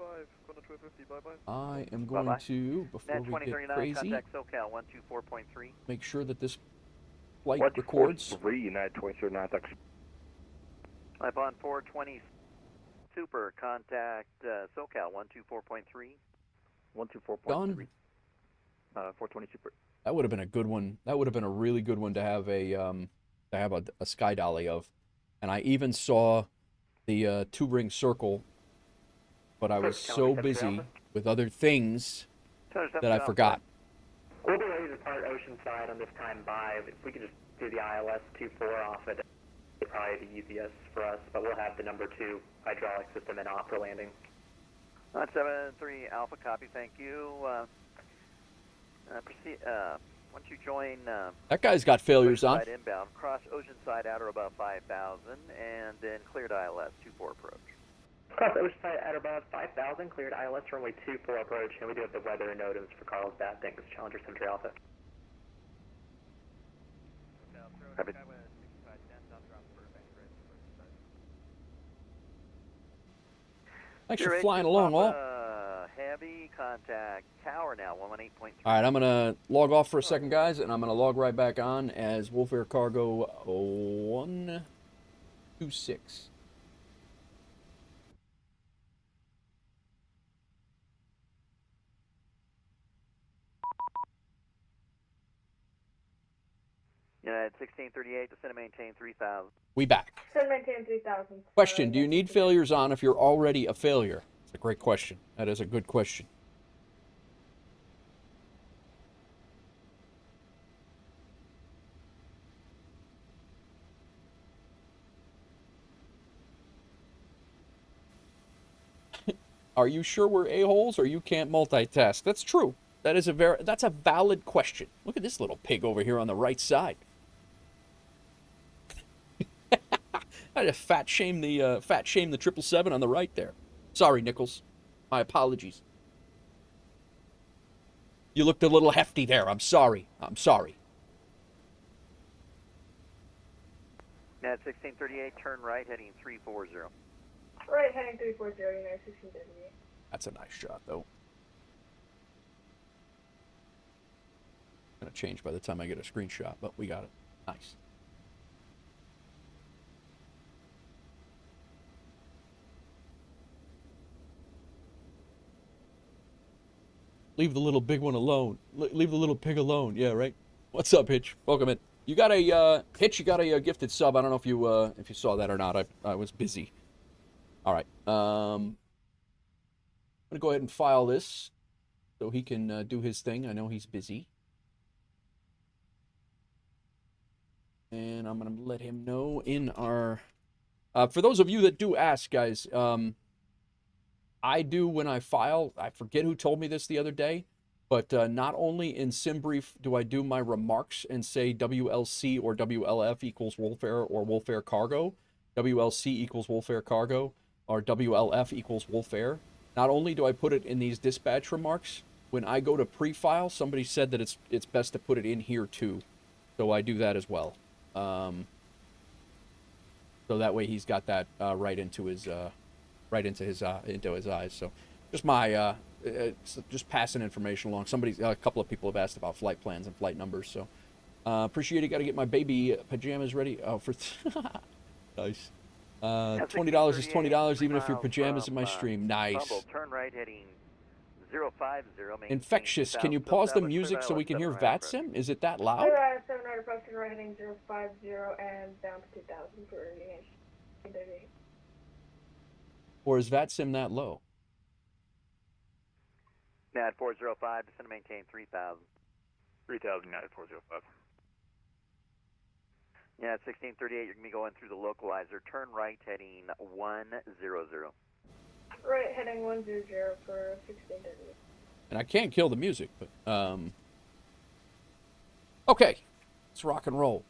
I am going to, before we get crazy, contact SoCal 124.3. Make sure that this flight records. 3 United 2039. Up on 420 Super, contact SoCal 124.3. 124.3. Done. 420 Super. That would have been a good one. That would have been a really good one to have a sky dolly of. And I even saw the 2-ring circle, but I was so busy with other things that I forgot. We'll be ready to depart Oceanside on this time by. If we could just do the ILS 24 off it, it'd probably be easiest for us, but we'll have the number 2 hydraulic system in off for landing. 973 Alpha, copy, thank you. Proceed, once you join... that guy's got failures on. Inbound, cross Oceanside at or above 5,000, and then cleared ILS 24 approach. Cross Oceanside at or above 5,000, cleared ILS runway 24 approach, and we do have the weather and NOTAMs for Carl's Bad Things, Challenger Center Alpha. Thanks for flying along, all. Heavy contact tower now, 118.3. All right, I'm going to log off for a second, guys, and I'm going to log right back on as WolfAir Cargo 126. United 1638, descend and maintain 3,000. We back. Descend and maintain 3,000. Question, do you need failures on if you're already a failure? It's a great question. That is a good question. Are you sure we're a-holes or you can't multitask? That's true. That's a valid question. Look at this little pig over here on the right side. I just fat shame the 777 on the right there. Sorry, Nichols. My apologies. You looked a little hefty there. I'm sorry. I'm sorry. At 1638, turn right, heading 340. Right, heading 340, United 1638. That's a nice shot, though. Gonna change by the time I get a screenshot, but we got it. Nice. Leave the little big one alone. Leave the little pig alone. Yeah, right. What's up, Hitch? Welcome in. You got a Hitch. You got a gifted sub. I don't know if you saw that or not. I was busy. All right. I'm gonna go ahead and file this so he can do his thing. I know he's busy. And I'm going to let him know in our... for those of you that do ask, guys, I do when I file, I forget who told me this the other day, but not only in SimBrief do I do my remarks and say WLC or WLF equals WolfAir or WolfAir Cargo, WLC equals WolfAir Cargo, or WLF equals WolfAir. Not only do I put it in these dispatch remarks, when I go to pre-file, somebody said that it's best to put it in here too. So I do that as well. So that way he's got that right into his eyes. So just my just passing information along. A couple of people have asked about flight plans and flight numbers. So appreciate it. Got to get my baby pajamas ready. Oh, for nice. $20 is $20, even if your pajamas in my stream. Nice. Turn right, heading 050. Infectious. Can you pause the music so we can hear VATSIM? Is it that loud? 700 approaching right heading 050 and down to 2000 for United 1638. Or is VATSIM that low? Nad 405, descend to maintain 3000. 3000, United 405. Yeah, at 1638, you're going to be going through the localizer. Turn right, heading 100. Right, heading 100 for 1638. And I can't kill the music, but, okay. Let's rock and roll.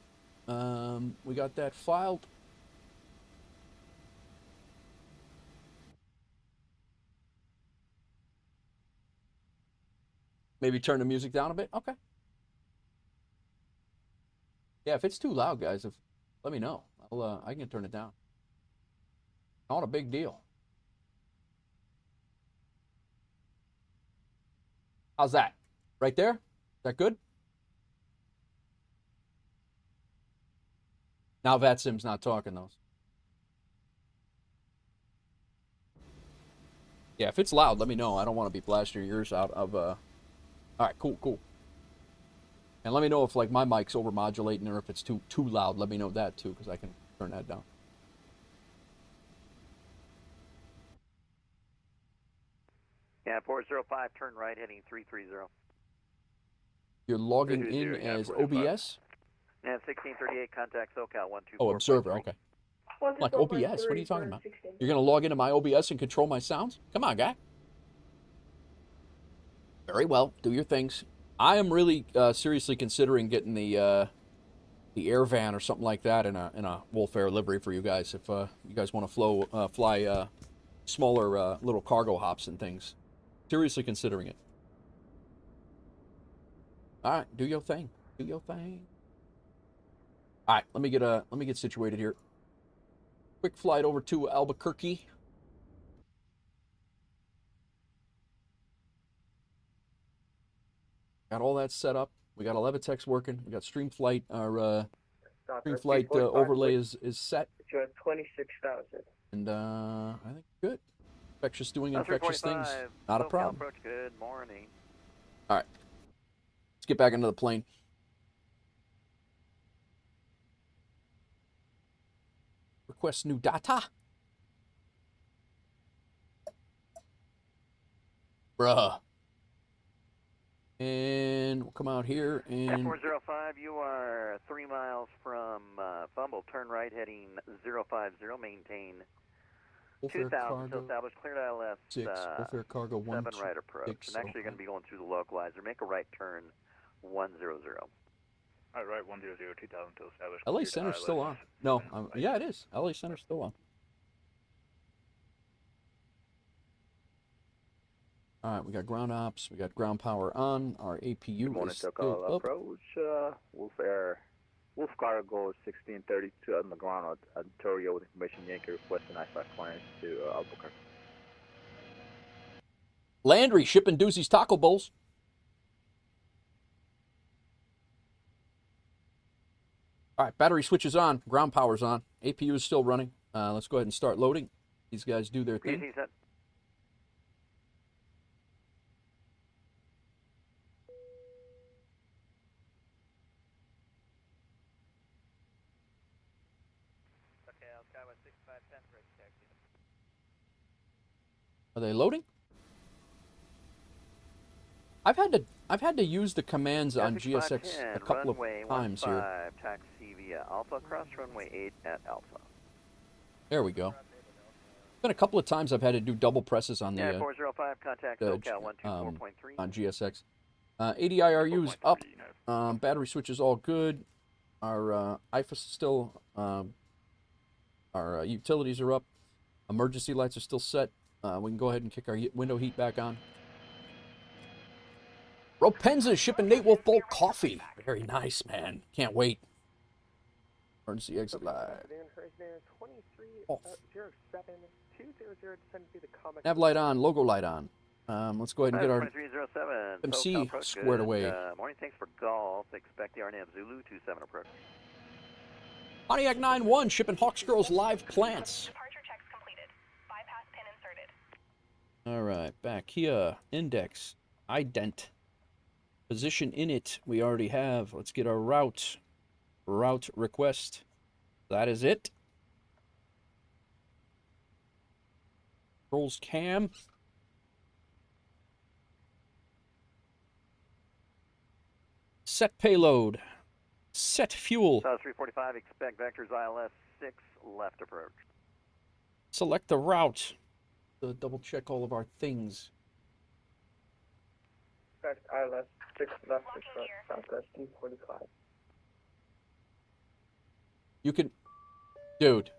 We got that filed. Maybe turn the music down a bit? Okay. Yeah, if it's too loud, guys, let me know. I can turn it down. Not a big deal. How's that? Right there? Is that good? Now VATSIM's not talking those. Yeah, if it's loud, let me know. I don't want to be blasting your ears out of... All right, cool. And let me know if, like, my mic's overmodulating or if it's too loud. Let me know that, too, because I can turn that down. Yeah, 405, turn right, heading 330. You're logging in as OBS? Yeah, 1638, contact SoCal 124. Oh, observer, okay. Like OBS, what are you talking about? You're going to log into my OBS and control my sounds? Come on, guy. Very well, do your things. I am really seriously considering getting the air van or something like that in a WolfAir livery for you guys if you guys want to fly smaller little cargo hops and things. Seriously considering it. All right, do your thing. Do your thing. All right, let me get situated here. Quick flight over to Albuquerque. Got all that set up. We got 11text working. We got Streamflight. Our Streamflight overlay is set. You're at 26,000. And I think good. Infectious doing infectious things. Not a problem. Approach, good morning. All right. Let's get back into the plane. Request new data. Bruh. And we'll come out here and... 405, you are 3 miles from Fumble. Turn right, heading 050. Maintain 2000. So establish cleared ILS 6. WolfAir Cargo 1. 7 right approach. And actually, you're going to be going through the localizer. Make a right turn 100. All right, 100, 2000 to establish. LA Center's still on. No, yeah, it is. LA Center's still on. All right, we got ground ops. We got ground power on. Our APU is still up. Approach, WolfAir Cargo 1632 on the ground at Ontario with information Yankee requesting iFly clearance to Albuquerque. Landry shipping Doozy's taco bowls. All right, battery switch is on. Ground power's on. APU is still running. Let's go ahead and start loading. These guys do their thing. PC set. Okay, I'll sky with 6510 bridge taxi. Are they loading? I've had to use the commands on GSX a couple of times here. Taxi via Alpha, cross runway 8 at Alpha. There we go. Been a couple of times I've had to do double presses on the 405, contact SoCal 124.3. on GSX. ADIRU's up. Battery switch is all good. Our IFA is still. Our utilities are up. Emergency lights are still set. We can go ahead and kick our window heat back on. Ropenza is shipping Nate Wolf bulk coffee. Very nice, man. Can't wait. Emergency exit live. Off. Nav light on, logo light on. Let's go ahead and get our 2307, MC squared away. Morning, thanks for golf. Expect the RNAV Zulu 27 approach. Pontiac 9-1 shipping Hawks Girls live plants. Departure checks completed. Bypass pin inserted. All right, back here. Index, ident. Position in it, we already have. Let's get our route request. That is it. Controls cam. Set payload. Set fuel. South 345, expect vectors ILS 6 left approach. Select the route. Double check all of our things. ILS 6 left, Southwest 245. You can, dude.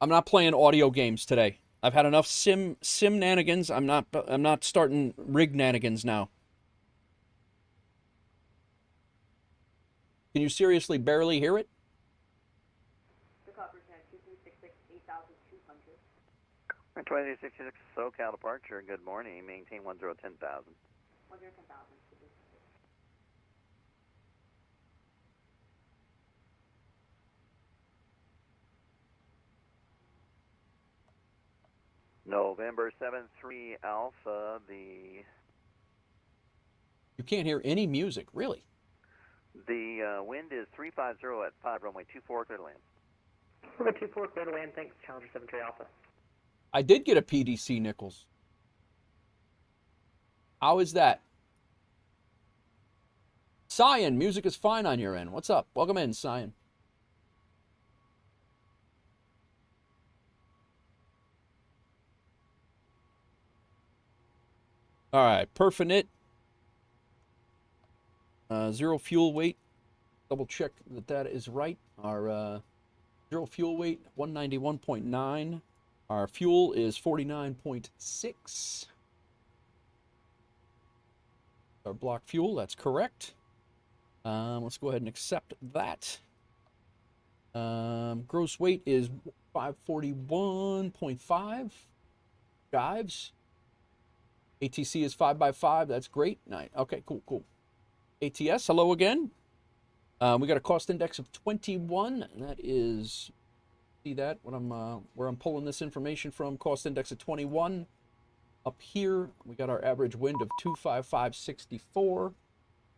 I'm not playing audio games today. I've had enough sim nanigans. I'm not starting rig nanigans now. Can you seriously barely hear it? The copper tag 2366 8200. 2366 SoCal departure. Good morning. Maintain 1010,000. 1010,000. November 73 Alpha, You can't hear any music, really. The wind is 350 at 5, runway 24, clear to land. Runway 24, clear to land, thanks, Challenger 73 Alpha. I did get a PDC, Nichols. How is that? Cyan, music is fine on your end. What's up? Welcome in, Cyan. All right, perfinite. Zero fuel weight. Double check that is right. Our zero fuel weight, 191.9. Our fuel is 49.6. Our block fuel, that's correct. Let's go ahead and accept that. Gross weight is 541.5 jives. ATC is 5x5. That's great. Nice. Okay, cool. ATS, hello again. We got a cost index of 21, and that is, see that when where I'm pulling this information from. Cost index of 21. Up here, we got our average wind of 255.64.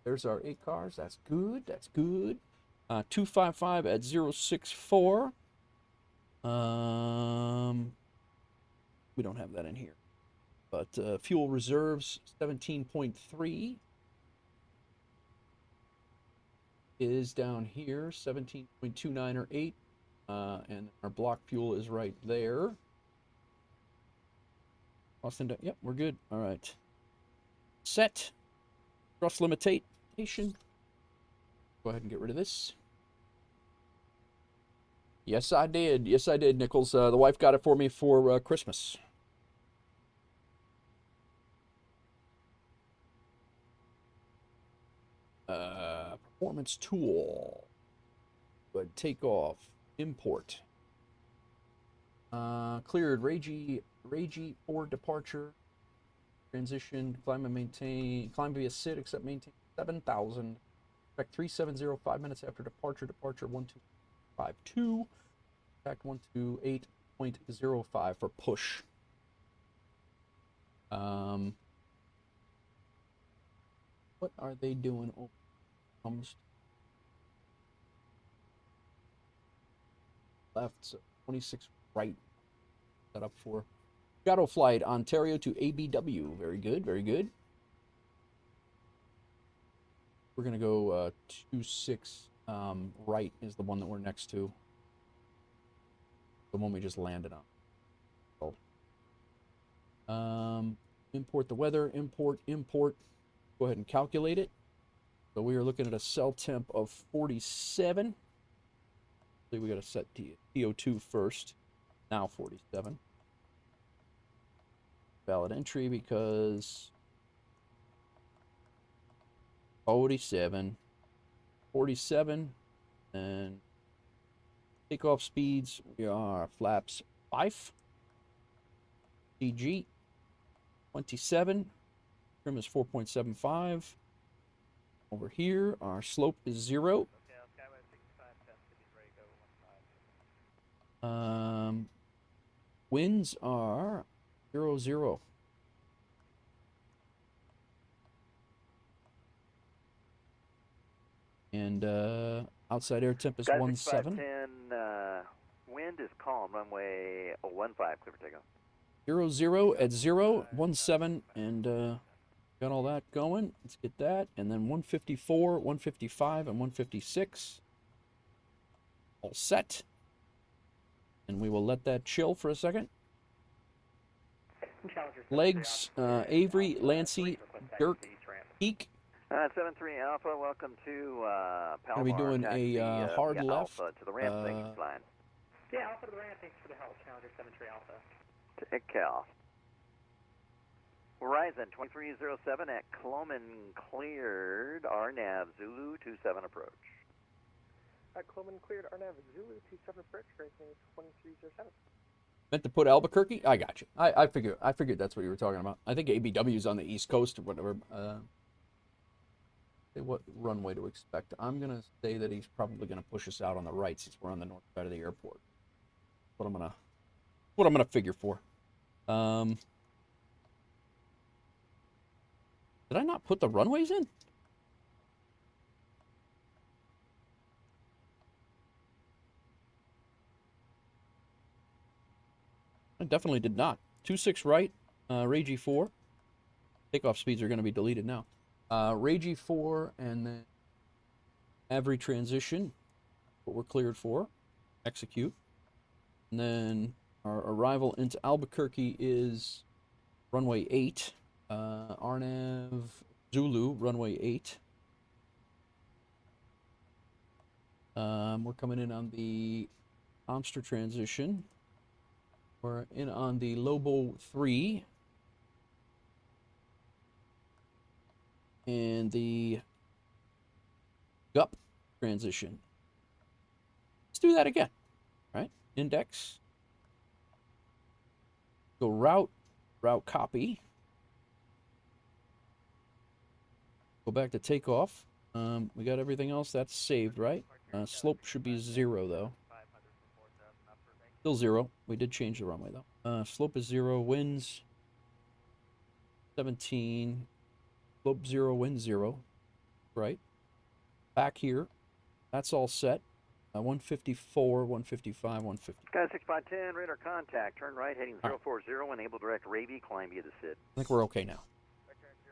There's our 8 cars. That's good. 255 at 064. We don't have that in here. But fuel reserves, 17.3 is down here, 17.29 or 8. And our block fuel is right there. Austin, yep, we're good. All right. Set. Thrust limitation. Go ahead and get rid of this. Yes, I did. Nichols. The wife got it for me for Christmas. Performance tool. takeoff, import. Cleared, Ragey for departure. Transition, climb and maintain, climb via SID, except maintain 7,000. Track 370, 5 minutes after departure, departure 1252. Track 128.05 for push. What are they doing? Oh, comes left, so 26 right. Set up for shadow flight, Ontario to ABW. Very good, very good. We're gonna go 26 right is the one that we're next to. The one we just landed on. So, import the weather, import. Go ahead and calculate it. So we are looking at a cell temp of 47. So we got to set TO2 first. Now 47. Valid entry because 47, and takeoff speeds, we are flaps 5, CG 27, trim is 4.75. Over here, our slope is 0. Winds are 0. And outside air temp is 17. Wind is calm, runway 15, clear for takeoff. 0 at 0, 17, and got all that going. Let's get that, and then 154, 155, and 156. All set. And we will let that chill for a second. Legs, Avery, Lancy, Dirk, Peak. 73 Alpha, welcome to Palomar. Going to be doing a hard left. Alpha to the ramp, thank you, flying. Yeah, Alpha to the ramp, thanks for the help. Challenger 73 Alpha. Take off. Horizon 2307 at Cloman cleared, RNAV Zulu 27 approach. Cloman cleared, RNAV Zulu 27 approach, raising 2307. Meant to put Albuquerque? I got you. I figured that's what you were talking about. I think ABW's on the East Coast or whatever. What runway to expect? I'm gonna say that he's probably gonna push us out on the right since we're on the north side of the airport. What I'm gonna figure for. Did I not put the runways in? I definitely did not. 26 right, Ragey 4. Takeoff speeds are going to be deleted now. Ragey 4, and then every transition, what we're cleared for, execute. And then our arrival into Albuquerque is runway 8, RNAV Zulu, runway 8. We're coming in on the Amster transition. We're in on the Lobo 3. And the GUP transition. Let's do that again. All right, index. Go route copy. Go back to takeoff. We got everything else that's saved, right? Slope should be 0 though. Still 0. We did change the runway though. Slope is 0. Winds 17. Slope 0, wind 0. Right. Back here. That's all set. 154, 155, 150. Sky 6510, radar contact. Turn right, heading 040, enable direct Ravy, climb via the SID. I think we're okay now.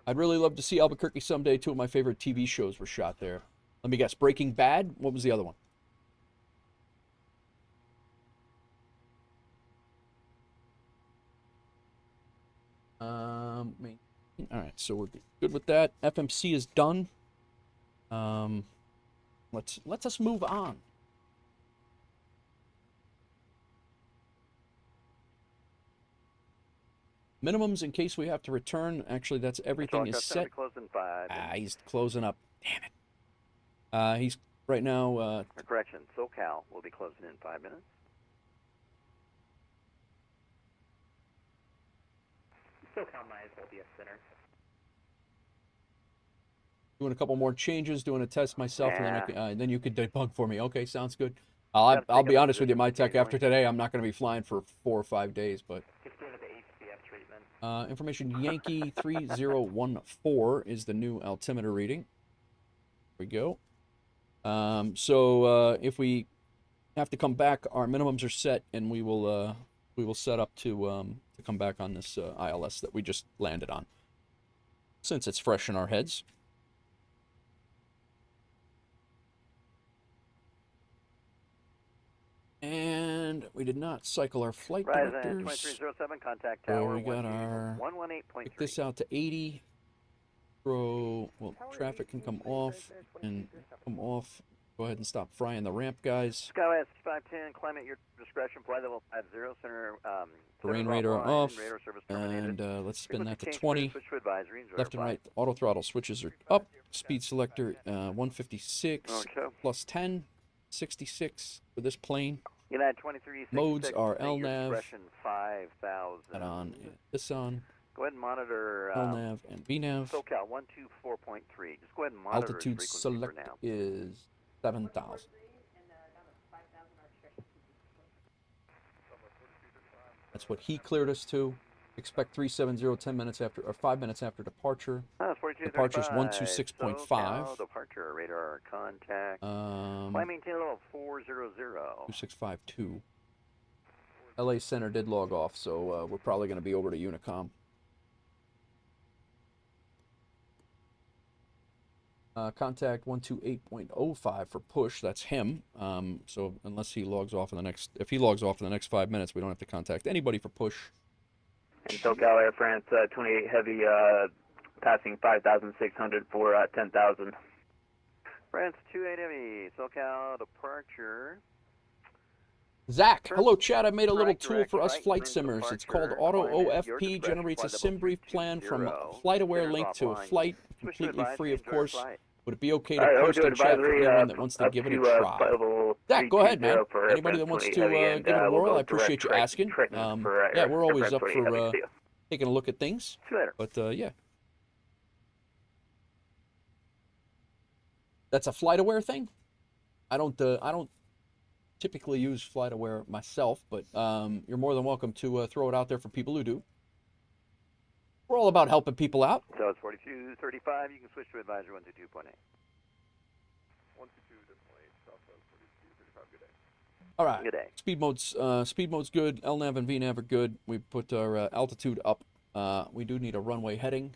I'd really love to see Albuquerque someday. 2 of my favorite TV shows were shot there. Let me guess, Breaking Bad? What was the other one? All right, so we're good with that. FMC is done. Let's us move on. Minimums in case we have to return. Actually, that's everything is set. Closing 5. He's closing up. Damn it. He's right now, correction, SoCal will be closing in 5 minutes. SoCal might as well be a center. doing a couple more changes, doing a test myself, and then I can, then you could debug for me. Okay, sounds good. I'll be honest with you, my tech. After today, I'm not going to be flying for 4 or 5 days, but. Just doing the HCF treatment. Information Yankee 3014 is the new altimeter reading. There we go. So if we have to come back, our minimums are set, and we will set up to come back on this ILS that we just landed on, since it's fresh in our heads. And we did not cycle our flight directors. 2307, contact tower. So we got our, 118.3. pick this out to 80. Well, traffic can come off and come off. Go ahead and stop frying the ramp, guys. Skyway 510, climb at your discretion, flight level 50, center. Terrain radar off, and let's spin that to 20. Left and right auto throttle switches are up. Speed selector 156 plus 10, 66 for this plane. United 23, modes are LNAV, 5000. that on, this on. Go ahead and monitor LNAV and VNAV. SoCal 124.3. Just go ahead and monitor altitude select is 7,000. That's what he cleared us to. Expect 370 10 minutes after, or 5 minutes after departure. Departure's 126.5. Departure radar contact. Flight maintain level 400. 2652. LA Center did log off, so we're probably going to be over to Unicom. Contact 128.05 for push. That's him. So unless he logs off in the next, if he logs off in the next 5 minutes, we don't have to contact anybody for push. And SoCal Air France 28 Heavy passing 5,600 for 10,000. France 28 Heavy, SoCal departure. Zach, hello Chad. I made a little tool for us flight simmers. It's called Auto OFP. Generates a sim brief plan from FlightAware link to a flight, completely free, of course. Would it be okay to post on chat for anyone that wants to give it a try? Zach, go ahead, man. Anybody that wants to give it a whirl, I appreciate you asking. Yeah, we're always up for taking a look at things. But yeah. That's a FlightAware thing? I don't typically use FlightAware myself, but you're more than welcome to throw it out there for people who do. We're all about helping people out. So it's 4235. You can switch to advisor 122.8. 122.8. Southwest 4235. Good day. All right. Good day. Speed mode's good. LNAV and VNAV are good. We put our altitude up. We do need a runway heading.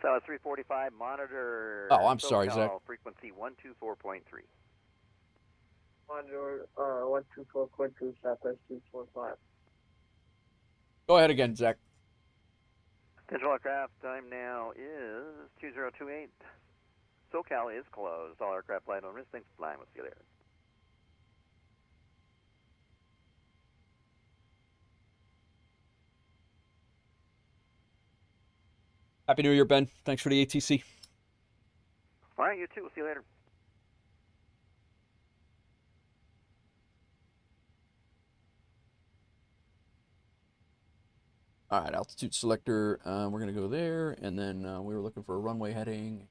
So it's 345. Monitor. Oh, I'm sorry, Zach. Frequency 124.3. Monitor 124.2, Southwest 245. Go ahead again, Zach. Control aircraft time now is 2028. SoCal is closed. All aircraft flight on risk. Thanks for flying. We'll see you later. Happy New Year, Ben. Thanks for the ATC. All right, you too. We'll see you later. All right, altitude selector. We're going to go there, and then we were looking for a runway heading.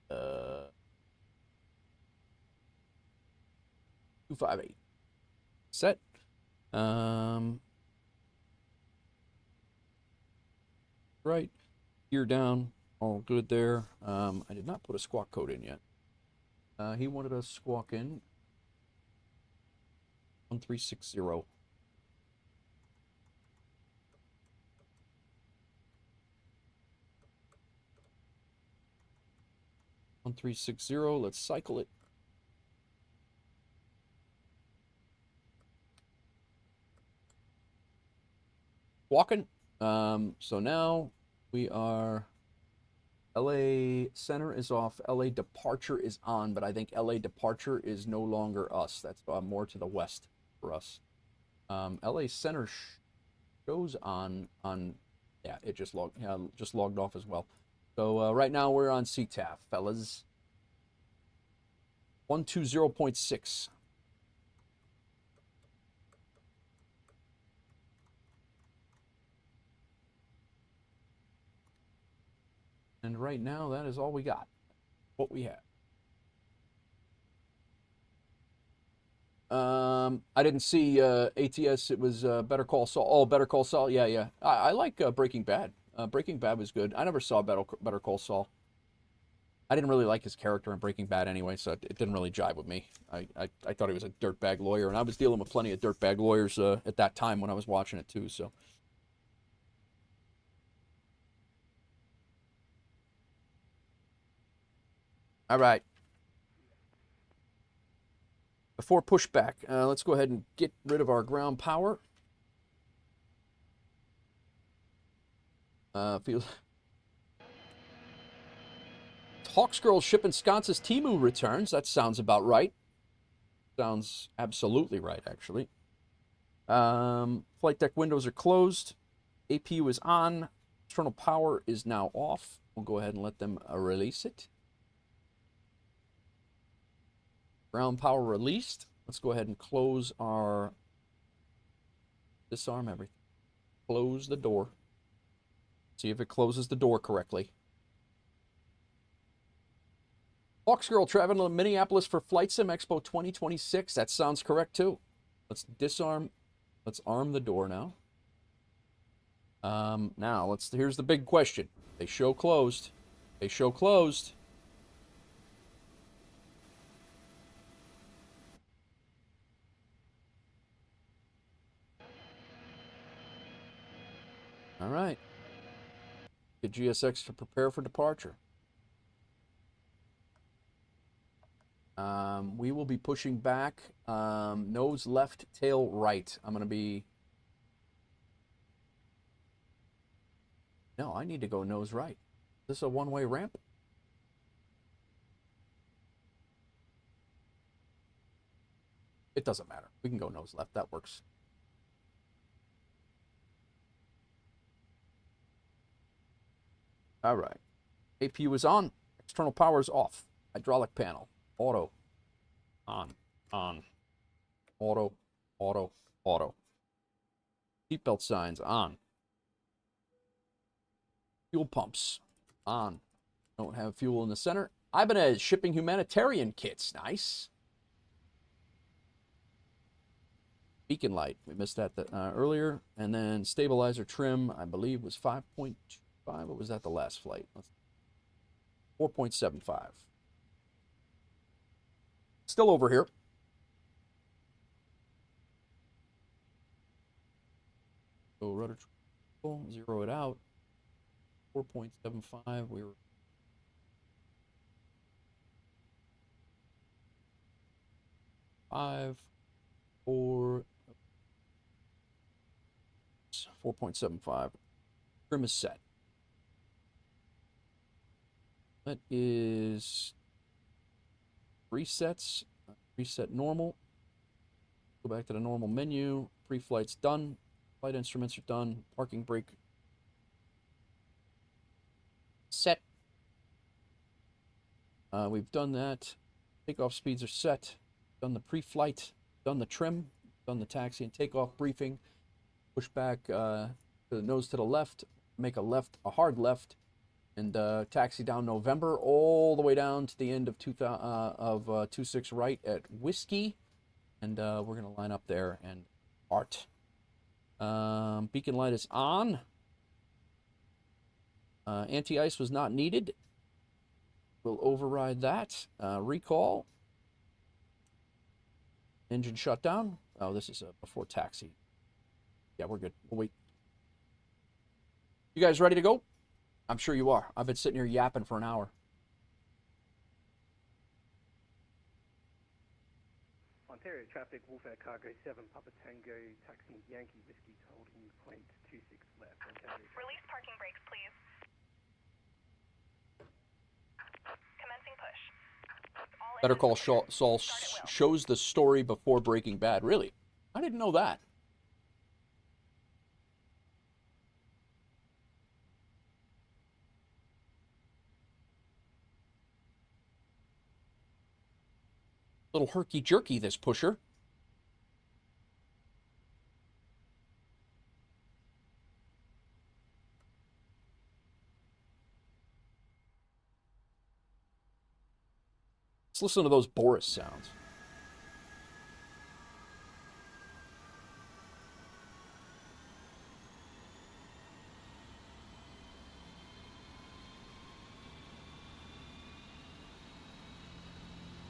258. Set. Right. Gear down. All good there. I did not put a squawk code in yet. He wanted us squawk in 1360. 1360. Let's cycle it. Walking. So now we are. LA Center is off. LA Departure is on, but I think LA Departure is no longer us. That's more to the west for us. LA Center shows on. Yeah, it just logged off as well. So right now we're on CTAF, fellas. 120.6. And right now, that is all we got. What we have. I didn't see ATS. It was Better Call Saul. Oh, Better Call Saul. Yeah, yeah. I like Breaking Bad. Breaking Bad was good. I never saw Better Call Saul. I didn't really like his character in Breaking Bad anyway, so it didn't really jive with me. I thought he was a dirtbag lawyer, and I was dealing with plenty of dirtbag lawyers at that time when I was watching it too. So. All right. Before pushback, let's go ahead and get rid of our ground power. Feels. Hawksgirl ship ensconces Timu returns. That sounds about right. Sounds absolutely right, actually. Flight deck windows are closed. APU is on. External power is now off. We'll go ahead and let them release it. Ground power released. Let's go ahead and close our... Disarm everything. Close the door. See if it closes the door correctly. Hawksgirl traveling to Minneapolis for Flight Sim Expo 2026. That sounds correct, too. Let's disarm. Let's arm the door now. Now, here's the big question. They show closed. They show closed. All right. Get GSX to prepare for departure. We will be pushing back. Nose left, tail right. I'm going to be... No, I need to go nose right. Is this a one-way ramp? It doesn't matter. We can go nose left. That works. All right. APU is on. External power is off. Hydraulic panel. Auto. On. On. Auto. Auto. Auto. Seatbelt signs. On. Fuel pumps. On. Don't have fuel in the center. Ibanez shipping humanitarian kits. Nice. Beacon light. We missed that earlier. And then stabilizer trim, I believe, was 5.25. Or was that the last flight? 4.75. Still over here. So rudder control, zero it out. 4.75. We were 4.75. Trim is set. That is resets. Reset normal. Go back to the normal menu. Pre-flight's done. Flight instruments are done. Parking brake set. We've done that. Takeoff speeds are set. Done the pre-flight. Done the trim. Done the taxi and takeoff briefing. Push back the nose to the left. Make a hard left. And taxi down November all the way down to the end of 26 right at Whiskey. And we're going to line up there and depart. Beacon light is on. Anti-ice was not needed. We'll override that. Recall. Engine shutdown. Oh, this is before taxi. Yeah, we're good. We'll wait. You guys ready to go? I'm sure you are. I've been sitting here yapping for an hour. Ontario traffic, WolfAir Cargo 7, Papa Tango, taxiing Yankee Whiskey to holding point 26 left. Ontario. Release parking brakes, please. Commencing push. Better Call Saul shows the story before Breaking Bad. Really? I didn't know that. little herky-jerky, this pusher. Let's listen to those Boris sounds.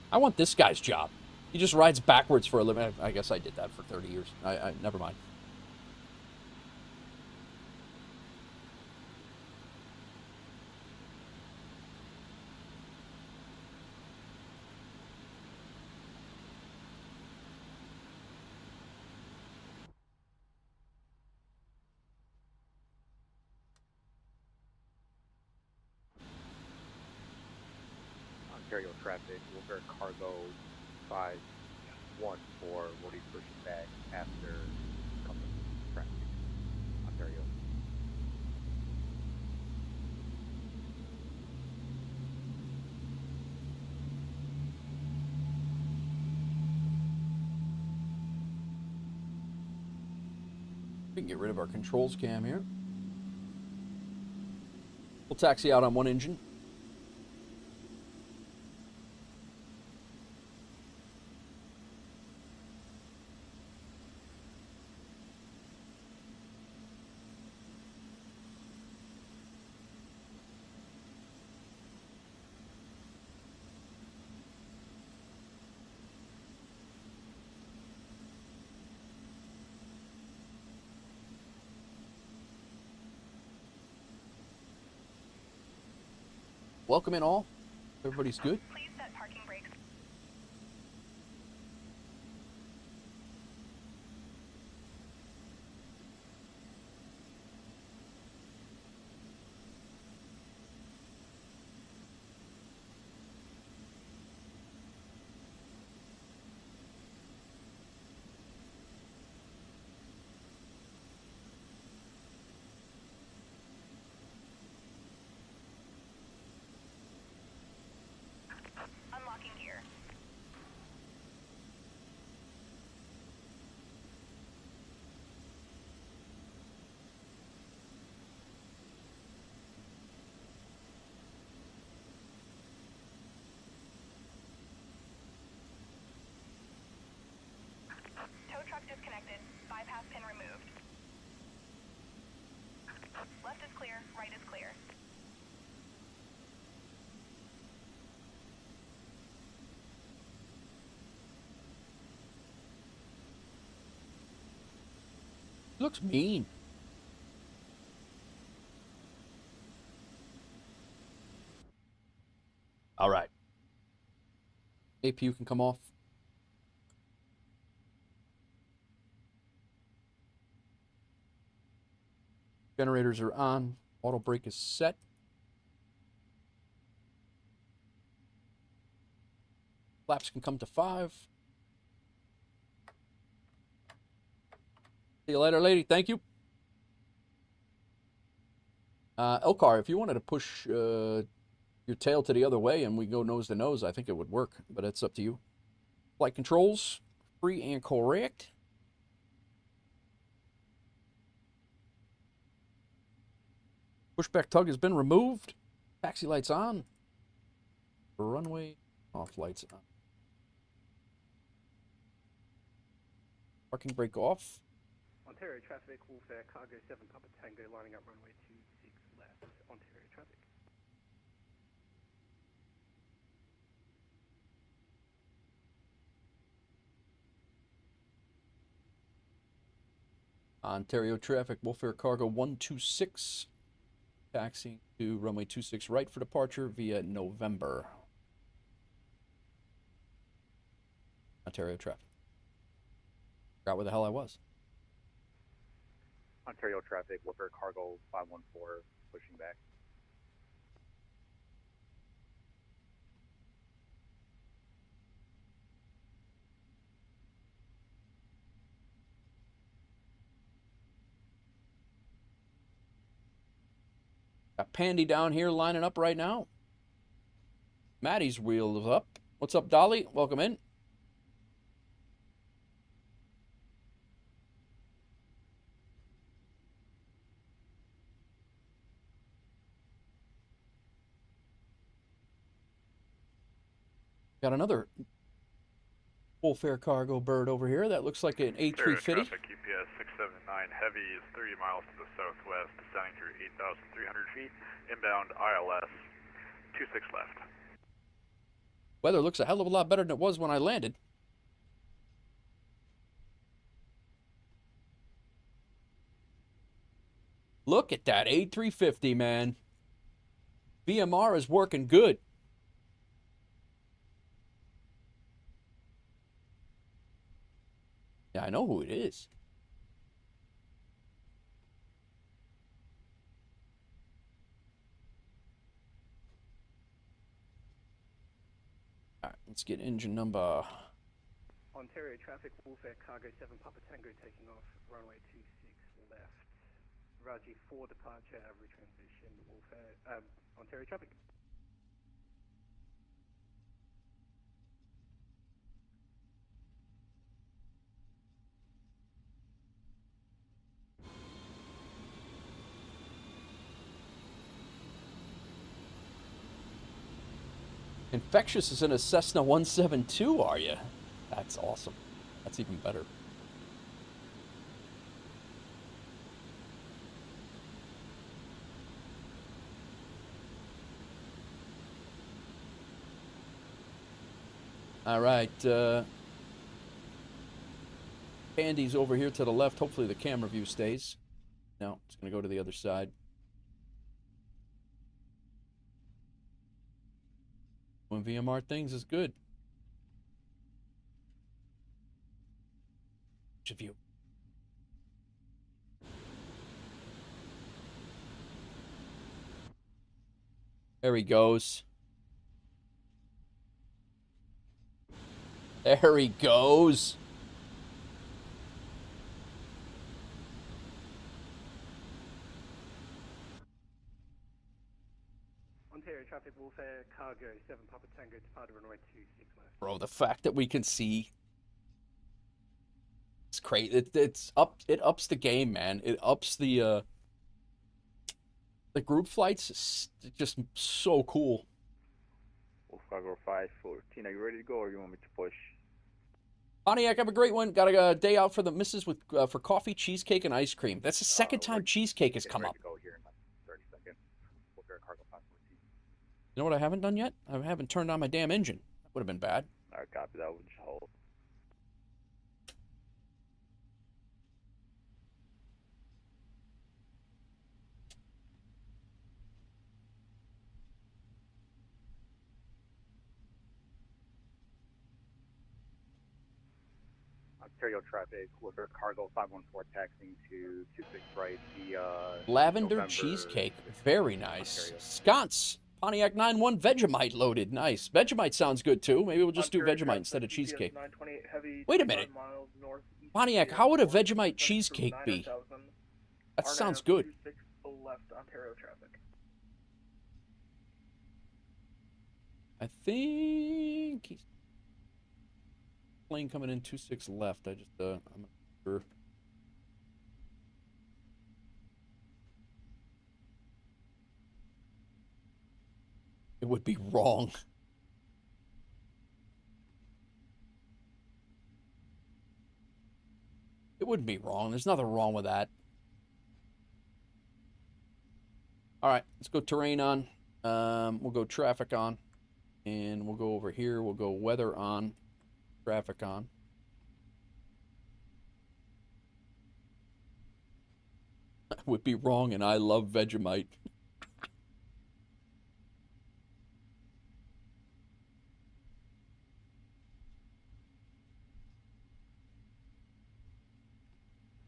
I want this guy's job. He just rides backwards for a living. I guess I did that for 30 years. Never mind. Ontario traffic, WolfAir Cargo 514 will be pushing back after company traffic. Ontario. We can get rid of our controls cam here. We'll taxi out on one engine. Welcome in all. Everybody's good. Please set parking brakes. Unlocking gear. Tow truck disconnected. Bypass pin removed. Left is clear, right is clear. Looks mean. All right. APU can come off. Generators are on. Auto brake is set. Flaps can come to 5. See you later, lady. Thank you. Elcar, if you wanted to push your tail to the other way and we go nose to nose, I think it would work, but it's up to you. Flight controls, free and correct. Pushback tug has been removed. Taxi lights on. Runway off, lights on. Parking brake off. Ontario traffic, WolfAir Cargo 7 Papa Tango lining up runway 26 left. Ontario traffic. Ontario traffic, WolfAir Cargo 126. Taxiing to runway 26 right for departure via November. Ontario traffic. Forgot where the hell I was. Ontario traffic, WolfAir Cargo 514 pushing back. Got Pandy down here lining up right now. Maddie's wheels up. What's up, Dolly? Welcome in. Got another WolfAir Cargo bird over here. That looks like an A350. Traffic UPS 679 Heavy is 30 miles to the southwest, descending through 8,300 feet. Inbound ILS 26 left. Weather looks a hell of a lot better than it was when I landed. Look at that A350, man. VMR is working good. Yeah, I know who it is. All right, let's get engine number. Ontario traffic, WolfAir Cargo 7 Papa Tango taking off, runway 26 left. Raji 4 departure, retransition, WolfAir, Ontario traffic. Infectious is in a Cessna 172, are you? That's awesome. That's even better. All right. Andy's over here to the left. Hopefully the camera view stays. No, it's going to go to the other side. Doing VMR things is good. View. There he goes. There he goes. Ontario traffic, WolfAir Cargo 7 Papa Tango, departed runway 26 left. Bro, the fact that we can see, it's crazy. It ups the game, man. It ups the group flights. It's just so cool. Wolf Cargo 514. Are you ready to go, or you want me to push? Pontiac, have a great one. Got a day out for the missus with for coffee, cheesecake, and ice cream. That's the second time cheesecake has come up. To go here in like 30 seconds. WolfAir Cargo 514. You know what I haven't done yet? I haven't turned on my damn engine. That would have been bad. All right, copy that. We'll just hold. Ontario traffic, WolfAir Cargo 514 taxiing to 26 right. The Lavender November cheesecake, very nice. Sconce, Pontiac 91 Vegemite loaded, nice. Vegemite sounds good too. Maybe we'll just do Vegemite instead of cheesecake. Wait a minute, Pontiac, how would a Vegemite cheesecake be? That sounds good. Left Ontario traffic. I think he's plane coming in 26 left. I just I'm not sure. It would be wrong. It wouldn't be wrong. There's nothing wrong with that. All right, let's go terrain on. We'll go traffic on. And we'll go over here. We'll go weather on. Traffic on. I would be wrong, and I love Vegemite.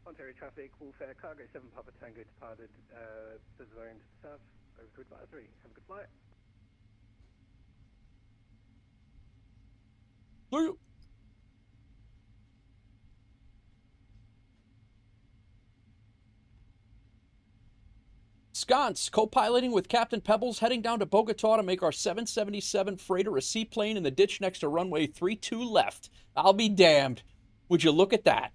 Ontario traffic, WolfAir Cargo 7 Papa Tango departed the zone to the south, over to advisory. Have a good flight. See you. Sconce, co-piloting with Captain Pebbles, heading down to Bogota to make our 777 freighter a seaplane in the ditch next to runway 32 left. I'll be damned. Would you look at that?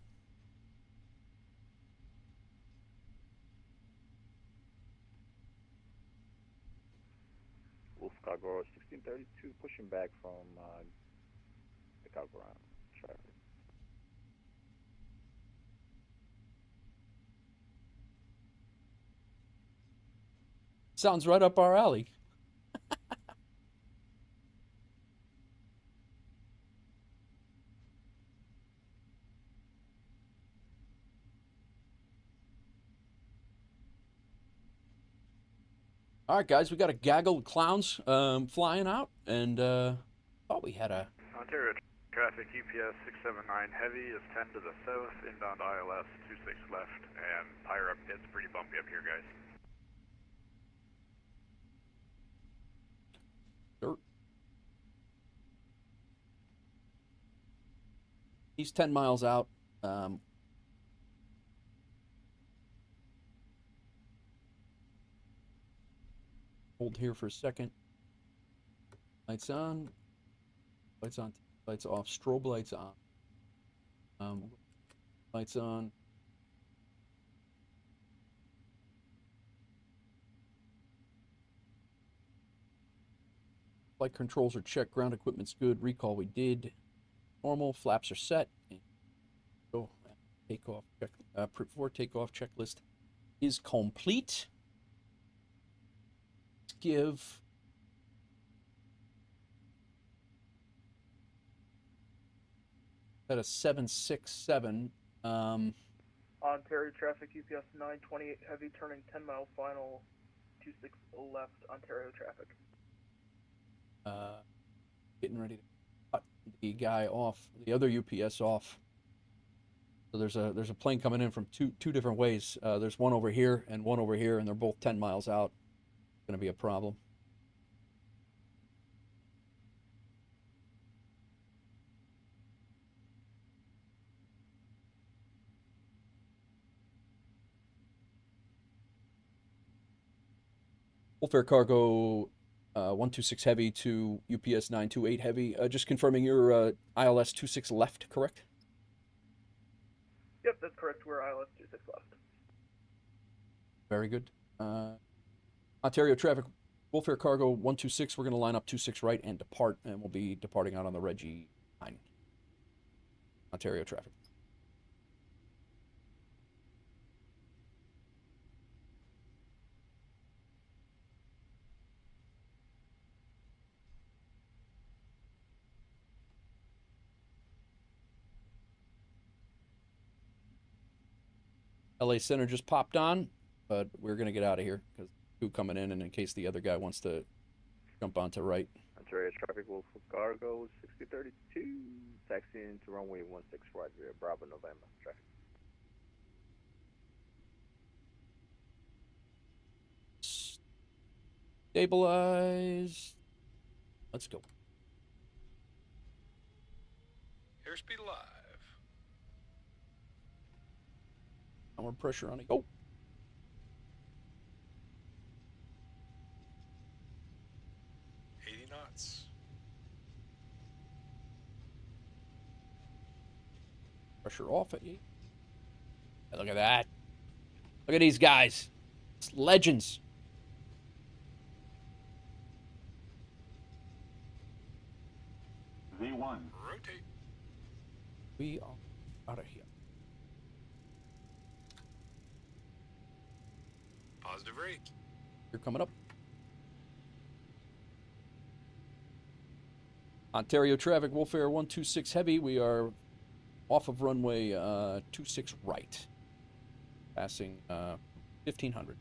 Wolf Cargo 1632, pushing back from ground traffic. Sounds right up our alley. All right, guys, we got a gaggle of clowns flying out, and thought we had a... Ontario traffic UPS 679 heavy is 10 to the south, inbound ILS 26 left, and higher up, it's pretty bumpy up here, guys. Dirt. He's 10 miles out. Hold here for a second. Lights on. Lights on. Lights off. Strobe lights on. Lights on. Flight controls are checked. Ground equipment's good. Recall we did. Normal. Flaps are set. Go. Takeoff. Check. Before takeoff checklist is complete. Let's give at a 767. Ontario traffic UPS 928 heavy turning 10 mile final 26 left Ontario traffic. Getting ready to cut the guy off, the other UPS off. So there's a plane coming in from two different ways. There's one over here and one over here, and they're both 10 miles out. It's going to be a problem. WolfAir Cargo 126 heavy to UPS 928 heavy. Just confirming your ILS 26 left, correct? Yep, that's correct. We're ILS 26 left. Very good. Ontario traffic, WolfAir Cargo 126. We're going to line up 26 right and depart, and we'll be departing out on the Reggie 9. Ontario traffic. LA Center just popped on, but we're going to get out of here because two coming in, and in case the other guy wants to jump onto right. Ontario traffic, WolfAir Cargo 6032, taxiing to runway 16 right rear, Bravo November traffic. Stabilize. Let's go. Airspeed live. Downward pressure on it. Go. Knots. Pressure off at you. Hey, look at that. Look at these guys. It's legends. V1. Rotate. We are out of here. Positive rate. You're coming up. Ontario traffic, WolfAir 126 heavy. We are off of runway 26 right, passing 1500.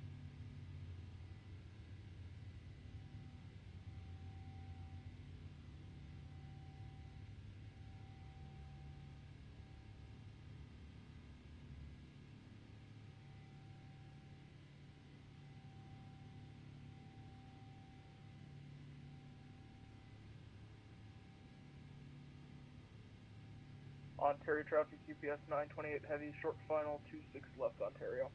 Ontario traffic UPS 928 heavy short final 26 left Ontario.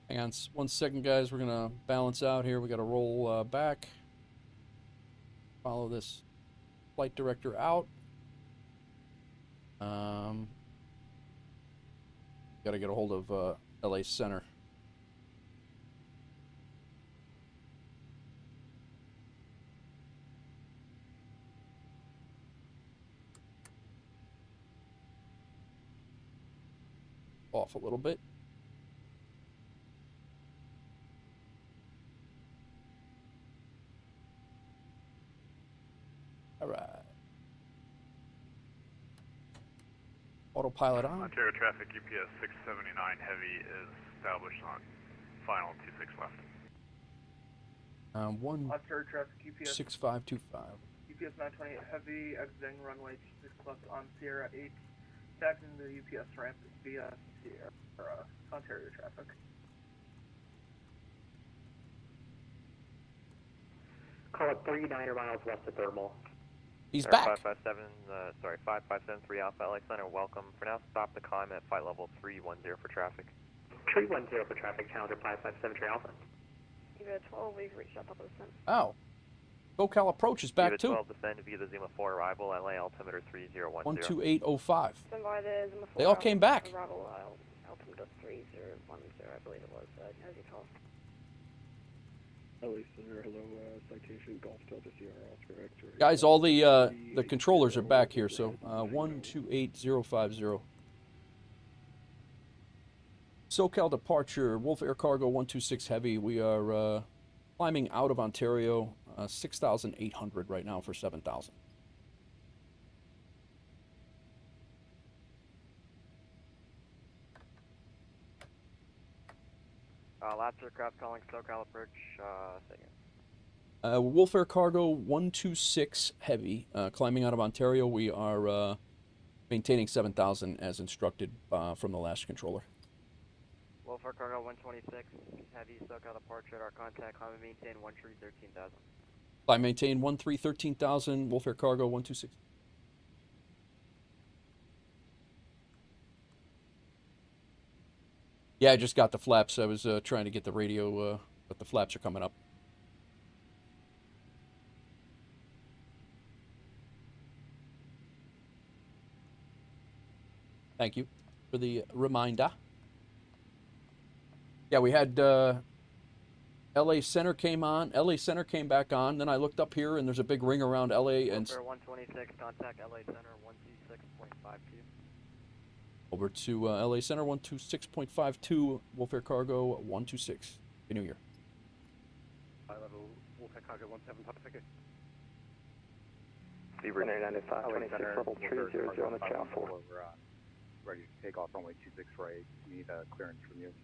Hang on 1 second, guys. We're gonna balance out here. We gotta roll back. Follow this flight director out. Gotta get a hold of LA Center. Off a little bit. All right. Autopilot on. Ontario traffic UPS 679 heavy is established on final 26 left. Ontario traffic UPS 6525. UPS 928 heavy exiting runway 26 left on Sierra 8, taxiing the UPS ramp via Sierra Ontario traffic. Call it 39 miles west of Thermal. He's back. 5573 Alpha LA Center, welcome. For now, stop the climb at flight level 310 for traffic. 310 for traffic, Challenger 557 Alpha. Eva 12, we've reached out top of the descent. Oh. SoCal approach is back Eva too. 12 descend via the Zima 4 arrival, LA altimeter 3010. 12805. Stand by the Zima 4. They all came back. Arrival altimeter 3010, I believe it was, as you call. LA Center, hello, Citation, Golf Delta Sierra Oscar X-ray. Guys, all the controllers are back here, so 128050. SoCal departure, WolfAir Cargo 126 heavy. We are climbing out of Ontario, 6,800 right now for 7,000. Last aircraft calling SoCal approach, second. WolfAir Cargo 126 heavy, climbing out of Ontario. We are maintaining 7,000 as instructed from the last controller. WolfAir Cargo 126 heavy SoCal departure at our contact, climb and maintain 13,000. Climb maintain 13,000, WolfAir Cargo 126. Yeah, I just got the flaps. I was trying to get the radio, but the flaps are coming up. Thank you for the reminder. Yeah, we had LA Center came on. LA Center came back on. Then I looked up here, and there's a big ring around LA. And 126, contact LA Center 126.52. Over to LA Center 126.52, WolfAir Cargo 126. Happy New Year. High level WolfAir Cargo 17 Pacific. Beaver 95, 26 level 300 on the Chow 4. Ready to take off runway 26 right. Need clearance from you.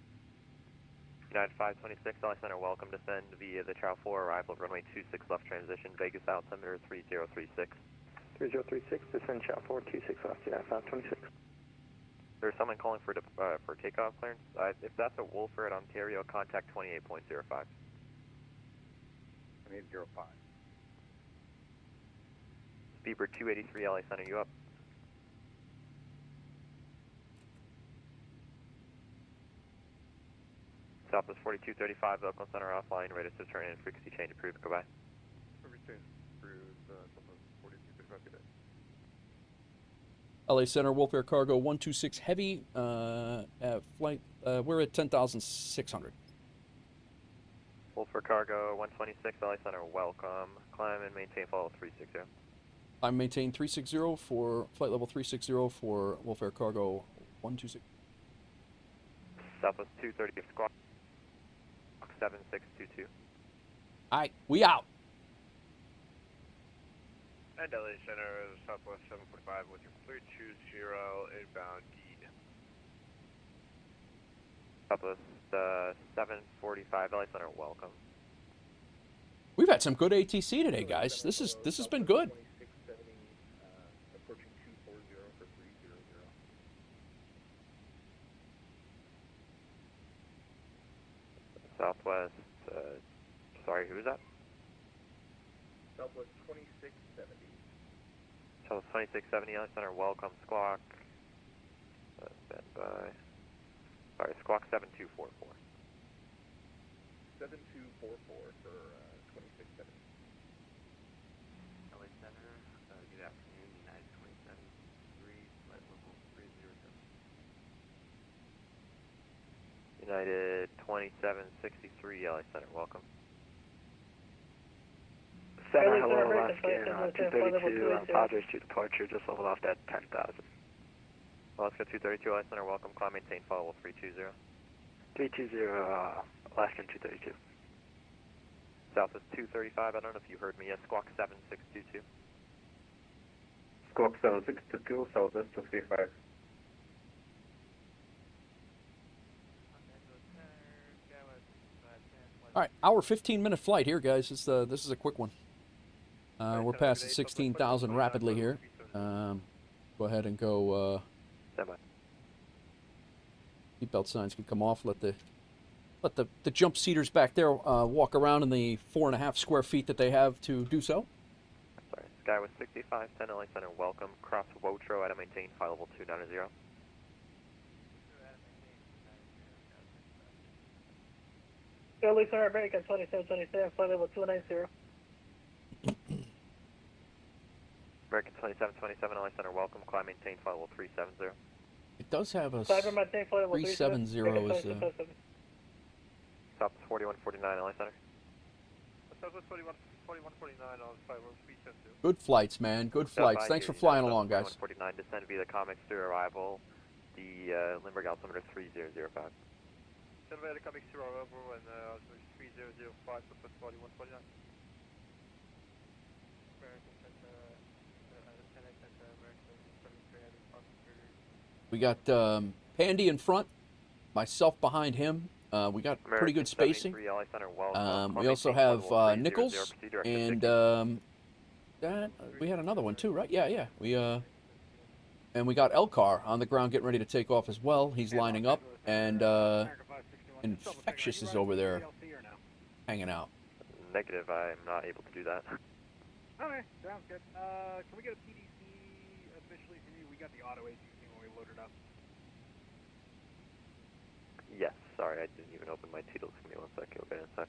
United 526, LA Center, welcome. Descend via the Chow 4, arrival of runway 26 left transition, Vegas altimeter 3036. 3036, descend Chow 4, 26 left, United 526. There's someone calling for takeoff clearance. If that's a WolfAir at Ontario, contact 28.05. 2805. Beaver 283, LA Center, you up? Southwest 4235, Oakland Center offline, ready to turn in, frequency change approved, goodbye. Frequency approved, Southwest 4235, good day. LA Center, WolfAir Cargo 126 heavy, at flight, we're at 10,600. WolfAir Cargo 126, LA Center, welcome. Climb and maintain follow 360. I maintain 360 for flight level 360 for WolfAir Cargo 126. Southwest 230 squawk 7622. Alright, we out. And LA Center, Southwest 745 with your 320 inbound deed. Southwest 745, LA Center, welcome. We've had some good ATC today, guys. This has been good. Approaching 240 for 300. Southwest, sorry, who is that? Southwest 2670. Southwest 2670, LA Center, welcome. Squawk, stand by. Sorry, squawk 7244. 7244 for 2670. LA Center, good afternoon, United 27-3, flight level 307. United 2763, LA Center, welcome. Center, hello, Alaska, 232, Padres to departure, just level off at 10,000. Alaska 232, LA Center, welcome, climb, maintain, follow 320. 320, Alaskan 232. Southwest 235, I don't know if you heard me, squawk 7622. Squawk 7622, Southwest 235. All right, hour 15-minute flight here, guys. This is a quick one. We're past the 16,000 rapidly here. Go ahead and go. Seatbelt signs can come off. Let the jump seaters back there walk around in the 4.5 square feet that they have to do so. Sorry, Skywest 6510 LA Center, welcome. Cross Wotro at a maintain, file level 290. LA Center, American 2727, flight level 290. American 2727 LA Center, welcome. Climb, maintain, file level 370. It does have a 370 is Southwest 4149 LA Center. Southwest 4149 on flight level 370. good flights, man. Good flights. Thanks for flying along, guys. 4149, descend via the Comex to arrival, the Lindbergh altimeter 3005. Descend via the Comex to arrival and altimeter 3005, Southwest 4149. We got Pandy in front, myself behind him. We got pretty good spacing. We also have Nichols, and we had another one too, right? Yeah. And we got Elcar on the ground getting ready to take off as well. He's lining up, and Infectious is over there hanging out. Negative, I'm not able to do that. Okay, sounds good. Can we get a PDC officially from you? We got the auto ATC when we loaded up. Yes, sorry, I didn't even open my titles. Give me 1 second. Okay, in a sec.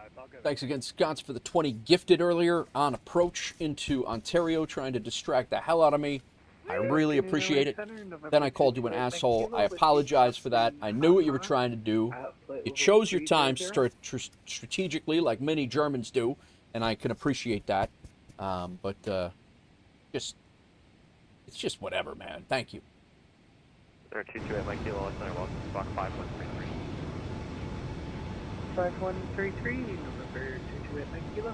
It's all good. Thanks again, Scots, for the 20 gifted earlier on approach into Ontario, trying to distract the hell out of me. I really appreciate it. Then I called you an asshole. I apologize for that. I knew what you were trying to do. You chose your time strategically, like many Germans do, and I can appreciate that. But it's just whatever, man. Thank you. There 228 Mike Kilo, Center, welcome to Squawk 5133. 5133, November 228 Mike Kilo.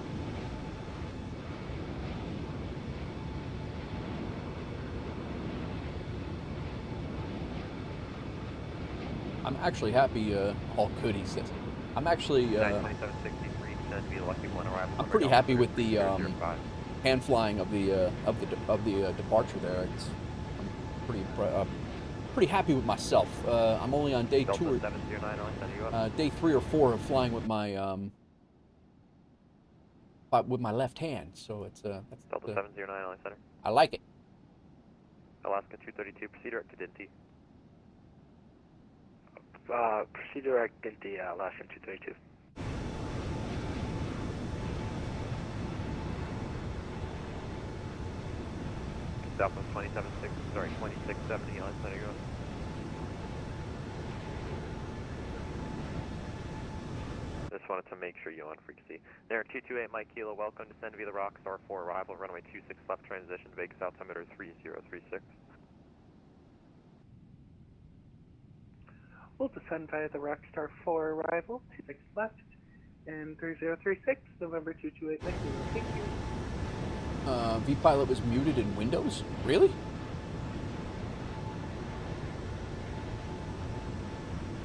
I'm actually happy, all good, he says. I'm actually, I'm pretty happy with the hand flying of the departure there. I'm pretty happy with myself. I'm only on day 2 or day 3 or 4 of flying with my left hand. So it's Delta 709 LA Center. I like it. Alaska 232, proceed direct to Dinty. Proceed direct Dinty, Alaskan 232. Southwest 2670 LA Center, go. Just wanted to make sure you on frequency. There 228 Mike Kilo, welcome. Descend via the Rockstar 4 arrival, runway 26 left transition, Vegas altimeter 3036. We'll descend via the Rockstar 4 arrival, 26 left, and 3036, November 228 Mike Kilo. Thank you. V-Pilot was muted in Windows? Really?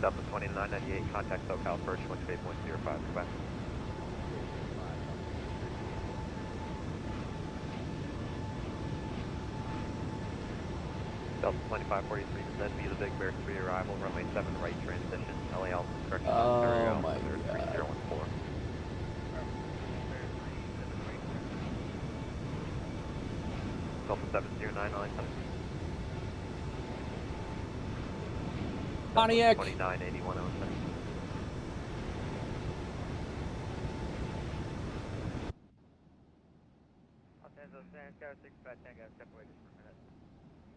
Delta 2998, contact SoCal first, 128.05, goodbye. Delta 2543, descend via the Big Bear 3 arrival, runway 7 right transition, LA Alpha, correction, Ontario, my 3014. Delta 709, LA Center. Pontiac. 2981 LA Center. Sky 6510, got separated for a minute.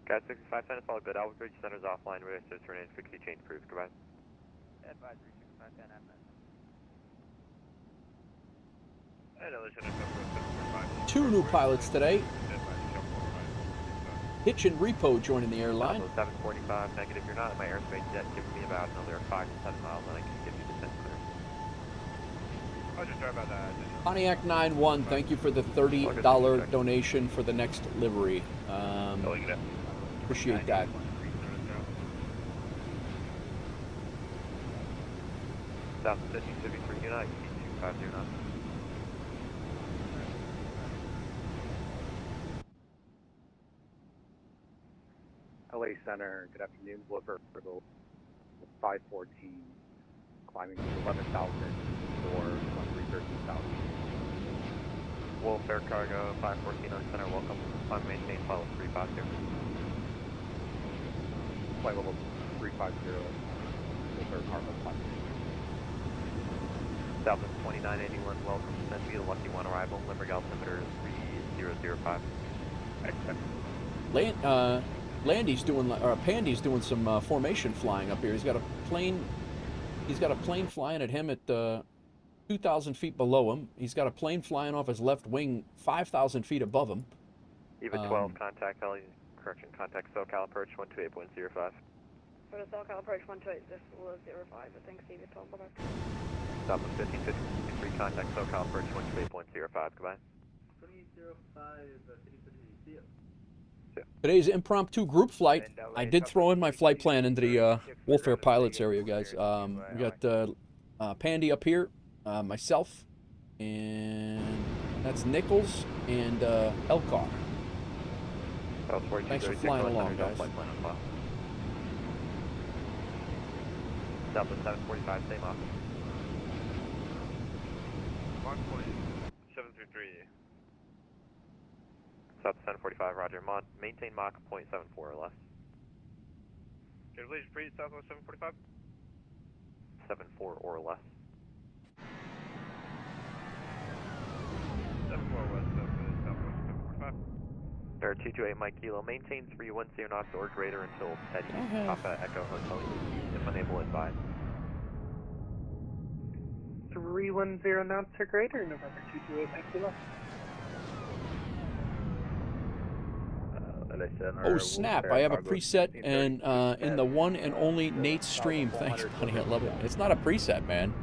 Sky 6510, it's all good. Albert Bridge Center's offline, ready to turn in, frequency change approved. Goodbye. Advisory 6510, admin. Two new pilots today. Hitch and Repo joining the airline. 745, negative. You're not in my airspace yet. Give me about another 5 to 7 miles, and I can give you descent clearance. I'll just try about that. Pontiac 91, thank you for the $30 donation for the next livery. Appreciate that. South 5053 Unite, 250 LA Center, good afternoon. WolfAir Cargo 514, climbing to 11,000 or 13,000. WolfAir Cargo 514 on center, welcome. Climb maintain flight level 350. Flight level 350, WolfAir Cargo 514. Southwest 2981, welcome. Send me the Lucky One arrival, Limerick altimeter 3005. Landy's doing, or Pandy's doing some formation flying up here. He's got a plane flying at him at 2,000 feet below him. He's got a plane flying off his left wing 5,000 feet above him. EVA 12, contact Heli, correction, contact SoCal approach 128.05. For the SoCal approach 128.05, but thanks EVA 12, go back. Southwest 1553, contact SoCal approach 128.05, goodbye. 2005, see ya. Today's impromptu group flight. I did throw in my flight plan into the WolfAir pilots area, guys. We got Pandy up here, myself, and that's Nichols and Elcar. Thanks for flying along, guys. Southwest 745, same off. Mach 733. South 745, roger. Maintain Mach 0.74 or less. Can you please repeat Southwest 745? 74 or less. 74 West, Southwest 745. Air 228 Mike Kilo, maintain 310 knots or greater until steady. Papa Echo Hotel, if unable, advise. 310 knots or greater, November 228 Mike Kilo. Oh snap, I have a preset and in the one and only Nate's stream. Thanks, buddy, I love it. It's not a preset, man.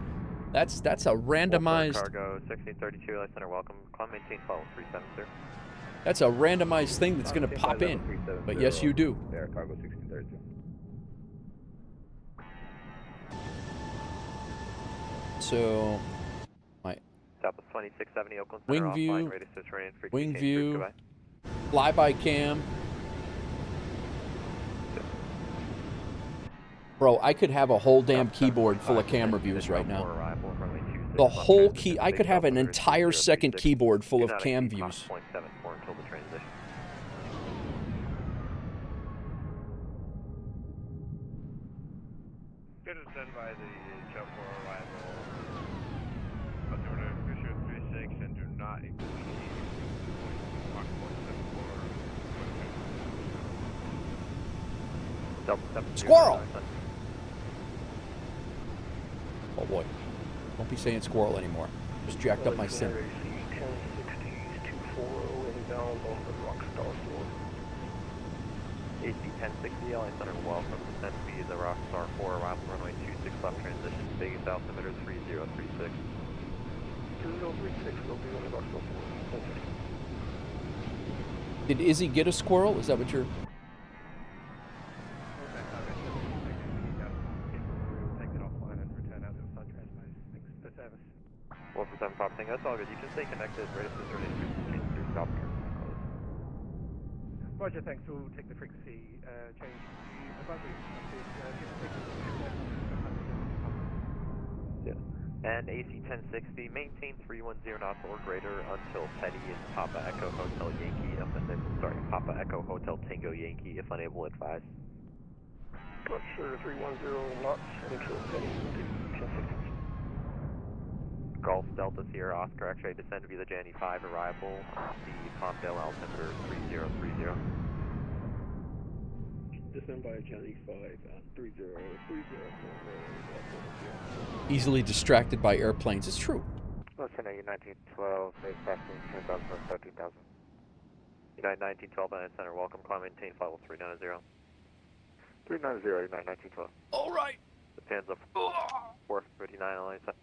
That's a randomized... Cargo 1632, LA Center, welcome. Climb maintain flight 370. That's a randomized thing that's going to pop in. But yes, you do. Air Cargo 1632. So, my... Southwest 2670, Oakland Wing Center, view, offline, ready to terrain, wing change, view, goodbye. flyby cam. Bro, I could have a whole damn keyboard full of camera views right now. The whole key, I could have an entire second keyboard full of cam views. Good to stand by the Chop 4 arrival. Altimeter Fisher 36 and do not include Mach 0.74. Squirrel! Oh boy. Don't be saying squirrel anymore. Just jacked up my sim. AC 1060s 240 inbound on the Rockstar floor. AC 1060, LA Center, welcome. Descent speed, the Rockstar 4, arrival runway 26 left transition, biggest altimeter 3036. 3036 will be on the Rockstar 4. Did Izzy get a squirrel? Is that what you're... Wolf for 7 Pop, that's all good. You can stay connected. Right up to 30 change through stop here. Roger, thanks. We'll take the frequency change. Yeah. And AC 1060, maintain 310 knots or greater until steady in Papa Echo Hotel Yankee. Papa Echo Hotel Tango Yankee. If unable, advise. Sure, 310 knots until steady. 1060. Golf Delta Sierra Oscar X-ray, descend via the Janny 5 arrival, the Palmdale altimeter 3030. Descend by Johnny 5, 3030. Easily distracted by airplanes. It's true. Listen, U1912, base passing 10,000 or 13,000. United 1912, United Center, welcome, climb, maintain flight level 390. 390, United 1912. All right. Depends on 459, LA Center.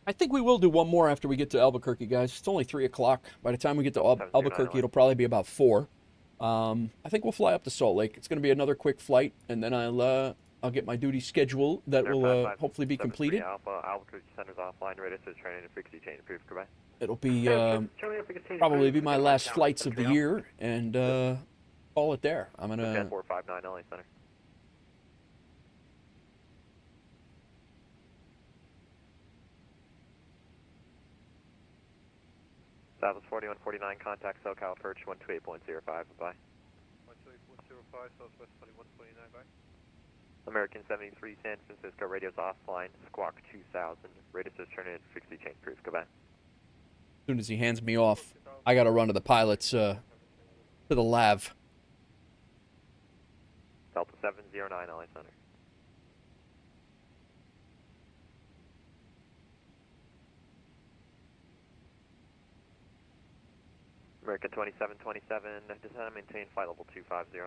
I think we will do one more after we get to Albuquerque, guys. It's only 3 o'clock. By the time we get to Albuquerque, it'll probably be about 4. I think we'll fly up to Salt Lake. It's going to be another quick flight, and then I'll get my duty schedule that will hopefully be completed. Alpha, Albuquerque Center's offline, radar says training and frequency change approved, goodbye. It'll be probably be my last flights of the year, and call it there. I'm going to... 459 LA Center. Southwest 4149, contact SoCal approach 128.05, bye. 128.05, Southwest 4149, bye. American 73, San Francisco, radio's offline, squawk 2000, radio says turn in, frequency change approved, goodbye. As soon as he hands me off, I got to run to the pilots, to the lav. Delta 709, LA Center. American 2727, descend and maintain flight level 250.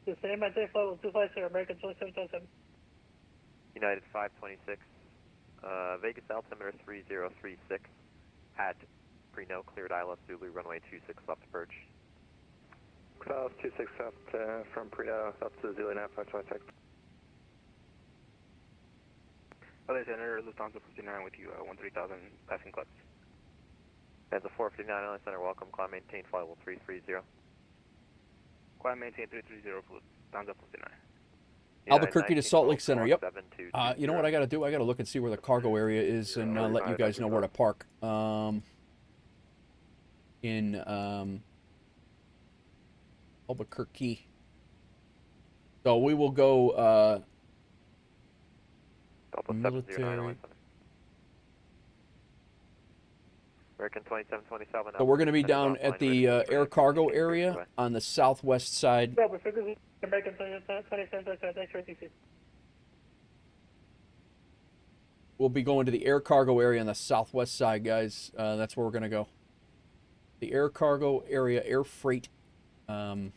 Descend and maintain flight level 250, American 2727. United 526, Vegas altimeter 3036, at pre-no, cleared ILS Zulu, runway 26 left approach. South 26 up from Prino, up to Zulu now, 526. LA Center, Lufthansa 59 with you, 13,000 passing clubs. As a 459 LA Center, welcome, climb, maintain flight level 330. Climb, maintain 330, Lufthansa 59. Albuquerque to Salt Lake Center, yep. You know what I got to do? I got to look and see where the cargo area is and let you guys know where to park. In Albuquerque. So we will go military. American 2727. So we're going to be down at the air cargo area on the southwest side. American 2727, We'll be going to the air cargo area on the southwest side, guys. That's where we're going to go. The air cargo area, air freight, off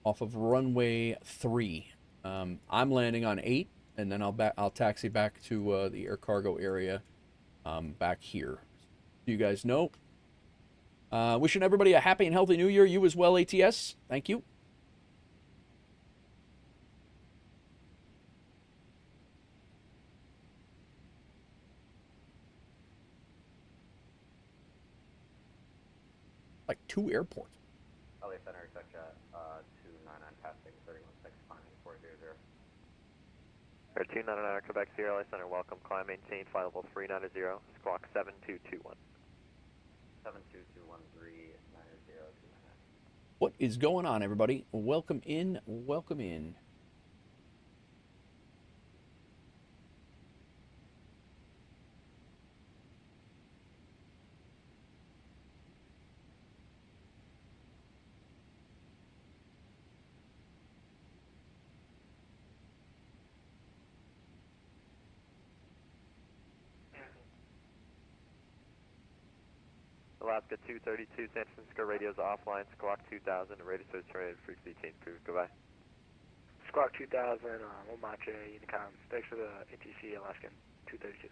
of runway 3. I'm landing on 8, and then I'll taxi back to the air cargo area back here. So you guys know. Wishing everybody a happy and healthy new year. You as well, ATS. Thank you. Like 2 airports. LA Center, jet 299 passing 316 climbing 400. Air 299 Quebec Sierra LA Center, welcome, climb, maintain flight level 390, squawk 7221. 7221390. What is going on, everybody? Welcome in, welcome in. Alaska 232, San Francisco, radio's offline, squawk 2000, radio says turn in, frequency change approved, goodbye. Squawk 2000, Omache, Unicom. Thanks for the ATC, Alaskan 232.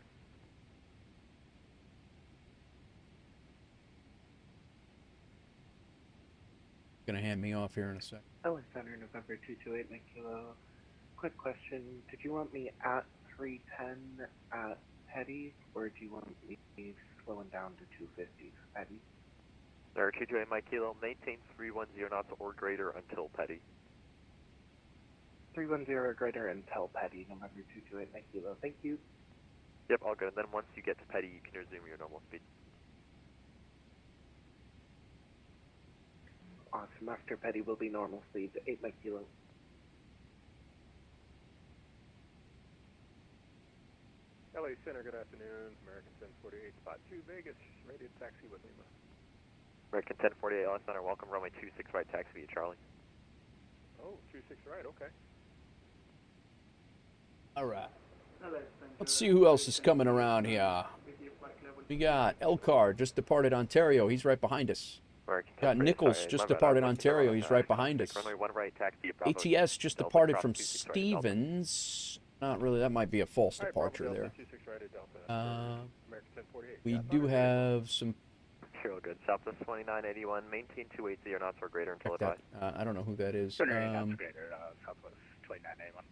Gonna hand me off here in a sec. LA Center, November 228, Mike Kilo. Quick question, did you want me at 310 at Petty, or do you want me slowing down to 250 Petty? Air 228 Mike Kilo, maintain 310 knots or greater until Petty. 310 or greater until Petty, November 228 Mike Kilo. Thank you. Yep, all good. And then once you get to Petty, you can resume your normal speed. Awesome. After Petty will be normal speed, 8 Mike Kilo. LA Center, good afternoon. American 1048, spot 2 Vegas, ready to taxi with Lima. American 1048, LA Center, welcome, runway 26 right, taxi via Charlie. Oh, 26 right, okay. All right. Let's see who else is coming around here. We got Elcar, just departed Ontario. He's right behind us. Got Nichols, just departed Ontario. He's right behind us. Runway 1 right, taxi via Bravo. ATS just departed from Stevens. Not really. That might be a false departure there. We do have some. Sure, good. Southwest 2981, maintain 280 knots or greater until That, advised. I don't know who that is. Southwest 2981.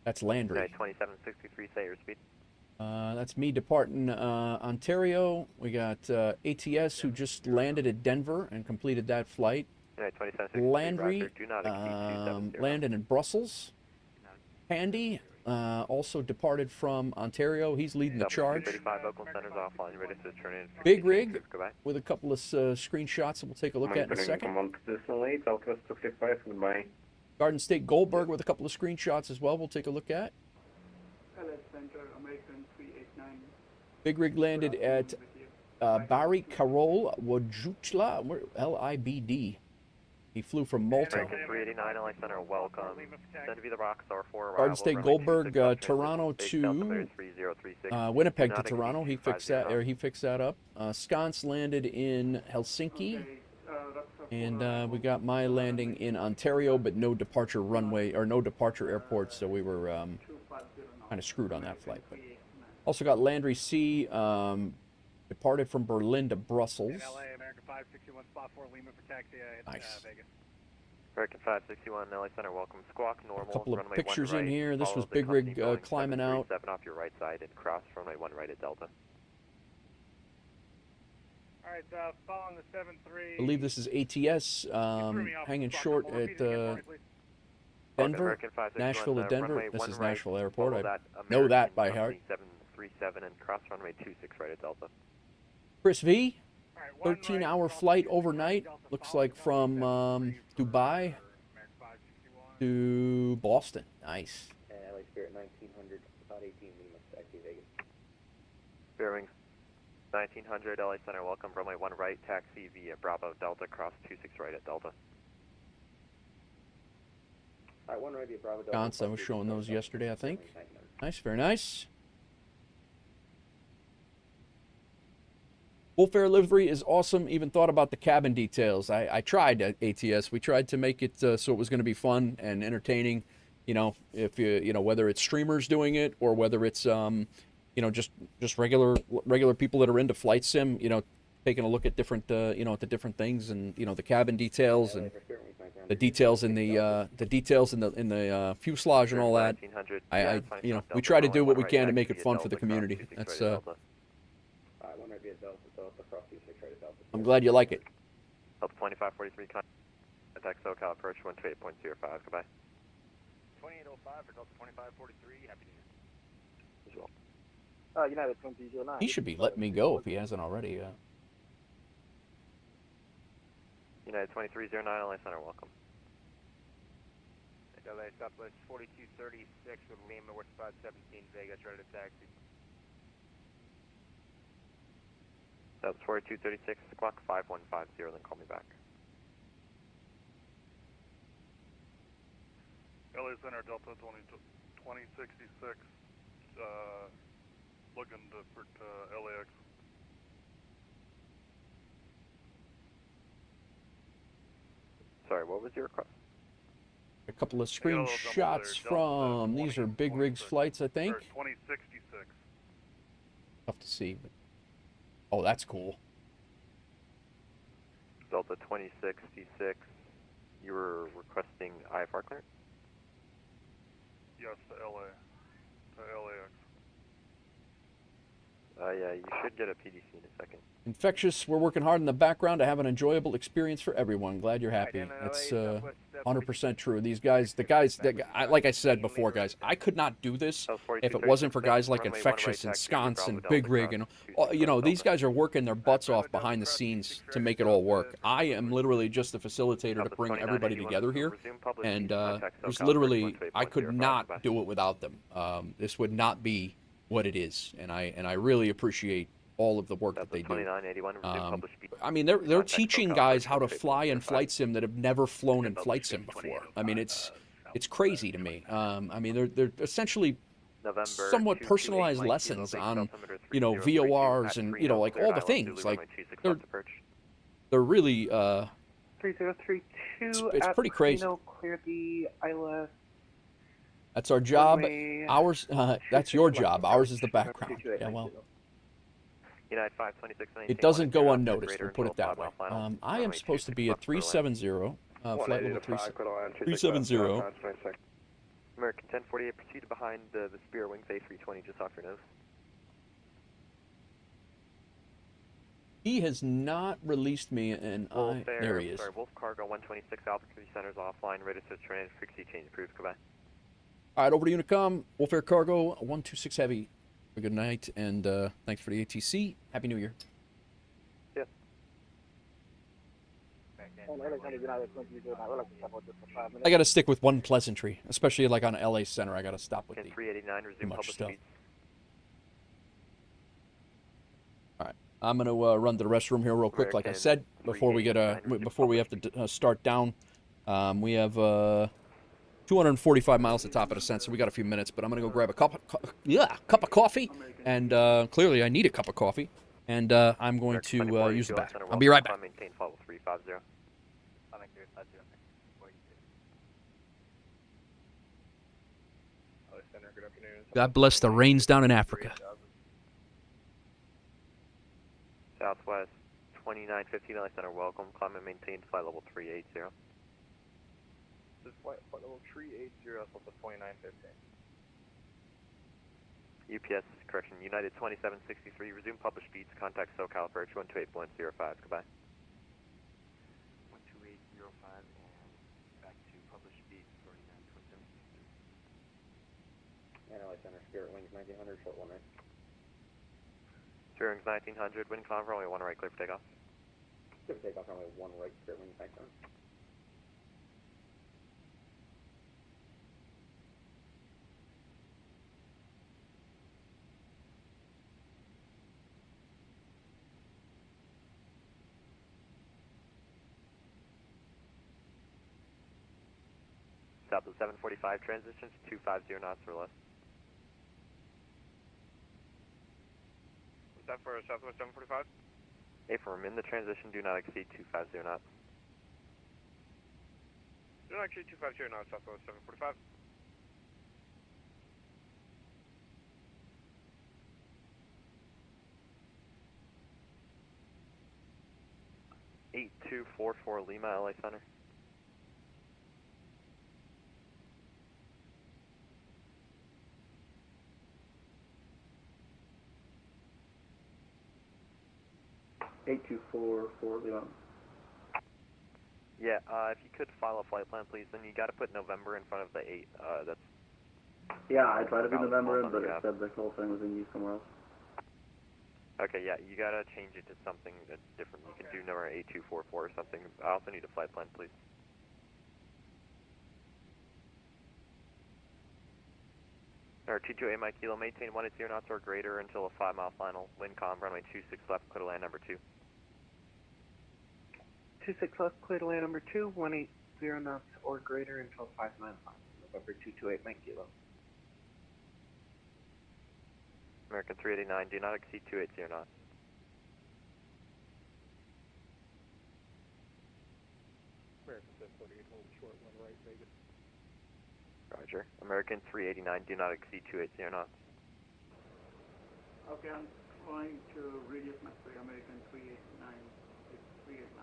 That's Landry. 2763, say your speed. That's me departing Ontario. We got ATS who just landed at Denver and completed that flight. Landry landed in Brussels. Handy also departed from Ontario. He's leading the charge. 35 Oakland Center's offline, ready to turn in. Big rig with a couple of screenshots that we'll take a look at in a second. Garden State Goldberg with a couple of screenshots as well we'll take a look at. Big rig landed at Bari Karol Wojutla, Libd. He flew from Malta. 389 LA Center, welcome. Send via the Rockstar 4 Garden State Goldberg, Toronto to Winnipeg to Toronto. He fixed that, or he fixed that up. Sconce landed in Helsinki, and we got my landing in Ontario, but no departure runway or no departure airport, so we were kind of screwed on that flight. But also got Landry C. Departed from Berlin to Brussels. LA, American 561, spot 4 Lima for taxi Nice. Vegas. American 561, LA Center, welcome. Squawk normal. A couple of runway pictures 1 in right, here. This was follow the Big Rig company Boeing climbing out. 737 off your right side and cross runway 1 right at Delta. All right, following the 73. I believe this is ATS hanging short at Denver, Nashville to Denver. This is Nashville Airport. I know that by heart. 737 and cross runway 26 right at Delta. Chris V, 13-hour flight overnight. Looks like from Dubai to Boston. Nice. LA Spirit 1900, about 18 Lima, taxi Vegas. Bearings 1900, LA Center, welcome. Runway 1 right, taxi via Bravo Delta, cross 26 right at Delta. All right, 1 right via Bravo Delta. Johnson, I was showing those yesterday, I think. Nice, very nice. WolfAir livery is awesome. Even thought about the cabin details. I tried at ATS. We tried to make it so it was going to be fun and entertaining. You know, if you know whether it's streamers doing it or whether it's you know just regular people that are into flight sim. You know, taking a look at different you know at the different things and you know the cabin details and the details in the fuselage and all that. I you know we try to do what we can to make it fun for the community. That's I'm glad you like it. Delta 2543, contact SoCal approach 128.05, goodbye. 2805 for Delta 2543, happy New Year. As well. United 2009. He should be letting me go if he hasn't already. United 2309, LA Center, welcome. LA Southwest 4236 with Lima, we're spot 17 Vegas, ready to taxi. That was 4236, squawk 5150, then call me back. LA Center, Delta 2066, looking for LAX. Sorry, what was your request? A couple of screenshots from, these are Big Rigs flights, I think. 2066. Tough to see, but oh, that's cool. Delta 2066, you were requesting IFR clearance? Yes, to LA. To LAX. Yeah, you should get a PDC in a second. Infectious, we're working hard in the background to have an enjoyable experience for everyone. Glad you're happy. That's 100% true. These guys, like I said before, guys, I could not do this if it wasn't for guys like Infectious and Sconce and Big Rig. And, you know, these guys are working their butts off behind the scenes to make it all work. I am literally just the facilitator to bring everybody together here. And there's literally, I could not do it without them. This would not be what it is, and I really appreciate all of the work that they do. 2981, I mean, they're teaching guys how to fly in flight sim that have never flown in flight sim before. I mean, it's crazy to me. I mean, they're essentially somewhat personalized lessons on, you know, VORs and, you know, like all the things. Like they're really 3032 it's at pretty crazy. Reno, clear the ILS. That's our job. Runway Ours, that's your job. Ours is the background. Yeah, well, United 526 it doesn't go unnoticed. We'll put it that way. I am supposed to be at 370, flight level 370. American 1048, proceed behind the Spirit Wings A320 just off your nose. He has not released me, and there he is. Sorry, Wolf Cargo 126, altitude centers offline, ready to turn in, frequency change approved, goodbye. All right, over to Unicom, WolfAir Cargo 126 Heavy. Good night, and thanks for the ATC. Happy New Year. Yeah. I got to stick with one pleasantry, especially like on LA Center. I got to stop with the 389, resume much public stuff. speeds. All right, I'm gonna run to the restroom here real quick. Like I said, before we have to start down, we have 245 miles to top of the descent, so we got a few minutes. But I'm gonna go grab a cup of coffee, and clearly I need a cup of coffee, and I'm going to use the bathroom. I'll be right back. Maintain follow 350. God bless the rains down in Africa. Southwest 2915 LA Center, welcome. Climb and maintain flight level 380. This is flight level 380, so the 2915. UPS, correction, United 2763, resume published speeds, contact SoCal approach 128.05, goodbye. 128.05 and back to published speeds, 49.27. And LA Center, Spirit Wings 1900, short one right. Spirit Wings 1900, wind calm, runway 1 right, clear for takeoff. Clear for takeoff, runway 1 right, Spirit Wings 1900. South of 745 transitions, 250 knots or less. Was that for Southwest 745? Affirm, in the transition, do not exceed 250 knots. Do not exceed 250 knots, Southwest 745. (8244) Lima, LA Center. Yeah, if you could file a flight plan, please, then you got to put November in front of the 8. That's. Yeah, I tried to be November in, but it said the whole thing was in use somewhere else. Okay, yeah, you got to change it to something that's different. You can do number 8244 or something. I also need a flight plan, please. Or 22A Mike Kilo, maintain 180 knots or greater until a 5-mile final. Wind calm, runway 26 left, clear to land number 2. 26 left, clear to land number 2, 180 knots or greater until 5 miles on. November 228 Mike Kilo. American 389, do not exceed 280 knots. American 1048, hold short 1 right, Vegas. Roger. American 389, do not exceed 280 knots. Okay, I'm flying to radius max American 389, it's 389.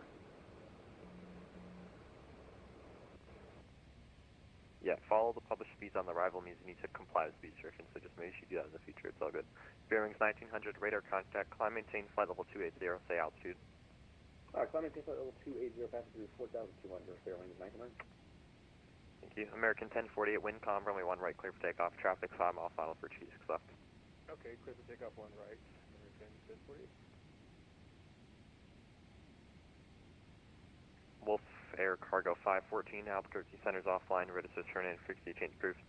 Yeah, follow the published speeds on the arrival means you need to comply with speed restrictions, so just make sure you do that in the future, it's all good. Bearings 1900, radar contact, climb maintain flight level 280, say altitude. Climb maintain flight level 280, passing through 4,200, Bearings 1900. Thank you. American 1048, wind calm, runway 1 right, clear for takeoff, traffic 5 mile final for 26 left. Okay, clear for takeoff 1 right, American 1048. WolfAir Cargo 514, Albuquerque centers offline, ready to turn in, frequency change approved.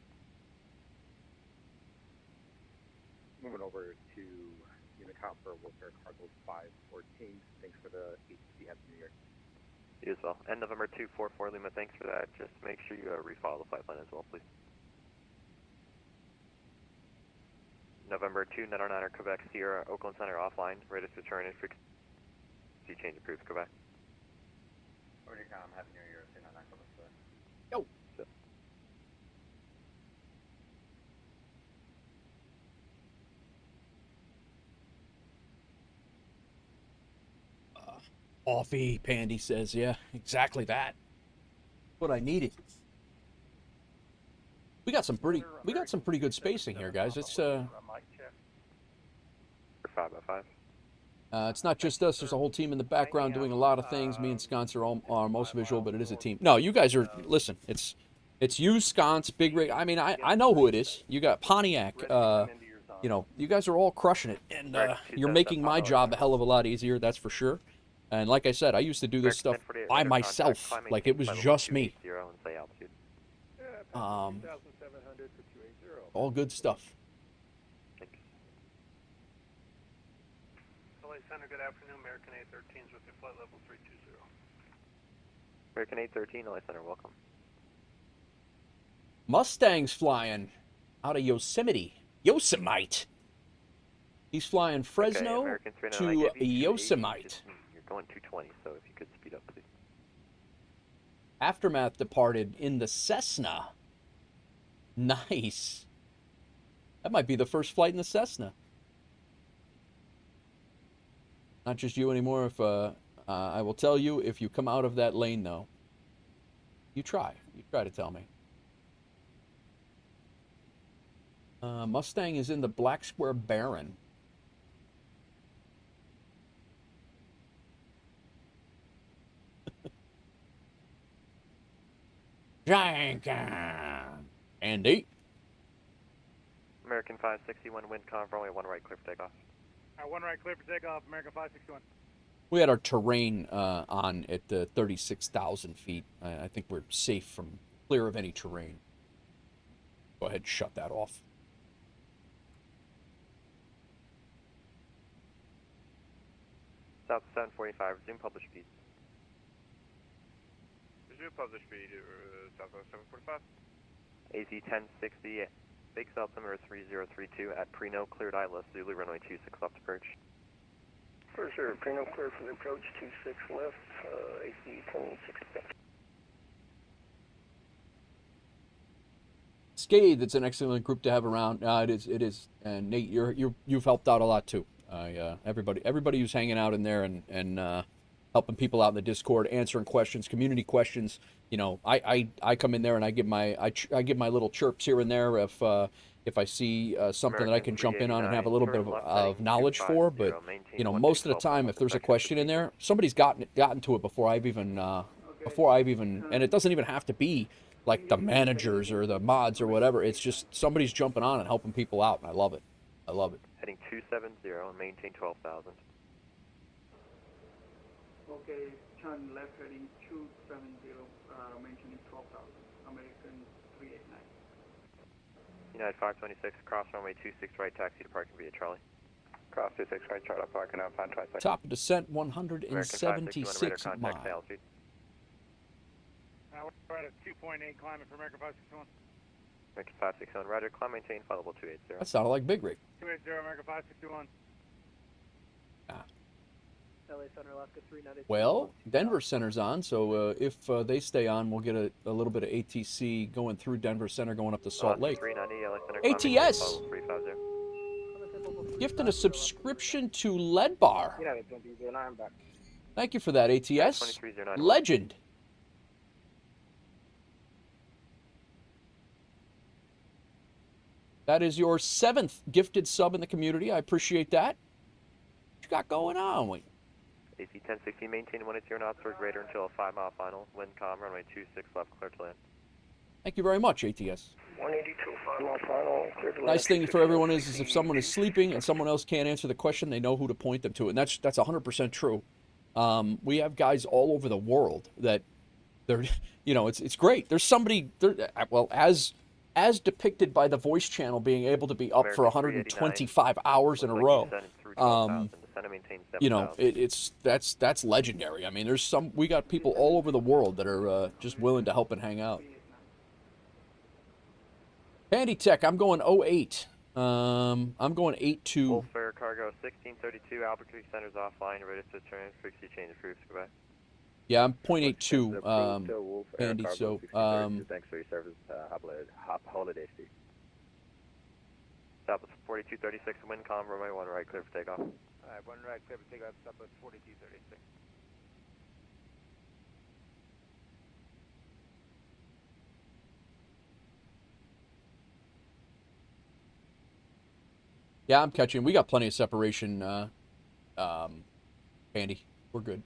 moving over to Unicom for WolfAir Cargo 514. Thanks for the ATC. Happy New Year. You as well. And November 244 Lima, thanks for that. Just make sure you refollow the flight plan as well, please. November 2 909er Quebec Sierra Oakland Center offline. Ready to return in frequency change approved Quebec. Unicom, Happy New Year. 399 Quebec Sierra. Yo. Coffee, Pandy says, yeah, exactly that. What I needed. We got some pretty good spacing here, guys. It's 5x5. It's not just us. There's a whole team in the background doing a lot of things. Me and Sconce are most visual, but it is a team. No, you guys are, listen, it's you, Sconce, Big Rig. I mean, I know who it is. You got Pontiac. You know, you guys are all crushing it, and you're making my job a hell of a lot easier, that's for sure. And like I said, I used to do this stuff by myself, like it was just me. All good stuff. LA Center, good afternoon. American A13s with your flight level 320. American 813, LA Center, welcome. Mustang's flying out of Yosemite. Yosemite. He's flying Fresno to Yosemite. You're going 220, so if you could speed up, please. Aftermath departed in the Cessna. Nice. That might be the first flight in the Cessna. Not just you anymore. If I will tell you, if you come out of that lane, though, you try. You try to tell me. Mustang is in the Black Square Baron. Andy. American 561, wind calm, runway 1 right, clear for takeoff. 1 right, clear for takeoff, American 561. We had our terrain on at 36,000 feet. I think we're safe from clear of any terrain. Go ahead and shut that off. South 745, resume publish speed. Resume publish speed, Southwest 745. AZ 1060, big altimeter 3032 at Preno, cleared ILS, Zulu runway 26 left approach. For sure, Preno clear for the approach 26 left, AC 1060. Scathe, it's an excellent group to have around. It is, and Nate, you've helped out a lot too. Everybody who's hanging out in there and helping people out in the Discord, answering questions, community questions. You know, I come in there and I give my little chirps here and there if I see something that I can jump in on and have a little bit of knowledge for. But you know, most of the time, if there's a question in there, somebody's gotten to it before I've even and it doesn't even have to be like the managers or the mods or whatever. It's just somebody's jumping on and helping people out, and I love it. I love it. Heading 270 and maintain 12,000. Okay, turn left heading 270, maintaining 12,000, American 389. United 526, cross runway 26 right, taxi to parking via Charlie. Cross 26 right, Charlie, parking out, find twice. Top of descent 176 miles. We're at a 2.8 climbing for American 561. American 561, Roger, climb, maintain, followable 280. That sounded like Big Rig. 280, American 561. LA Center, Alaska 390. Well, Denver Center's on, so if they stay on, we'll get a little bit of ATC going through Denver Center, going up to Salt Lake. 390, LA Center, ATS! Gifting a subscription to Lead Bar. Thank you for that, ATS. Legend. That is your 7th gifted sub in the community. I appreciate that. What you got going on? AC 1060, maintain 180 knots or greater until a 5-mile final. Wind calm, runway 26 left, clear to land. Thank you very much, ATS. 182, 5-mile final, clear to land. Nice thing for everyone is if someone is sleeping and someone else can't answer the question, they know who to point them to, and that's 100% true. We have guys all over the world that they're, you know, it's great. There's somebody there. Well, as as depicted by the voice channel being able to be up for 125 hours in a row. You know, that's legendary. I mean, we got people all over the world that are just willing to help and hang out. Handy Tech, I'm going 08. I'm going 8-2. WolfAir Cargo 1632, Albuquerque Center's offline, ready to turn, frequency change approved, goodbye. Yeah, I'm 0.82, Andy, so, thanks for your service, holiday Steve. Southwest 4236, wind calm, runway 1 right, clear for takeoff. Alright, 1 right, clear for takeoff, Southwest 4236. Yeah, I'm catching. We got plenty of separation, Andy. We're good.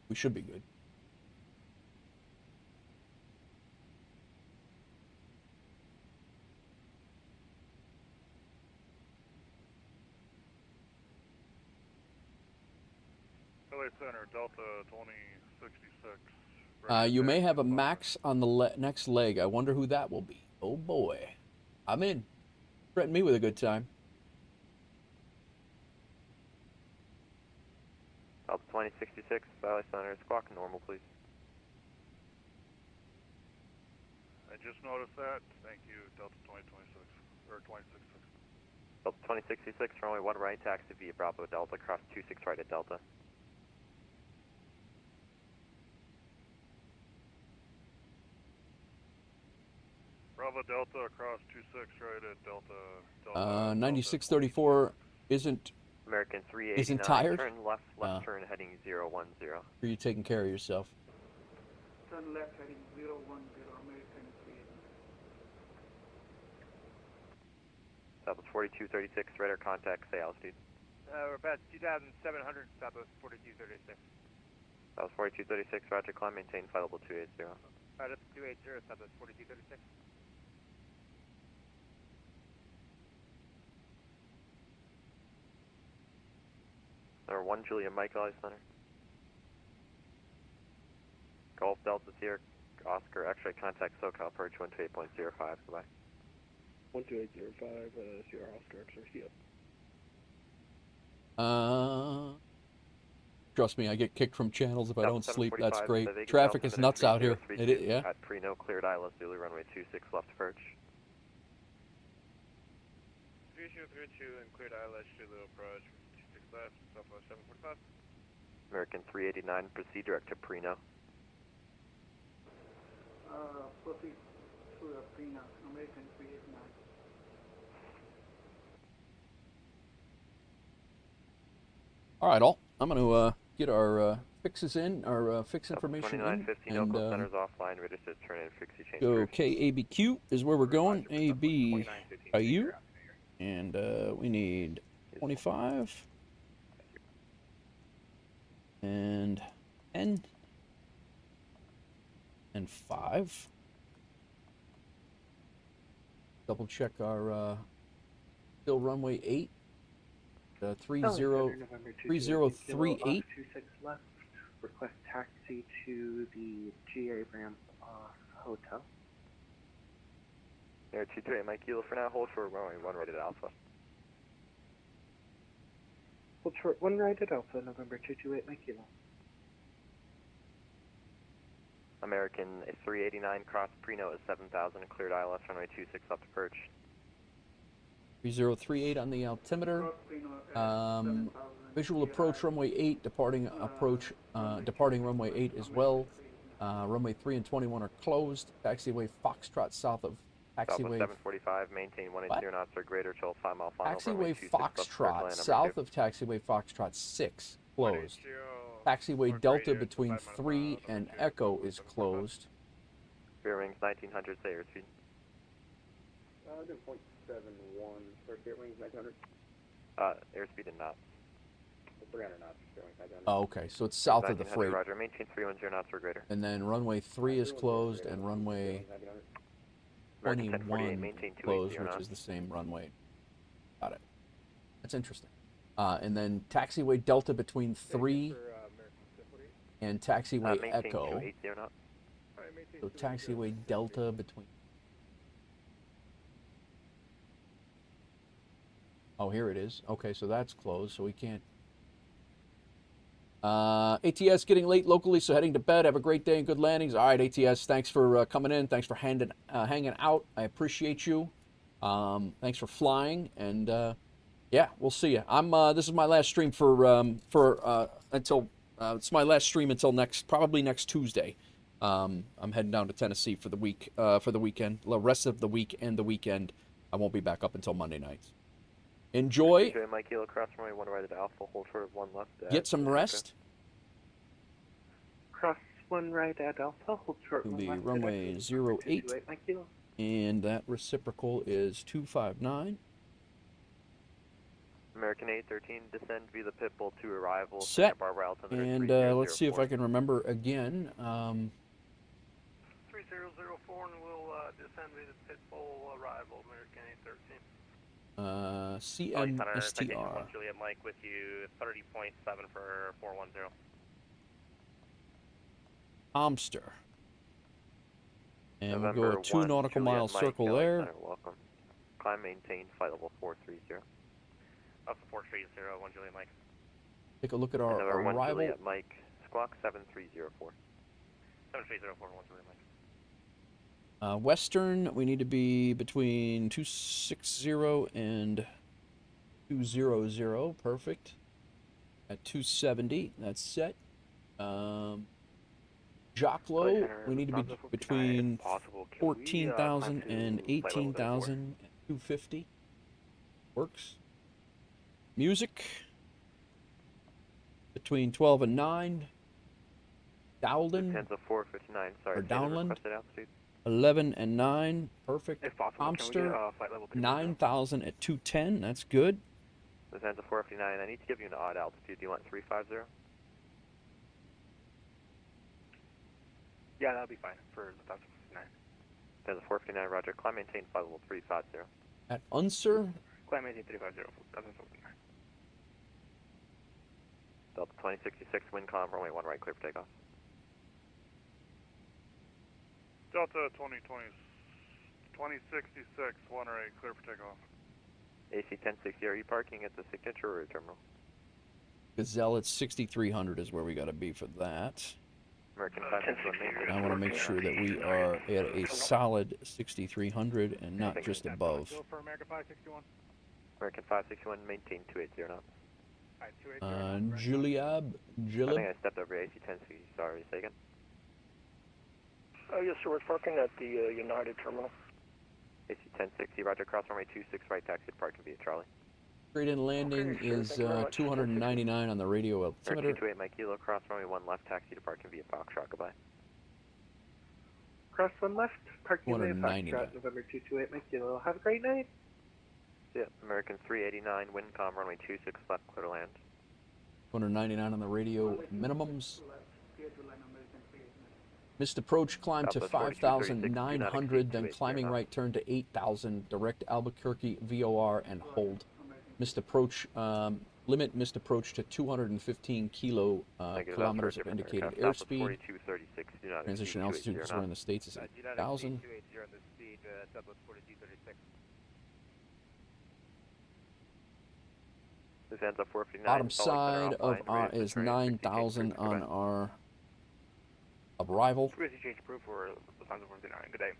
We should be good. LA Center, Delta 2066. You may have a max on the next leg. I wonder who that will be. Oh boy. I'm in. Threaten me with a good time. Delta 2066, Valley Center, squawk normal, please. I just noticed that. Thank you, Delta 2026, or 2066. Delta 2066, runway 1 right, taxi via Bravo Delta, cross 26 right at Delta. Bravo Delta across 26 right at Delta. 9634 isn't American 389, isn't tired. turn left turn heading 010. Are you taking care of yourself? Turn left heading 010, American 389. Southwest 4236, radar contact, say altitude. We're about 2,700, Southwest 4236. Southwest 4236, roger, climb, maintain, flight level 280. Alright, that's 280, Southwest 4236. Number 1, Julia Mike, Valley Center. Golf Delta Sierra Oscar, X-ray contact SoCal, approach 128.05, goodbye. 12805, Sierra Oscar, X-ray, see ya. Trust me, I get kicked from channels if I don't sleep. That's great. Traffic is nuts out here. Yeah. At Preno, cleared ILS, Zulu, runway 26, left approach. 3032 and cleared ILS, Zulu, approach, 26 left, Southwest 745. American 389, proceed direct to Preno. Proceed to Prina, American 389. All right, all. I'm going to get our fixes in, our fix information 2950, in, local and centers offline, ready to turn in, frequency change. go KABQ is where we're going. AB IU, and we need 25 and 10 and 5. Double check our still runway 8. 3038. 26 left. Request taxi to the GA ramp hotel. Air 238 Mike Kilo for now, hold for runway 1 right at Alpha. Hold short 1 right at Alpha, November 228 Mike Kilo. American 389, cross Preno is 7000, cleared ILS, runway 26 left approach. 3038 on the altimeter. Visual approach runway 8, departing runway 8 as well. Runway 3 and 21 are closed. Taxiway Foxtrot south of taxiway. 745, maintain 180 knots or greater till 5 mile final. Taxiway Foxtrot south of taxiway Foxtrot 6 closed. Taxiway Delta between 3 and Echo is closed. Rear wings 1900, say airspeed. 0.71, first gate wings 900. Airspeed and knots. 300 knots, wings 900. Oh, okay, so it's south of the freight. Roger, maintain 310 knots or greater. And then runway 3 is closed, and runway 21 closed, which is the same runway. Got it. That's interesting. And then taxiway Delta between 3 and taxiway Echo. So taxiway Delta between Oh, here it is. Okay, so that's closed, so we can't. ATS getting late locally, so heading to bed. Have a great day and good landings. All right, ATS, thanks for coming in. Thanks for hanging out. I appreciate you. Thanks for flying, and yeah, we'll see you. This is my last stream until it's my last stream until probably next Tuesday. I'm heading down to Tennessee for the weekend. The rest of the week and the weekend, I won't be back up until Monday nights. Enjoy. Mike Kilo, cross runway 1 right at Alpha, hold for 1 left. Get some rest. Cross 1 right at Alpha, hold short 1 The left. runway 08, and that reciprocal is 259. American A13, descend via the pit bull to arrival. Set. And let's see if I can remember again. 3004, and we'll descend via the pit bull arrival, American A13. CMSTR. Juliet Mike with you, 30.7 for 410. Amster. And we'll go a 2 nautical mile circle there. Welcome. Climb, maintain, flight level 430. Alpha 430, 1 Juliet Mike. Take a look at our Number arrival. 1 Juliet Mike, squawk 7304. 7304, 1 Juliet Mike. Western, we need to be between 260 and 200. Perfect. At 270, that's set. Jocklo, we need to be between 14,000 and 18,000 at 250. Works. Music, between 12 and 9. Dowden, or Downland, 11 and 9, perfect. Amster, 9,000 at 210, that's good. Lufthansa 459, I need to give you an odd altitude. Do you want 350? Yeah, that'll be fine for Lufthansa 459. Lufthansa 459, roger. Climb, maintain, flight level 350. At Unser, Climb, maintain 350, Lufthansa 459. Delta 2066, wind calm, runway 1 right, clear for takeoff. Delta 2066, 1 right, clear for takeoff. AC 1060, are you parking at the signature or terminal? Gazelle at 6,300 is where we got to be for that. American 561, I want to make sure that we are at a solid 6,300 and not just above. Go for American 561. American 561, maintain 280 knots. Juliab, I think I stepped over AC 1060, sorry, say again. Yes, sir, we're parking at the United Terminal. AC 1060, roger, cross runway 26 right, taxi to parking via Charlie. Straight in landing is 299 on the radio altimeter. 228 Mike Kilo, cross runway 1 left, taxi to parking via Foxtrot, goodbye. Cross 1 left, parking via 299. Foxtrot, November 228 Mike Kilo. Have a great night. Yeah, American 389, wind calm, runway 26 left, clear to land. 299 on the radio minimums. Missed approach, climb to 5,900, then climbing right turn to 8,000, direct Albuquerque VOR and hold. Missed approach, limit missed approach to 215 kilometers of indicated airspeed. Transition altitude is where in the States is 8,000. Bottom side of our is 9,000 on our arrival. Frequency change approved for Lufthansa 459. Good day.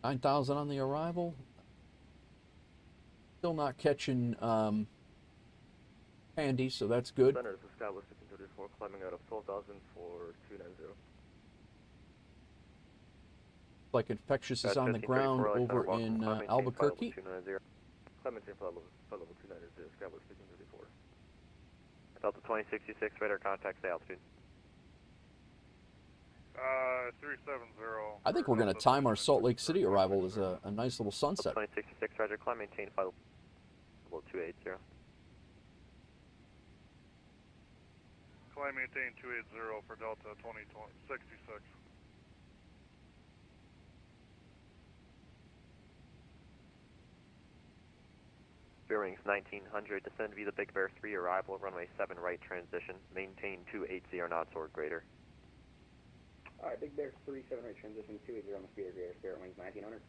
$9,000 on the arrival. Still not catching Handy, so that's good. Center, this is Sky West 1534, climbing out of 12,000 for 290. Like Infectious is on the ground over in Albuquerque. Clemency flight level 290, Sky West 1534. Delta 2066, radar contact, say altitude. 370. I think we're going to time our Salt Lake City arrival as a nice little sunset. 2066, roger, climb, maintain flight level 280. Climb, maintain 280 for Delta 2066. Bearings 1900, descend via the Big Bear 3, arrival, runway 7 right transition, maintain 280 knots or greater. Alright, Big Bear 37 right transition 280 on the speeder grader, Spirit Wings 1900.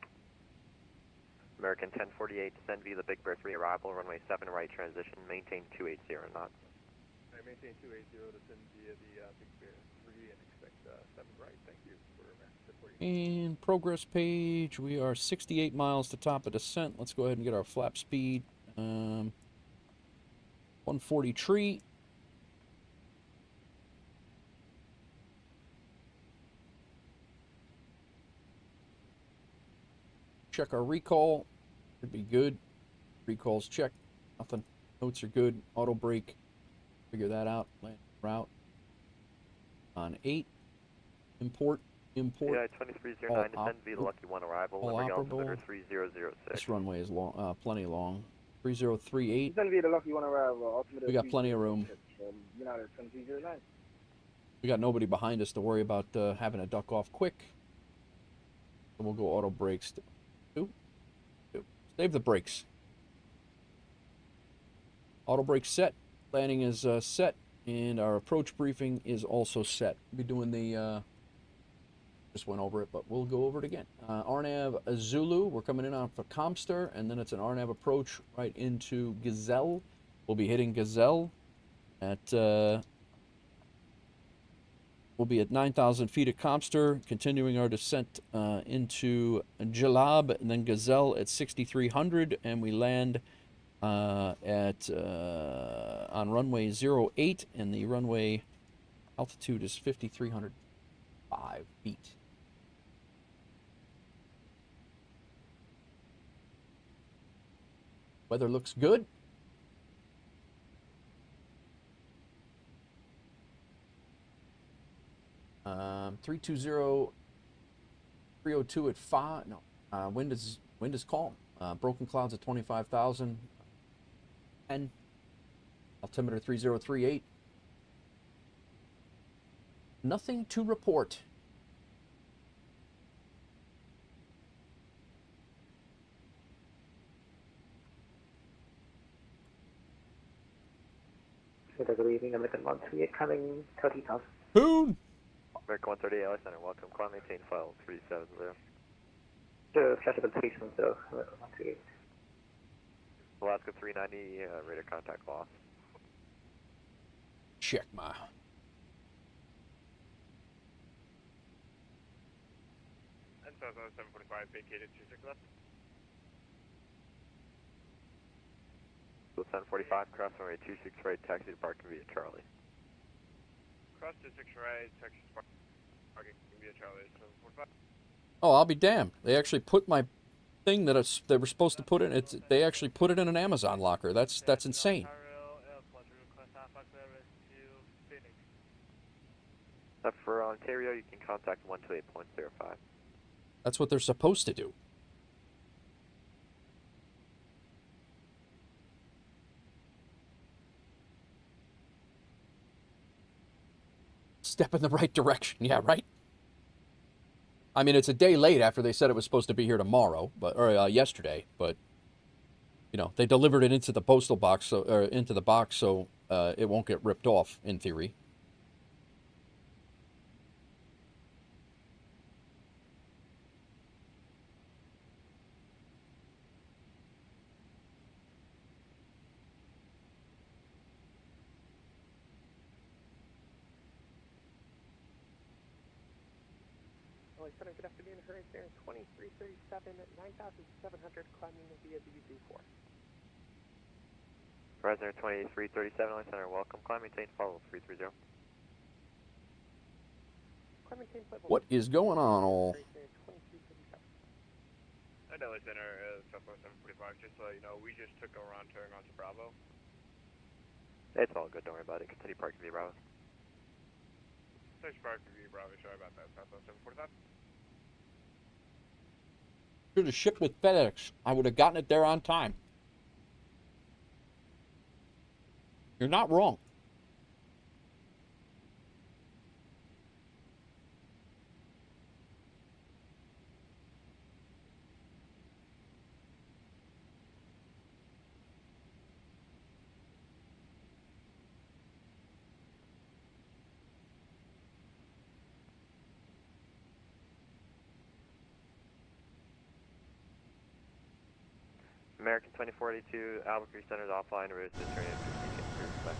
American 1048, descend via the Big Bear 3 arrival, runway 7 right transition, maintain 280 knots. I maintain 280, descend via the Big Bear 3 and expect 7 right. Thank you for American 1048. And progress page, we are 68 miles to top of descent. Let's go ahead and get our flap speed. 140 tree. Check our recall. Should be good. Recall's checked. Nothing. Notes are good. Auto brake. Figure that out. Land route. On 8. Import. Import. Yeah, 2309, descend via the Lucky 1 arrival, livery altimeter 3006. This runway is long, plenty long. 3038. Descend via the Lucky 1 arrival, altimeter. We got plenty of room. United 2309. We got nobody behind us to worry about having to duck off quick. So we'll go auto brakes. Save the brakes. Auto brake set. Landing is set. And our approach briefing is also set. We'll be doing the... just went over it, but we'll go over it again. RNAV Zulu. We're coming in off of Comster. And then it's an RNAV approach right into Gazelle. We'll be hitting Gazelle at... We'll be at 9,000 feet at Comster, continuing our descent into Jalab, and then Gazelle at 6,300, and we land on runway 08, and the runway altitude is 5,305 feet. Weather looks good. Um, 320-302 at 5. No, wind is calm. Broken clouds at 25,000. 10. Altimeter 3038. Nothing to report. Good evening, American 138 coming 30,000. Boom! American 138, LA Center, welcome. Climb maintain file 370. Classical 370, American 138. Alaska 390, radar contact loss. Check my... And South 745, vacated 26 left. 745, cross runway 26 right, taxi to parking via Charlie. Cross 26 right, Texas parking via Charlie 745. Oh, I'll be damned. They actually put my thing that they were supposed to put in. They actually put it in an Amazon locker. That's insane. For Ontario, you can contact 128.05. That's what they're supposed to do. Step in the right direction. Yeah, right? I mean, it's a day late after they said it was supposed to be here tomorrow, or yesterday, but, you know, they delivered it into the postal box, or into the box, so it won't get ripped off, in theory. Good afternoon, Hurricane Air 2337 at 9,700, climbing via BB34. Horizon 2337, LA Center, welcome. Climb maintain follow 330. What is going on, all? At LA Center, Southwest 745, just so you know, we just took a round turn onto Bravo. It's all good, don't worry about it. Continue parking via Bravo. Search parking via Bravo, sorry about that, Southwest 745. Should have shipped with FedEx. I would have gotten it there on time. You're not wrong. American 2482, Albuquerque Center's offline, route to turn in 50 back.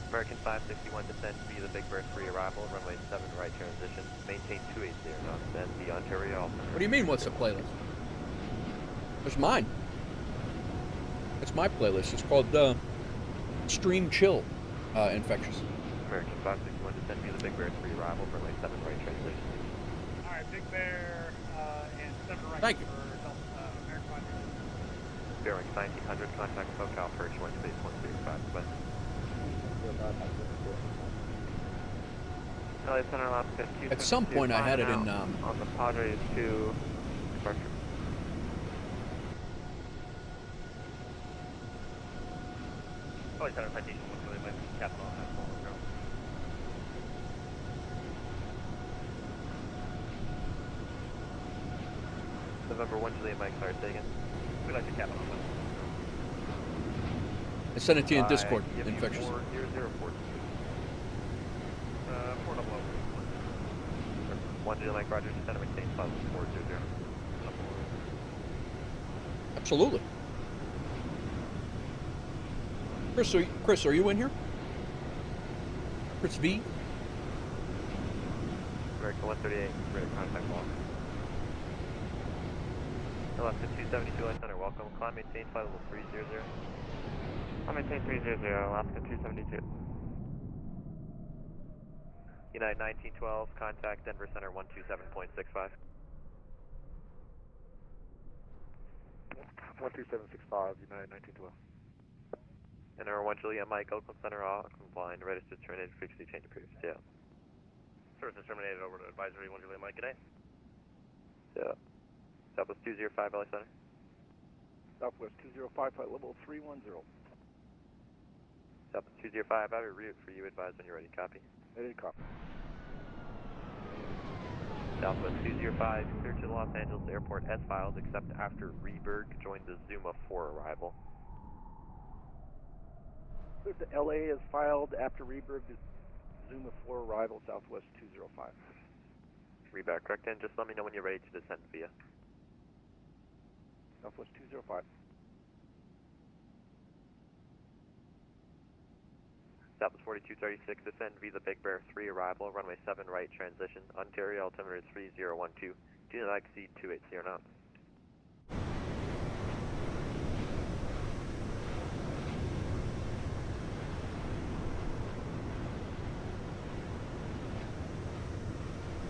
American 561, descend via the Big Bear 3 arrival, runway 7 right transition, maintain 280 knots, and the Ontario. What do you mean, what's the playlist? It's mine. It's my playlist. It's called Stream Chill Infectious. American 561, descend via the Big Bear 3 arrival, runway 7 right transition. Alright, Big Bear and 7 right. Thank you. For American 5. Bearing 1900, contact SoCal Perch 1 space 135 west. LA Center Alaska 2. At some point I had it in on the Padres 2 departure. LA Center Citation 1 really might be capital on that phone. November 1 Juliet Mike, sorry, say again. We'd like to cap it on that. I sent it to you in Discord, Infectious. 40042. 400. 1 Juliet Mike, Roger, descend and maintain positive 400. Absolutely. Chris, are you in here? Chris V? American 138, radar contact block. Alaska 272, LA Center, welcome. Climb, maintain, flight level 300. I'll maintain 300, Alaska 272. United 1912, contact Denver Center 127.65. 12765, United 1912. And our 1 Juliet Mike, Oakland Center, Auckland line, registered terminated, frequency change of previous, yeah. Service is terminated over to advisory 1 Juliet Mike, good day. Yeah. Southwest 205, LA Center. Southwest 205, flight level 310. Southwest 205, I have a route for you, advise when you're ready, copy. Ready to copy. Southwest 205, clear to the Los Angeles Airport S files, except after Reberg joined the Zuma 4 arrival. The LA is filed after Reberg, Zuma 4 arrival, Southwest 205. Reberg, correct, and just let me know when you're ready to descend via. Southwest 205. Southwest 4236, descend via the Big Bear 3 arrival, runway 7 right transition, Ontario altimeter 3012, do not exceed 280 knots.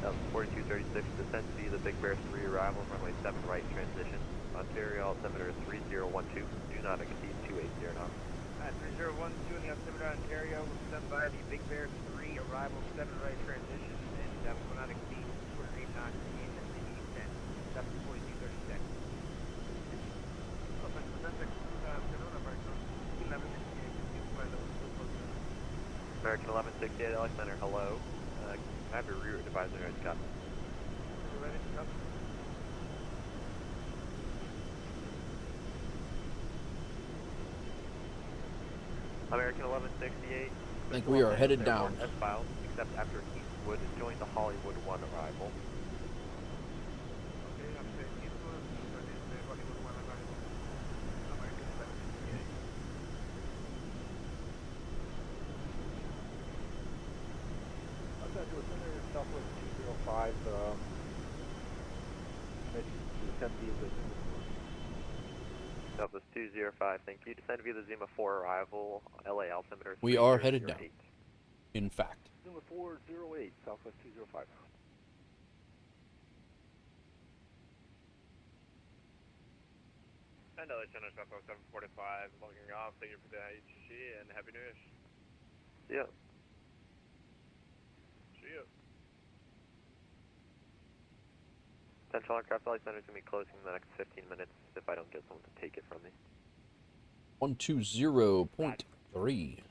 Southwest 4236, descend via the Big Bear 3 arrival, runway 7 right transition, Ontario altimeter 3012, do not exceed 280 knots. 3012 in the altimeter Ontario, will send by the Big Bear 3 arrival, 7 right transition, and will not exceed 208 knots in the east end. That's 4236. American 1168, LA Center, hello. I have your rear advisor here, copy. Ready to go. American 1168. I think we are headed down. S files, except after Eastwood joined the Hollywood 1 arrival. Southwest 205, descend via the Zuma 4. Southwest 205, thank you. Descend via the Zuma 4 arrival, LA altimeter. We are headed down. In fact. Zuma 408, Southwest 205. And LA Center, Southwest 745, logging off. Thank you for the IHG and Happy New Year. See ya. See ya. Central Aircraft LA Center is going to be closing in the next 15 minutes if I don't get someone to take it from me. 120.3.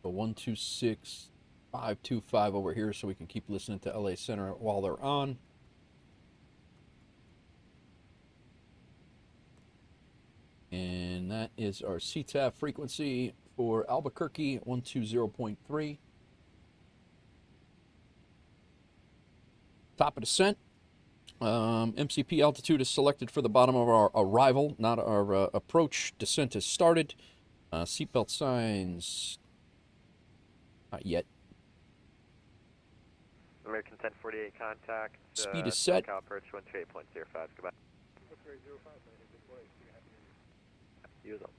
So 126.525 over here so we can keep listening to LA Center while they're on. And that is our CTAF frequency for Albuquerque, 120.3. Top of descent. MCP altitude is selected for the bottom of our arrival, not our approach. Descent has started. Seatbelt signs, not yet. American 1048 contact. Speed is set. SoCal approach 128.05. Goodbye. You as well.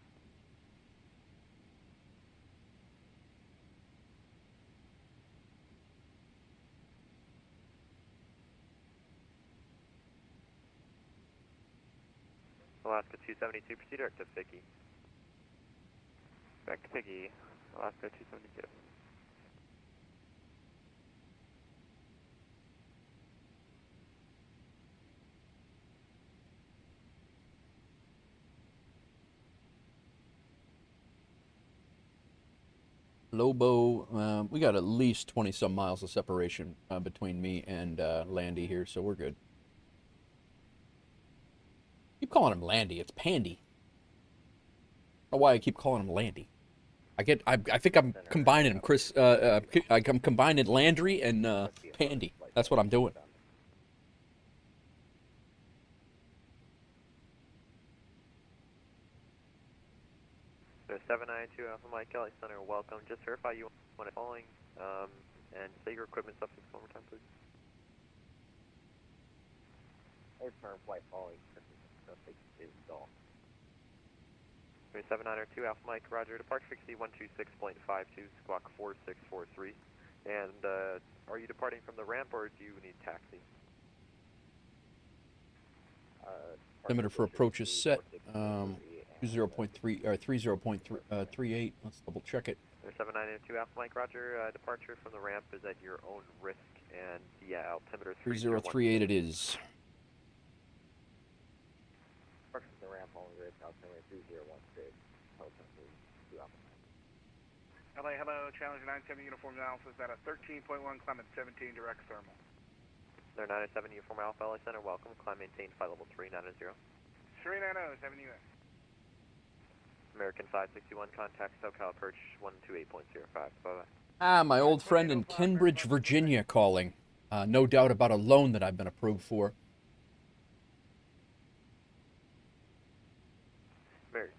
Alaska 272, proceed direct to Picky. Back to Picky, Alaska 272. Lobo, we got at least 20 some miles of separation between me and Landy here, so we're good. Keep calling him Landy. It's Pandy. I don't know why I keep calling him Landy. I think I'm combining him, Chris. I'm combining Landry and Pandy. That's what I'm doing. So 792 Alpha Mike Kelly Center, welcome. Just verify you want it falling, and say your equipment stuff one more time, please. Airframe flight falling. Is dull. 7902 Alpha Mike, Roger. Departure frequency 126.52, squawk 4643. And are you departing from the ramp or do you need taxi? Limiter for approach is set. 20.3 or 30.38. Let's double check it. 7902 Alpha Mike, Roger. Departure from the ramp is at your own risk, and yeah, altimeter 3038 it is. Departure from the ramp, only risk, altimeter 3016. Altimeter 2 Alpha Mike. LA, hello, Challenger 97 Uniform Alpha is at a 13.1, climb at 17, direct thermal. They're 907 Uniform Alpha LA Center, welcome. Climb maintain, flight level 390. 390, 7 US. American 561, contact SoCal approach 128.05. Bye-bye. Ah, my old friend in Cambridge, Virginia calling. No doubt about a loan that I've been approved for. Mary.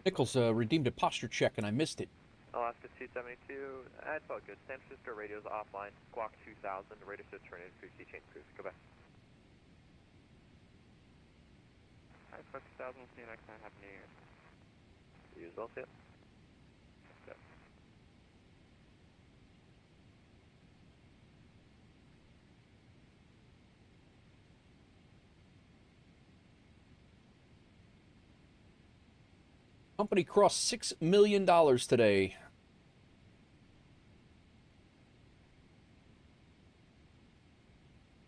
Nichols redeemed a posture check and I missed it. Alaska 272, it's all good. San Francisco radio's offline. Squawk 2000, radio says terminated frequency change cruise. Go back. Alright, Squawk 2000, we'll see you next time. Happy New Year. You as well, see ya. Go. Company crossed $6 million today.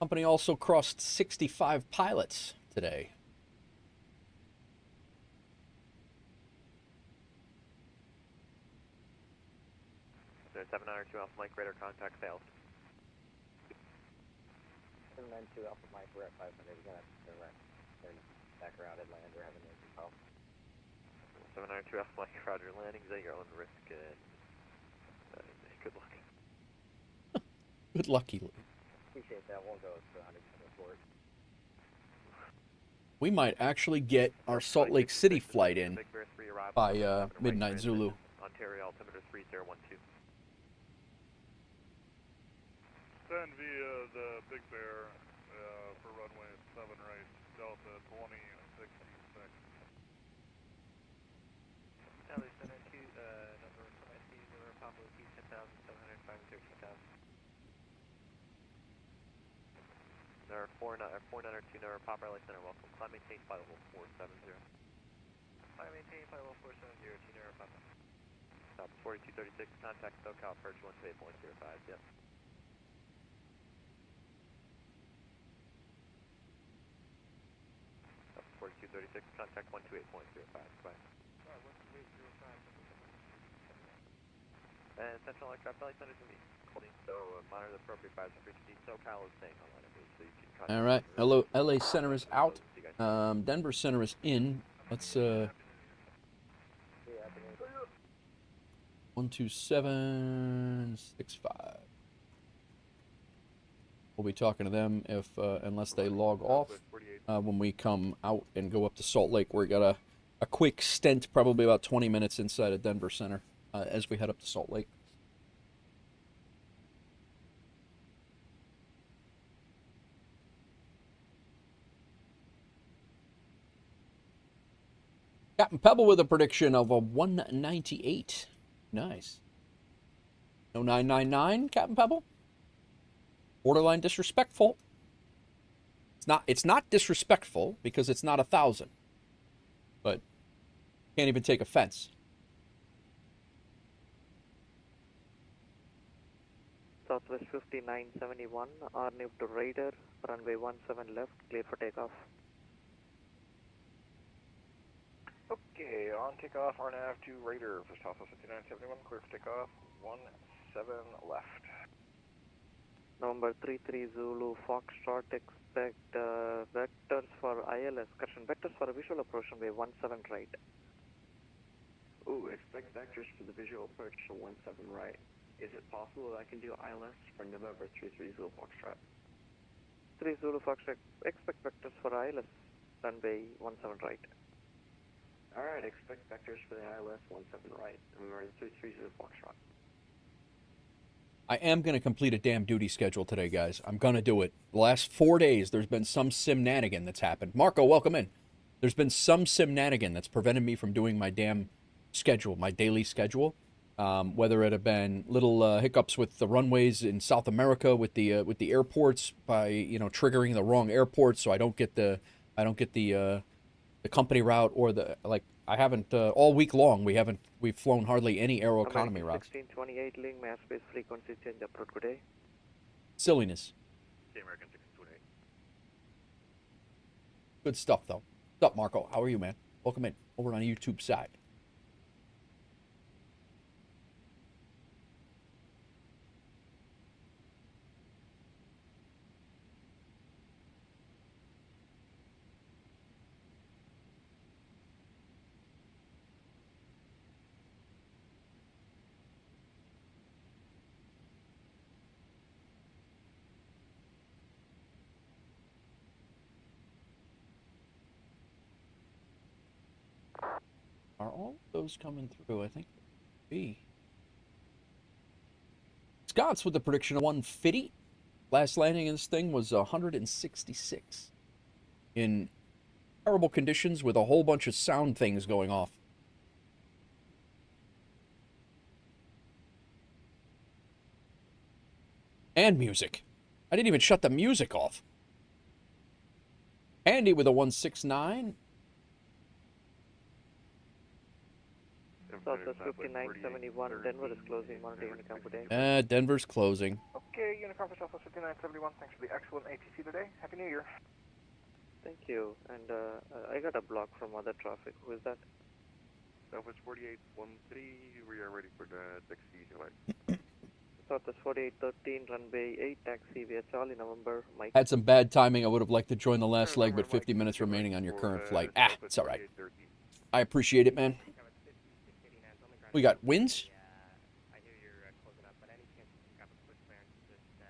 Company also crossed 65 pilots today. There's 792 Alpha Mike, radar contact failed. 792 Alpha Mike, we're at 500. We're going to turn back around and land. We're having a call. 792 Alpha Mike, Roger. Landing's at your own risk. Good luck. Good lucky. Appreciate that. We'll go to 100% report. We might actually get our Salt Lake City flight in by midnight Zulu. Ontario altimeter 3012. Send via the Big Bear for runway 7 right, Delta 2066. Now there's center 2, number from SC, number Papa P 10,705 13,000. There are 492 number Papa LA Center, welcome. Climb maintain flight level 470. Climb maintain flight level 470 to number Papa. Stop 4236, contact SoCal approach 128.05, yep. 4236, contact 128.05, goodbye. And Central Aircraft Flight Center to me. So monitor the appropriate fires and frequency. SoCal is staying online, I believe, so you can contact. All right. Hello, LA Center is out. Denver Center is in. Let's 12765. We'll be talking to them if unless they log off when we come out and go up to Salt Lake. We got a quick stint, probably about 20 minutes inside of Denver Center as we head up to Salt Lake. Captain Pebble with a prediction of a 198. Nice. No 999, Captain Pebble. Borderline disrespectful. It's not disrespectful because it's not 1,000. But can't even take offense. Southwest 5971, RNAV to Raider, runway 17 left, clear for takeoff. Okay, on takeoff, RNAV to Raider for Southwest 5971, clear for takeoff, 17 left. November 33 Zulu Foxtrot, expect vectors for ILS, correction, vectors for a visual approach runway 17 right. Ooh, expect vectors for the visual approach to 17 right. Is it possible that I can do ILS for November 33 Zulu Foxtrot? 3 Zulu Foxtrot, expect vectors for ILS, runway 17 right. Alright, expect vectors for the ILS 17 right. November 33 Zulu Foxtrot. I am going to complete a damn duty schedule today, guys. I'm going to do it. The last 4 days, there's been some simnanigan that's happened. Marco, welcome in. There's been some simnanigan that's prevented me from doing my damn schedule, my daily schedule. Whether it have been little hiccups with the runways in South America, with the airports, by triggering the wrong airport, so I don't get the company route, or I haven't all week long. We've flown hardly any Aeroconomy routes. 1628 link mass space frequency change approach. Good day. Silliness. The American 1628. Good stuff though. What's up, Marco? How are you, man? Welcome in over on the YouTube side. Are all those coming through? I think B. Scott's with the prediction of 150. Last landing in this thing was 166. In terrible conditions with a whole bunch of sound things going off. And music. I didn't even shut the music off. Andy with a 169. Southwest 5971, Denver is closing, monitor Unicom today. Denver's closing. Okay, Unicom for Southwest 5971, thanks for the excellent ATC today. Happy New Year. Thank you, and I got a block from other traffic. Who is that? Southwest 4813, we are ready for the taxi select. Southwest 4813, runway 8, taxi via Charlie, November, Mike. Had some bad timing. I would have liked to join the last leg, but 50 minutes remaining on your current flight. It's all right. I appreciate it, man. We got wins.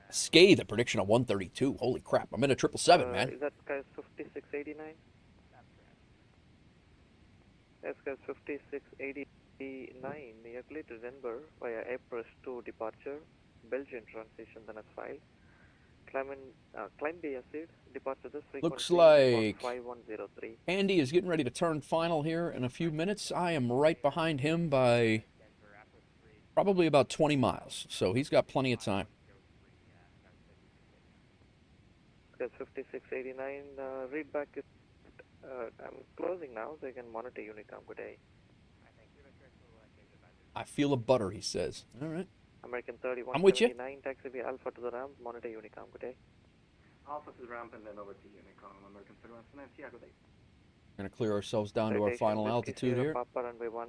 Skay, the prediction of 132. Holy crap. I'm in a 777, man. Is that Sky's 5689? That's Sky's 5689. Nearly to Denver via April 2 departure. Belgian transition, then as filed. Climb Bay Acid, departure this frequency. Looks like 5103. Andy is getting ready to turn final here in a few minutes. I am right behind him by probably about 20 miles, so he's got plenty of time. That's 5689. Read back. I'm closing now, so you can monitor Unicom. Good day. I feel a butter, he says. All right. American 31. I'm with you. Taxi via Alpha to the ramp, monitor Unicom. Good day. Alpha to the ramp and then over to Unicom, American 31. Good day. We're going to clear ourselves down to our final altitude here.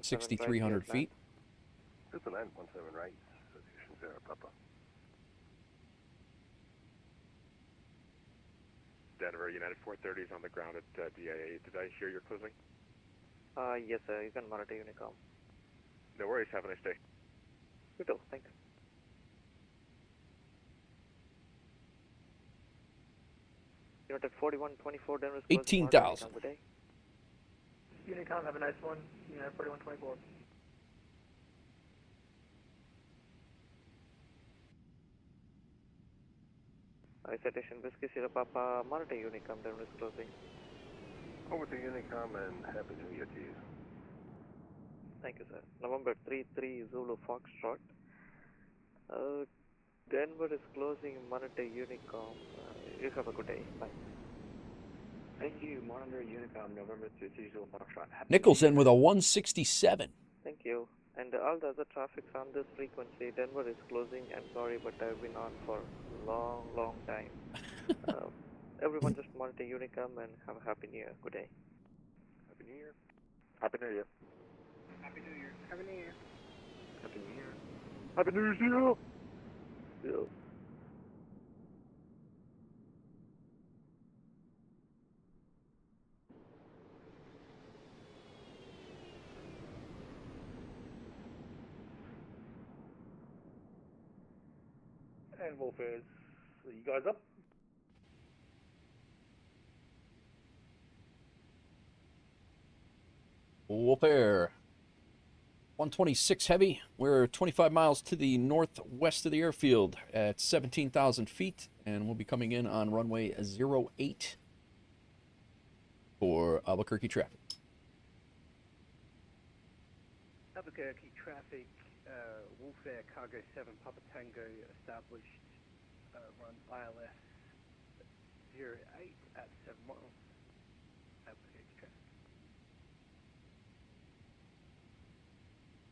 6,300 feet. 2917 right, Citation 0 Papa. Denver, United 430 is on the ground at DIA. Did I hear you're closing? Yes, sir. You can monitor Unicom. No worries. Have a nice day. You too. Thanks. United 4124 Denver is closing. 18,000. Good day. Unicom, have a nice one. United 4124. Citation, Whiskey Sierra Papa, monitor Unicom, Denver is closing. Over to Unicom and Happy New Year to you. Thank you, sir. November 33 Zulu Foxtrot. Denver is closing, monitor Unicom. You have a good day. Bye. Thank you. Monitor Unicom, November 33 Zulu Foxtrot. Nicholson with a 167. Thank you. And all the other traffic on this frequency, Denver is closing. I'm sorry, but I've been on for a long time. Everyone just monitor Unicom and have a happy new year. Good day. Happy New Year. Happy New Year. Happy New Year. Happy New Year. Happy New Year. Happy New Year to you. Yeah. And WolfAir, are you guys up? WolfAir 126 heavy. We're 25 miles to the northwest of the airfield at 17,000 feet, and we'll be coming in on runway 08 for Albuquerque traffic. Albuquerque traffic, WolfAir Cargo 7 Papa Tango established, run ILS 08 at 7 miles. Albuquerque traffic.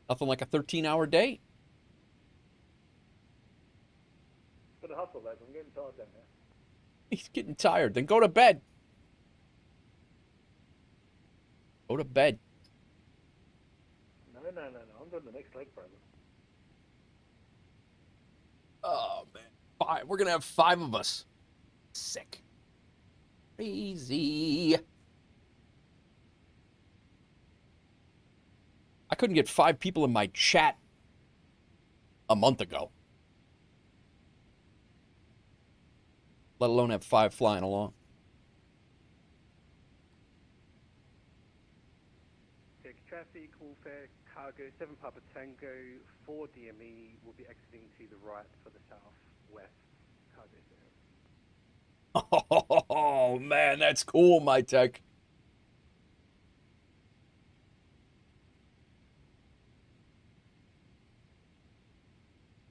Nothing like a 13-hour day. For the hustle, lads. I'm getting tired down here. He's getting tired. Then go to bed. Go to bed. No. I'm doing the next leg, brother. Oh, man. 5. We're going to have 5 of us. Sick. Crazy. I couldn't get 5 people in my chat a month ago. Let alone have 5 flying along. Traffic, WolfAir Cargo 7 Papa Tango 4 DME will be exiting to the right for the southwest cargo area. Oh, man, that's cool, my tech.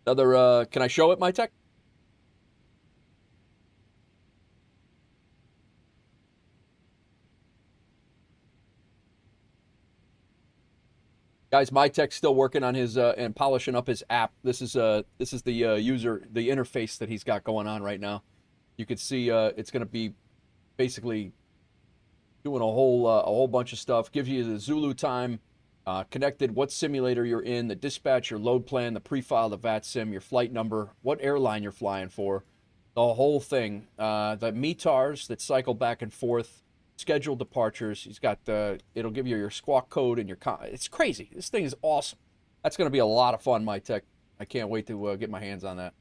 Another, can I show it, my tech? Guys, my tech's still working on his and polishing up his app. This is the user, the interface that he's got going on right now. You can see it's going to be basically doing a whole bunch of stuff. Gives you the Zulu time, connected, what simulator you're in, the dispatch, your load plan, the pre-file, the VATSIM, your flight number, what airline you're flying for, the whole thing. The METARs that cycle back and forth. Scheduled departures. He's got it'll give you your squawk code and your it's crazy. This thing is awesome. That's going to be a lot of fun, my tech. I can't wait to get my hands on that.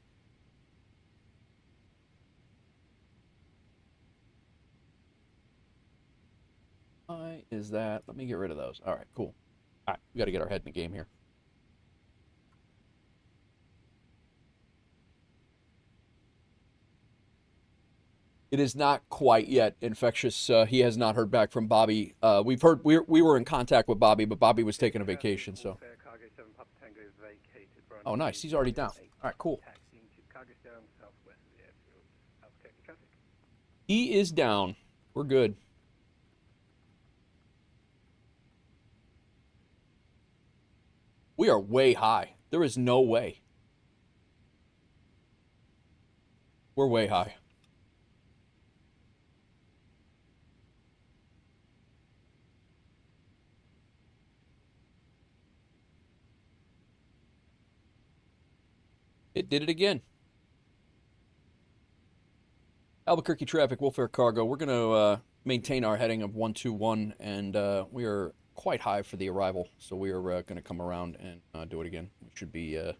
Why is that? Let me get rid of those. All right, cool. All right, we got to get our head in the game here. It is not quite yet infectious. He has not heard back from Bobby. We've heard we were in contact with Bobby, but Bobby was taking a vacation. So. Oh, nice. He's already down. All right, cool. He is down. We're good. We are way high. There is no way. We're way high. It did it again. Albuquerque traffic, WolfAir Cargo. We're going to maintain our heading of 121, and we are quite high for the arrival, so we are going to come around and do it again. We should be, we're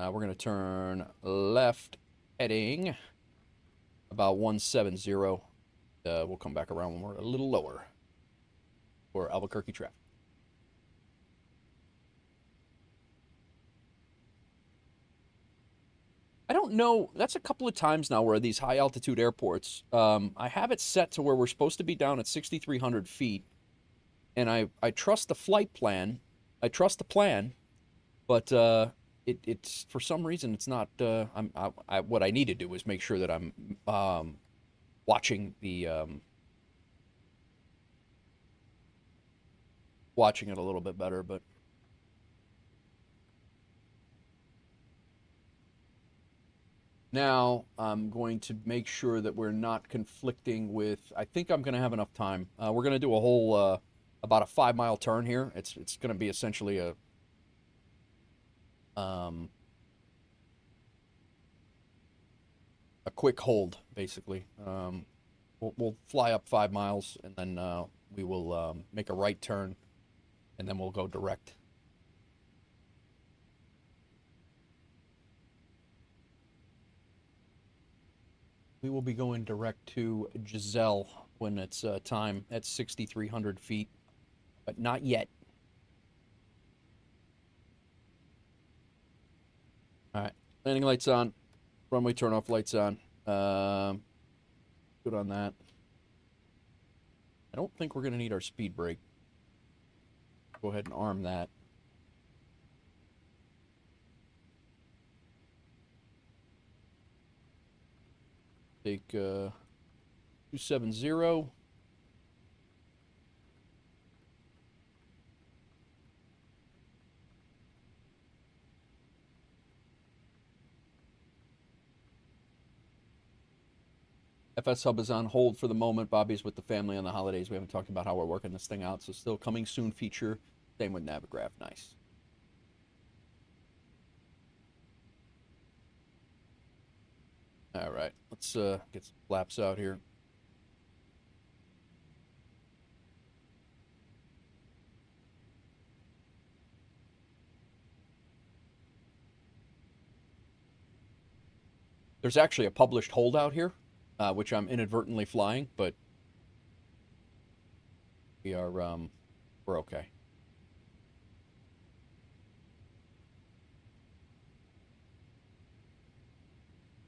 going to turn left, heading about 170. We'll come back around when we're a little lower for Albuquerque traffic. I don't know. That's a couple of times now where these high altitude airports, I have it set to where we're supposed to be down at 6,300 feet. And I trust the flight plan. I trust the plan, but it's for some reason it's not. What I need to do is make sure that I'm watching the watching it a little bit better, but. Now, I'm going to make sure that we're not conflicting with, I think I'm going to have enough time. We're going to do a whole, about a 5-mile turn here. It's going to be essentially a quick hold, basically. We'll fly up 5 miles, and then we will make a right turn, and then we'll go direct. We will be going direct to Giselle when it's time at 6,300 feet, but not yet. All right, landing lights on, runway turn-off lights on. Good on that. I don't think we're going to need our speed brake. Go ahead and arm that. Take 270. FSHub is on hold for the moment. Bobby's with the family on the holidays. We haven't talked about how we're working this thing out, so still coming soon feature. Same with Navigraph. Nice. All right, let's get some flaps out here. There's actually a published holdout here, which I'm inadvertently flying, but we are we're okay.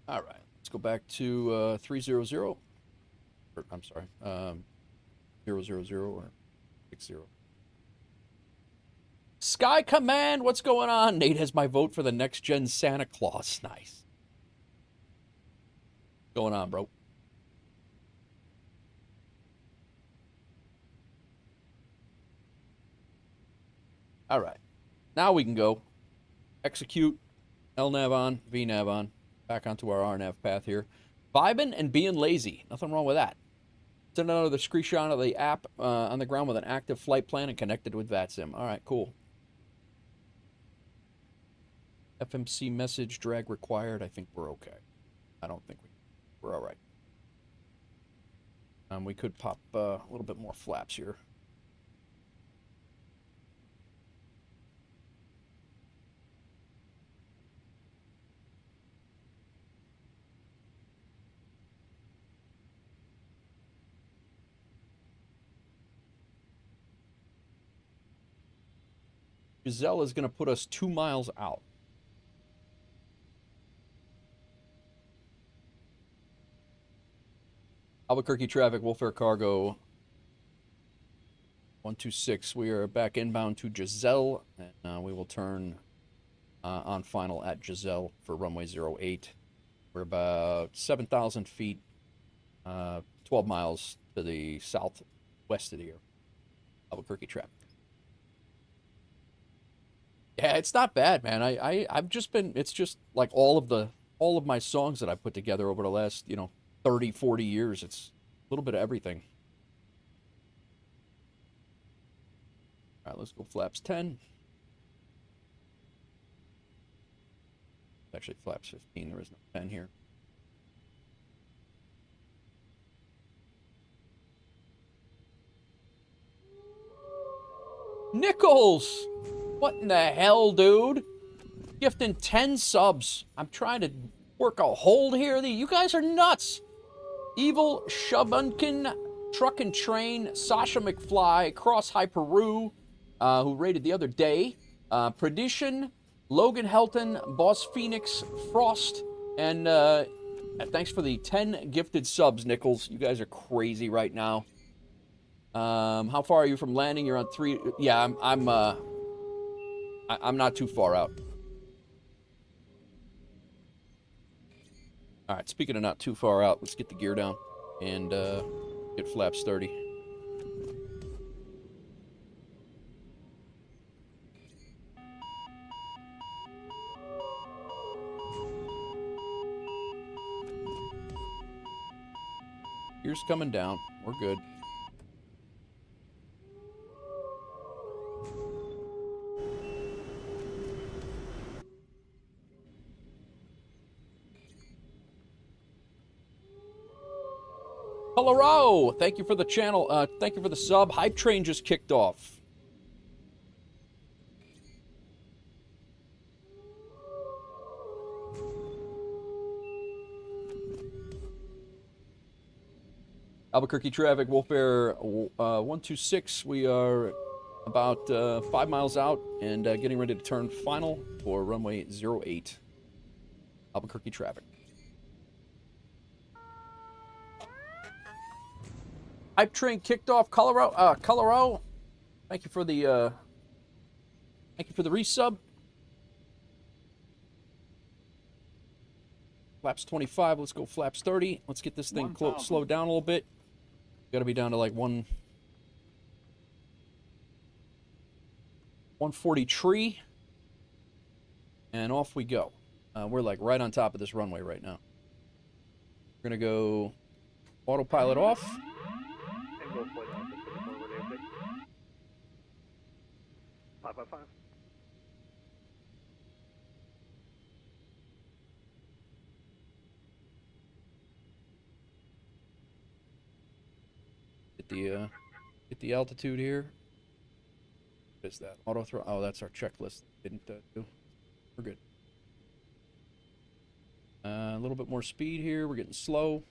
All right, let's go back to 300. Or, I'm sorry, 000 or 60. Sky Command, what's going on? Nate has my vote for the next gen Santa Claus. Nice. Going on, bro? All right, now we can go execute LNAV on, VNAV on. Back onto our RNAV path here. Vibing and being lazy. Nothing wrong with that. Send another screenshot of the app on the ground with an active flight plan and connected with VATSIM. All right, cool. FMC message drag required. I think we're okay. I don't think we're all right. We could pop a little bit more flaps here. Giselle is going to put us 2 miles out. Albuquerque traffic, WolfAir Cargo 126. We are back inbound to Giselle, and we will turn on final at Giselle for runway 08. We're about 7,000 feet, 12 miles to the southwest of the air. Albuquerque traffic. Yeah, it's not bad, man. I've just been, it's just like all of my songs that I put together over the last, 30, 40 years. It's a little bit of everything. All right, let's go flaps 10. Actually, flaps 15. There is no 10 here. Nichols! What in the hell, dude? Gifting 10 subs. I'm trying to work a hold here. You guys are nuts. Evil Shubunkin, Truck and Train, Sasha McFly, Cross Hyperu, who raided the other day, Predition, Logan Helton, Boss Phoenix, Frost, and thanks for the 10 gifted subs, Nichols. You guys are crazy right now. How far are you from landing? You're on 3. Yeah, I'm not too far out. All right, speaking of not too far out, let's get the gear down and get flaps 30. Gear's coming down. We're good. Hello, thank you for the channel. Thank you for the sub. Hype Train just kicked off. Albuquerque traffic, WolfAir 126. We are about 5 miles out and getting ready to turn final for runway 08. Albuquerque traffic. Hype Train kicked off. Colorado. Thank you for the resub. Flaps 25. Let's go flaps 30. Let's get this thing slowed down a little bit. Got to be down to like 140 tree, and off we go. We're like right on top of this runway right now. We're gonna go autopilot off. And go for that. 555. Get the altitude here. What is that? Auto throttle. Oh, that's our checklist. Didn't do. We're good. A little bit more speed here. We're getting slow.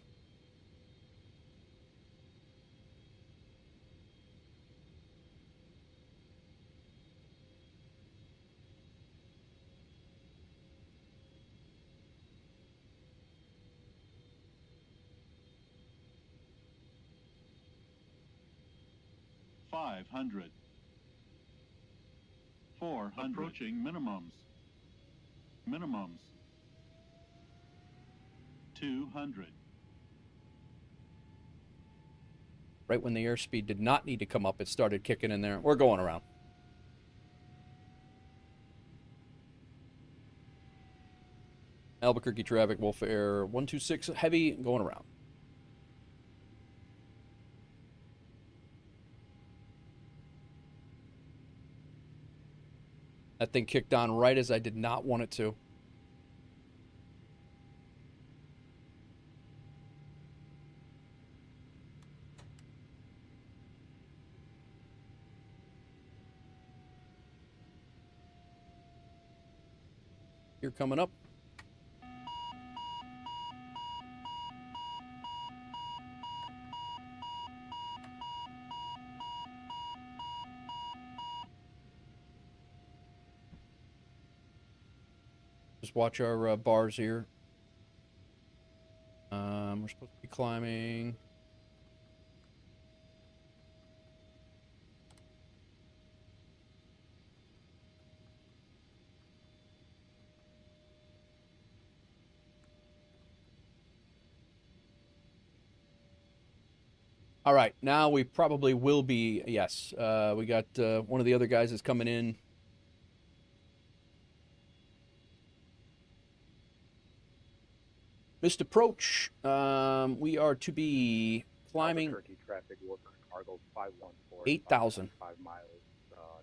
$500. 400. Approaching minimums. Minimums. 200. Right when the airspeed did not need to come up, it started kicking in there. We're going around. Albuquerque traffic, WolfAir 126 heavy, going around. That thing kicked on right as I did not want it to. You're coming up. Just watch our bars here. We're supposed to be climbing. All right, now we probably will be, yes. We got one of the other guys is coming in. Missed approach. We are to be climbing Albuquerque traffic, WolfAir Cargo 514. 8,000. 5 miles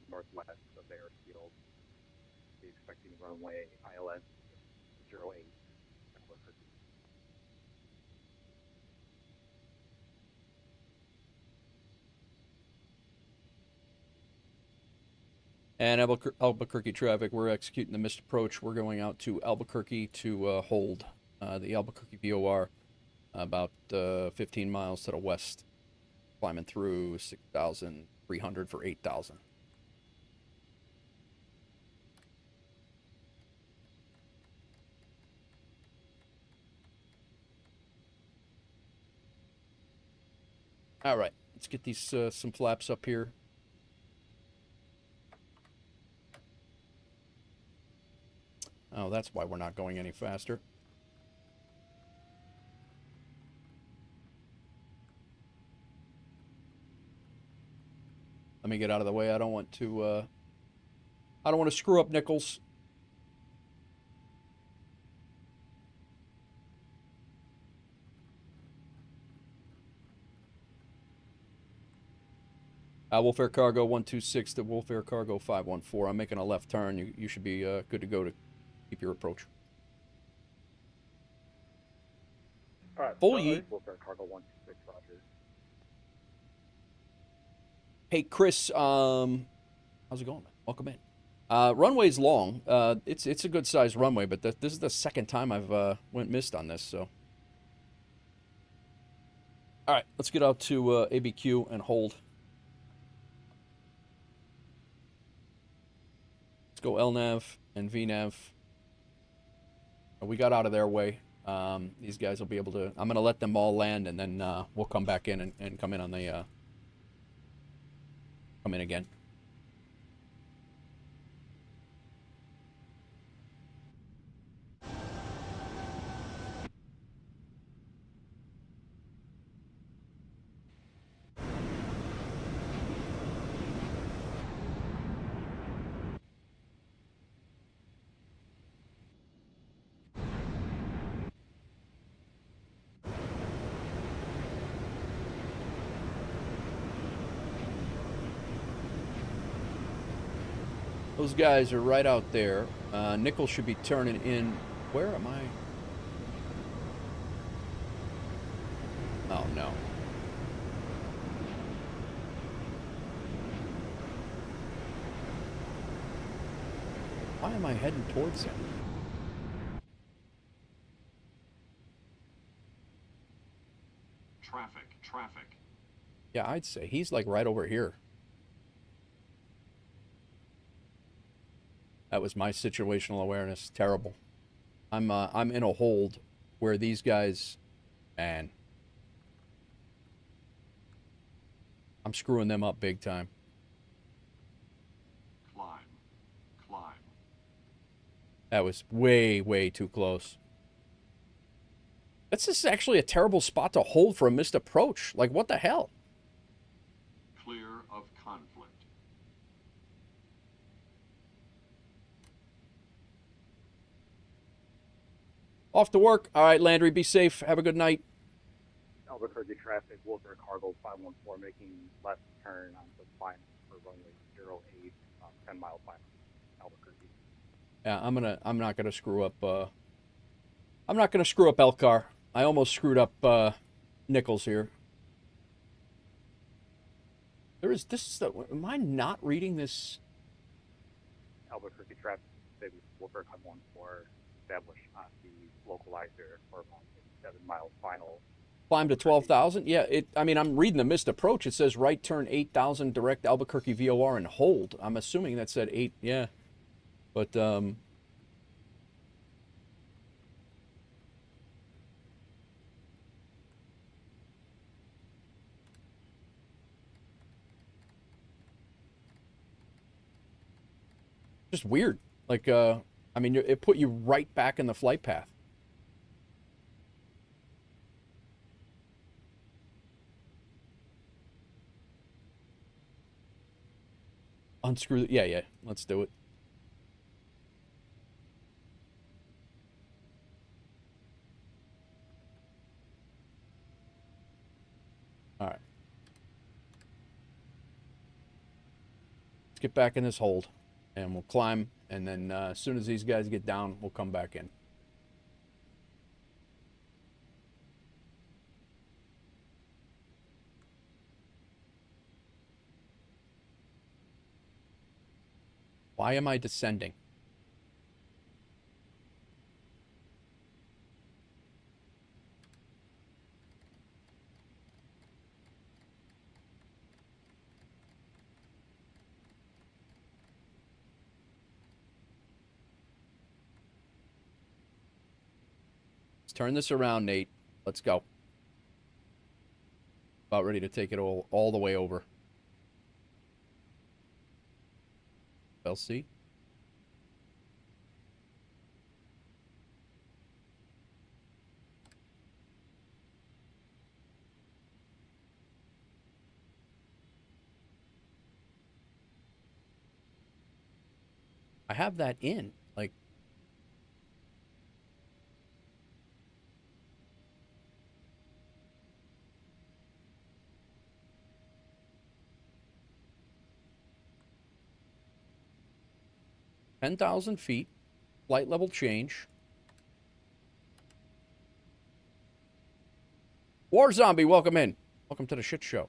northwest of the airfield. Be expecting runway ILS 08. And Albuquerque traffic, we're executing the missed approach. We're going out to Albuquerque to hold the Albuquerque VOR about 15 miles to the west, climbing through 6,300 for 8,000. All right, let's get these some flaps up here. Oh, that's why we're not going any faster. Let me get out of the way. I don't want to screw up Nichols. WolfAir Cargo 126 to WolfAir Cargo 514. I'm making a left turn. You should be good to go to keep your approach. All right. Full yeet. WolfAir Cargo 126, roger. Hey, Chris, how's it going, man? Welcome in. Runway's long. It's a good sized runway, but this is the second time I've went missed on this, so. All right, let's get out to ABQ and hold. Let's go LNAV and VNAV. We got out of their way. These guys will be able to. I'm going to let them all land, and then we'll come back in and come in on the. Come in again. Those guys are right out there. Nichols should be turning in. Where am I? Oh, no. Why am I heading towards him? Traffic. Yeah, I'd say he's like right over here. That was my situational awareness. Terrible. I'm in a hold where these guys, man, I'm screwing them up big time. Climb. That was way, way too close. This is actually a terrible spot to hold for a missed approach. Like, what the hell? Clear of conflict. Off to work. All right, Landry, be safe. Have a good night. Albuquerque traffic, WolfAir Cargo 514, making left turn onto final for runway 08, 10 mile final, Albuquerque. Yeah, I'm not gonna screw up. I'm not gonna screw up Elcar. I almost screwed up Nichols here. This is the. Am I not reading this? Albuquerque traffic, WolfAir Cargo 14, established on the localizer for about 7 mile final. Climb to 12,000? Yeah, I mean, I'm reading the missed approach. It says right turn 8,000, direct Albuquerque VOR and hold. I'm assuming that said 8, yeah. But, just weird. Like, I mean, it put you right back in the flight path. Unscrew. Yeah. Let's do it. All right. Let's get back in this hold, and we'll climb. And then as soon as these guys get down, we'll come back in. Why am I descending? Let's turn this around, Nate. Let's go. About ready to take it all the way over. LC. I have that in. Like, $10,000 feet, flight level change. War Zombie, welcome in. Welcome to the shit show.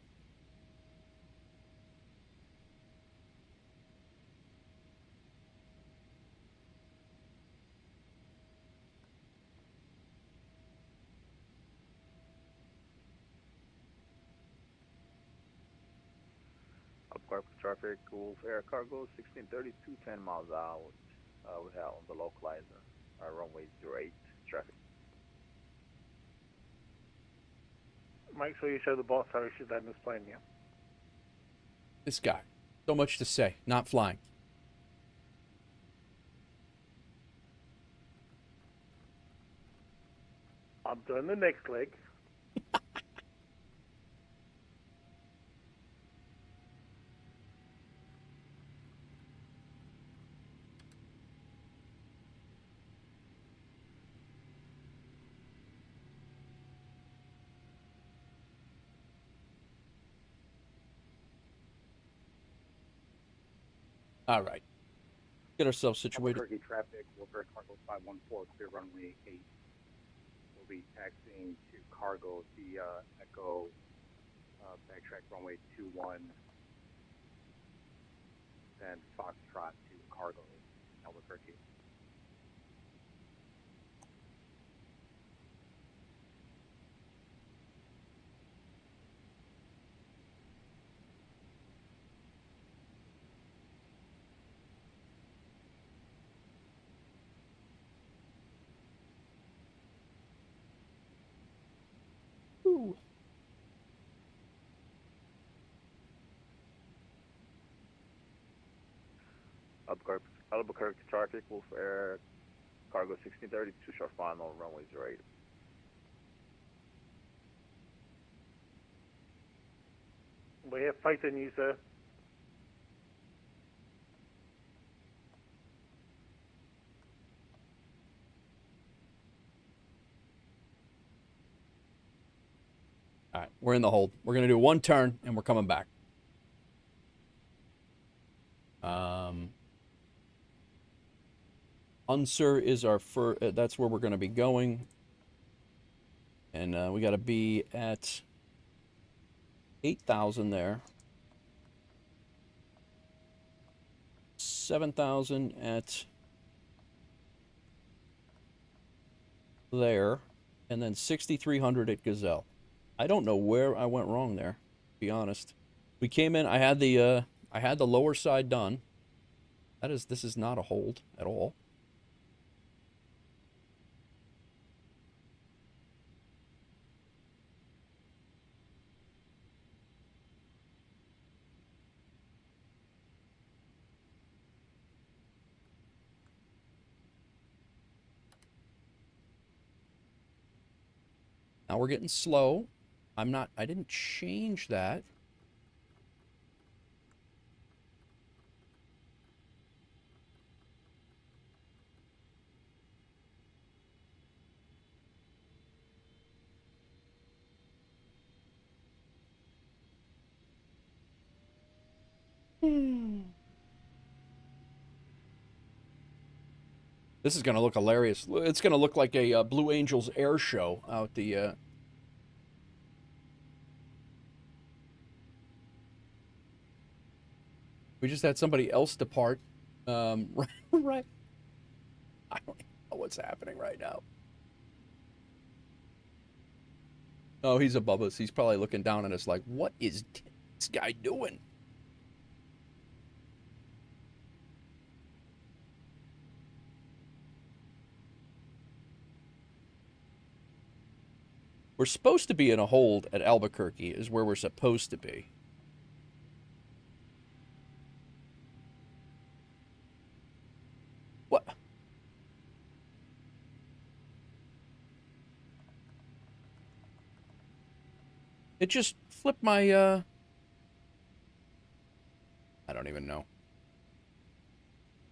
Upgrade traffic, WolfAir Cargo 1632, 10 miles out. We have on the localizer, runway 08 traffic. Make sure you show the boss how he should land this plane, yeah? This guy. So much to say. Not flying. I'm doing the next leg. All right. Get ourselves situated. Albuquerque traffic, WolfAir Cargo 514, clear runway 8. We'll be taxiing to cargo via Echo, backtrack runway 21, then Foxtrot to cargo, Albuquerque. Ooh. Albuquerque traffic, WolfAir Cargo 1632, short final, runway 08. We have faith in you, sir. All right, we're in the hold. We're going to do one turn, and we're coming back. Unsur is our first. That's where we're going to be going. And we got to be at 8,000 there. 7,000 at there. And then 6,300 at Gazelle. I don't know where I went wrong there, to be honest. We came in, I had the lower side done. This is not a hold at all. Now we're getting slow. I didn't change that. This is going to look hilarious. It's going to look like a Blue Angels air show out the... We just had somebody else depart Right. I don't know what's happening right now. Oh, he's above us. He's probably looking down at us like, what is this guy doing? We're supposed to be in a hold at Albuquerque is where we're supposed to be. What? It just flipped my, I don't even know.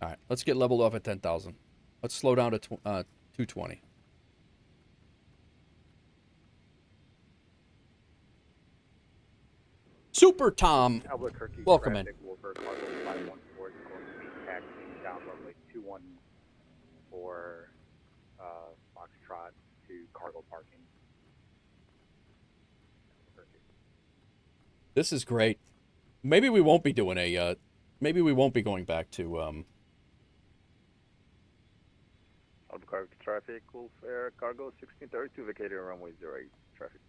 All right, let's get leveled off at 10,000. Let's slow down to 220. Super Tom. Albuquerque Welcome in. traffic, WolfAir Cargo 514 is going to be taxiing down runway 21 for Foxtrot to cargo parking. This is great. Maybe we won't be doing a, maybe we won't be going back to, Albuquerque traffic, WolfAir Cargo 1632, vacating runway 08 traffic.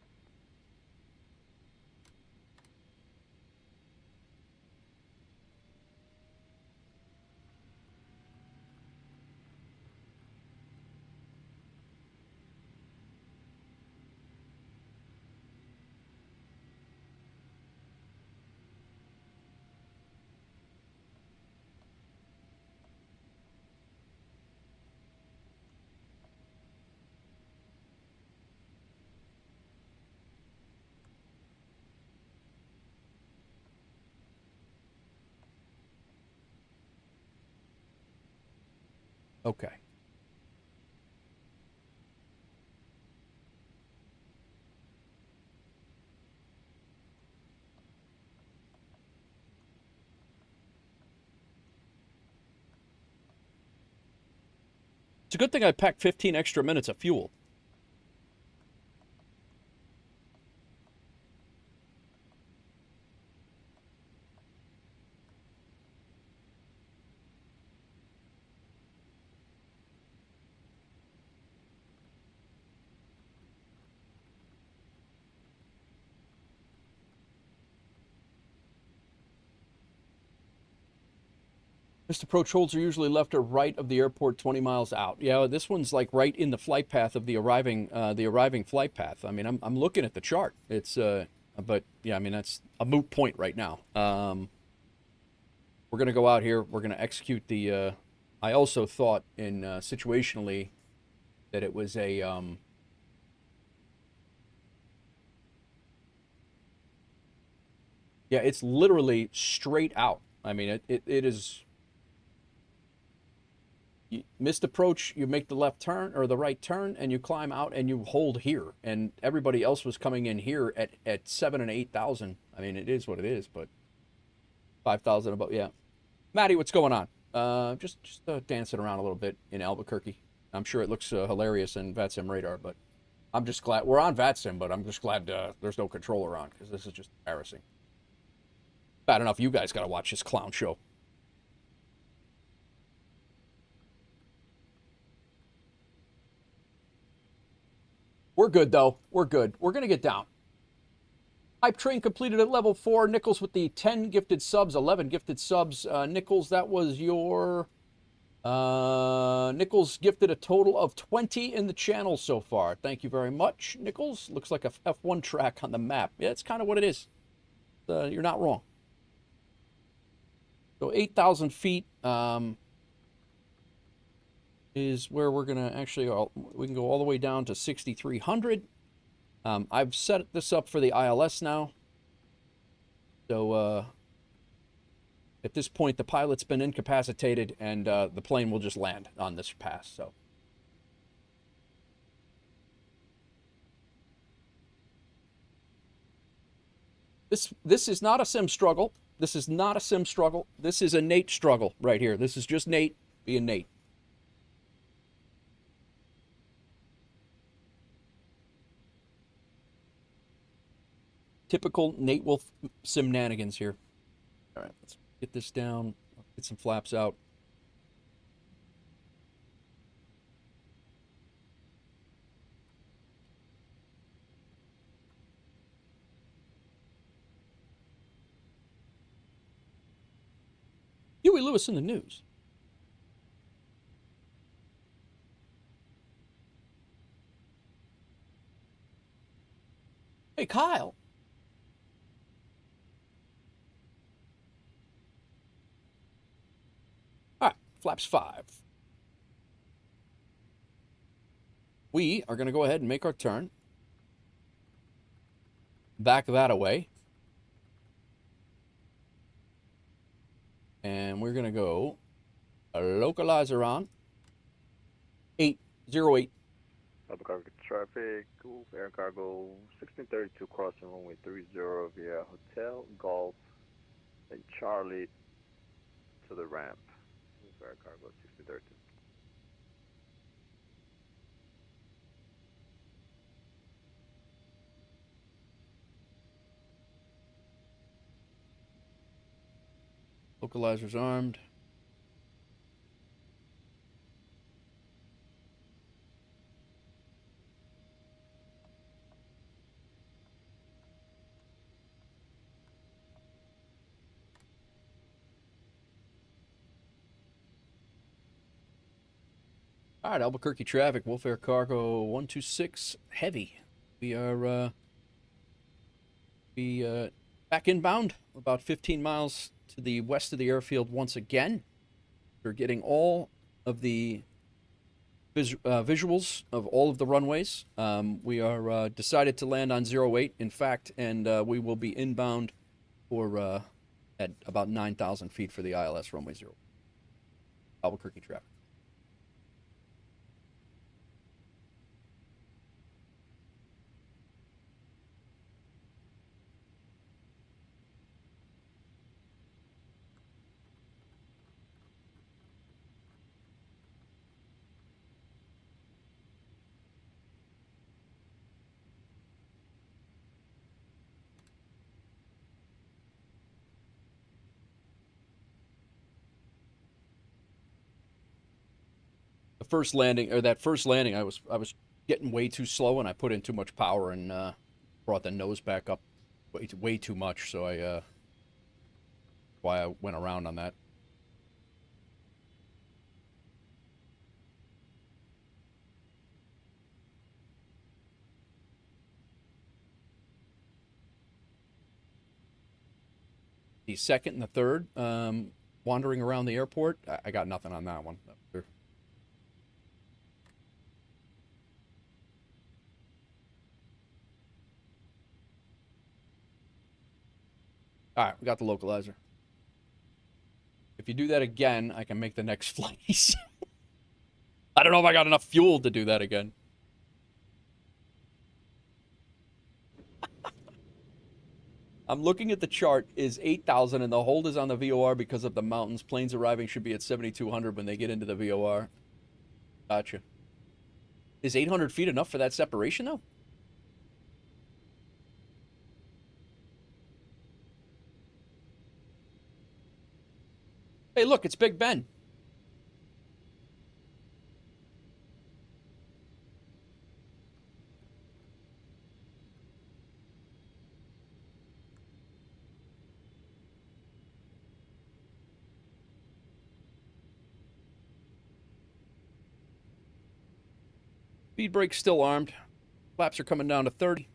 okay. It's a good thing I packed 15 extra minutes of fuel. Missed approach holds are usually left or right of the airport 20 miles out. Yeah, this one's like right in the flight path of the arriving flight path. I mean, I'm looking at the chart. It's but yeah, I mean that's a moot point right now. We're gonna go out here. We're gonna execute the. I also thought in situationally that it was a. Yeah, it's literally straight out. I mean, it is. You missed approach, you make the left turn or the right turn, and you climb out and you hold here. And everybody else was coming in here at 7,000 and 8,000. I mean, it is what it is, but 5,000 above. Yeah, Maddie, what's going on? Just dancing around a little bit in Albuquerque. I'm sure it looks hilarious in VATSIM radar, but I'm just glad we're on VATSIM. But I'm just glad there's no controller on because this is just embarrassing. Bad enough you guys got to watch this clown show. We're good, though. We're good. We're going to get down. Hype train completed at level 4. Nichols with the 10 gifted subs, 11 gifted subs. Nichols, that was your... Nichols gifted a total of 20 in the channel so far. Thank you very much, Nichols. Looks like a F1 track on the map. Yeah, it's kind of what it is. You're not wrong. So 8,000 feet... is where we're going to actually, we can go all the way down to 6,300. I've set this up for the ILS now. So at this point, the pilot's been incapacitated and the plane will just land on this pass. So this is not a sim struggle. This is not a sim struggle. This is a Nate struggle right here. This is just Nate being Nate. Typical Nate Wolf simnanigans here. All right, let's get this down. Get some flaps out. Huey Lewis in the news. Hey, Kyle. All right, flaps 5. We are going to go ahead and make our turn. Back that away. And we're going to go a localizer on 808. Albuquerque traffic, WolfAir Cargo 1632 crossing runway 30 via Hotel Golf and Charlie to the ramp. WolfAir Cargo 1632. Localizer's armed. All right, Albuquerque traffic, WolfAir Cargo 126 heavy. We are back inbound, about 15 miles to the west of the airfield once again. We're getting all of the visuals of all of the runways. We are decided to land on 08, in fact, and we will be inbound for at about 9,000 feet for the ILS runway 0. Albuquerque traffic. The first landing, or that first landing, I was getting way too slow, and I put in too much power and brought the nose back up way too much. So why I went around on that. The second and the third, wandering around the airport, I got nothing on that one. All right, we got the localizer. If you do that again, I can make the next flight. I don't know if I got enough fuel to do that again. I'm looking at the chart. Is 8,000 and the hold is on the VOR because of the mountains. Planes arriving should be at 7,200 when they get into the VOR. Gotcha. Is 800 feet enough for that separation, though? Hey, look, it's Big Ben. Speed brake's still armed. Flaps are coming down to 30.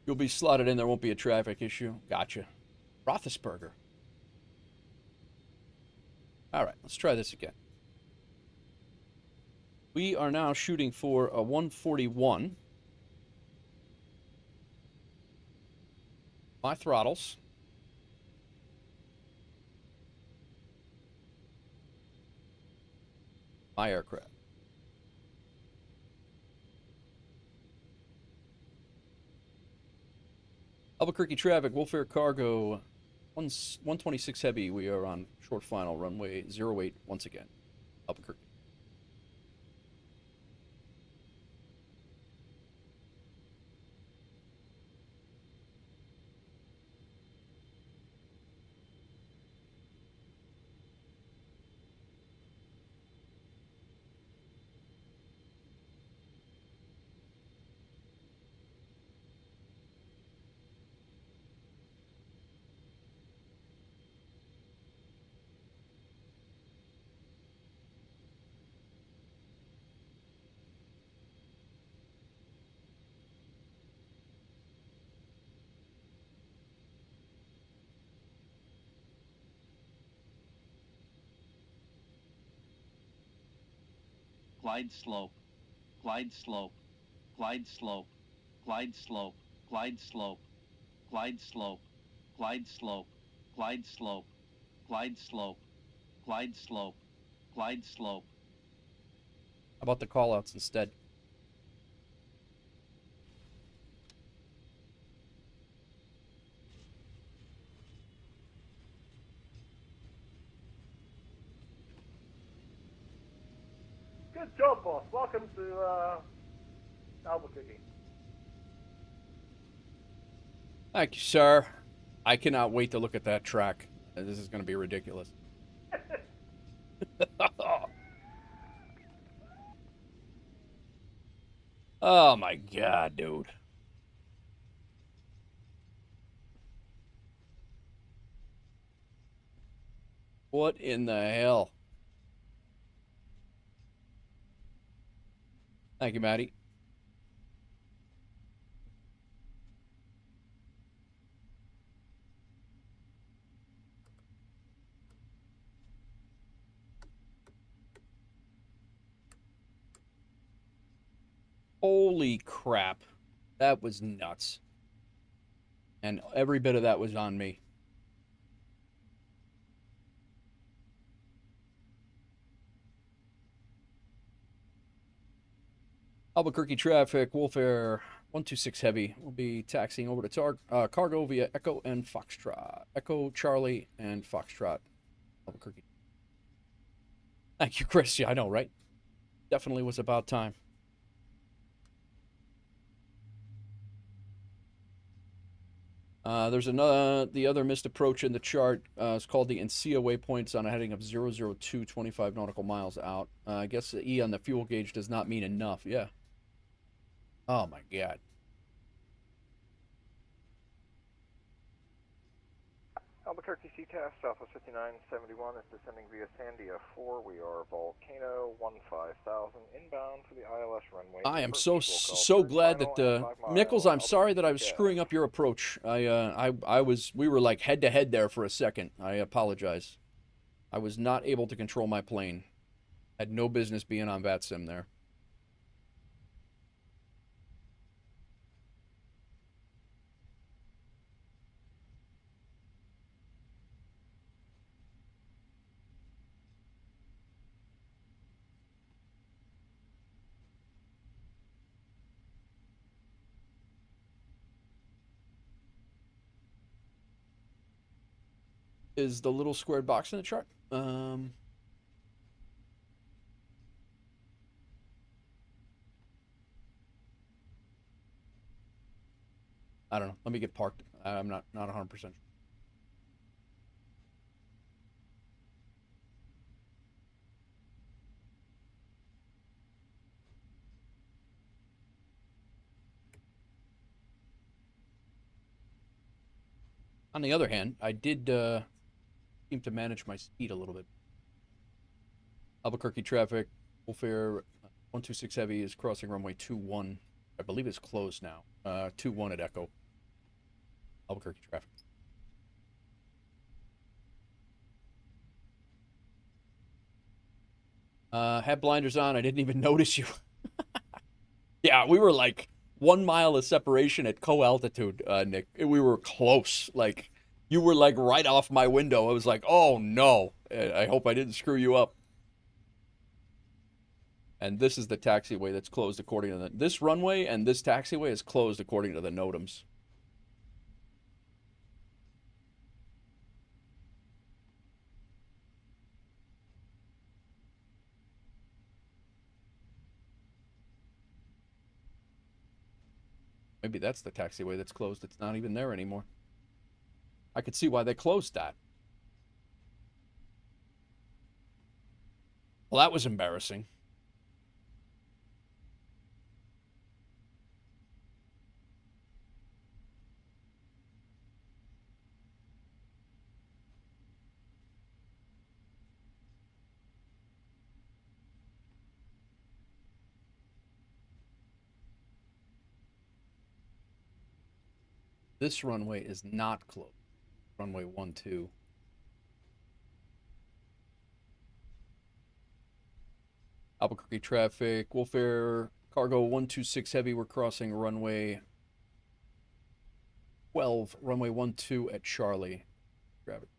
You'll be slotted in. There won't be a traffic issue. Gotcha. Roethlisberger. All right, let's try this again. We are now shooting for a 141. My throttles. My aircraft. Albuquerque traffic, WolfAir Cargo, 126 heavy. We are on short final, runway 08 once again. Albuquerque. glide slope, glide slope, glide slope, glide slope, glide slope, glide slope, glide slope, glide slope, glide slope, glide slope, glide slope. How about the callouts instead? Good job, boss. Welcome to Albuquerque. Thank you, sir. I cannot wait to look at that track. This is going to be ridiculous. Oh my God, dude. What in the hell? Thank you, Maddie. Holy crap. That was nuts. And every bit of that was on me. Albuquerque traffic, WolfAir 126 Heavy will be taxiing over to Cargo via Echo and Foxtrot. Echo, Charlie, and Foxtrot. Albuquerque. Thank you, Chris. Yeah, I know, right? Definitely was about time. There's the other missed approach in the chart. It's called the Encia waypoints on a heading of 002, 25 nautical miles out. I guess the E on the fuel gauge does not mean enough. Yeah. Oh, my God. Albuquerque CTAF, Southwest 5971 is descending via Sandia 4. We are Volcano 15,000 inbound for the ILS runway. I am so glad that Nichols. I'm sorry that I was screwing up your approach. We were like head to head there for a second. I apologize. I was not able to control my plane. Had no business being on VATSIM there. Is the little squared box in the chart? I don't know. Let me get parked. I'm not 100%. On the other hand, I did seem to manage my speed a little bit. Albuquerque traffic, WolfAir 126 Heavy is crossing runway 21. I believe it's closed now. 21 at Echo. Albuquerque traffic. Had blinders on. I didn't even notice you. Yeah, we were like 1 mile of separation at co-altitude, Nick. We were close. Like, you were like right off my window. I was like, oh no. I hope I didn't screw you up. And this is the taxiway that's closed according to this runway, and this taxiway is closed according to the NOTAMs. Maybe that's the taxiway that's closed. It's not even there anymore. I could see why they closed that. Well, that was embarrassing. This runway is not closed. Runway 12. Albuquerque traffic, WolfAir Cargo 126 Heavy, we're crossing runway 12, runway 12 at Charlie. Grab it.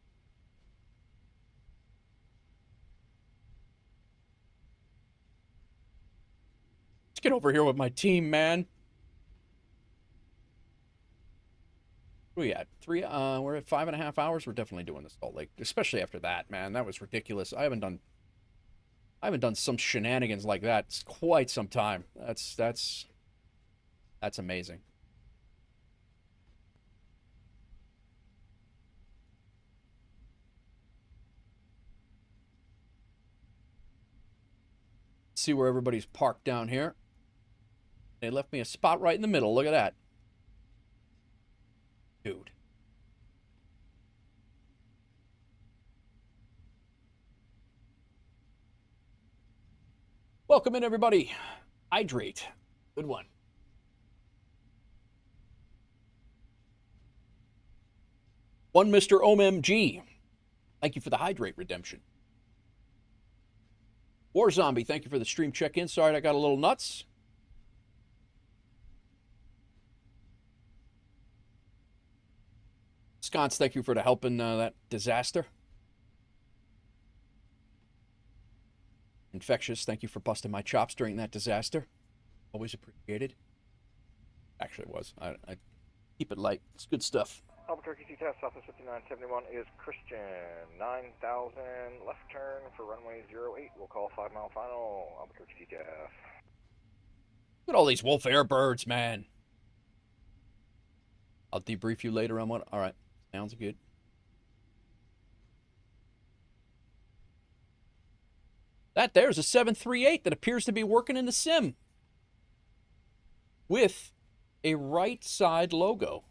Let's get over here with my team, man. What are we at? We're at 5.5 hours. We're definitely doing the Salt Lake, especially after that, man. That was ridiculous. I haven't done some shenanigans like that in quite some time. That's amazing. See where everybody's parked down here. They left me a spot right in the middle. Look at that. Dude. Welcome in, everybody. Hydrate. Good one. One Mr. OMG. Thank you for the hydrate redemption. War Zombie, thank you for the stream check-in. Sorry I got a little nuts. Sconce, thank you for the help in that disaster. Infectious, thank you for busting my chops during that disaster. Always appreciated. Actually, it was. I keep it light. It's good stuff. Albuquerque CTAS, Southwest 5971 is Christian. 9,000 left turn for runway 08. We'll call 5 mile final. Albuquerque CTAS. Look at all these WolfAir birds, man. I'll debrief you later on what. All right. Sounds good. That there's a 738 that appears to be working in the sim with a right side logo.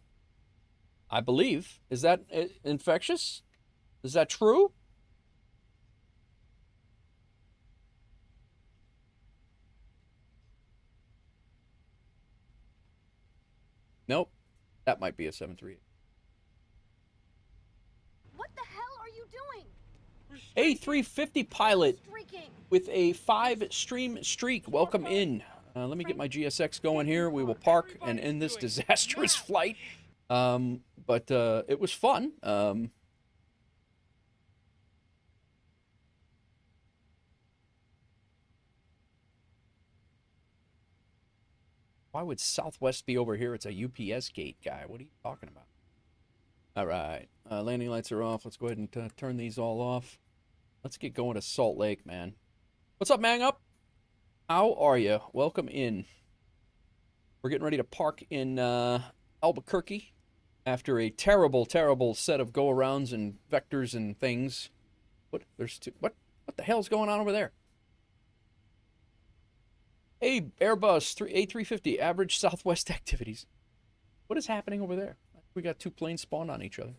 I believe. Is that infectious? Is that true? Nope. That might be a 738. What the hell are you doing? A350 pilot with a 5-stream streak. Welcome in. Let me get my GSX going here. We will park and end this disastrous flight. But it was fun. Why would Southwest be over here? It's a UPS gate guy. What are you talking about? All right. Landing lights are off. Let's go ahead and turn these all off. Let's get going to Salt Lake, man. What's up, Mang Up? How are you? Welcome in. We're getting ready to park in Albuquerque after a terrible, terrible set of go-arounds and vectors and things. What? There's two. What the hell's going on over there? Hey, Airbus A350, average Southwest activities. What is happening over there? We got two planes spawned on each other.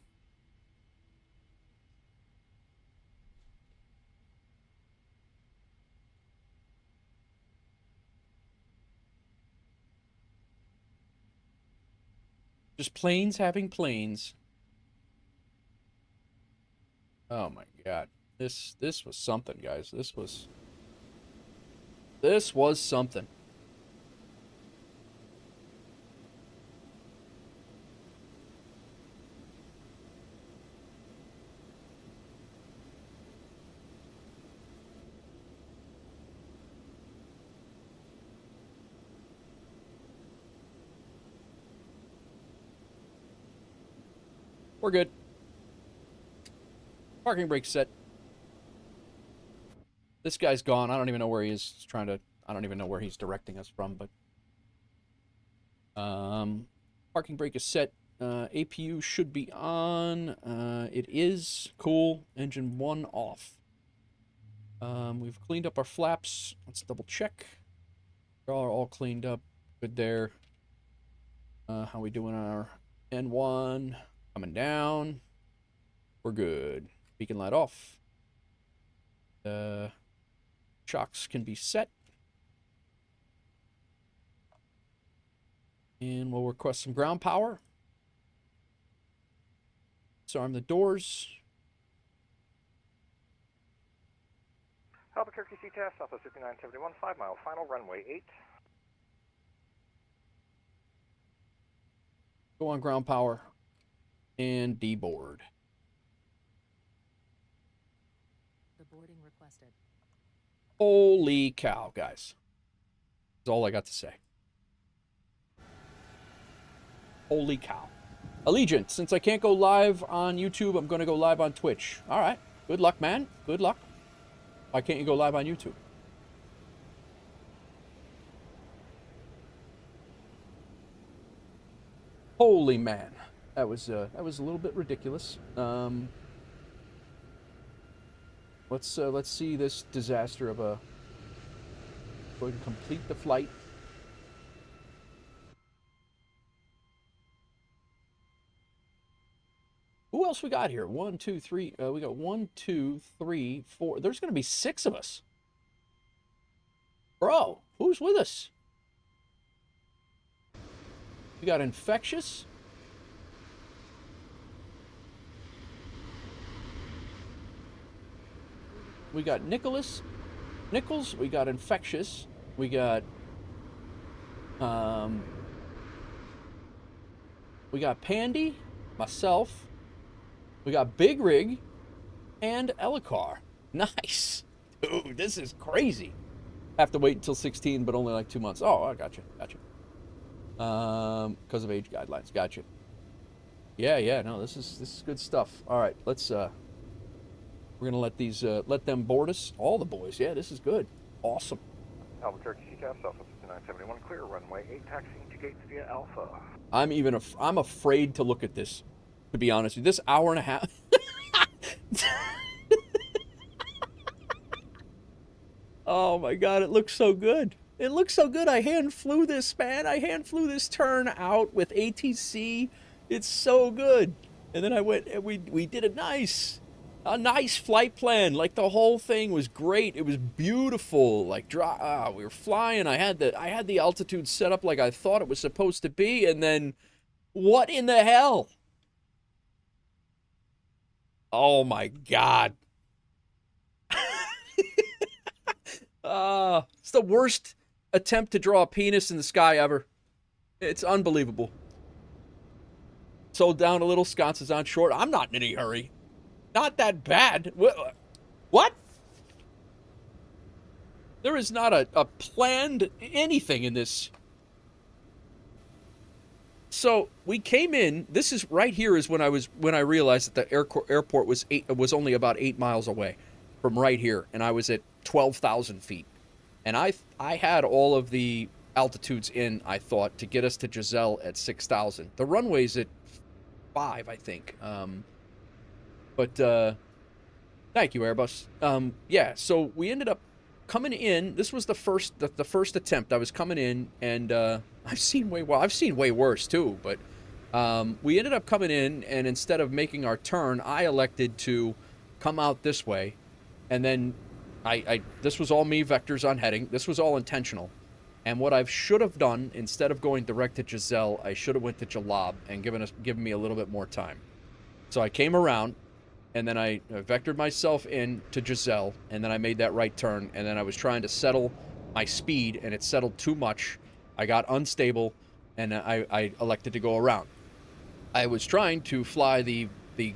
Just planes having planes. Oh my God. This was something, guys. This was something. We're good. Parking brake set. This guy's gone. I don't even know where he is. He's trying to. I don't even know where he's directing us from, but parking brake is set. APU should be on. It is. Cool. Engine 1 off. We've cleaned up our flaps. Let's double check. They're all cleaned up. Good there. How we doing on our N1? Coming down. We're good. Beacon light off. Shocks can be set. And we'll request some ground power. Disarm the doors. Albuquerque CTAS, Southwest 5971, 5 mile, final runway 8. Go on ground power and deboard. The boarding requested. Holy cow, guys. That's all I got to say. Holy cow. Allegiant, since I can't go live on YouTube, I'm going to go live on Twitch. All right. Good luck, man. Good luck. Why can't you go live on YouTube? Holy man. That was a little bit ridiculous. Let's see this disaster of a... Going to complete the flight. Who else we got here? 1, 2, 3. We got 1, 2, 3, 4. There's going to be 6 of us. Bro, who's with us? We got Infectious. We got Nichols. We got Infectious. We got Pandy, myself. We got Big Rig and Elicar. Nice. Dude, this is crazy. Have to wait until 16, but only like 2 months. Oh, I got you. Because of age guidelines. Got you. Yeah, no, this is good stuff. All right, let's we're gonna let them board us. All the boys. Yeah, this is good. Awesome. Albuquerque CTAS, Southwest 5971, clear runway 8, taxiing to gates via Alpha. I'm afraid to look at this, to be honest with you. This hour and a half. Oh my God, it looks so good. It looks so good. I hand flew this, man. I hand flew this turn out with ATC. It's so good. And then I went and we did a nice flight plan. Like the whole thing was great. It was beautiful. Like we were flying. I had the altitude set up like I thought it was supposed to be. And then what in the hell? Oh my God. It's the worst attempt to draw a penis in the sky ever. It's unbelievable. Sold down a little, sconces on short. I'm not in any hurry. Not that bad. What? There is not a planned anything in this. So we came in. This is right here is when I realized that the airport was only about 8 miles away from right here, and I was at 12,000 feet. And I had all of the altitudes in, I thought, to get us to Giselle at 6,000. The runway's at 5, I think. But thank you, Airbus. Yeah, so we ended up coming in. This was the first attempt. I was coming in, and I've seen way worse too. But we ended up coming in, and instead of making our turn, I elected to come out this way, and then this was all me, vectors on heading. This was all intentional. And what I should have done, instead of going direct to Giselle, I should have went to Jalab and given me a little bit more time. So I came around, and then I vectored myself in to Giselle, and then I made that right turn, and then I was trying to settle my speed, and it settled too much. I got unstable, and I elected to go around. I was trying to fly the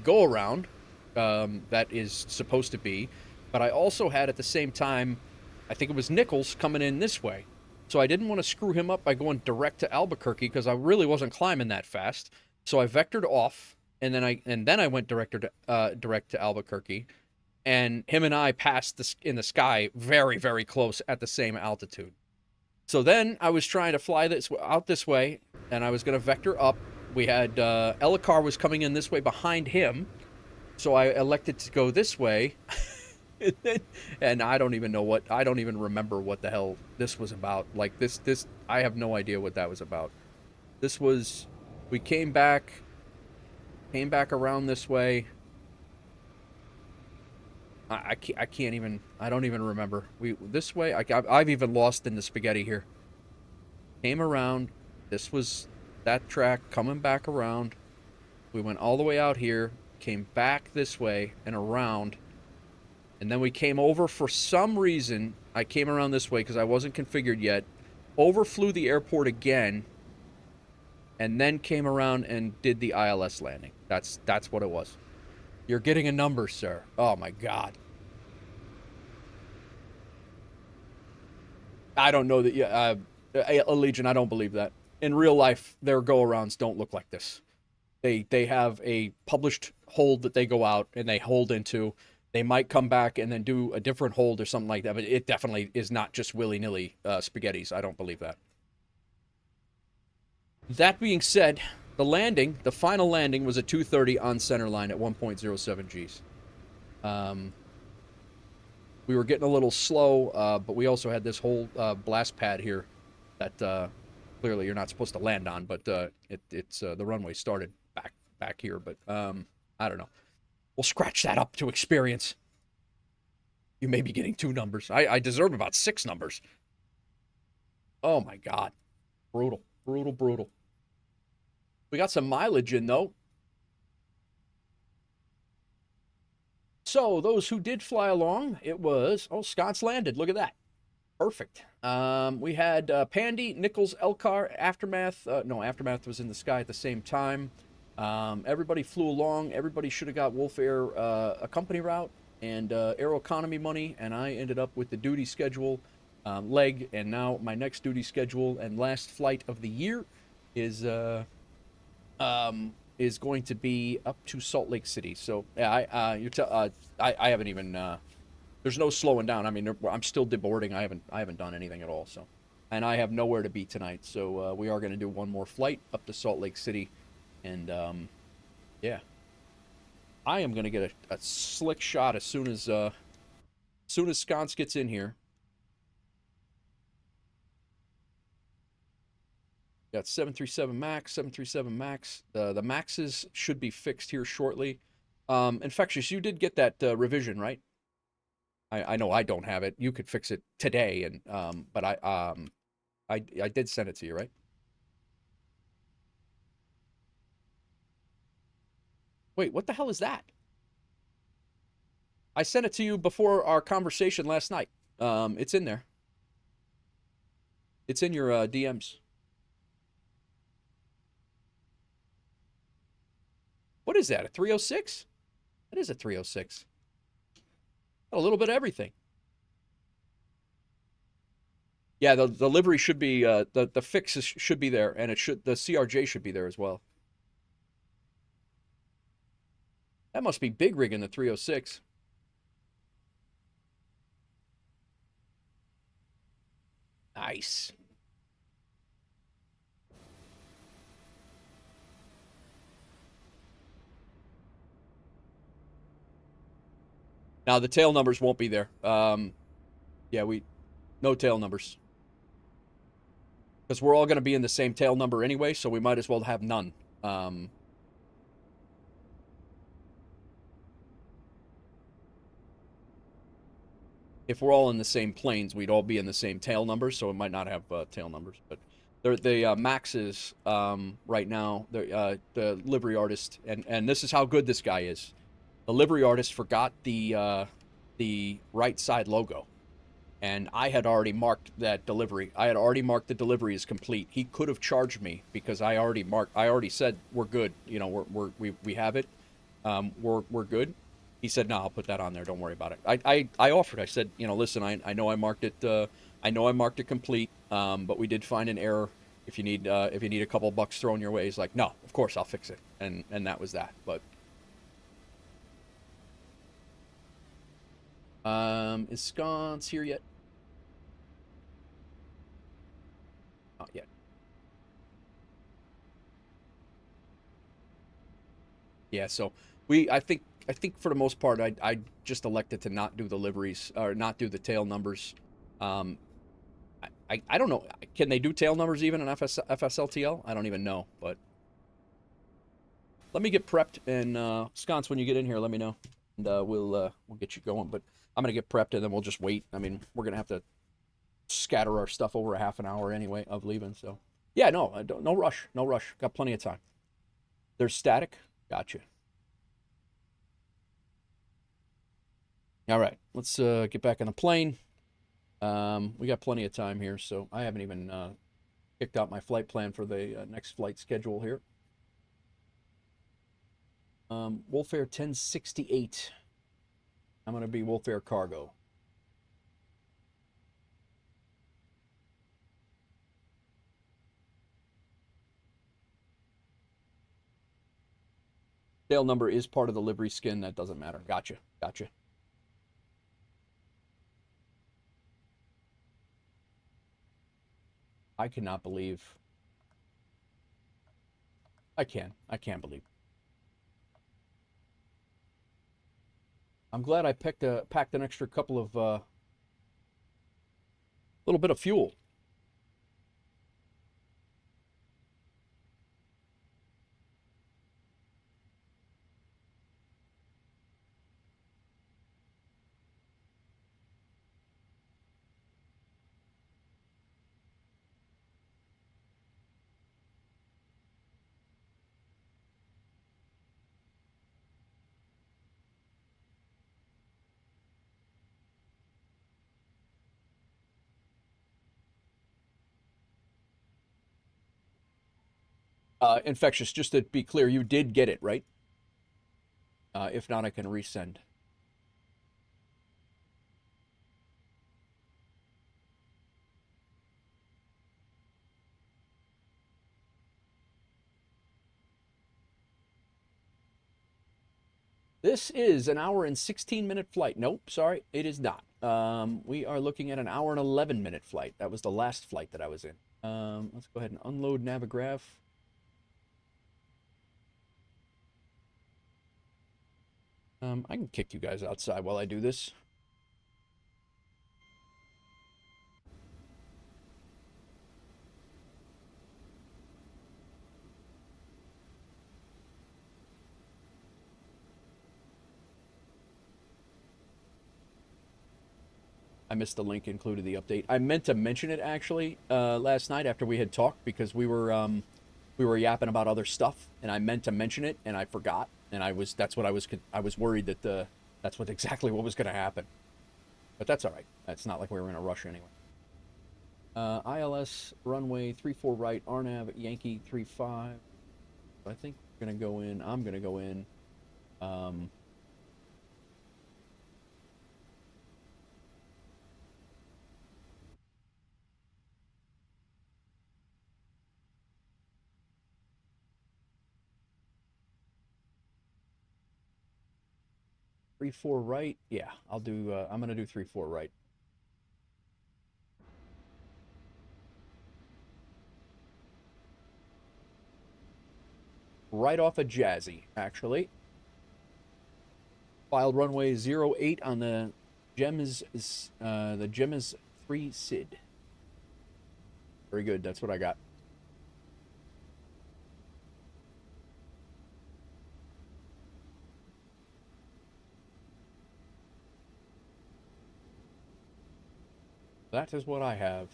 go-around that is supposed to be, but I also had at the same time, I think it was Nichols coming in this way. So I didn't want to screw him up by going direct to Albuquerque because I really wasn't climbing that fast. So I vectored off, and then I went direct to Albuquerque, and him and I passed in the sky very, very close at the same altitude. So then I was trying to fly out this way, and I was going to vector up. We had Elicar was coming in this way behind him, so I elected to go this way. And I don't even remember what the hell this was about. Like this I have no idea what that was about. We came back around this way. I don't even remember. This way, I've even lost in the spaghetti here. Came around, this was that track, coming back around. We went all the way out here, came back this way and around. And then we came over for some reason. I came around this way because I wasn't configured yet. Overflew the airport again. And then came around and did the ILS landing. That's what it was. You're getting a number, sir. Oh, my God. I don't know that... Allegiant, I don't believe that. In real life, their go-arounds don't look like this. They have a published hold that they go out and they hold into. They might come back and then do a different hold or something like that, but it definitely is not just willy-nilly spaghettis. I don't believe that. That being said, the final landing was at 2:30 on center line at 1.07 Gs. We were getting a little slow, but we also had this whole blast pad here that clearly you're not supposed to land on, but it's the runway started back here, but I don't know. We'll scratch that up to experience. You may be getting 2 numbers. I deserve about 6 numbers. Oh my God. Brutal. Brutal, brutal. We got some mileage in, though. So, those who did fly along, it was... Oh, Scott's landed. Look at that. Perfect. We had Pandy, Nichols, Elcar, Aftermath. No, Aftermath was in the sky at the same time. Everybody flew along. Everybody should have got WolfAir a company route and Aeroconomy money, and I ended up with the duty schedule leg, and now my next duty schedule and last flight of the year is going to be up to Salt Lake City. So yeah, I haven't even. There's no slowing down. I mean, I'm still deboarding. I haven't done anything at all. So, and I have nowhere to be tonight. So we are going to do one more flight up to Salt Lake City, and yeah, I am going to get a slick shot as soon as Sconce gets in here. Got 737 Max, 737 Max. The Maxes should be fixed here shortly. Infectious, you did get that revision, right? I know I don't have it. You could fix it today, and but I did send it to you, right? Wait, what the hell is that? I sent it to you before our conversation last night. It's in there. It's in your DMs. What is that, a 306? That is a 306. A little bit of everything. Yeah, the livery should be, the fixes should be there, and the CRJ should be there as well. That must be big rig in the 306. Nice. Now, the tail numbers won't be there. Yeah, no tail numbers. Because we're all going to be in the same tail number anyway, so we might as well have none. If we're all in the same planes, we'd all be in the same tail numbers, so it might not have tail numbers. But the Maxes right now, the livery artist, and this is how good this guy is. The livery artist forgot the right side logo, and I had already marked that delivery. I had already marked the delivery as complete. He could have charged me because I already said we're good. You know, we have it. We're good. He said, no, I'll put that on there. Don't worry about it. I offered. I said, you know, listen, I know I marked it. I know I marked it complete. But we did find an error. If you need a couple bucks thrown your way, he's like, no, of course I'll fix it. And that was that. But is Sconce here yet? Not yet. Yeah. So I think for the most part, I just elected to not do the liveries or not do the tail numbers. I don't know. Can they do tail numbers even in FSLTL? I don't even know. But let me get prepped, and Sconce, when you get in here, let me know, and we'll get you going. But I'm gonna get prepped, and then we'll just wait. I mean, we're gonna have to scatter our stuff over a half an hour anyway of leaving. So yeah, no rush, no rush. Got plenty of time. There's static. Gotcha. All right, let's get back on the plane. We got plenty of time here, so I haven't even kicked out my flight plan for the next flight schedule here. WolfAir 1068. I'm going to be WolfAir Cargo. Tail number is part of the livery skin. That doesn't matter. Gotcha. Gotcha. I cannot believe. I can't believe. I'm glad I packed an extra couple of little bit of fuel. Infectious, just to be clear, you did get it, right? If not, I can resend. This is an hour and 16-minute flight. Nope, sorry, it is not. We are looking at an hour and 11-minute flight. That was the last flight that I was in. Let's go ahead and unload Navigraph. I can kick you guys outside while I do this. I missed the link included the update. I meant to mention it actually last night after we had talked because we were yapping about other stuff and I meant to mention it and I forgot and I was worried that that's exactly what was going to happen. But that's all right. It's not like we were in a rush anyway. ILS runway 34 right, RNAV Yankee 35. I think we're going to go in. I'm going to go in. 3-4 right. Yeah, I'll do. I'm gonna do 3-4 right. Right off of Jazzy, actually. Filed runway 08 on the Gems 3 Sid. Very good. That's what I got. That is what I have.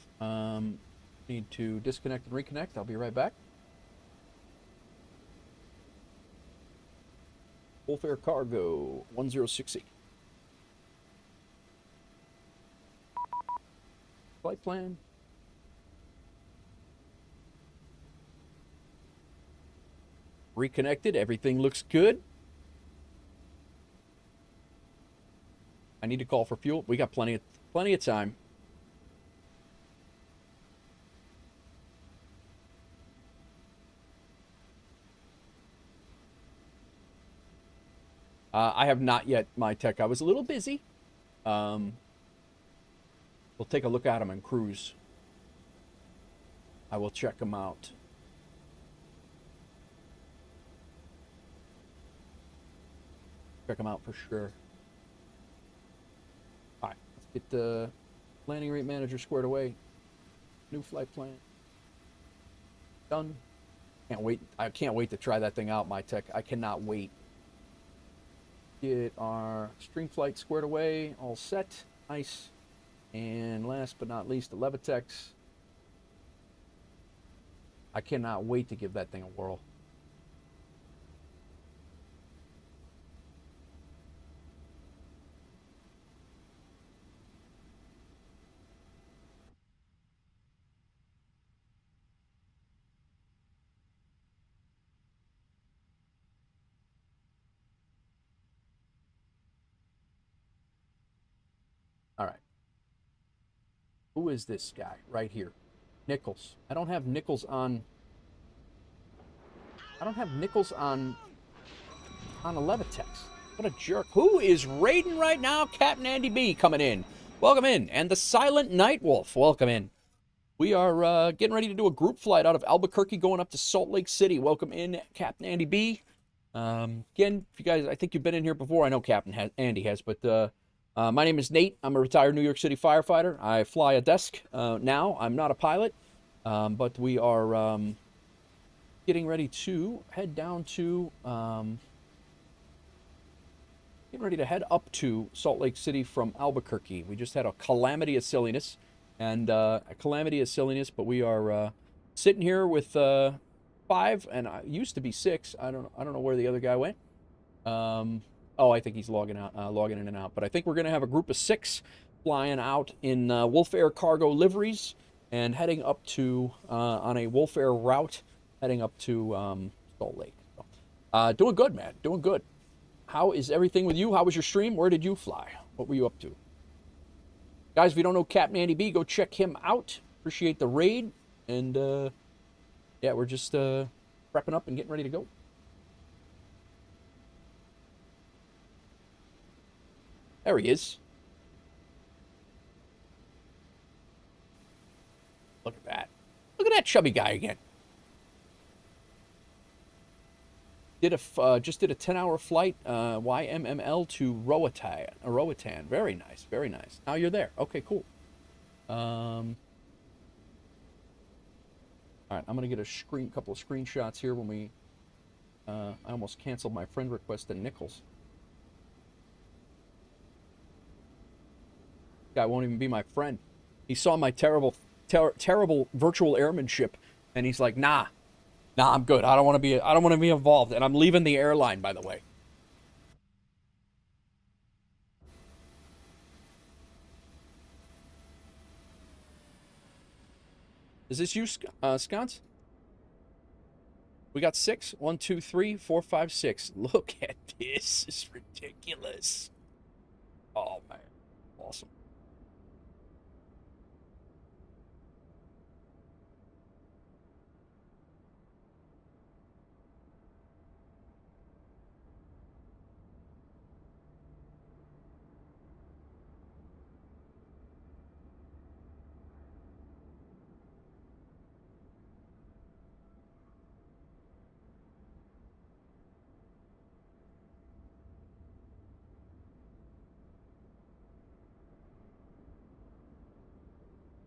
Need to disconnect and reconnect. I'll be right back. WolfAir Cargo 1068. Flight plan. Reconnected. Everything looks good. I need to call for fuel. We got plenty of time. I have not yet, my tech. I was a little busy. We'll take a look at them and cruise. I will check them out. Check them out for sure. All right, let's get the landing rate manager squared away. New flight plan. Done. Can't wait. I can't wait to try that thing out, my tech. I cannot wait. Get our stream flight squared away, all set, nice. And last but not least, the Levitex. I cannot wait to give that thing a whirl. All right. Who is this guy right here? Nichols. I don't have Nichols on. I don't have Nichols on a Levitex. What a jerk. Who is raiding right now? Captain Andy B coming in. Welcome in. And the Silent Night Wolf. Welcome in. We are getting ready to do a group flight out of Albuquerque going up to Salt Lake City. Welcome in, Captain Andy B. Again, if you guys, I think you've been in here before. I know Captain Andy has, but my name is Nate. I'm a retired New York City firefighter. I fly a desk now. I'm not a pilot, but we are getting ready to head down to, getting ready to head up to Salt Lake City from Albuquerque. We just had a calamity of silliness, and a calamity of silliness, but we are sitting here with 5, and I used to be 6. I don't know where the other guy went. Oh, I think he's logging in and out. But I think we're going to have a group of 6 flying out in WolfAir Cargo liveries and heading up to, on a WolfAir route, heading up to Salt Lake. So, doing good, man. Doing good. How is everything with you? How was your stream? Where did you fly? What were you up to? Guys, if you don't know Captain Andy B, go check him out. Appreciate the raid. And, yeah, we're just prepping up and getting ready to go. There he is. Look at that. Look at that chubby guy again. Just did a 10-hour flight, YMML to Roatan. Very nice, very nice. Now you're there. Okay, cool. All right, I'm gonna get a couple of screenshots here when we. I almost canceled my friend request to Nichols. Guy won't even be my friend. He saw my terrible virtual airmanship, and he's like, nah, I'm good. I don't want to be involved, and I'm leaving the airline, by the way. Is this you, Sconce? We got 6. 1, 2, 3, 4, 5, 6. Look at this. It's ridiculous. Oh man, awesome.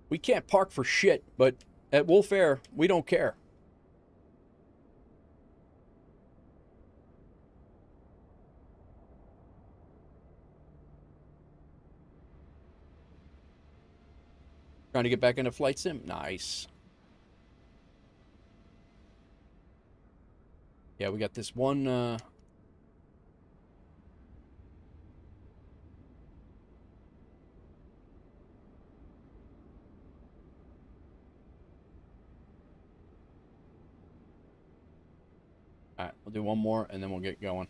We can't park for shit, but at WolfAir, we don't care. Trying to get back into flight sim? Nice. Yeah, we got this one, All right, we'll do one more, and then we'll get going.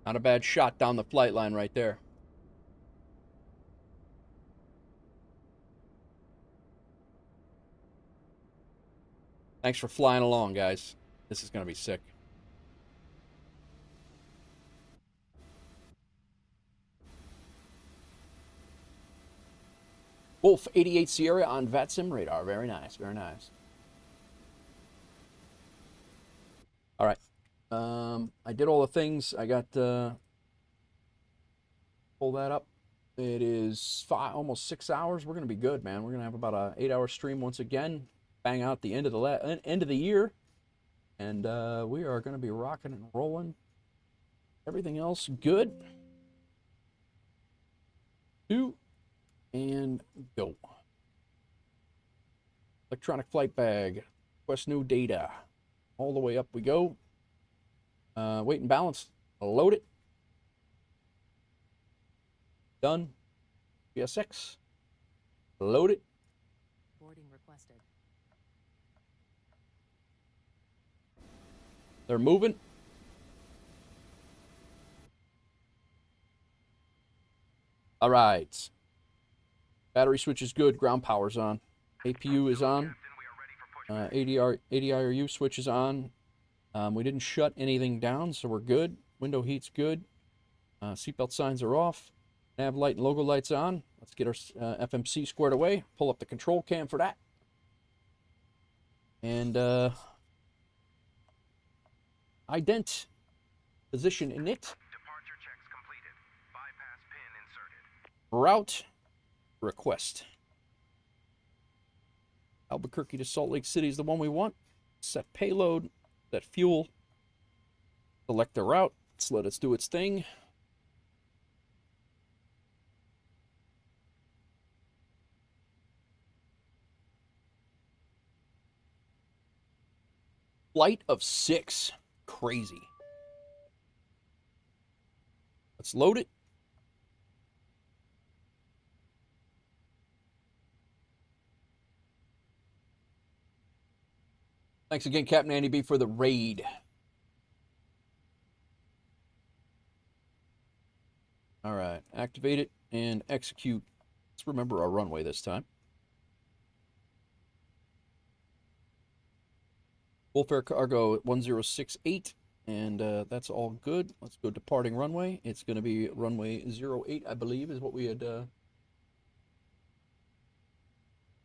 Not a bad shot down the flight line right there. Thanks for flying along, guys. This is going to be sick. Wolf 88 Sierra on VATSIM radar. Very nice, very nice. All right. I did all the things. I got, pull that up. It is almost 6 hours. We're going to be good, man. We're going to have about a 8-hour stream once again. Bang out the end of the year. And we are going to be rocking and rolling. Everything else good. 2 and go. Electronic flight bag. Request new data. All the way up we go. Weight and balance. Load it. Done. GSX. Load it. Boarding requested. They're moving. All right. Battery switch is good. Ground power's on. APU is on. ADIRU switch is on. We didn't shut anything down, so we're good. Window heat's good. Seatbelt signs are off. Nav light and logo lights on. Let's get our FMC squared away. Pull up the control cam for that. And ident. Position in it. Departure checks completed. Bypass pin inserted. Route request. Albuquerque to Salt Lake City is the one we want. Set payload. Set fuel. Select the route. Let's let it do its thing. Flight of 6. Crazy. Let's load it. Thanks again, Captain Andy B, for the raid. All right, activate it and execute. Let's remember our runway this time. WolfAir Cargo 1068, and that's all good. Let's go departing runway. It's going to be runway 08, I believe, is what we had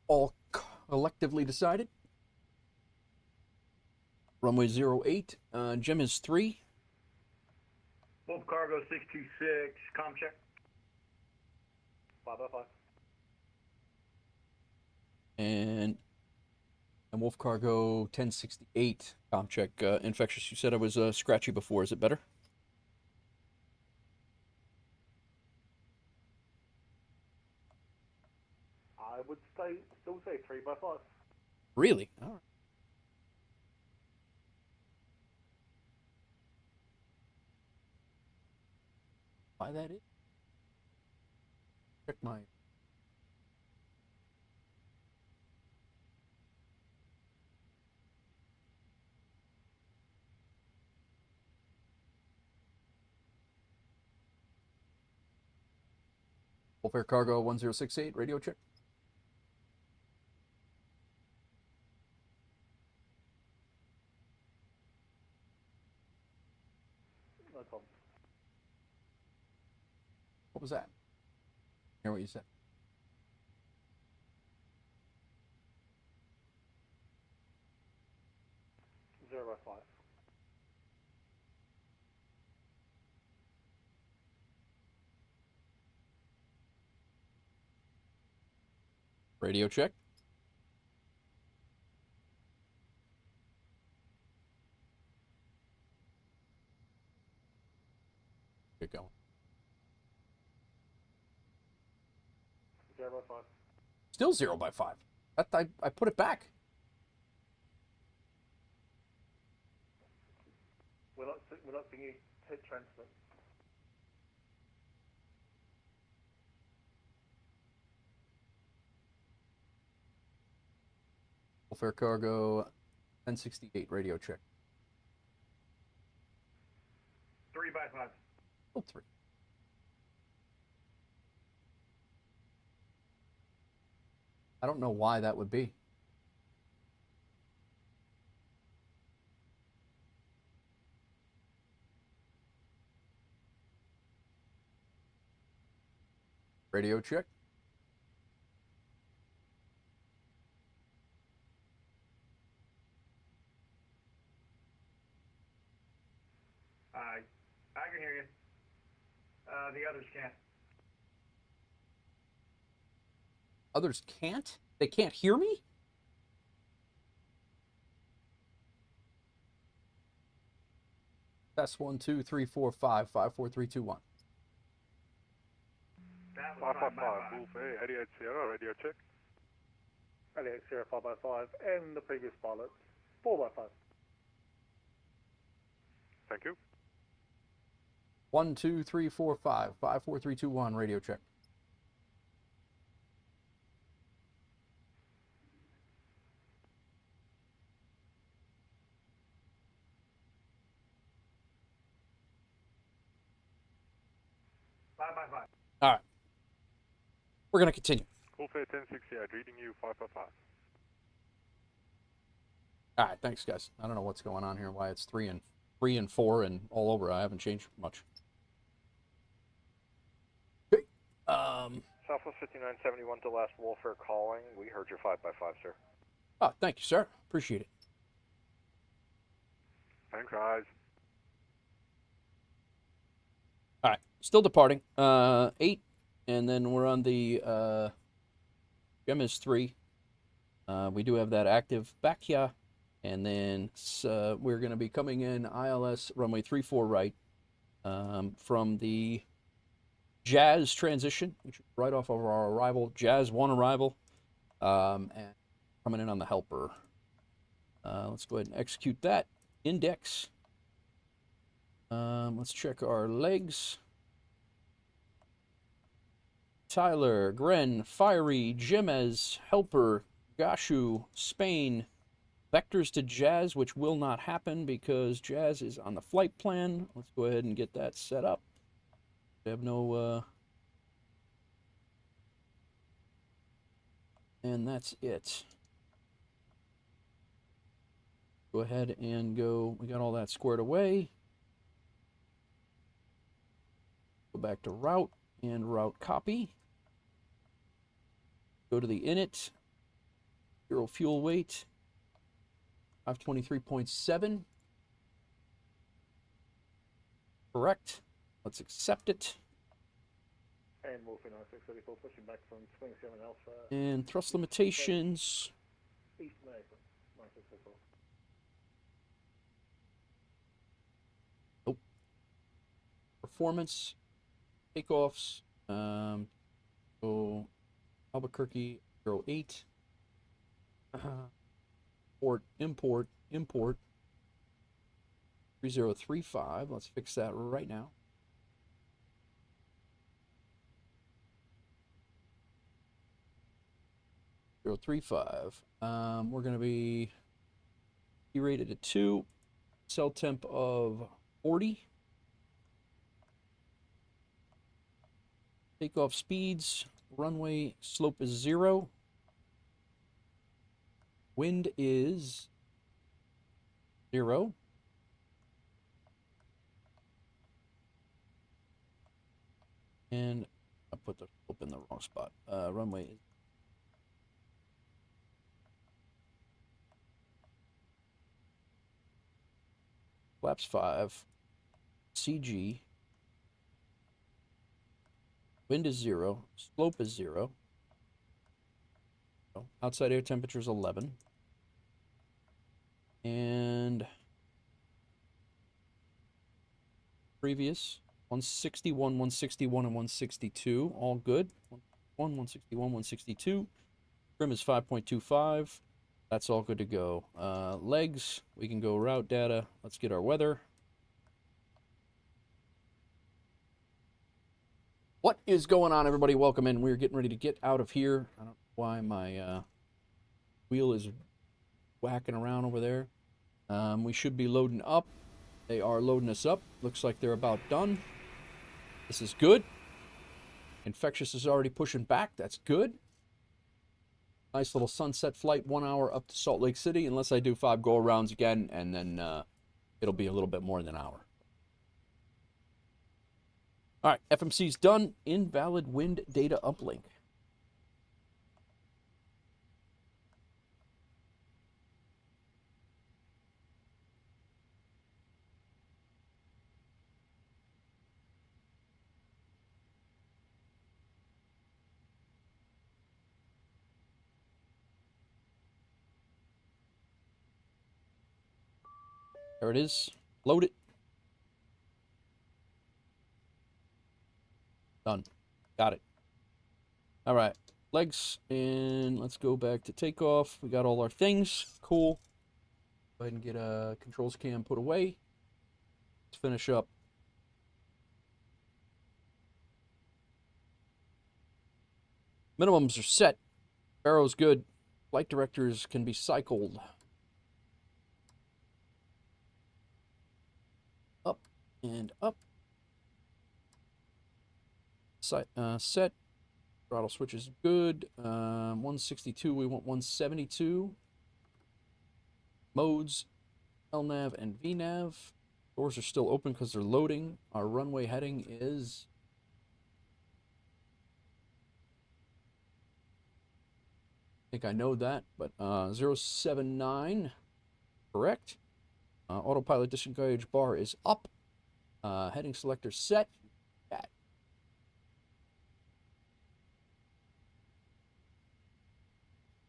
all collectively decided. Runway 08, Jim is 3. Wolf Cargo 626, com check. 505. And Wolf Cargo 1068, com check. Infectious, you said I was scratchy before. Is it better? I would still say 3x5. Really? All right. Why that is? Check my. WolfAir Cargo 1068, radio check. No problem. What was that? Hear what you said. Zero by 5. Radio check. Get going. 0 by 5. Still 0 by 5. I put it back. We're not seeing you hit transmit. WolfAir Cargo 1068, radio check. 3 by 5. Oh, 3. I don't know why that would be. Radio check. I can hear you. The others can't. Others can't? They can't hear me? Test 1, 2, 3, 4, 5, 5, 4, 3, 2, 1. 555, Wolf A, 88 Sierra, radio check. 88 Sierra 5 by 5, and the previous pilot 4 by 5. Thank you. 1, 2, 3, 4, 5. 5, 4, 3, 2, 1. Radio check. Bye. All right. We're going to continue. WolfAir 1060, reading you 555. All right, thanks, guys. I don't know what's going on here, why it's 3 and 4 and all over. I haven't changed much. Okay. Southwest 5971 to last WolfAir calling. We heard your 5x5, sir. Oh, thank you, sir. Appreciate it. Thanks, guys. All right, still departing. 8, and then we're on the Gem 3. We do have that active back here, and then we're going to be coming in ILS runway 34 right from the Jazz transition, which is right off of our arrival. Jazz 1 arrival, and coming in on the helper. Let's go ahead and execute that. Index. Let's check our legs. Tyler, Gren, Fiery, Jemez, Helper, Gashu, Spain, vectors to Jazz, which will not happen because Jazz is on the flight plan. Let's go ahead and get that set up. We have no... and that's it. Go ahead and go. We got all that squared away. Go back to route and route copy. Go to the init. 0 fuel weight. 523.7. Correct. Let's accept it. And moving on 634, pushing back from swing 7 Alpha. And thrust limitations. East America, 1634. Nope. Performance. Takeoffs. So Albuquerque 08. Import. 3035. Let's fix that right now. We're going to be rated at 2. Cell temp of 40. Takeoff speeds. Runway slope is 0. Wind is 0. And I put the slope in the wrong spot. Runway is flaps 5. CG. Wind is 0. Slope is 0. Outside air temperature is 11. And previous 161, 161, and 162. All good. 161, 162. Trim is 5.25. That's all good to go. Legs, we can go route data. Let's get our weather. What is going on, everybody? Welcome in. We're getting ready to get out of here. I don't know why my wheel is whacking around over there. We should be loading up. They are loading us up. Looks like they're about done. This is good. Infectious is already pushing back. That's good. Nice little sunset flight, 1 hour up to Salt Lake City, unless I do 5 go-arounds again, and then it'll be a little bit more than an hour. All right, FMC's done. Invalid wind data uplink. There it is. Load it. Done. Got it. All right. Legs, and let's go back to takeoff. We got all our things. Cool. Go ahead and get a controls cam put away. Let's finish up. Minimums are set. Barrow's good. Flight directors can be cycled. Up and up. Set. Throttle switch is good. 162, we want 172. Modes, LNAV and VNAV. Doors are still open because they're loading. Our runway heading is... I think I know that, but 079, correct. Autopilot disengage bar is up. Heading selector set.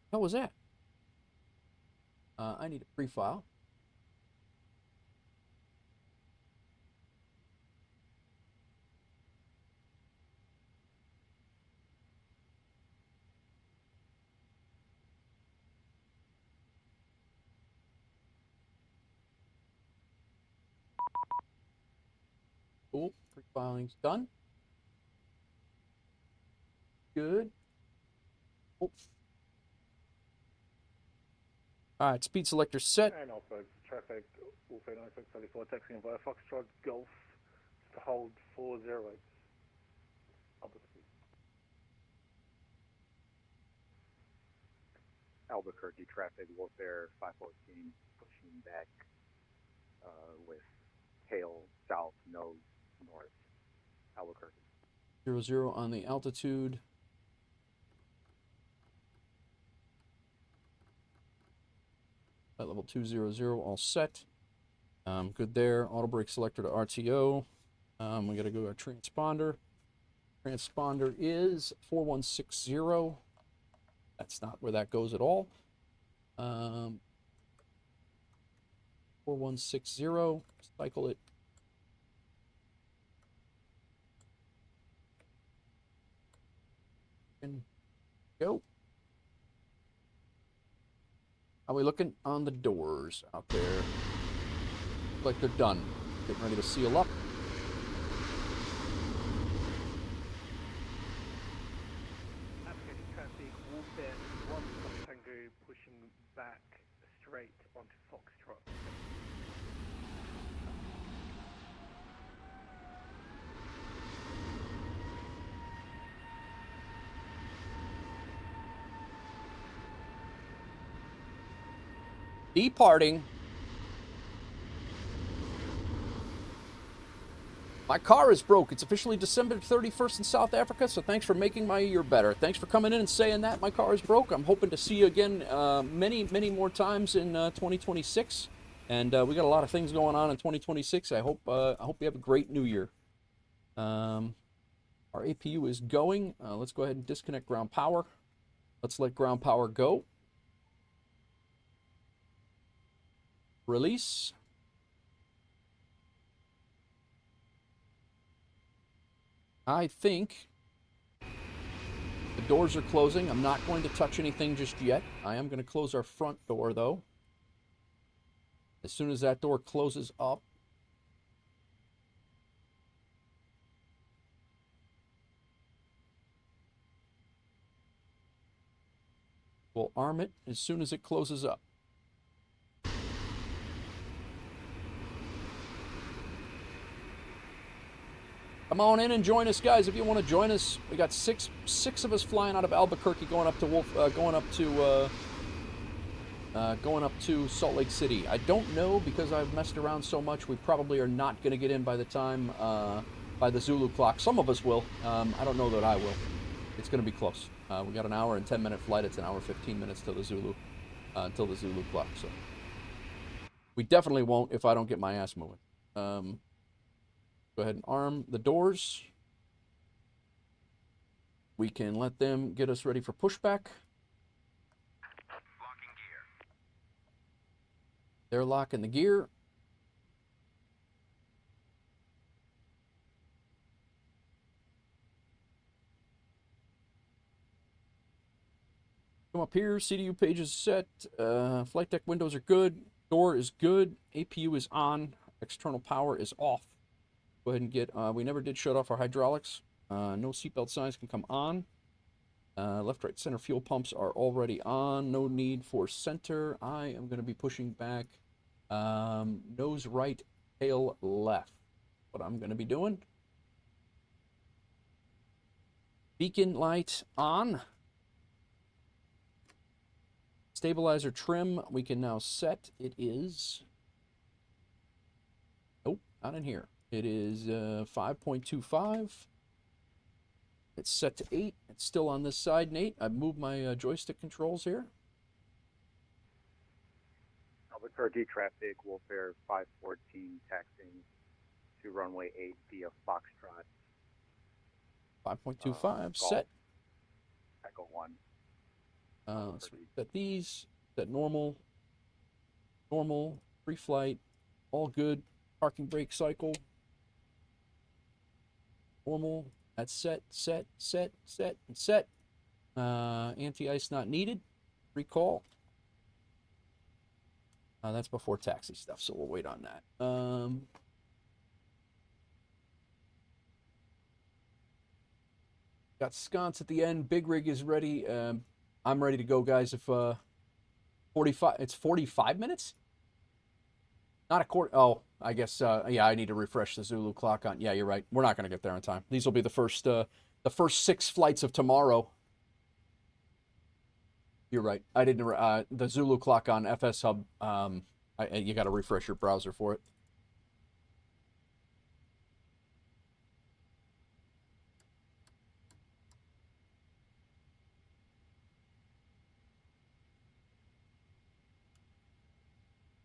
What was that? I need a pre-file. Cool. Pre-filing's done. Good. Oops. All right, speed selector set. And also traffic, WolfAir 9634, taxiing via Foxtrot Golf to hold 408. Albuquerque traffic, WolfAir 514, pushing back with tail south, nose north, Albuquerque. 00 on the altitude. Flight level 200, all set. Good there. Auto brake selector to RTO. We got to go to our transponder. Transponder is 4160. That's not where that goes at all. 4160. Cycle it. And go. How are we looking on the doors out there? Look like they're done. Getting ready to seal up. Navigating traffic, WolfAir 1 Tango pushing back straight onto Foxtrot. Departing. My car is broke. It's officially December 31st in South Africa, so thanks for making my year better. Thanks for coming in and saying that my car is broke. I'm hoping to see you again many, many more times in 2026. And we got a lot of things going on in 2026. I hope you have a great new year. Our APU is going. Let's go ahead and disconnect ground power. Let's let ground power go. Release. I think the doors are closing. I'm not going to touch anything just yet. I am going to close our front door, though. As soon as that door closes up, we'll arm it as soon as it closes up. Come on in and join us, guys. If you want to join us, we got six of us flying out of Albuquerque, going up to Salt Lake City. I don't know, because I've messed around so much. We probably are not going to get in by the time by the Zulu clock. Some of us will. I don't know that I will. It's going to be close. We got an hour and 10-minute flight. It's an hour 15 minutes till the Zulu clock. So we definitely won't if I don't get my ass moving. Go ahead and arm the doors. We can let them get us ready for pushback. Locking gear. They're locking the gear. Come up here. CDU page is set. Flight deck windows are good. Door is good. APU is on. External power is off. Go ahead and get, we never did shut off our hydraulics. No seatbelt signs can come on. Left, right, center fuel pumps are already on. No need for center. I am going to be pushing back nose right, tail left. What I'm going to be doing. Beacon light on. Stabilizer trim we can now set. It is... Nope, not in here. It is 5.25. It's set to 8. It's still on this side, Nate. I've moved my joystick controls here. Albuquerque traffic, WolfAir 514 taxiing to runway 8 via Foxtrot. 5.25, set. Echo 1. Let's set these. Set normal. Normal. Pre-flight. All good. Parking brake cycle. Normal. That's set, set, set, set, and set. Anti-ice not needed. Recall. That's before taxi stuff, so we'll wait on that. Got sconce at the end. Big rig is ready. I'm ready to go, guys. If 45, it's 45 minutes? Not a quarter. Oh, I guess, yeah, I need to refresh the Zulu clock on. Yeah, you're right. We're not going to get there on time. These will be the first 6 flights of tomorrow. You're right. I didn't, the Zulu clock on FSHub, you got to refresh your browser for it.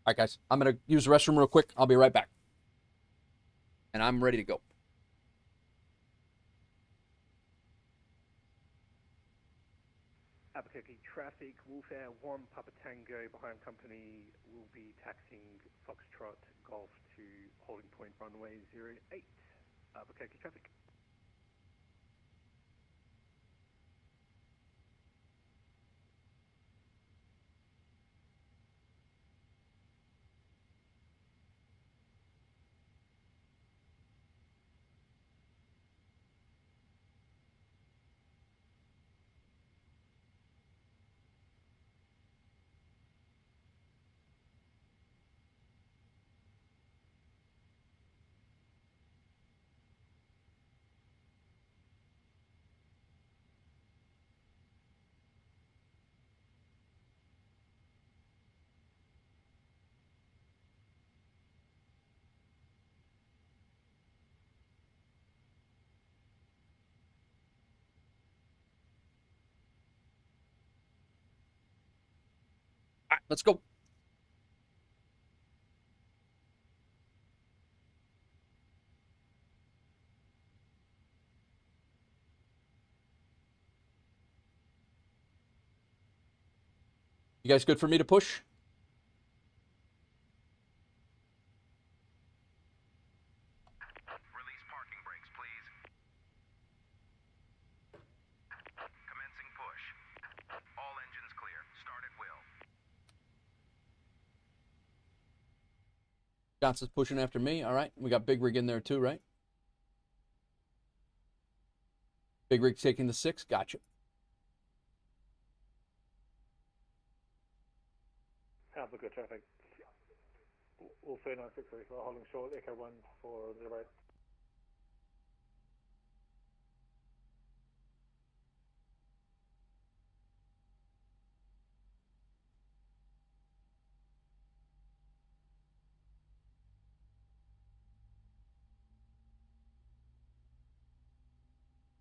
All right, guys, I'm going to use the restroom real quick. I'll be right back. And I'm ready to go. Albuquerque traffic, WolfAir 1 Papa Tango behind company will be taxiing Foxtrot Golf to holding point runway 08. Albuquerque traffic. All right, let's go. You guys good for me to push? Release parking brakes, please. Commencing push. All engines clear. Start at will. Johnson's pushing after me. All right. We got Big Rig in there too, right? Big Rig taking the 6. Gotcha. Albuquerque traffic. WolfAir 963 for holding short. Echo 1 for 08.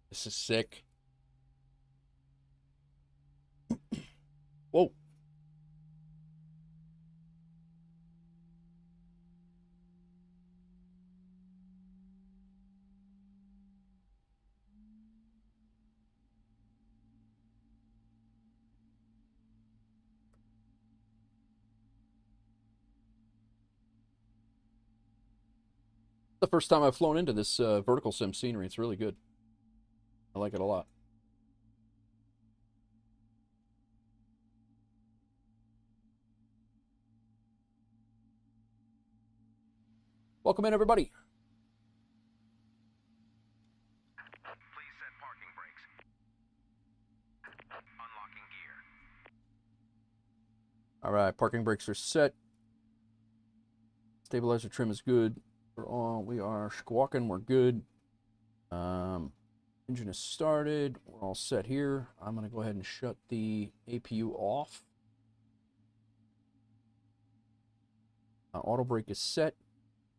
This is sick. Whoa. The first time I've flown into this vertical sim scenery. It's really good. I like it a lot. Welcome in, everybody. Please set parking brakes. Unlocking gear. All right, parking brakes are set. Stabilizer trim is good. We are squawking. We're good. Engine is started. We're all set here. I'm going to go ahead and shut the APU off. Auto brake is set.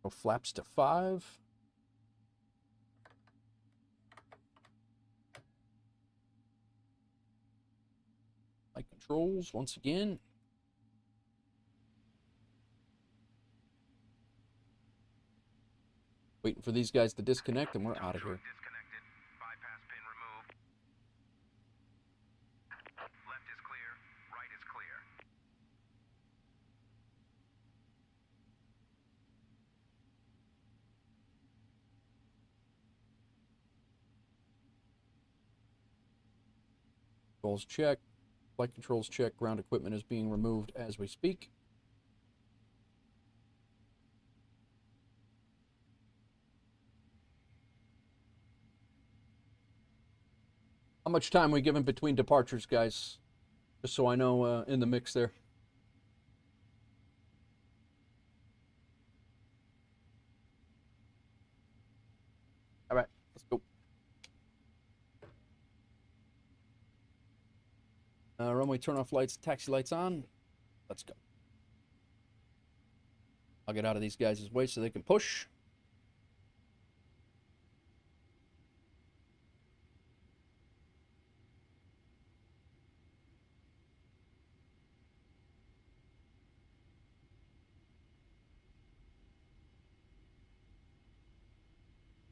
So flaps to 5. Flight controls once again. Waiting for these guys to disconnect and we're out of here. Disconnected. Bypass pin removed. Left is clear. Right is clear. Controls check. Flight controls check. Ground equipment is being removed as we speak. How much time are we given between departures, guys? Just so I know in the mix there. All right, let's go. Runway turn off lights, taxi lights on. Let's go. I'll get out of these guys' way so they can push.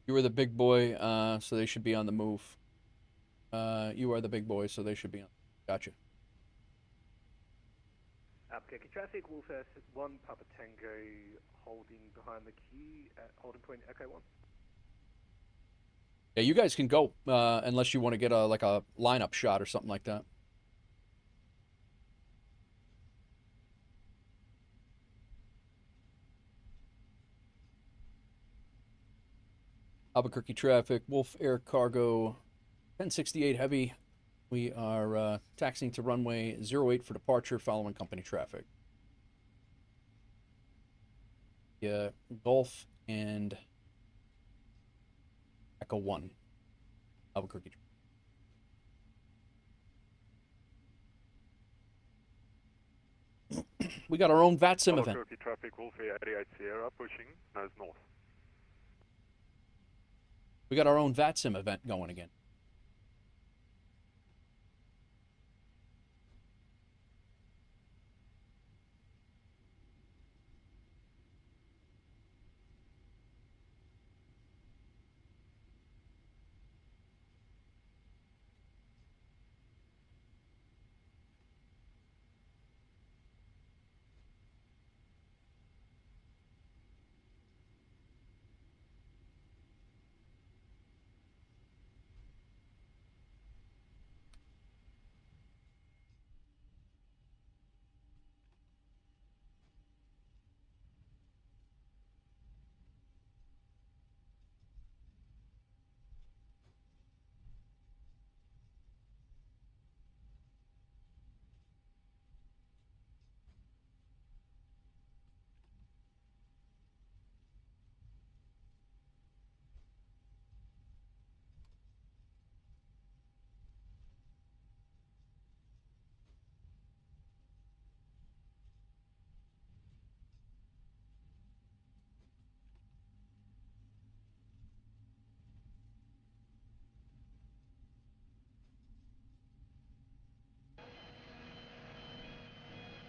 You were the big boy, so they should be on the move. You are the big boy, so they should be on. Gotcha. Albuquerque traffic, WolfAir 1, Papa Tango, holding behind the queue at holding point Echo 1. Yeah, you guys can go, unless you want to get like a lineup shot or something like that. Albuquerque traffic, WolfAir Cargo, 1068 Heavy. We are taxiing to runway 08 for departure following company traffic. Yeah, Golf and Echo 1, Albuquerque. We got our own VATSIM event. Albuquerque traffic, WolfAir 88 Sierra, pushing nose north. We got our own VATSIM event going again.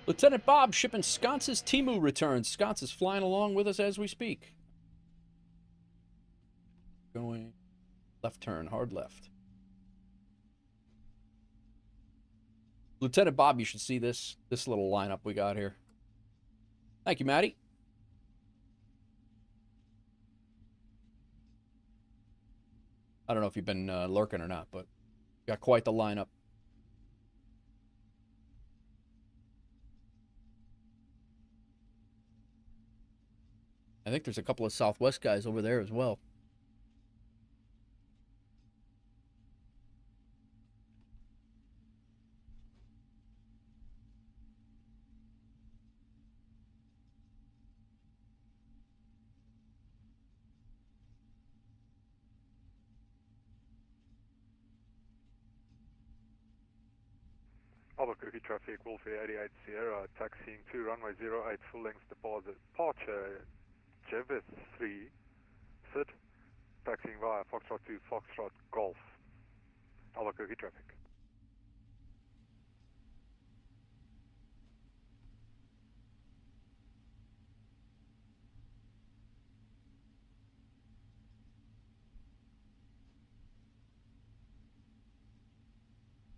Lieutenant Bob shipping sconces. Timu returns. Sconce is flying along with us as we speak. Going left turn, hard left. Lieutenant Bob, you should see this little lineup we got here. Thank you, Maddie. I don't know if you've been lurking or not, but got quite the lineup. I think there's a couple of Southwest guys over there as well. Albuquerque traffic, WolfAir 88 Sierra, taxiing to runway 08, full length departure, Jevis 3, Sid, taxiing via Foxtrot to Foxtrot Golf, Albuquerque traffic.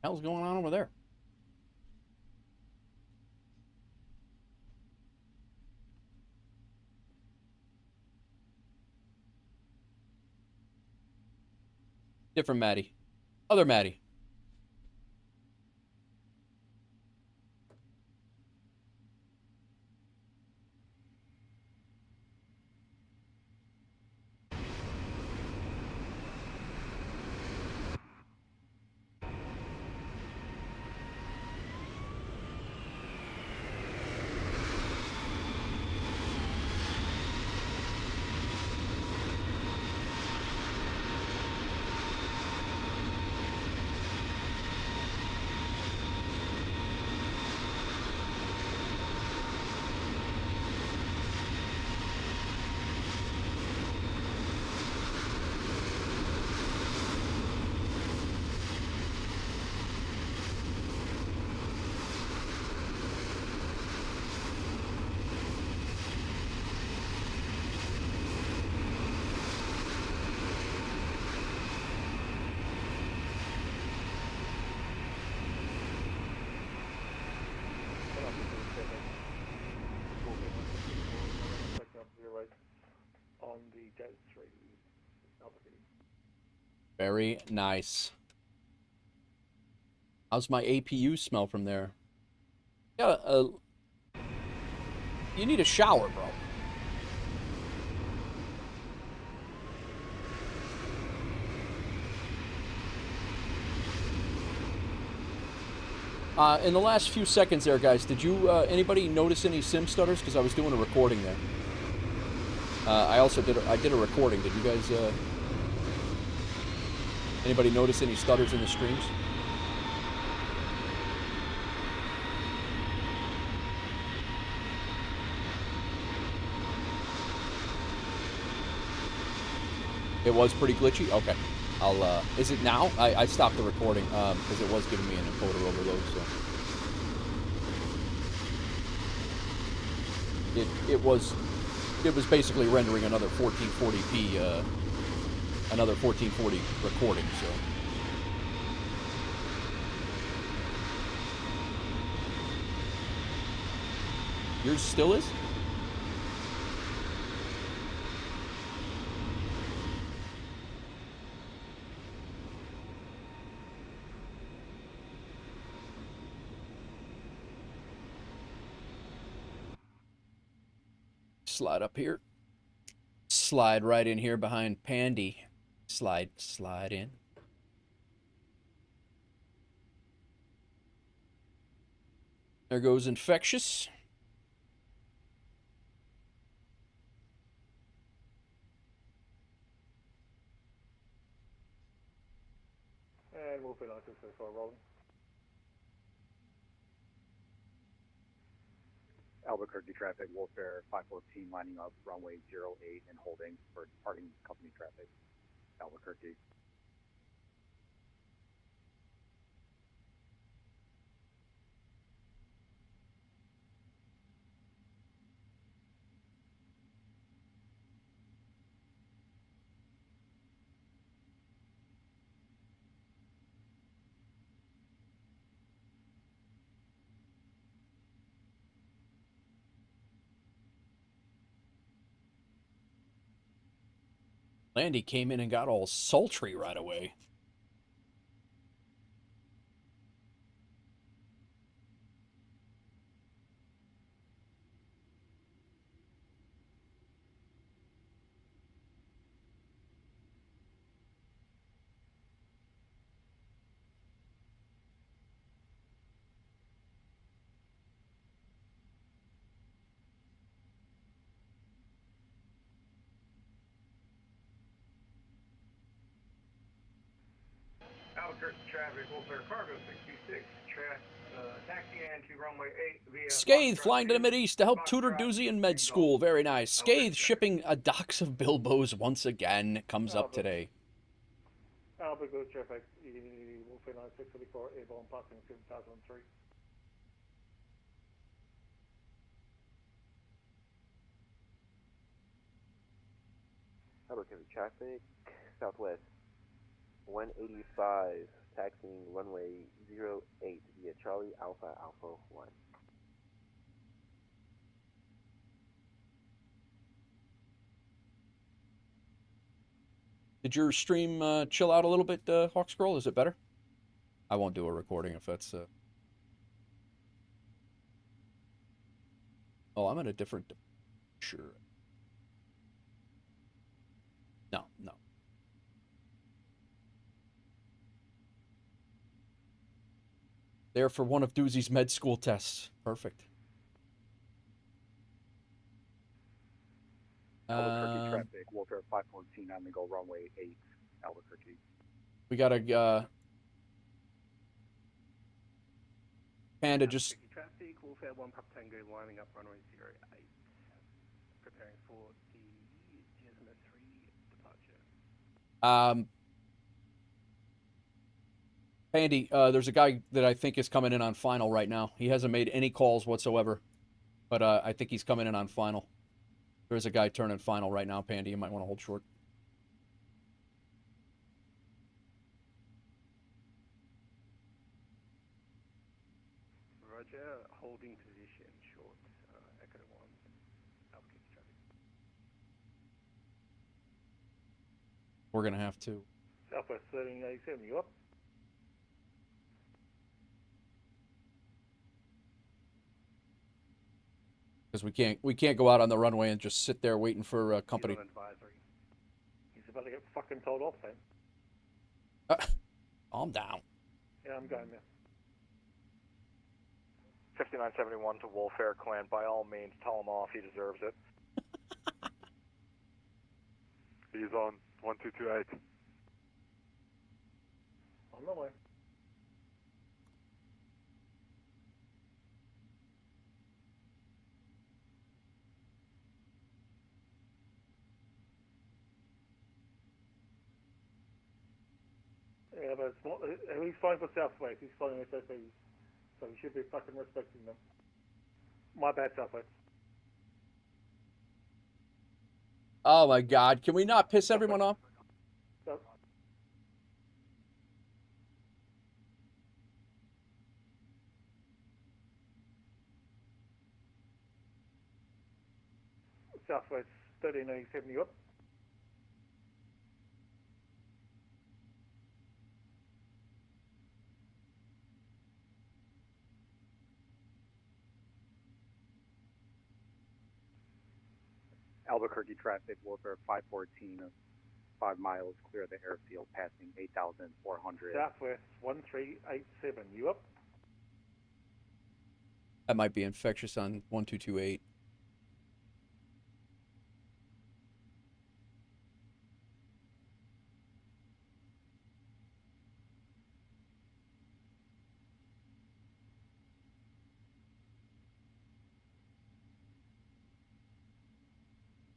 Hell's going on over there? Different Maddie. Other Maddie. On the Desert Street, Albuquerque. Very nice. How's my APU smell from there? Yeah, you need a shower, bro. In the last few seconds there, guys, did you, anybody notice any sim stutters? Because I was doing a recording there. I also did a recording. Did you guys, anybody notice any stutters in the streams? It was pretty glitchy? Okay. I'll, is it now? I stopped the recording, because it was giving me an encoder overload, so. It was basically rendering another 1440p, another 1440 recording, so. Yours still is? Slide up here. Slide right in here behind Pandy. Slide in. There goes Infectious. And we'll be like this so far, rolling. Albuquerque traffic, WolfAir 514 lining up runway 08 and holding for departing company traffic, Albuquerque. Landy came in and got all sultry right away. Albuquerque traffic, WolfAir Cargo 626, taxi into runway 8 via... Scathe flying to the Mideast to help tutor Doozy in med school. Very nice. Scathe shipping a dox of Bilbos once again comes up today. Albuquerque traffic, WolfAir 9634, airborne passing 7003. Albuquerque traffic, southwest 185, taxiing runway 08 via Charlie Alpha Alpha 1. Did your stream chill out a little bit, Hawk Scroll? Is it better? I won't do a recording if that's... Oh, I'm in a different... Sure. No, no. There for one of Doozy's med school tests. Perfect. Albuquerque traffic, WolfAir 514 on the go, runway 8, Albuquerque. We got a Panda just... Traffic, WolfAir 1 Papa Tango lining up runway 08, preparing for the Cessna 3 departure. Pandy, there's a guy that I think is coming in on final right now. He hasn't made any calls whatsoever, but I think he's coming in on final. There's a guy turning final right now, Pandy. You might want to hold short. Roger, holding position, short, Echo 1, Albuquerque traffic. We're going to have to... Southwest 1387, you up? Because we can't go out on the runway and just sit there waiting for company. He's about to get fucking told off then. Calm down. Yeah, I'm going there. 5971 to WolfAir Clan, by all means, tell him off, he deserves it. He's on 1228. On the way. Yeah, but he's flying for Southwest. He's flying SSEs, so he should be fucking respecting them. My bad, Southwest. Oh my God! Can we not piss everyone off? So, Southwest 1387, you up? Albuquerque traffic, WolfAir 514, 5 miles clear of the airfield, passing 8,400. Southwest 1387, you up? That might be infectious on 1228.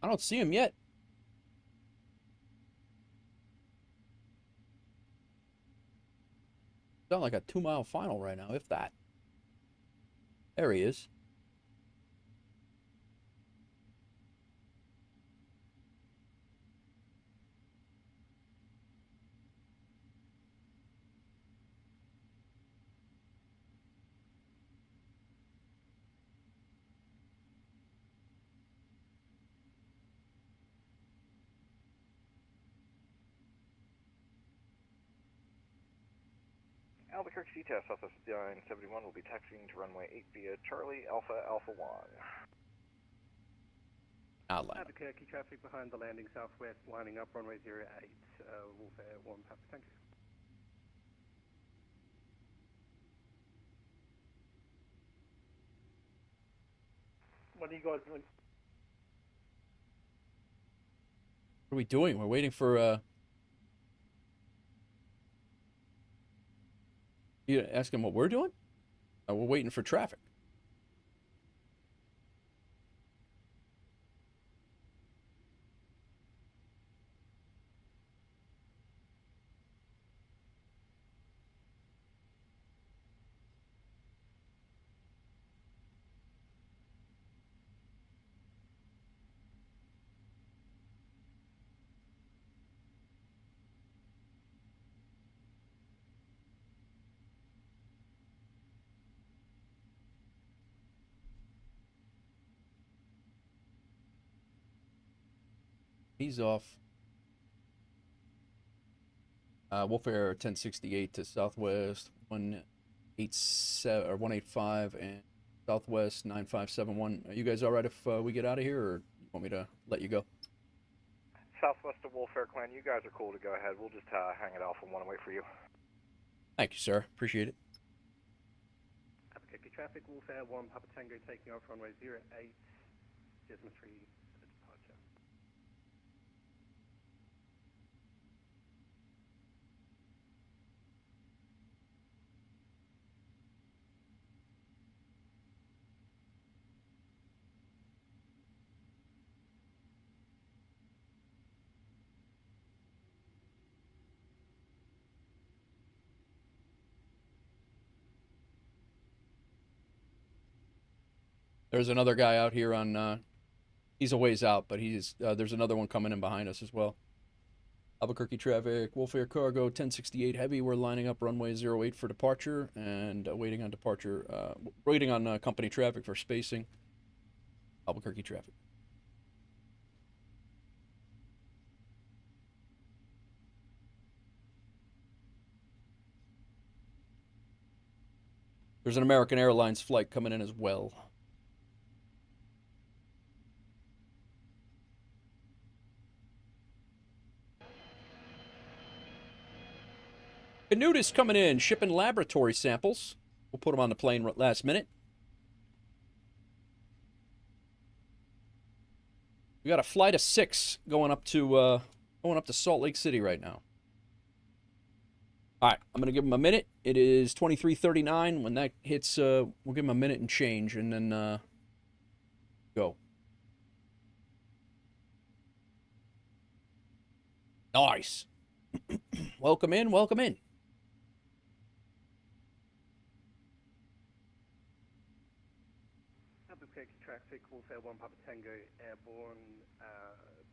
I don't see him yet. It's on like a 2-mile final right now, if that. There he is. Albuquerque CTAS, Southwest 5971 will be taxiing to runway 8 via Charlie Alpha Alpha 1. Albuquerque traffic behind the landing southwest, lining up runway 08, WolfAir 1 Papa Tango. What are you guys doing? What are we doing? We're waiting for You asking what we're doing? We're waiting for traffic. He's off. WolfAir 1068 to Southwest 187 or 185 and Southwest 9571. Are you guys all right if we get out of here, or you want me to let you go? Southwest of WolfAir Clan, you guys are cool to go ahead. We'll just hang it off and want to wait for you. Thank you, sir. Appreciate it. Albuquerque traffic, WolfAir 1 Papa Tango taking off runway 08, Cessna 3 for departure. There's another guy out here on, he's a ways out, but he's there's another one coming in behind us as well. Albuquerque traffic, WolfAir Cargo 1068 Heavy. We're lining up runway 08 for departure and waiting on departure, waiting on company traffic for spacing. Albuquerque traffic. There's an American Airlines flight coming in as well. Canute is coming in, shipping laboratory samples. We'll put them on the plane last minute. We got a flight of 6 going up to Salt Lake City right now. All right, I'm gonna give him a minute. It is 23:39. When that hits, we'll give him a minute and change, and then go. Nice. Welcome in. Welcome in. Albuquerque traffic, WolfAir 1 Papa Tango airborne,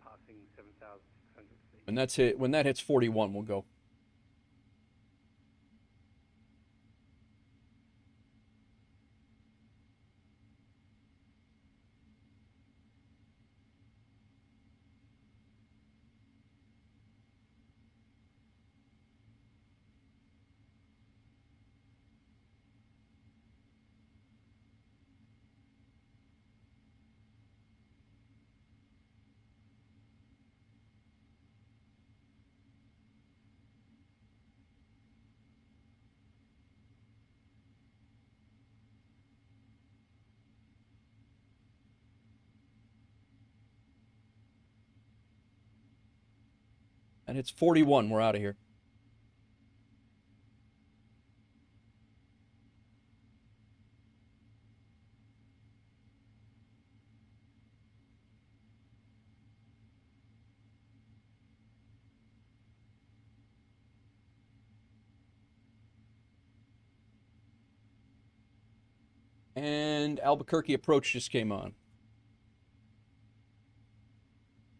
passing 7,600 feet. When that hits 41, we'll go. And it's 41. We're out of here. And Albuquerque approach just came on.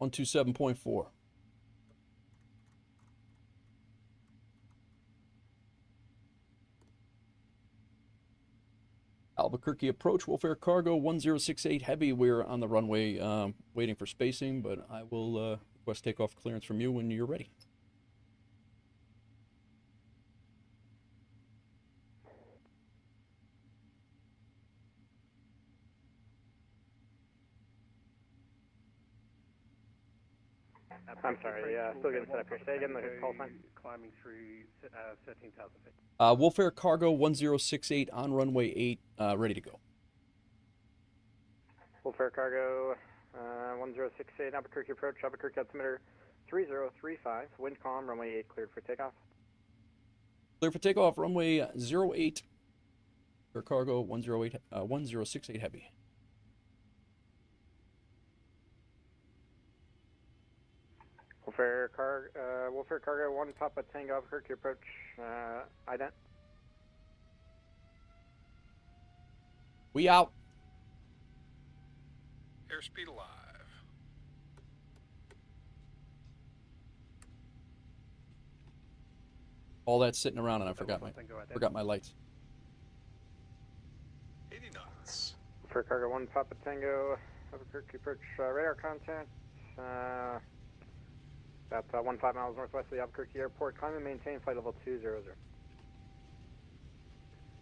127.4. Albuquerque approach, WolfAir Cargo 1068 Heavy. We're on the runway waiting for spacing, but I will request takeoff clearance from you when you're ready. I'm sorry, still getting set up here. Say again the call sign. Climbing through 13,000 feet. WolfAir Cargo 1068 on runway 8, ready to go. WolfAir Cargo 1068 Albuquerque approach, Albuquerque altimeter 3035, wind calm, runway 8 cleared for takeoff. Clear for takeoff, runway 08. Air Cargo 1068 Heavy. WolfAir Cargo 1 Papa Tango Albuquerque approach, ident. We out. Airspeed alive. All that sitting around and I forgot my lights. 80 knots. WolfAir Cargo 1 Papa Tango Albuquerque approach, radar contact. About 15 miles northwest of the Albuquerque airport. Climb and maintain flight level 200.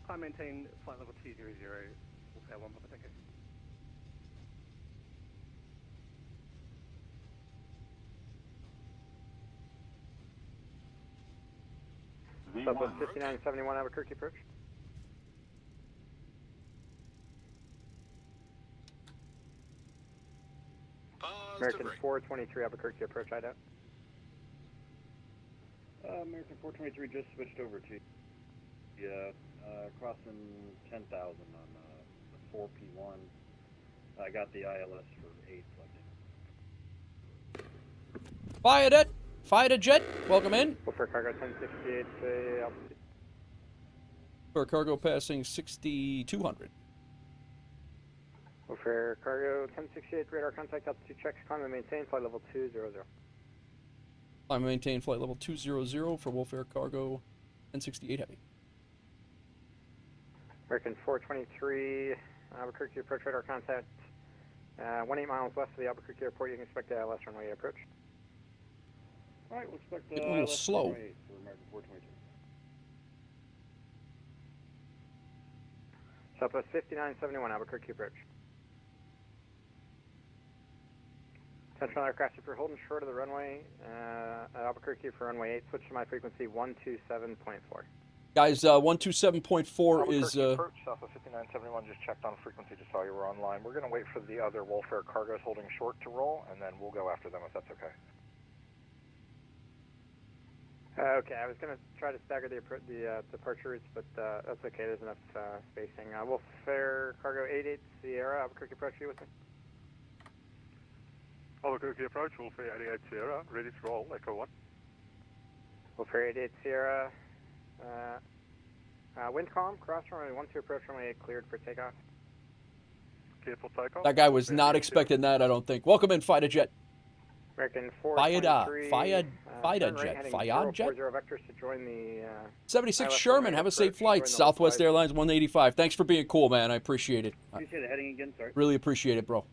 Climb and maintain flight level 200. WolfAir 1 Papa Tango. Southwest 5971 Albuquerque approach. American 423 Albuquerque approach, I doubt. American 423 just switched over to crossing 10,000 on the 4P1. I got the ILS for 8 plugged in. Fired it. Fired a jet. Welcome in. WolfAir Cargo 1068 altitude. WolfAir Cargo passing 6,200. WolfAir Cargo 1068 radar contact altitude checks. Climb and maintain flight level 200. Climb and maintain flight level 200 for WolfAir Cargo 1068 Heavy. American 423 Albuquerque approach radar contact. 18 miles west of the Albuquerque airport. You can expect the ILS runway approach. All right, we'll expect the Getting a little ILS slow. runway for American 423. Southwest 5971 Albuquerque approach. Central aircraft, if you're holding short of the runway, Albuquerque for runway 8, switch to my frequency 127.4. Guys, 127.4 is... Approach, Southwest 5971, just checked on frequency, just saw you were online. We're going to wait for the other WolfAir cargoes holding short to roll, and then we'll go after them if that's okay. Okay, I was going to try to stagger the departure routes, but that's okay, there's enough spacing. WolfAir Cargo 88 Sierra, Albuquerque approach, you with me? Albuquerque approach, WolfAir 88 Sierra, ready to roll, Echo 1. WolfAir 88 Sierra, wind calm, cross runway 12 approach runway 8 cleared for takeoff. Careful takeoff. That guy was not expecting that, I don't think. Welcome in, fighter jet. American 423. Fighter jet. Fired jet. 40 vectors to join the 76 Sherman, have a safe flight. Southwest Airlines 185. Thanks for being cool, man. I appreciate it. Can you say the heading again? Sorry. Really appreciate it, bro.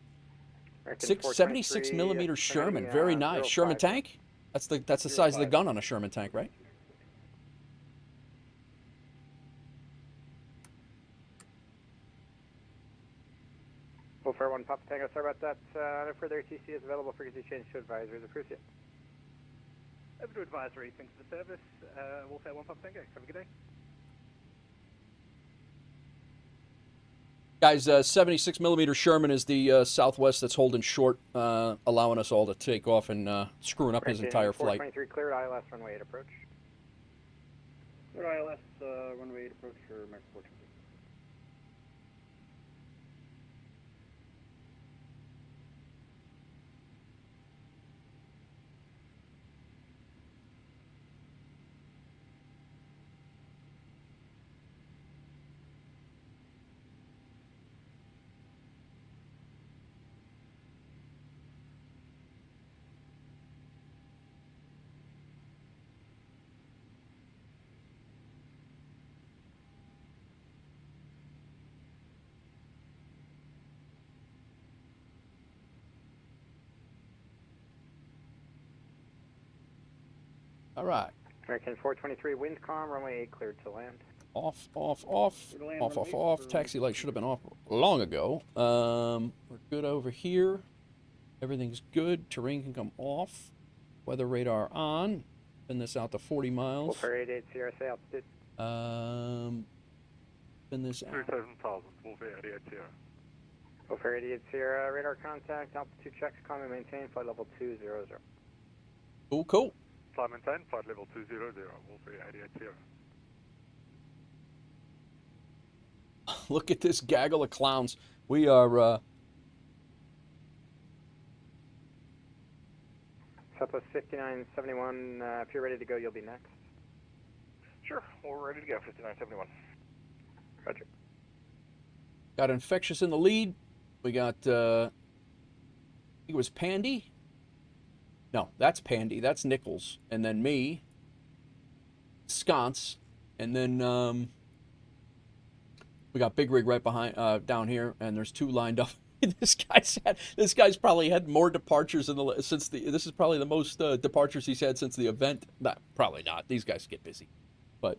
76 millimeter Sherman, very nice. Sherman tank? That's the size of the gun on a Sherman tank, right? WolfAir 1 Papa Tango, sorry about that. No further ATC is available. Frequency change to advisory. Approve you. Over to advisory. Thanks for the service. WolfAir 1 Papa Tango. Have a good day. Guys, 76 millimeter Sherman is the Southwest that's holding short, allowing us all to take off and screwing up his entire flight. 423 cleared ILS runway 8 approach. Cleared ILS runway 8 approach for American 423. All right. American 423 wind calm, runway 8 cleared to land. Off. Taxi light should have been off long ago. We're good over here. Everything's good. Terrain can come off. Weather radar on. Spin this out to 40 miles. WolfAir 88 Sierra, say altitude. Spin this out. 37,000, WolfAir 88 Sierra. WolfAir 88 Sierra, radar contact, altitude checks, climb and maintain, flight level 200. Cool. Climb and maintain, flight level 200, WolfAir 88 Sierra. Look at this gaggle of clowns. We are, Southwest 5971, if you're ready to go, you'll be next. Sure, we're ready to go, 5971. Roger. got Infectious in the lead. We got, I think it was Pandy. No, that's Pandy. That's Nichols. And then me, Sconce, and then we got Big Rig right behind, down here, and there's two lined up. This guy's probably had more departures this is probably the most departures he's had since the event. Nah, probably not. These guys get busy, but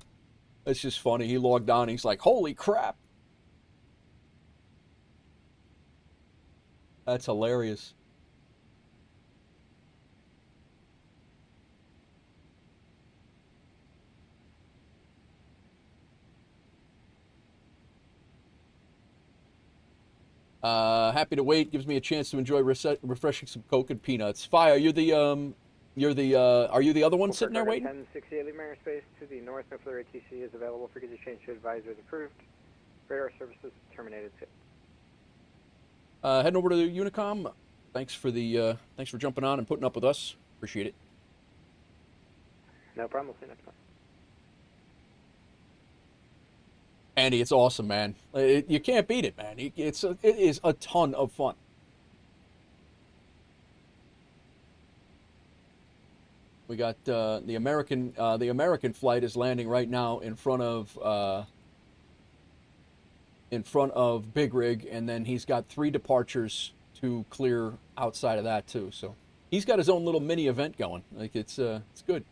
it's just funny. He logged on. He's like, "Holy crap!" That's hilarious. Happy to wait. Gives me a chance to enjoy refreshing some Coke and peanuts. Fire, you're the are you the other one sitting there waiting? 1068 leave airspace to the north. No further ATC is available. Frequency change to advisors approved. Radar services terminated. Heading over to the Unicom. Thanks for jumping on and putting up with us. Appreciate it. No problem. We'll see you next time. Andy, it's awesome, man. You can't beat it, man. It is a ton of fun. We got the American flight is landing right now in front of Big Rig, and then he's got 3 departures to clear outside of that too. So he's got his own little mini event going. Like it's good.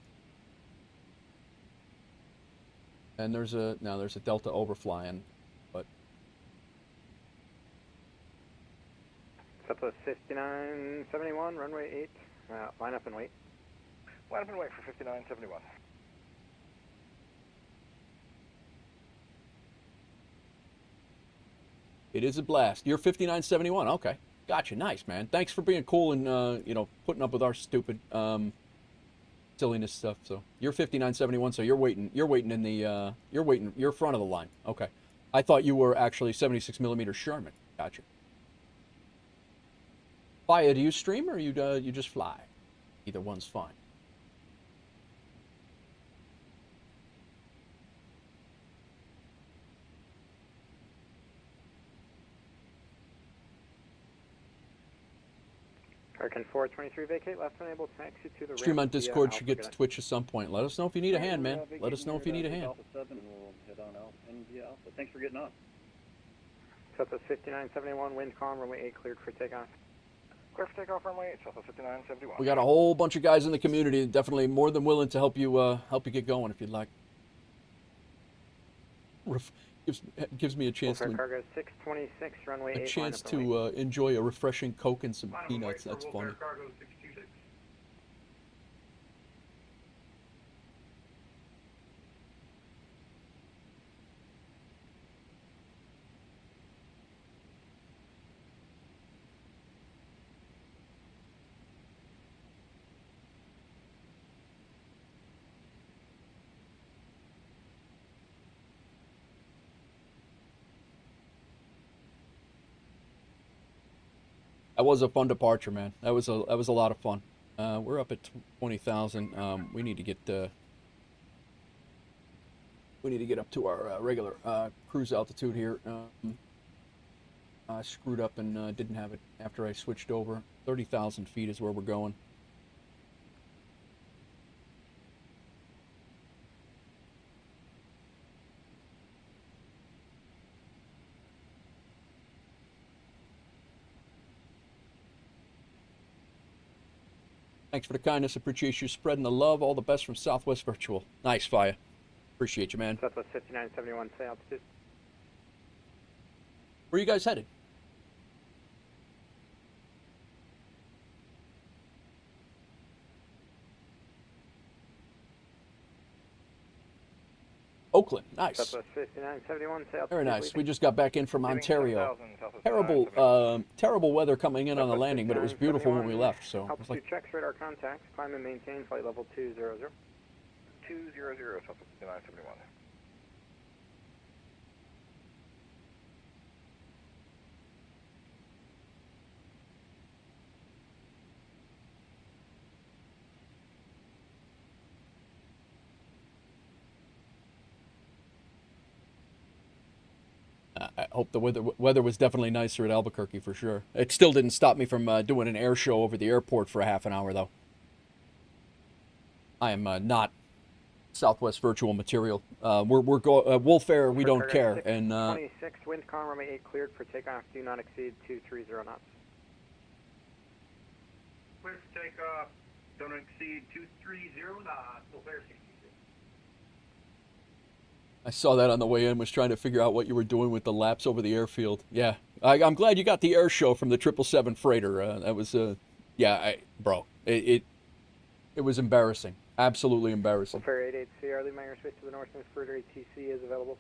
And there's a Delta overflying, but Southwest 5971, runway 8. Line up and wait. Line up and wait for 5971. it is a blast. You're 5971. Okay, gotcha. Nice, man. Thanks for being cool and putting up with our stupid silliness stuff. So you're 5971, so you're waiting in the you're front of the line. Okay, I thought you were actually 76 millimeter Sherman. Gotcha. Faya, do you stream or you just fly? Either one's fine. American 423 vacate, left unable taxi to the Stream on ramp Discord via should get to Twitch at some point. Let us know if you need a hand, man. Vacate Let us know if you need a hand. Alpha 7 and we'll head on out and via Alpha. Thanks for getting on. Southwest 5971, wind calm, runway 8 cleared for takeoff. Clear for takeoff, runway 8, Southwest 5971. We got a whole bunch of guys in the community, definitely more than willing to help you get going if you'd like. Gives me a chance WolfAir Cargo 626, runway 8. A chance to enjoy a refreshing Coke and some peanuts. That's funny. Cargo 626. That was a fun departure, man. That was a lot of fun. We're up at 20,000. We need to get up to our regular cruise altitude here. I screwed up and didn't have it after I switched over. 30,000 feet is where we're going. Thanks for the kindness. Appreciate you spreading the love. All the best from Southwest Virtual. Nice, Fire. Appreciate you, man. Southwest 5971, say altitude. Where are you guys headed? Oakland. Nice. Southwest 5971, say altitude. Very nice. We just got back in from Ontario. Terrible weather coming in on the landing, but it was beautiful when we left. So altitude like, checks, radar contacts, climb and maintain flight level 200. 200, Southwest 5971. hope the weather was definitely nicer at Albuquerque for sure. It still didn't stop me from doing an air show over the airport for a half an hour, though. I am not Southwest virtual material. WolfAir, we don't care. And 26, wind calm, runway 8 cleared for takeoff. Do not exceed 230 knots. Clear for takeoff. Don't exceed 230 knots. WolfAir 66. I saw that on the way in, was trying to figure out what you were doing with the laps over the airfield. Yeah, I'm glad you got the air show from the 777 freighter. That was, bro, it was embarrassing. Absolutely embarrassing. WolfAir 88CR, leave my airspace to the north, and further ATC is available.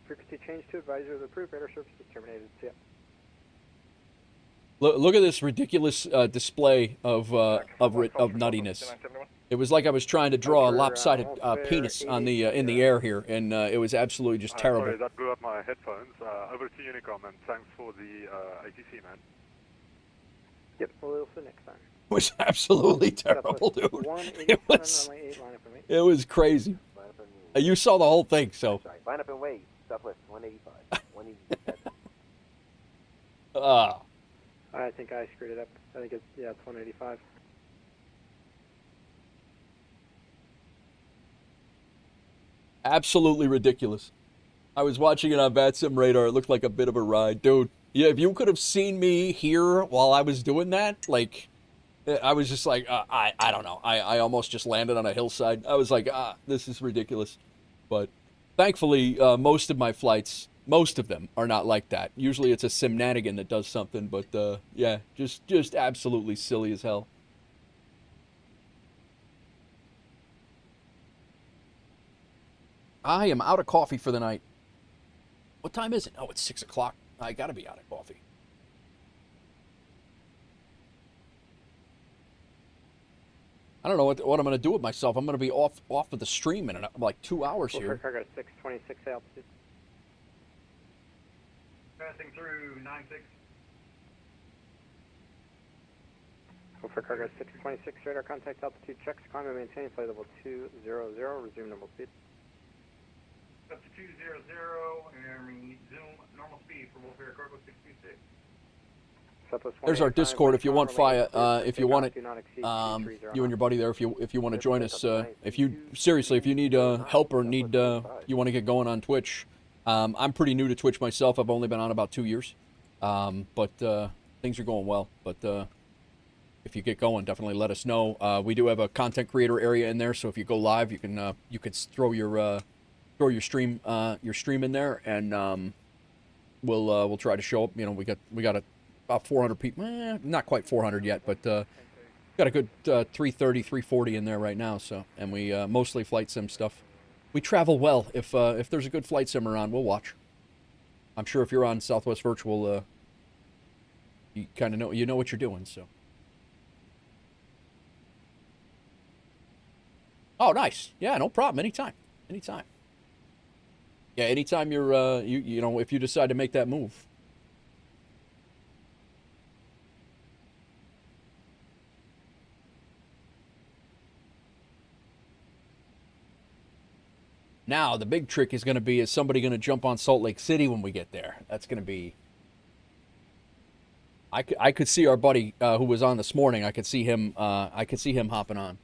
Frequency change to advisor is approved. Radar service is terminated. See ya. Look at this ridiculous display of nuttiness. It was like I was trying to draw a lopsided penis on the in the air here, and it was absolutely just terrible. Sorry, that blew up my headphones. Over to Unicom, and thanks for the ATC, man. Yep, we'll see next time. It was absolutely terrible, dude. It was crazy. You saw the whole thing, so. Sorry, line up and wait. Southwest 185. 187. I think I screwed it up. I think it's 185. Absolutely ridiculous. I was watching it on VATSIM radar. It looked like a bit of a ride, dude. Yeah, if you could have seen me here while I was doing that, like, I was just like, I don't know. I almost just landed on a hillside. I was like, this is ridiculous. But thankfully, most of my flights, most of them are not like that. Usually it's a Simnanigan that does something, but yeah, just absolutely silly as hell. I am out of coffee for the night. What time is it? Oh, it's 6 o'clock. I gotta be out of coffee. I don't know what I'm going to do with myself. I'm going to be off of the stream in like 2 hours here. WolfAir Cargo 626 altitude. Passing through 96. WolfAir Cargo 626, radar contact altitude checks, climb and maintain flight level 200, resume normal speed. Up to 200, and resume normal speed for WolfAir Cargo 626. There's our Discord if you want it, you and your buddy there, if you want to join us, if you need help or need you want to get going on Twitch. I'm pretty new to Twitch myself. I've only been on about 2 years, but things are going well. But if you get going, definitely let us know. We do have a content creator area in there, so if you go live, you can throw your stream in there, and we'll try to show up. You know, we got about 400 people, not quite 400 yet, but got a good 330, 340 in there right now. So, and we mostly flight sim stuff. We travel well. If there's a good flight sim around, we'll watch. I'm sure if you're on Southwest Virtual, you kind of know what you're doing. So. Oh, nice. Yeah, no problem. Anytime. Yeah, anytime you're you know, if you decide to make that move. Now, the big trick is going to be, is somebody going to jump on Salt Lake City when we get there? That's going to be... I could see our buddy who was on this morning. I could see him hopping on.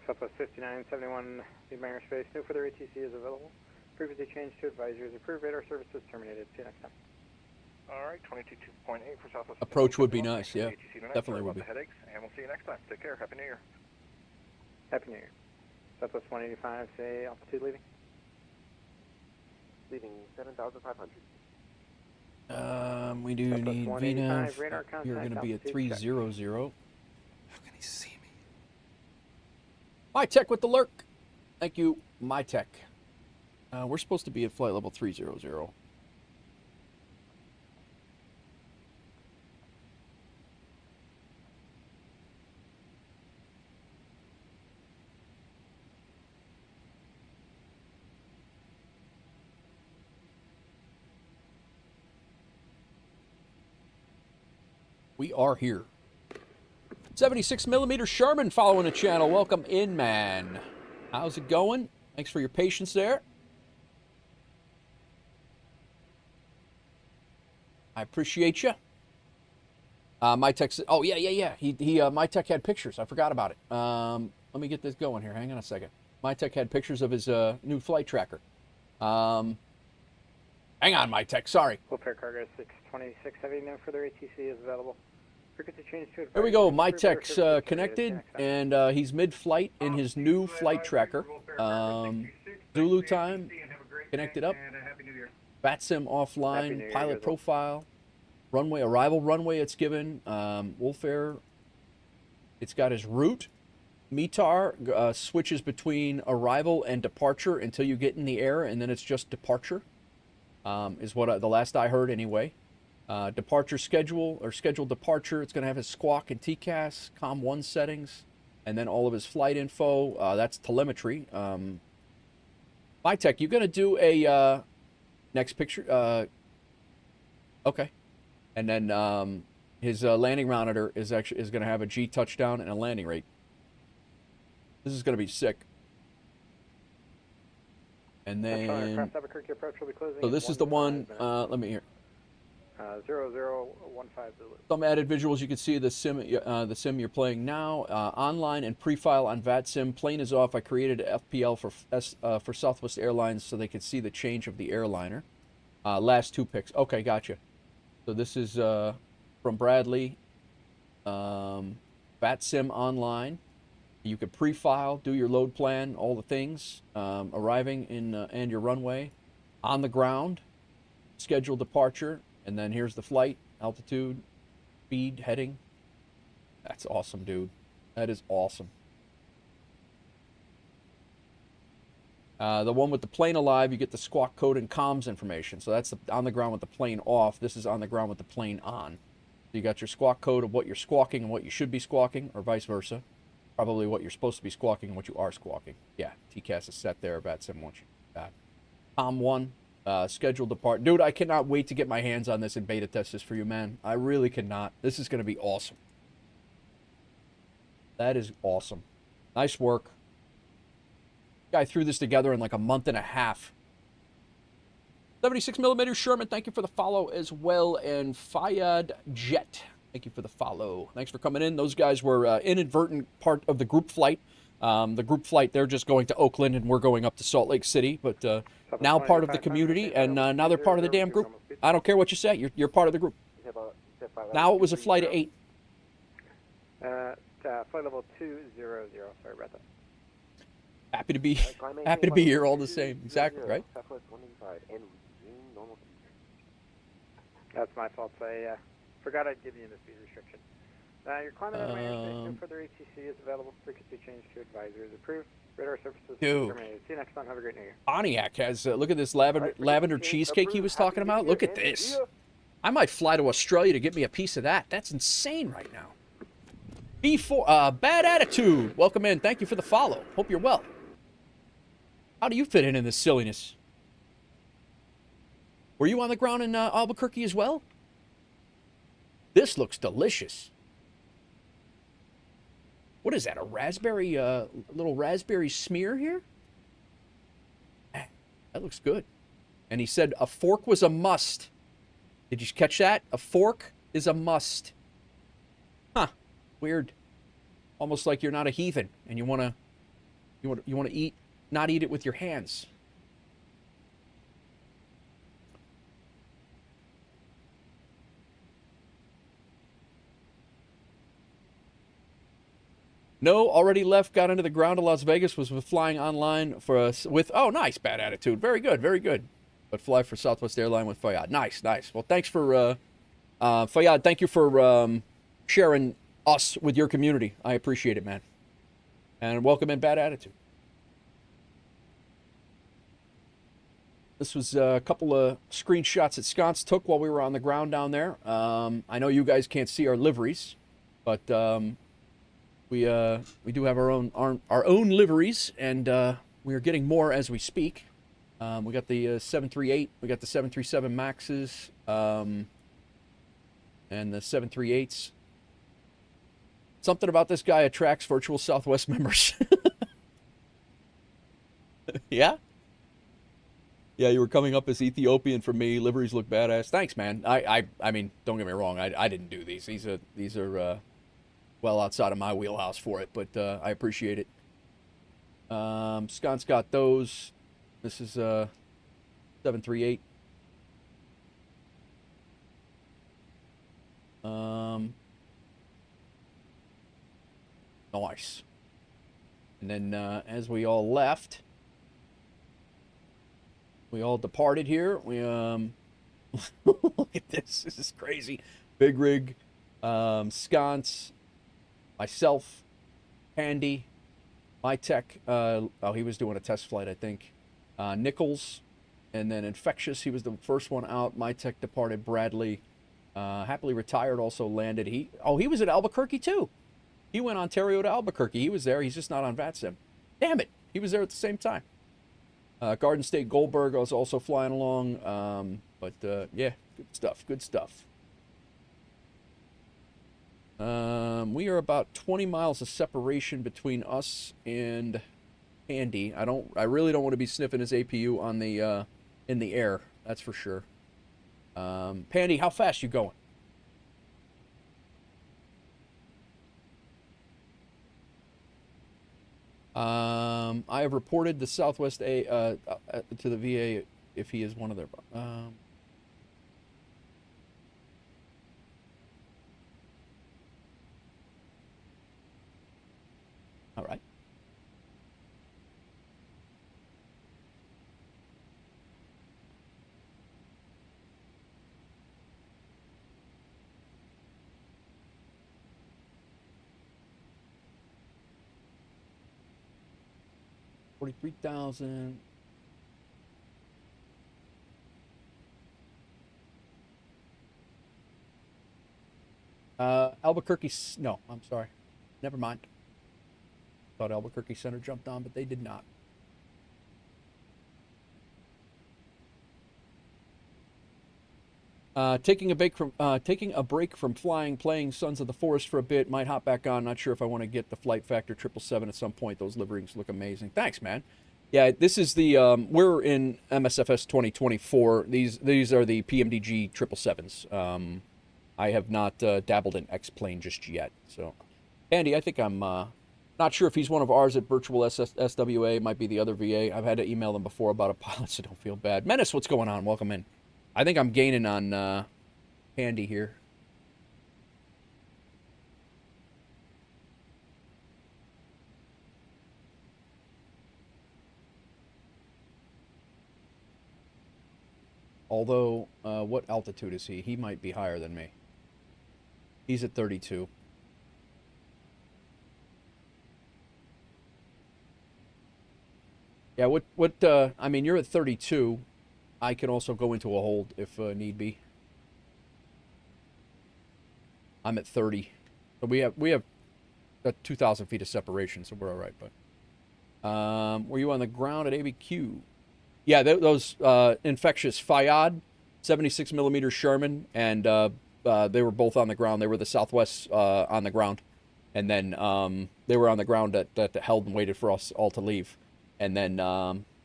Southwest 5971, leave my airspace. No further ATC is available. Frequency change to advisory is approved. Radar service is terminated. See you next time. All right, 22.8 for Southwest. Approach would be nice, yeah. Definitely would be. Headaches, and we'll see you next time. Take care. Happy New Year. Happy New Year. Southwest 185, say altitude leaving. Leaving 7,500. We do need VNAV. You're going to be at 300. How can he see me? My Tech with the lurk. Thank you, My Tech. We're supposed to be at flight level 300. We are here. 76mm Sherman following the channel. Welcome in, man. How's it going? Thanks for your patience there. I appreciate you. My tech. Oh yeah. My tech had pictures. I forgot about it. Let me get this going here. Hang on a second. My tech had pictures of his new flight tracker. Hang on, my tech. Sorry. WolfAir Cargo 626 Heavy. No further ATC is available. Frequency change to Here we go. My tech's connected, and he's mid-flight in his new flight tracker. Zulu time. Connected up. VATSIM offline. Pilot profile. Runway, arrival runway it's given. WolfAir, it's got his route. METAR switches between arrival and departure until you get in the air, and then it's just departure, is what the last I heard anyway. Departure schedule, or scheduled departure, it's going to have his squawk and TCAS, COM1 settings, and then all of his flight info. That's telemetry. My tech, you going to do a next picture? Okay. And then his landing monitor is going to have a G touchdown and a landing rate. This is going to be sick. And then, so this is the one. Let me hear. 0015 Zulu. Some added visuals. You can see the sim you're playing now. Online and pre-file on VATSIM. Plane is off. I created an FPL for Southwest Airlines so they could see the change of the airliner. Last two pics. Okay, gotcha. So this is from Bradley. VATSIM online. You could pre-file, do your load plan, all the things. Arriving in and your runway. On the ground. Scheduled departure. And then here's the flight, altitude, speed, heading. That's awesome, dude. That is awesome. The one with the plane alive, you get the squawk code and comms information. So that's on the ground with the plane off. This is on the ground with the plane on. So you got your squawk code of what you're squawking and what you should be squawking, or vice versa. Probably what you're supposed to be squawking and what you are squawking. Yeah, TCAS is set there. VATSIM wants you back. COM1. Scheduled depart. Dude, I cannot wait to get my hands on this and beta test this for you, man. I really cannot. This is going to be awesome. That is awesome. Nice work. Guy threw this together in like a month and a half. 76mm Sherman, thank you for the follow as well. And Fayad Jet, thank you for the follow. Thanks for coming in. Those guys were inadvertent part of the group flight. The group flight, they're just going to Oakland, and we're going up to Salt Lake City. But now part of the community, and now they're part of the damn group. I don't care what you say. You're part of the group. Now it was a flight of 8. Flight level 200. Sorry about that. Happy to be here all the same. Exactly, right? That's my fault. I forgot I'd give you the speed restriction. Your climate and airspace, no further ATC is available. Frequency change to advisors approved. Radar surfaces terminated. See you next time. Have a great New Year. Pontiac has, look at this lavender cheesecake he was talking about. Look at this. I might fly to Australia to get me a piece of that. That's insane right now. B4, Bad Attitude. Welcome in. Thank you for the follow. Hope you're well. How do you fit in this silliness? Were you on the ground in Albuquerque as well? This looks delicious. What is that, a raspberry, little raspberry smear here? That looks good. And he said a fork was a must. Did you catch that? A fork is a must. Huh. Weird. Almost like you're not a heathen and you want to eat, not eat it with your hands. No, already left, got into the ground to Las Vegas, was flying online for us with, oh, nice, Bad Attitude. Very good, very good. But fly for Southwest Airline with Fayad. Nice, nice. Well, thanks for, Fayad, thank you for sharing us with your community. I appreciate it, man. And welcome in Bad Attitude. This was a couple of screenshots that Sconce took while we were on the ground down there. I know you guys can't see our liveries, but we do have our own liveries, and we are getting more as we speak. We got the 738, we got the 737 Maxes, and the 738s. Something about this guy attracts virtual Southwest members. Yeah? Yeah, you were coming up as Ethiopian for me. Liveries look badass. Thanks, man. I mean, don't get me wrong. I didn't do these. These are well outside of my wheelhouse for it, but I appreciate it. Scott's got those. This is 738. Nice. And then as we all left, we all departed here. We look at this. This is crazy. Big rig, sconce, myself, Handy, my tech. Oh, he was doing a test flight, I think. Nichols, and then Infectious. He was the first one out. My tech departed. Bradley, happily retired, also landed. He was at Albuquerque too. He went Ontario to Albuquerque. He was there. He's just not on VATSIM. Damn it. He was there at the same time. Garden State Goldberg was also flying along. But yeah, good stuff. Good stuff. We are about 20 miles of separation between us and Andy. I really don't want to be sniffing his APU on the in the air. That's for sure. Pandy, how fast you going? I have reported the Southwest to the VA if he is one of their. All right. $43,000. Albuquerque, no, I'm sorry. Never mind. Thought Albuquerque Center jumped on, but they did not. Taking a break from playing Sons of the Forest for a bit. Might hop back on. Not sure if I want to get the Flight Factor 777 at some point. Those liveries look amazing. Thanks, man. Yeah, this is the we're in MSFS 2024. These are the PMDG 777s. I have not dabbled in X-Plane just yet. So, Andy, I think I'm not sure if he's one of ours at Virtual SWA. It might be the other VA. I've had to email them before about a pilot, so don't feel bad. Menace, what's going on? Welcome in. I think I'm gaining on Handy here. Although, what altitude is he? He might be higher than me. He's at 32. Yeah, I mean, you're at 32. I can also go into a hold if need be. I'm at 30. So we have 2,000 feet of separation, so we're all right. But were you on the ground at ABQ? Yeah, those Infectious Fayad, 76 millimeter Sherman, and they were both on the ground. They were the Southwest on the ground, and then they were on the ground that held and waited for us all to leave, and then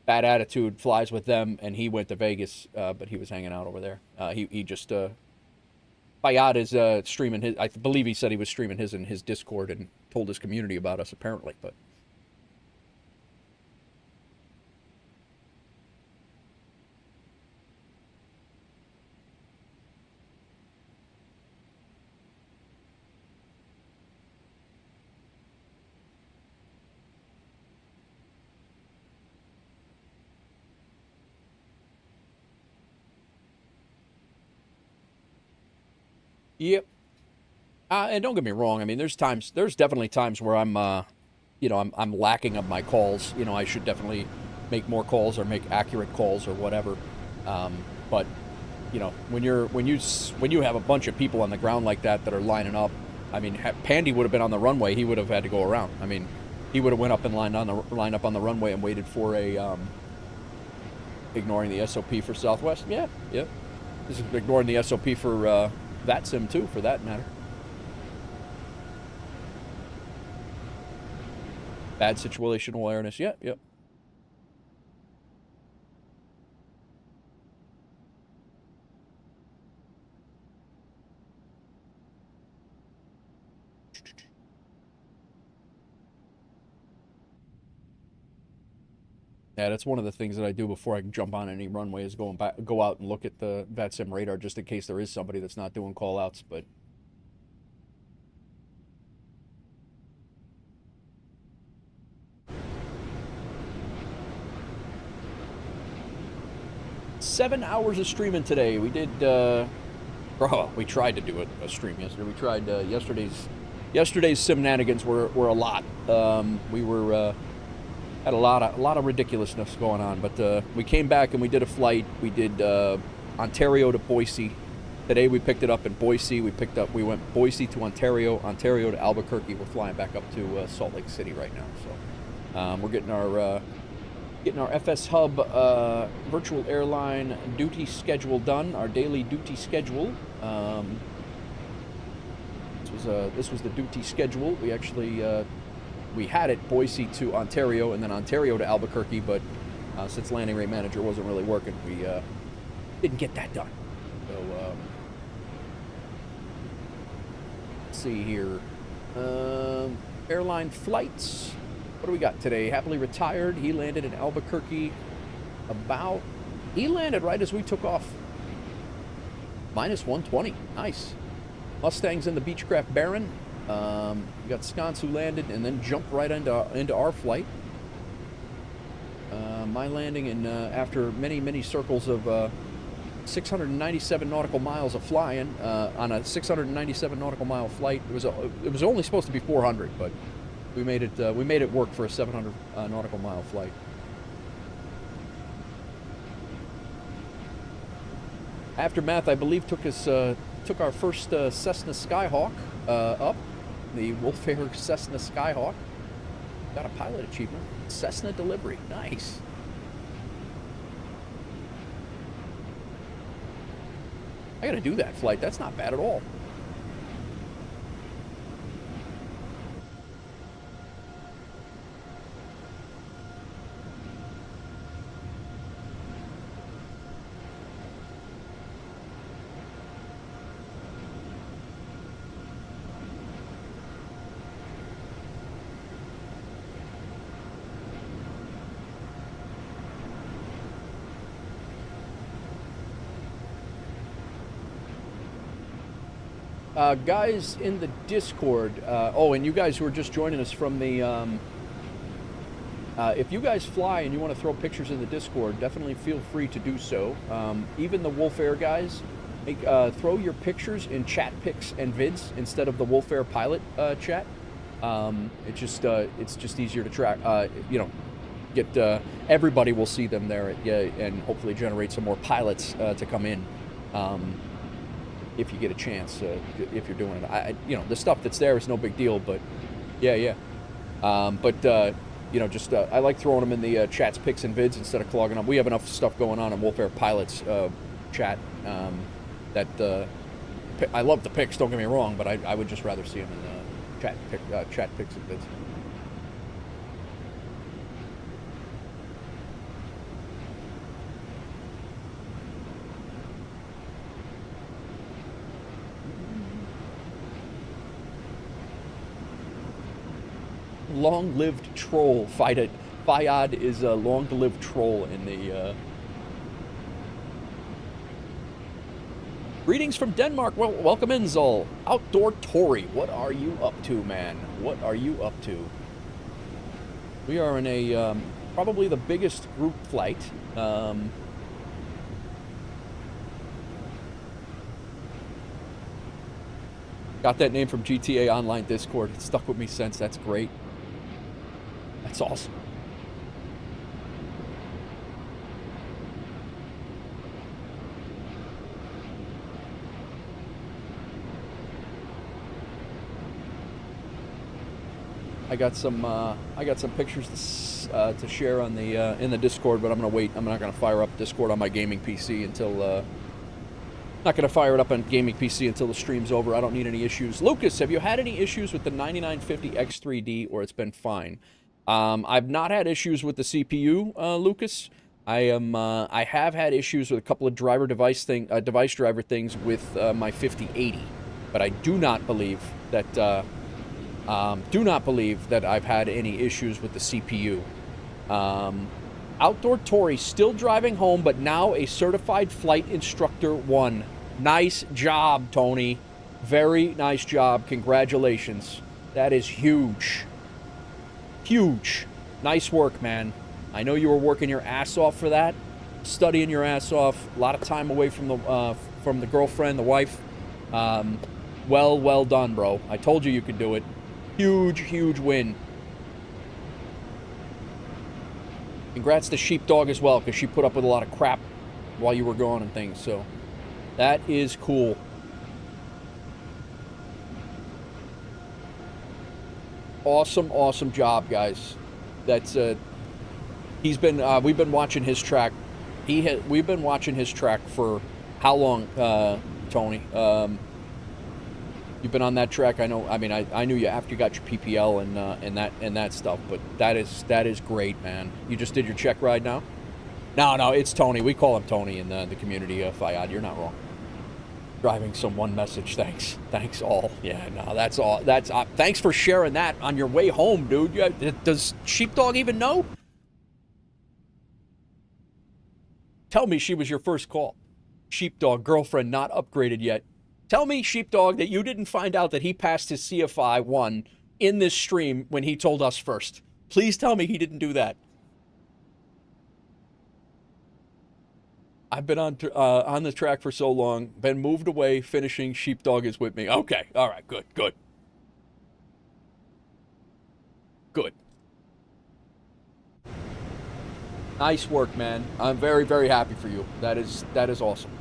Bad Attitude flies with them, and he went to Vegas, but he was hanging out over there. He just Fayad is streaming his. I believe he said he was streaming his in his Discord and told his community about us apparently, but. Yep. And don't get me wrong. I mean, there's definitely times where I'm lacking of my calls. You know, I should definitely make more calls or make accurate calls or whatever. But, you know, when you have a bunch of people on the ground like that are lining up, I mean, Pandy would have been on the runway. He would have had to go around. I mean, he would have went up and lined up on the runway and waited for a ignoring the SOP for Southwest. Yeah. This is ignoring the SOP for VATSIM too, for that matter. Bad situational awareness. Yep, yep. Yeah, that's one of the things that I do before I can jump on any runway is go out and look at the VATSIM radar just in case there is somebody that's not doing call-outs, but... Seven hours of streaming today. We did, we tried to do a stream yesterday. We tried, yesterday's shenanigans were a lot. We were, had a lot of ridiculousness going on, but we came back and we did a flight. We did Ontario to Boise. Today we picked it up in Boise. We went Boise to Ontario, Ontario to Albuquerque. We're flying back up to Salt Lake City right now. So we're getting our FSHub virtual airline duty schedule done. Our daily duty schedule. This was the duty schedule. We actually. We had it Boise to Ontario and then Ontario to Albuquerque, but since landing rate manager wasn't really working, we didn't get that done. So let's see here. Airline flights. What do we got today? Happily retired. He landed in Albuquerque he landed right as we took off. -120. Nice. Mustangs in the Beechcraft Baron. We got Sconce who landed and then jumped right into our flight. My landing in after many circles of 697 nautical miles of flying on a 697 nautical mile flight. It was only supposed to be 400, but we made it work for a 700 nautical mile flight. Aftermath, I believe, took our first Cessna Skyhawk up. The WolfAir Cessna Skyhawk. Got a pilot achievement. Cessna delivery. Nice. I gotta do that flight. That's not bad at all. Guys in the Discord, and you guys who are just joining us from the, if you guys fly and you want to throw pictures in the Discord, definitely feel free to do so. Even the WolfAir guys, throw your pictures in chat pics and vids instead of the WolfAir pilot chat. It's just easier to track, get, everybody will see them there and hopefully generate some more pilots to come in. If you get a chance, if you're doing it, the stuff that's there is no big deal, but yeah. I like throwing them in the chats, pics, and vids instead of clogging up. We have enough stuff going on in WolfAir Pilots chat that I love the pics. Don't get me wrong, but I would just rather see them in the chat pics and vids. Long-lived troll. Fayad is a long-lived troll in the... Greetings from Denmark. Well, welcome in, Zol. Outdoor Tory. What are you up to, man? What are you up to? We are in a, probably the biggest group flight. Got that name from GTA Online Discord. It stuck with me since. That's great. That's awesome. I got some pictures to share on the in the Discord, but I'm gonna wait. I'm not gonna fire up Discord on my gaming PC until. Not gonna fire it up on gaming PC until the stream's over. I don't need any issues. Lucas, have you had any issues with the 9950 X3D, or it's been fine? I've not had issues with the CPU, Lucas. I have had issues with a couple of device driver things with my 5080, but I do not believe that I've had any issues with the CPU. Outdoor Tory still driving home, but now a certified flight instructor 1. Nice job, Tony. Very nice job. Congratulations. That is huge. Huge. Nice work, man. I know you were working your ass off for that, studying your ass off, a lot of time away from the girlfriend, the wife. Well done, bro. I told you you could do it. Huge win. Congrats to Sheepdog as well, because she put up with a lot of crap while you were gone and things, so that is cool. Awesome job, guys. That's we've been watching his track. We've been watching his track for how long, Tony? You've been on that track. I know. I mean, I knew you after you got your PPL and that stuff. But that is great, man. You just did your check ride now. No, it's Tony. We call him Tony in the community. Fayad, you're not wrong. Driving some one message. Thanks all. Yeah, no, that's all. That's thanks for sharing that on your way home, dude. Does Sheepdog even know? Tell me she was your first call. Sheepdog, girlfriend not upgraded yet. Tell me, Sheepdog, that you didn't find out that he passed his CFI 1 in this stream when he told us first. Please tell me he didn't do that. I've been on the track for so long, been moved away, finishing. Sheepdog is with me. Okay, all right, good. Nice work, man. I'm very happy for you. That is awesome.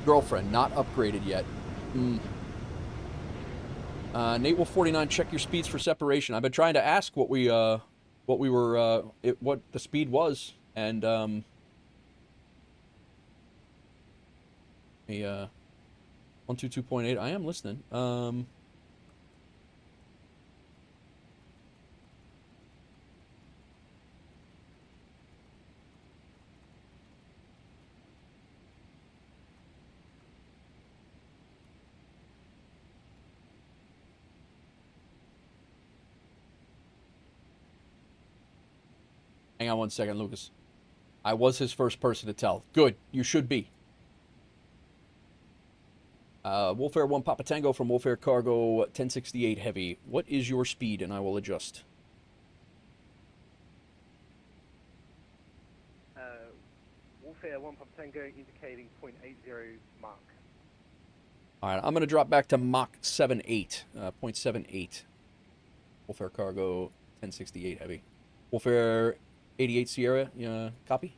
Girlfriend not upgraded yet. Nate Wolf 49, check your speeds for separation. I've been trying to ask what the speed was, and 122.8. I am listening. Hang on one second, Lucas. I was his first person to tell. Good. You should be. WolfAir 1 Papa Tango from WolfAir Cargo 1068 Heavy. What is your speed? And I will adjust. WolfAir 1 Papa Tango indicating 0.80 Mach. All right, I'm going to drop back to Mach 78. 0.78. WolfAir Cargo 1068 Heavy. WolfAir 88 Sierra, copy?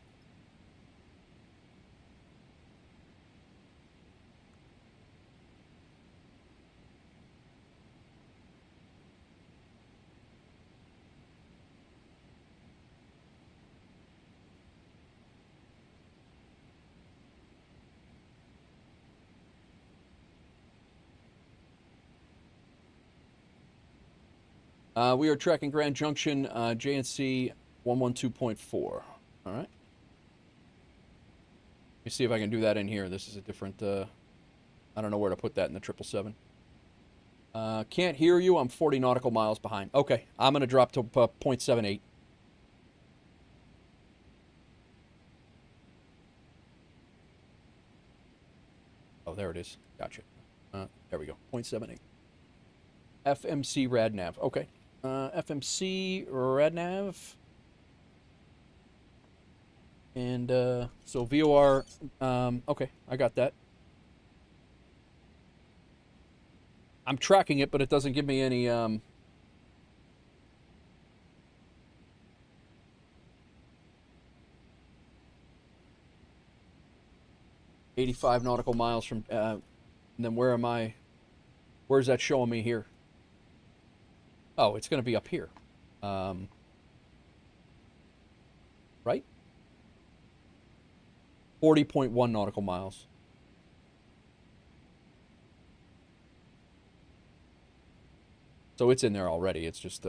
We are tracking Grand Junction, JNC 112.4. All right. Let me see if I can do that in here. This is a different, I don't know where to put that in the 777. Can't hear you. I'm 40 nautical miles behind. Okay. I'm going to drop to 0.78. Oh, there it is. Gotcha. There we go. 0.78. FMC RadNav. Okay. FMC RadNav. And so VOR, okay, I got that. I'm tracking it, but it doesn't give me any 85 nautical miles from, and then where am I? Where's that showing me here? Oh, it's going to be up here. Right? 40.1 nautical miles. So it's in there already. It's just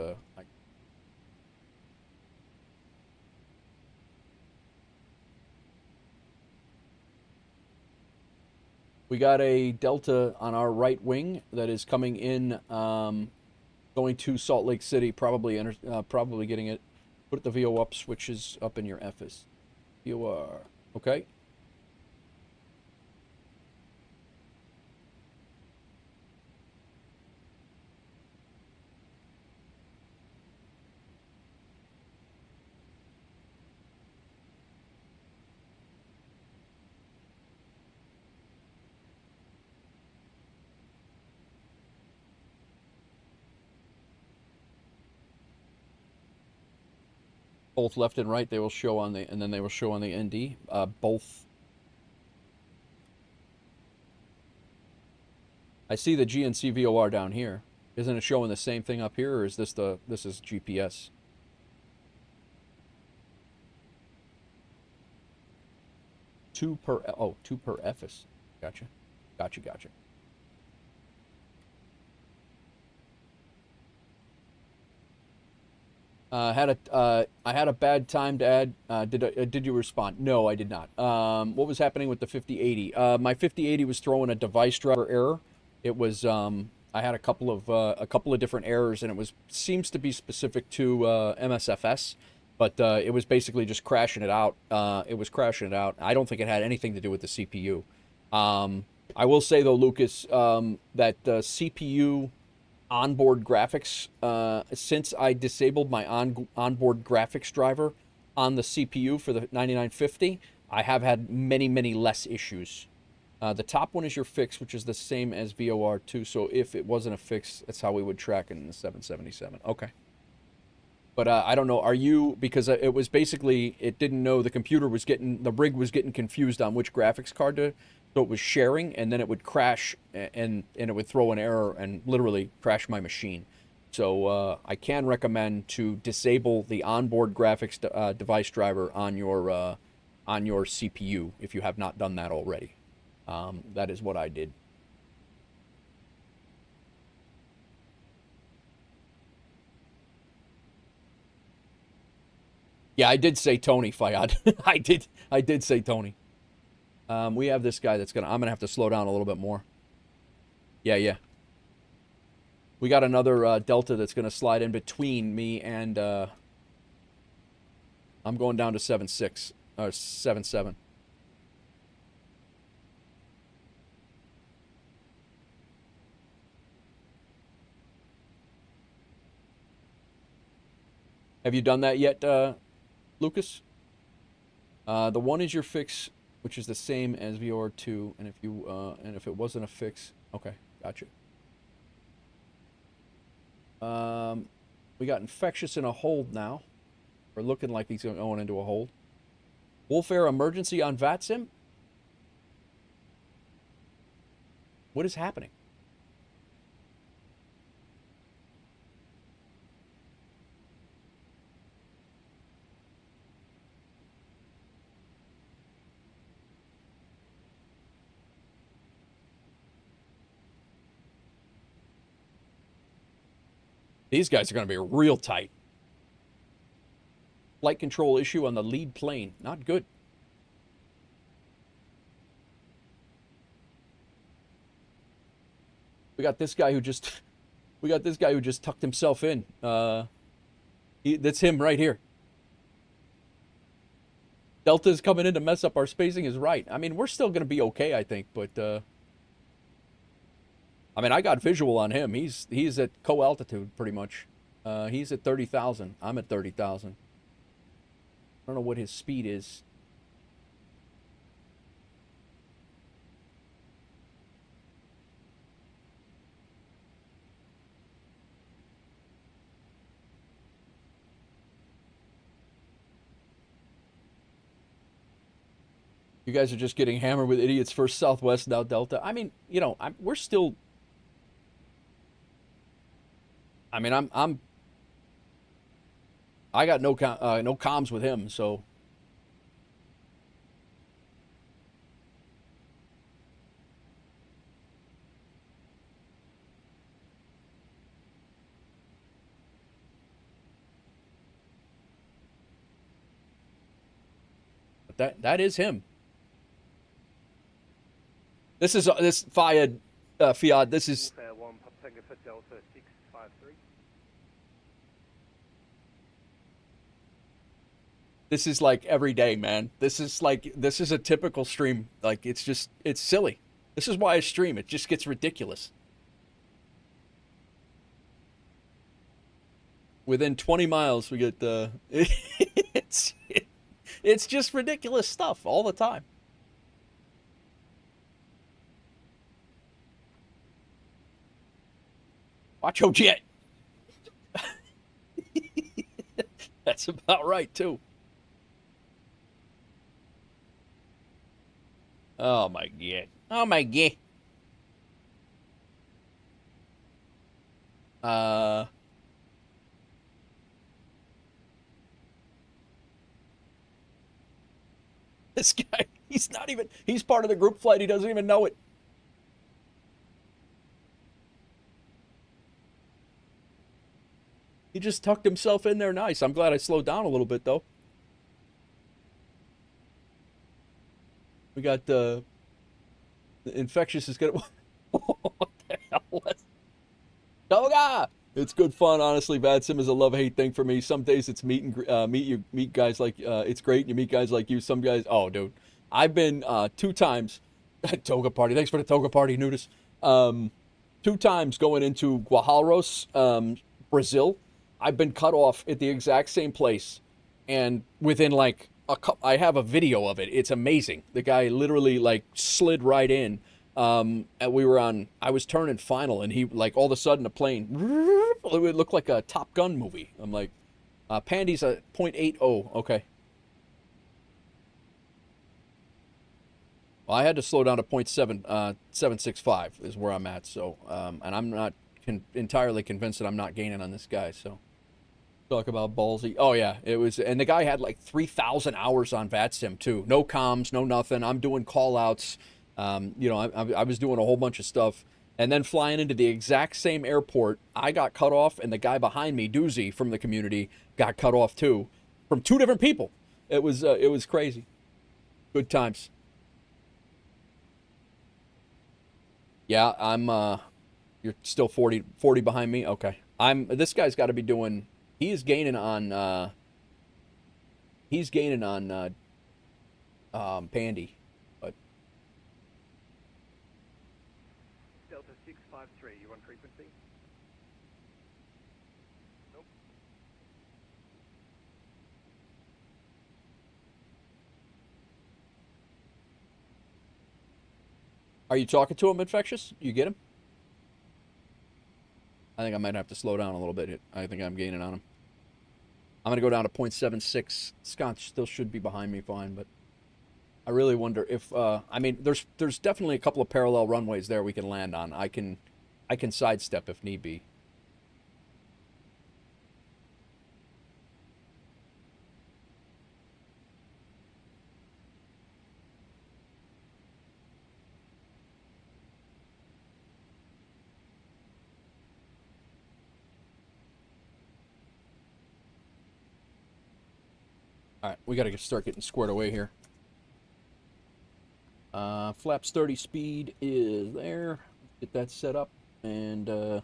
we got a Delta on our right wing that is coming in, going to Salt Lake City, probably getting it. Put the VO up switches up in your FS. VOR. Okay. Both left and right, they will show on the, and then they will show on the ND. Both. I see the GNC VOR down here. Isn't it showing the same thing up here, or is this this is GPS? Two per FS. Gotcha. Gotcha. I had a bad time to add. Did you respond? No, I did not. What was happening with the 5080? My 5080 was throwing a device driver error. It was I had a couple of different errors, and it seems to be specific to MSFS, but it was basically just crashing it out. It was crashing it out. I don't think it had anything to do with the CPU. I will say though, Lucas, that the CPU onboard graphics, since I disabled my onboard graphics driver on the CPU for the 9950, I have had many less issues. The top one is your fix, which is the same as VOR2, so if it wasn't a fix, that's how we would track it in the 777. Okay. But I don't know, are you, because it was basically, it didn't know, the rig was getting confused on which graphics card to, so it was sharing, and then it would crash, and it would throw an error and literally crash my machine. So I can recommend to disable the onboard graphics device driver on your CPU if you have not done that already. That is what I did. Yeah, I did say Tony, Fayad. I did say Tony. We have this guy that's I'm gonna have to slow down a little bit more. Yeah. We got another Delta that's gonna slide in between me and I'm going down to 7.6 or 7.7. Have you done that yet, Lucas? The one is your fix, which is the same as VOR2, and if it wasn't a fix, okay, gotcha. We got infectious in a hold now. We're looking like he's going into a hold. WolfAir emergency on VATSIM? What is happening? These guys are going to be real tight. Flight control issue on the lead plane. Not good. We got this guy who just tucked himself in. That's him right here. Delta's coming in to mess up our spacing is right. I mean, we're still going to be okay, I think, but I mean, I got visual on him. He's at co-altitude pretty much. He's at 30,000. I'm at 30,000. I don't know what his speed is. You guys are just getting hammered with idiots. First Southwest, now Delta. I mean, you know, we're still. I mean, I got no comms with him, so. That is him. This is this Fiat. This is. WolfAir 1 Papa Tango for Delta 653. This is like every day, man. This is a typical stream. Like it's silly. This is why I stream. It just gets ridiculous. Within 20 miles, we get it's just ridiculous stuff all the time. Watch your jet. That's about right, too. Oh, my God. Oh, my God. This guy, he's part of the group flight. He doesn't even know it. He just tucked himself in there nice. I'm glad I slowed down a little bit, though. We got the infectious is gonna. What the hell? Toga! It's good fun, honestly. VATSIM is a love-hate thing for me. Some days it's meet guys like it's great. And you meet guys like you. Some guys, oh, dude, I've been 2 times. Toga party. Thanks for the toga party, Nudis. 2 times going into Guajalros, Brazil. I've been cut off at the exact same place, and within like I have a video of it. It's amazing. The guy literally like slid right in. And I was turning final, and he like all of a sudden a plane. It would look like a Top Gun movie. I'm like, Pandy's a 0.80. Okay. Well, I had to slow down to 0.765 is where I'm at. So, and I'm not entirely convinced that I'm not gaining on this guy. So, talk about ballsy. Oh yeah, it was, and the guy had like 3,000 hours on VATSIM too. No comms, no nothing. I'm doing call outs. You know, I was doing a whole bunch of stuff, and then flying into the exact same airport, I got cut off, and the guy behind me, Doozy from the community, got cut off too, from 2 different people. It was crazy. Good times. Yeah, I'm. You're still 40 behind me. Okay, This guy's got to be doing. He's gaining on. Pandy. Delta 653, you on frequency? Nope. Are you talking to him, Infectious? You get him? I think I might have to slow down a little bit. I think I'm gaining on him. I'm going to go down to 0.76. Scott still should be behind me fine, but I really wonder if, I mean, there's definitely a couple of parallel runways there we can land on. I can sidestep if need be. All right, we got to start getting squared away here. Flaps 30 speed is there. Get that set up, and go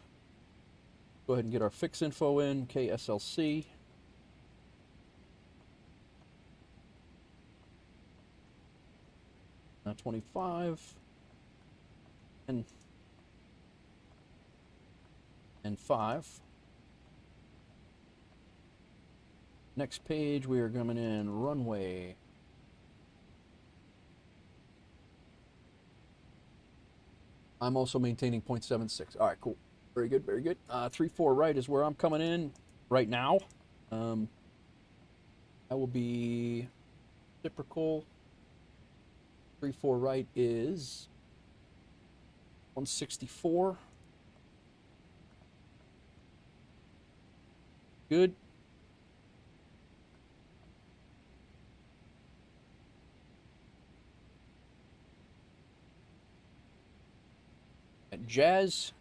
ahead and get our fix info in. KSLC. Now 25 and 5. Next page, we are coming in runway. I'm also maintaining 0.76. All right, cool. Very good, very good. 3-4 right is where I'm coming in right now. That will be reciprocal. 3-4 right is 164. Good. At Jazz.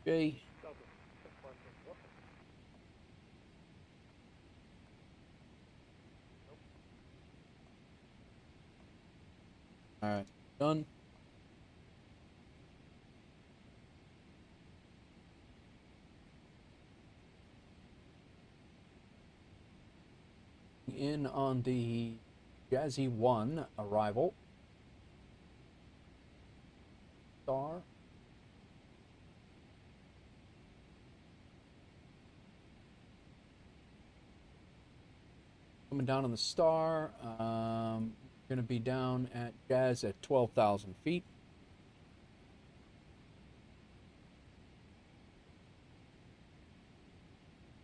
J. All right, done. In on the Jazzy 1 arrival. Star. Coming down on the Star. Going to be down at Jazz at 12,000 feet.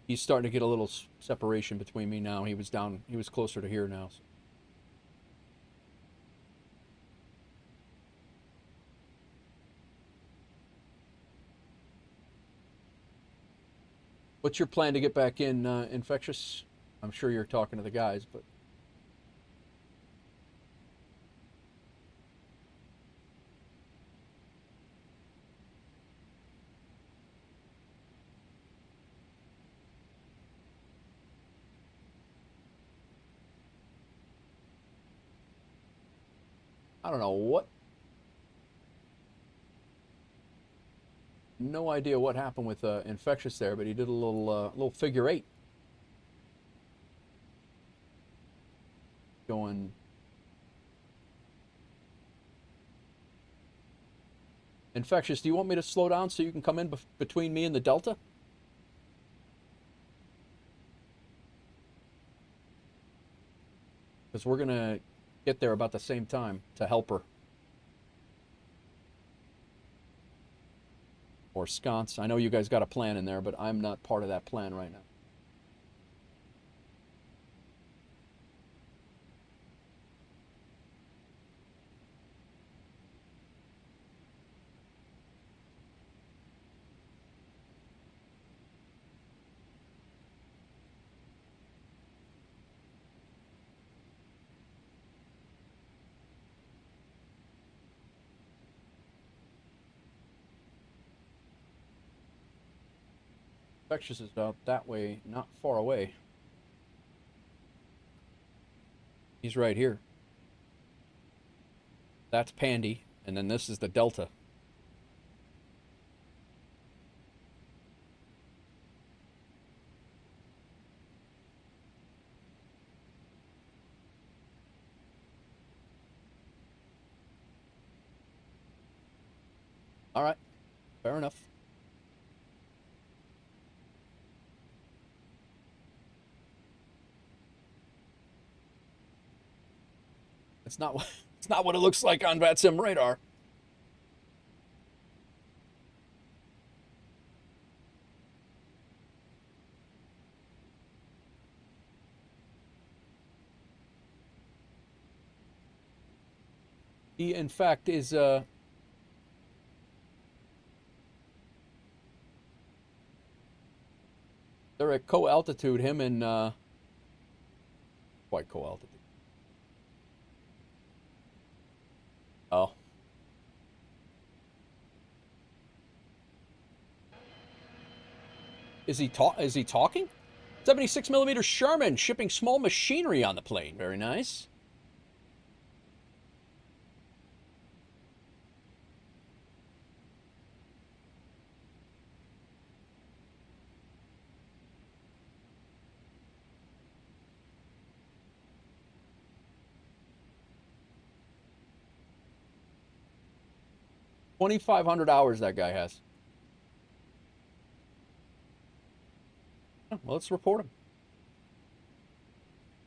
He's starting to get a little separation between me now. He was down. He was closer to here now. So. What's your plan to get back in, Infectious? I'm sure you're talking to the guys, but... I don't know what... No idea what happened with Infectious there, but he did a little figure eight. Going... Infectious, do you want me to slow down so you can come in between me and the Delta? Because we're going to get there about the same time to help her. Or sconce. I know you guys got a plan in there, but I'm not part of that plan right now. Infectious is out that way, not far away. He's right here. That's Pandy, and then this is the Delta. All right, fair enough. It's not what it looks like on VATSIM radar. He, in fact, is they're at co-altitude, him and quite co-altitude. Oh. Is he talking? 76mm Sherman shipping small machinery on the plane. Very nice. $2,500 that guy has. Well, let's report him.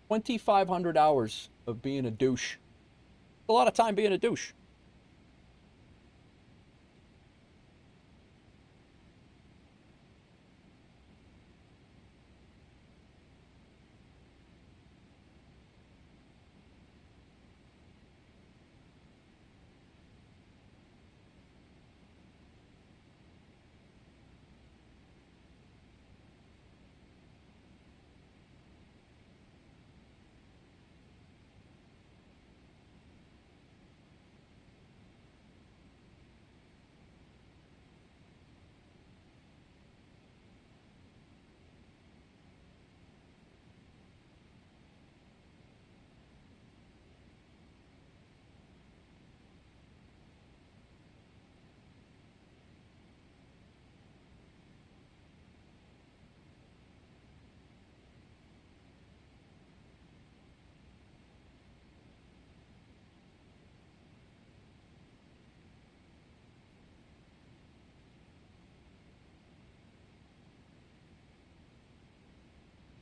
2,500 hours of being a douche. A lot of time being a douche.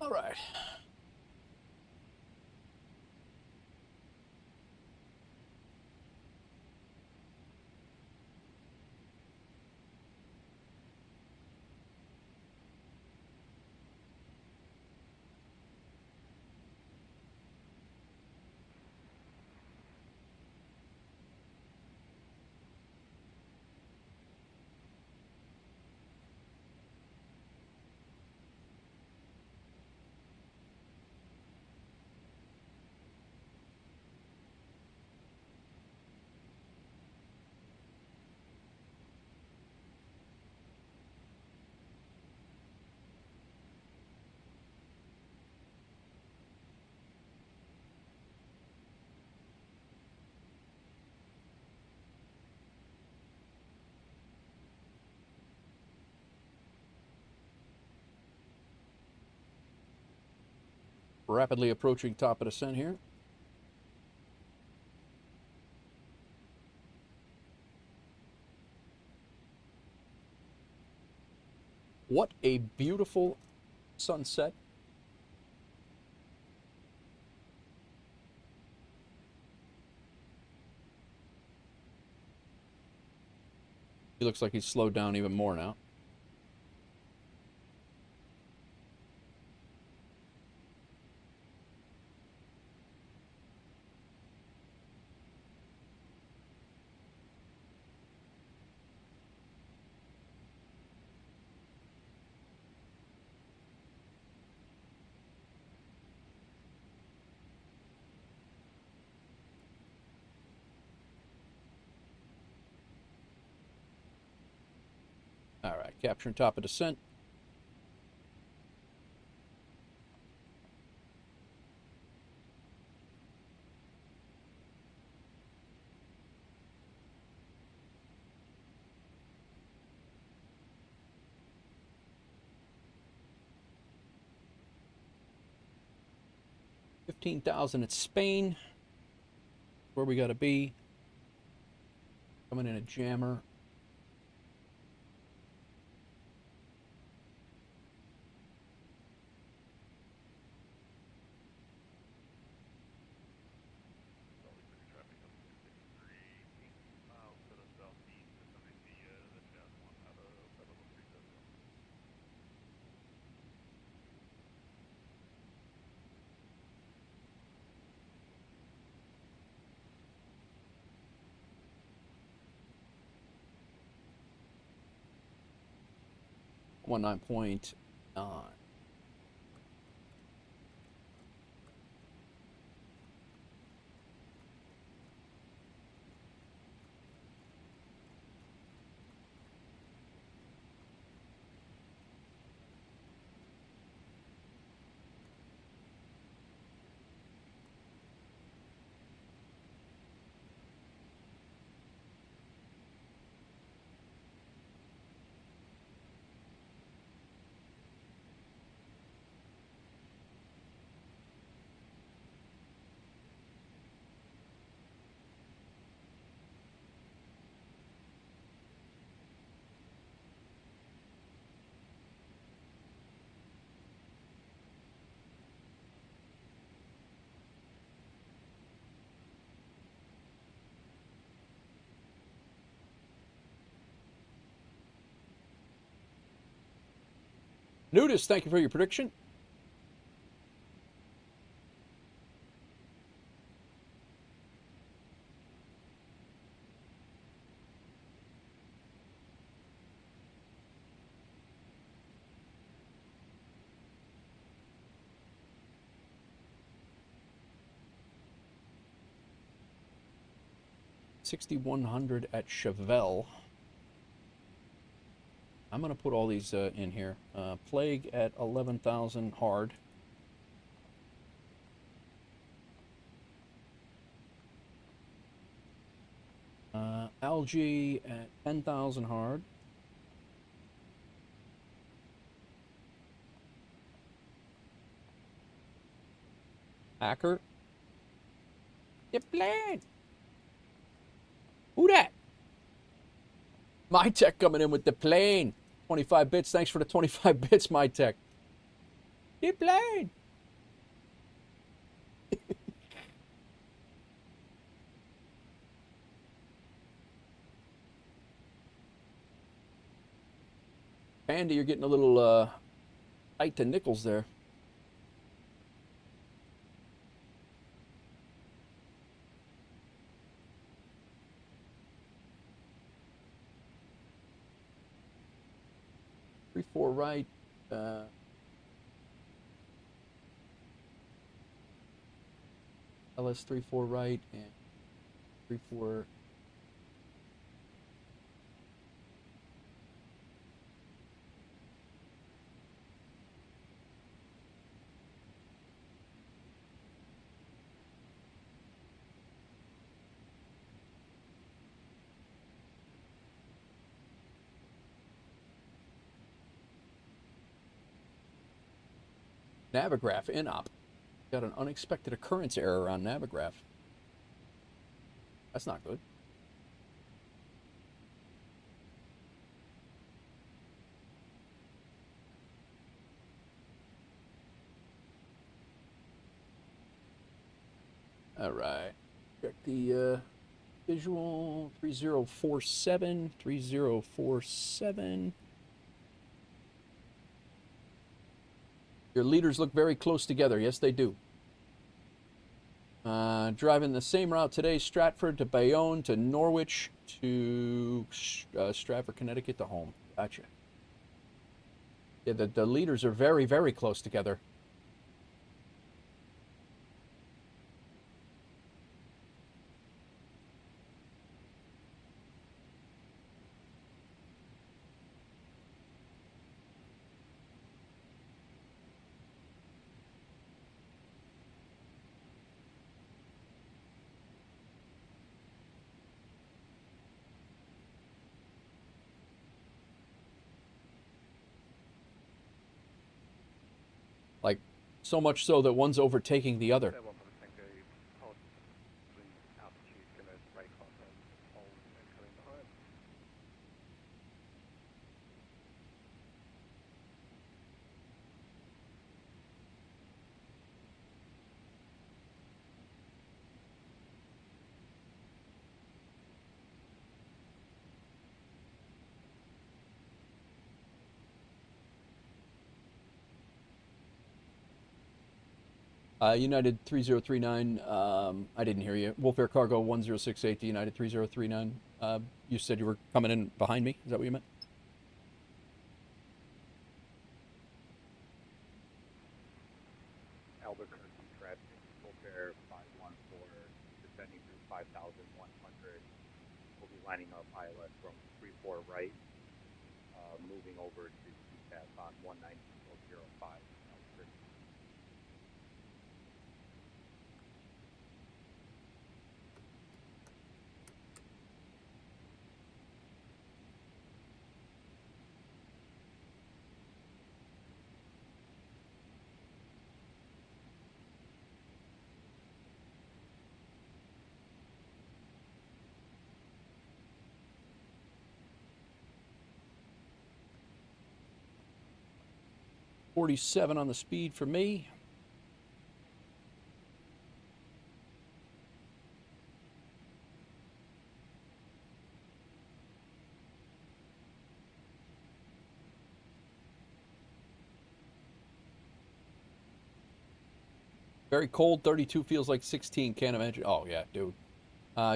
All right. Rapidly approaching top of descent here. What a beautiful sunset. He looks like he's slowed down even more now. All right, capturing top of descent. $15,000 at Spain. Where we got to be. Coming in a jammer. One 9.9. Nudist, thank you for your prediction. $6,100 at Chevelle. I'm going to put all these in here. Plague at 11,000 hard. Algae at 10,000 hard. Hacker. You played. Who that? My Tech coming in with the plane. 25 bits. Thanks for the 25 bits, My Tech. Keep playing. Andy, you're getting a little tight to nickels there. Three, four right. LS 34 right and 34. Navigraph inop. Got an unexpected occurrence error on Navigraph. That's not good. All right. Check the visual 3047, 3047. Your leaders look very close together. Yes, they do. Driving the same route today, Stratford to Bayonne to Norwich to Stratford, Connecticut to home. Gotcha. Yeah, the leaders are very, very close together. Like, so much so that one's overtaking the other. United 3039, I didn't hear you. WolfAir Cargo 1068 to United 3039. You said you were coming in behind me. Is that what you meant? Albuquerque traffic, WolfAir 514, descending through 5,100. We'll be lining up ILS from 34 right, moving over to CTAS on 190.05. Albuquerque. .47 on the speed for me. Very cold, 32 feels like 16, can't imagine. Oh, yeah, dude.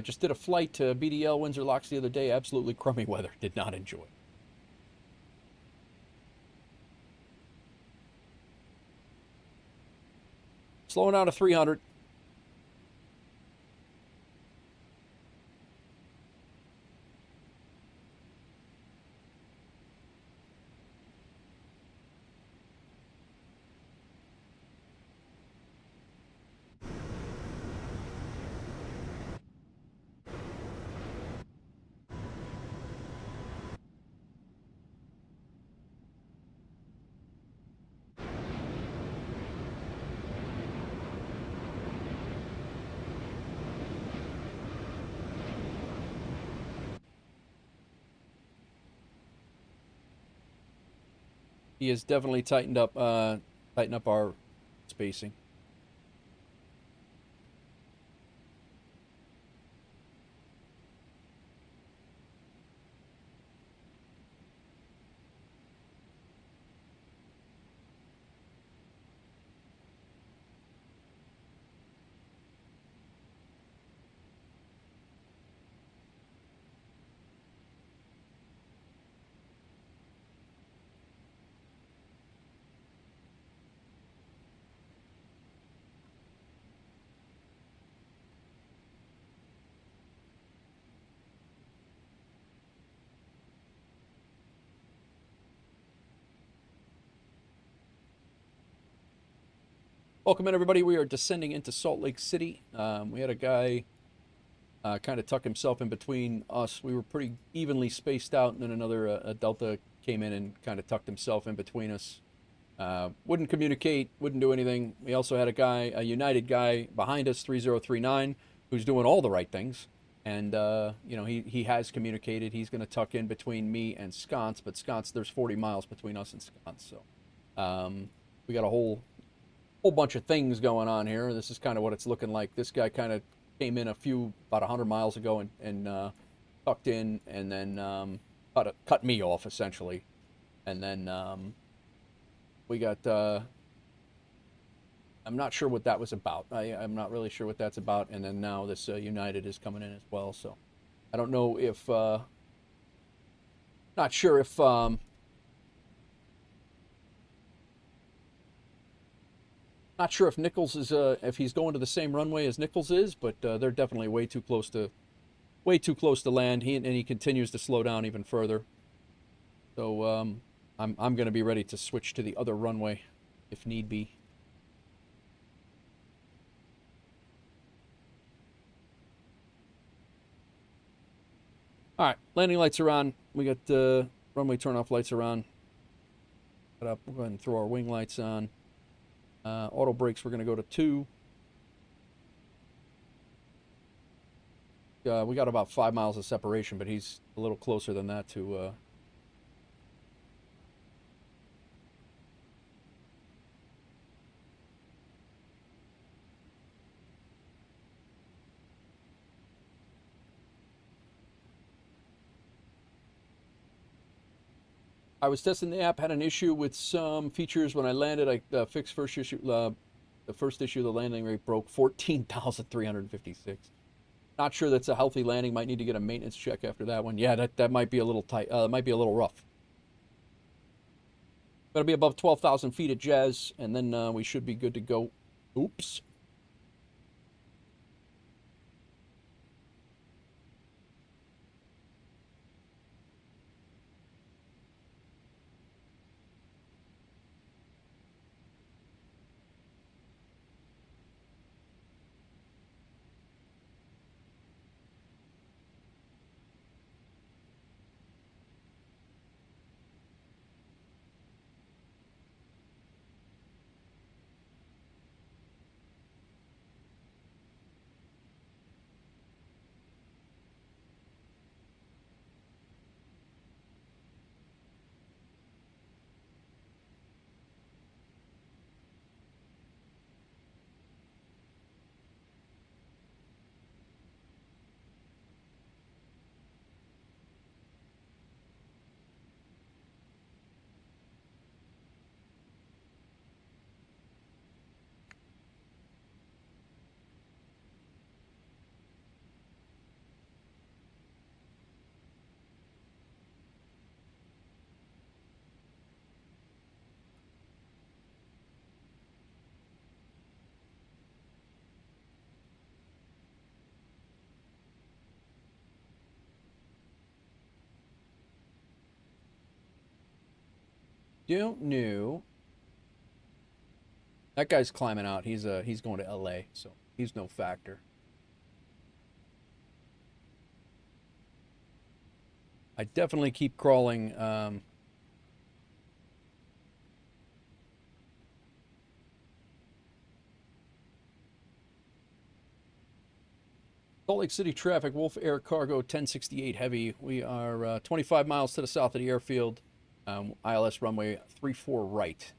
Just did a flight to BDL Windsor Locks the other day. Absolutely crummy weather. Did not enjoy. Slowing down to 300. He has definitely tightened up tighten up our spacing. Welcome in, everybody. We are descending into Salt Lake City. We had a guy kind of tuck himself in between us. We were pretty evenly spaced out, and then another a Delta came in and kind of tucked himself in between us. Wouldn't communicate, wouldn't do anything. We also had a United guy behind us, 3039, who's doing all the right things. And, you know, he has communicated. He's going to tuck in between me and Sconce, but Sconce, there's 40 miles between us and Sconce. So we got a whole bunch of things going on here. This is kind of what it's looking like. This guy kind of came in about 100 miles ago and tucked in, and then cut me off, essentially. And then we got, I'm not sure what that was about. I'm not really sure what that's about. And then now this United is coming in as well. So I don't know if, not sure if, not sure if Nichols is, if he's going to the same runway as Nichols is, but they're definitely way too close to land. He continues to slow down even further. So I'm going to be ready to switch to the other runway if need be. All right, landing lights are on. We got runway turn-off lights are on. We'll go ahead and throw our wing lights on. Auto brakes, we're going to go to 2. We got about 5 miles of separation, but he's a little closer than that to... I was testing the app, had an issue with some features when I landed. I fixed first issue, the first issue, the landing rate broke 14,356. Not sure that's a healthy landing. Might need to get a maintenance check after that one. Yeah, that might be a little tight. Might be a little rough. Got to be above 12,000 feet at Jazz, and then we should be good to go. Oops. Don't know. That guy's climbing out. He's going to LA, so he's no factor. I definitely keep crawling. Salt Lake City traffic, WolfAir Cargo 1068 Heavy. We are 25 miles to the south of the airfield. ILS runway 34 right.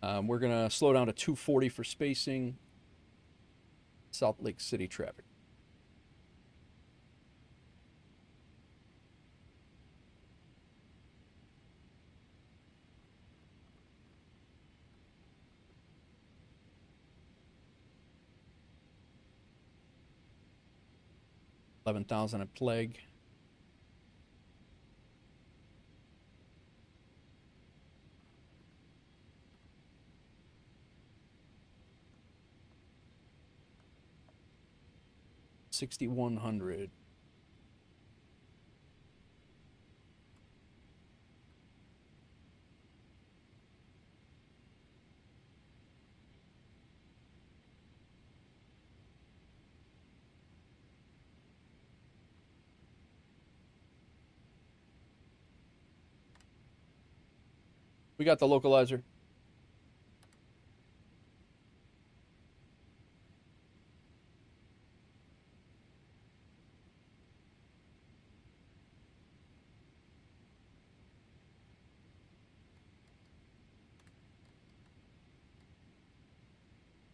We're going to slow down to 240 for spacing. Salt Lake City traffic. $11,000 at Plague. $6,100. We got the localizer.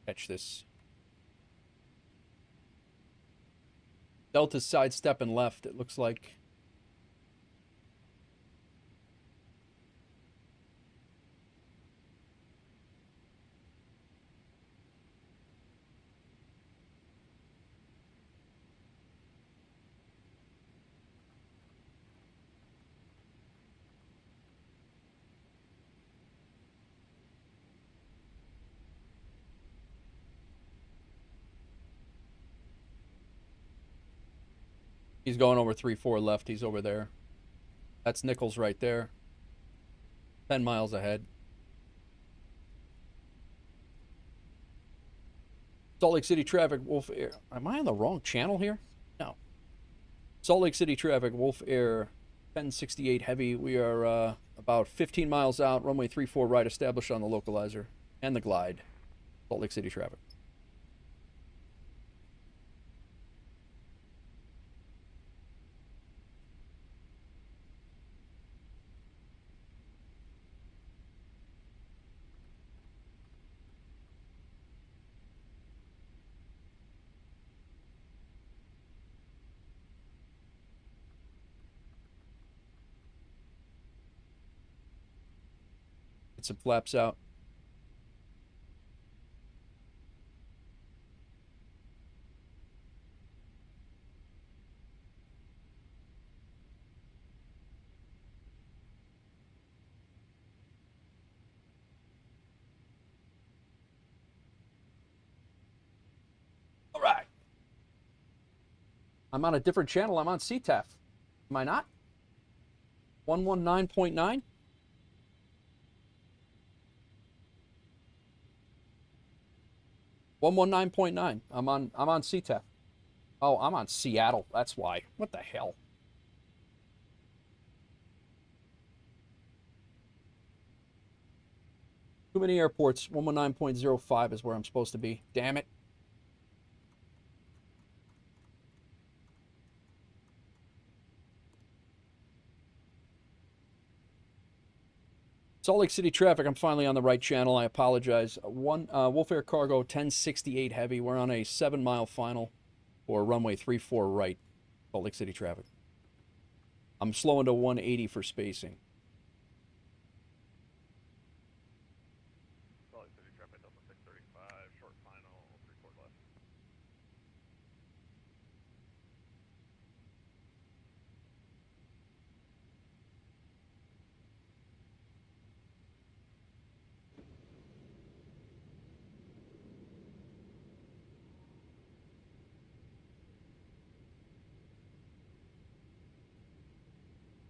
Catch this. Delta's sidestepping left, it looks like. He's going over 3-4 left. He's over there. That's Nichols right there. 10 miles ahead. Salt Lake City traffic, WolfAir. Am I on the wrong channel here? No. Salt Lake City traffic, WolfAir 1068 heavy. We are about 15 miles out. Runway 34 right established on the localizer and the glide. Salt Lake City traffic. Get some flaps out. All right. I'm on a different channel. I'm on CTAF. Am I not? 119.9? $119.9. I'm on CTAF. Oh, I'm on Seattle. That's why. What the hell? Too many airports. 119.05 is where I'm supposed to be. Damn it. Salt Lake City traffic, I'm finally on the right channel. I apologize. WolfAir Cargo 1068 heavy. We're on a 7-mile final for runway 34 right. Salt Lake City traffic. I'm slowing to 180 for spacing. Salt Lake City traffic, Delta 635, short final, 34 left.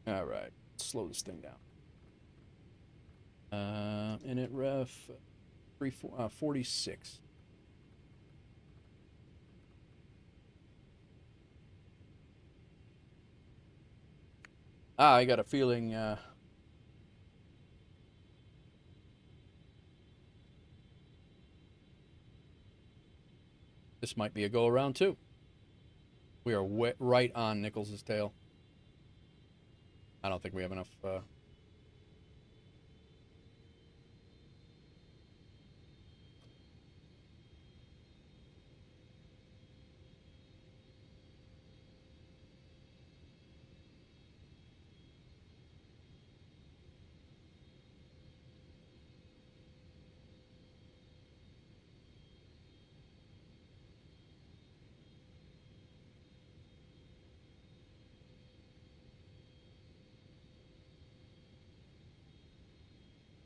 All right, slow this thing down. Init ref 46. I got a feeling this might be a go around too. We are right on Nichols' tail. I don't think we have enough.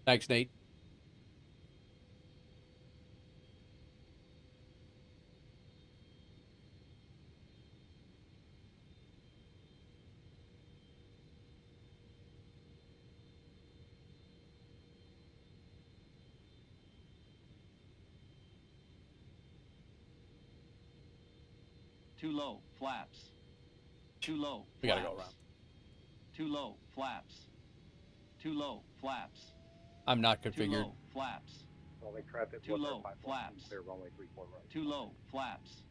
Thanks, Nate. Too low, flaps. Too low, flaps. We gotta go around. Too low, flaps. Too low, flaps. I'm not Too configured. low, flaps. Only traffic. Too low, flaps. Clear runway 34 right. Too low, flaps.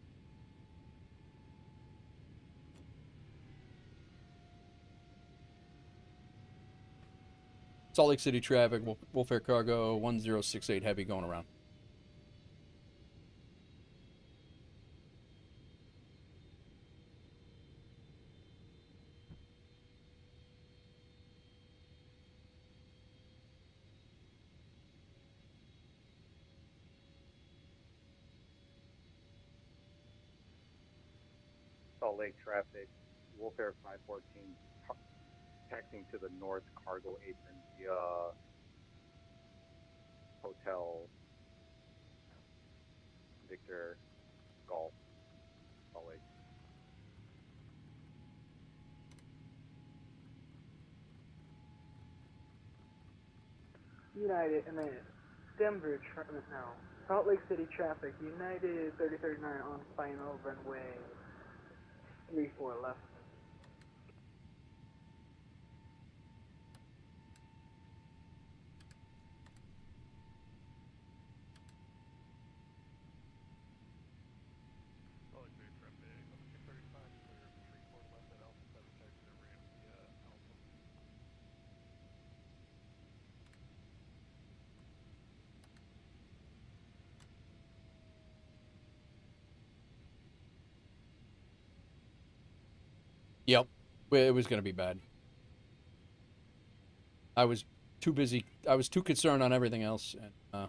Salt Lake City traffic, WolfAir Cargo 1068 heavy going around. Salt Lake traffic, WolfAir 514, taxiing to the north cargo apron via Hotel Victor Golf, Salt Lake. United, and then Denver, no, Salt Lake City traffic, United 3039 on final runway 34 left. Yep. It was going to be bad. I was too busy. I was too concerned on everything else. And, all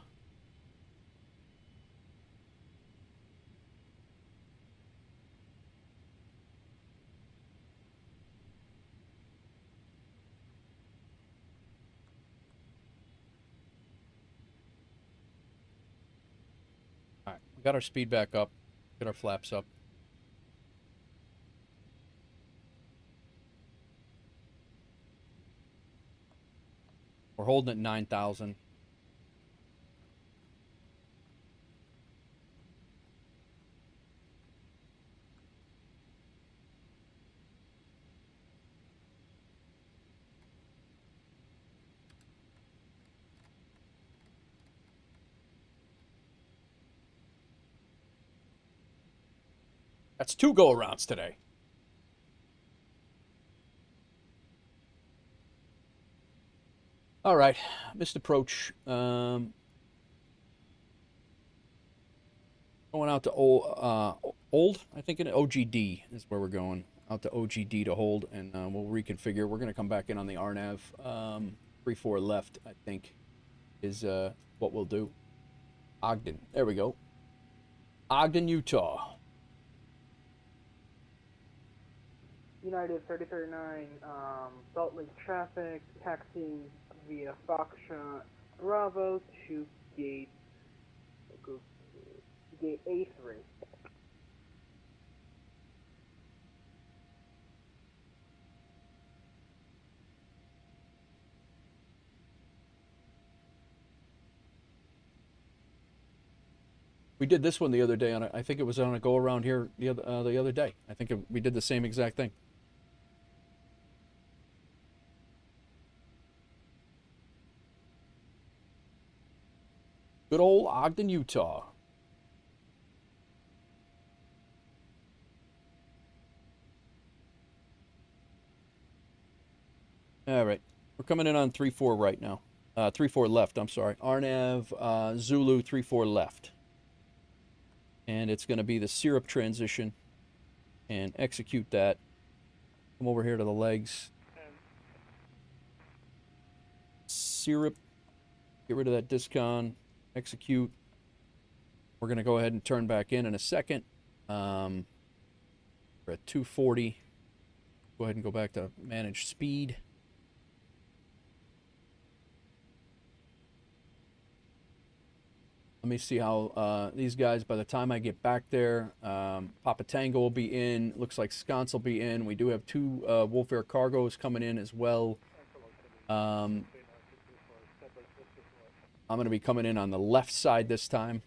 right. We got our speed back up. Get our flaps up. We're holding at 9,000. That's 2 go-arounds today. All right, missed approach. Going out to Old, I think in OGD is where we're going. Out to OGD to hold, and we'll reconfigure. We're going to come back in on the RNAV. 3-4 left, I think, is what we'll do. Ogden, there we go. Ogden, Utah. United 3039, Salt Lake traffic, taxiing via Foxtrot Bravo to gate A3. We did this one the other day on I think it was on a go around here the other day. I think we did the same exact thing. Good old Ogden, Utah. All right. We're coming in on 3-4 right now. 3-4 left, I'm sorry. RNAV, Zulu, 3-4 left. And it's going to be the syrup transition. And execute that. Come over here to the legs. Syrup. Get rid of that discon. Execute. We're going to go ahead and turn back in a second. We're at 240. Go ahead and go back to manage speed. Let me see how these guys, by the time I get back there, Papa Tango will be in. Looks like Sconce will be in. We do have two WolfAir Cargos coming in as well. I'm going to be coming in on the left side this time.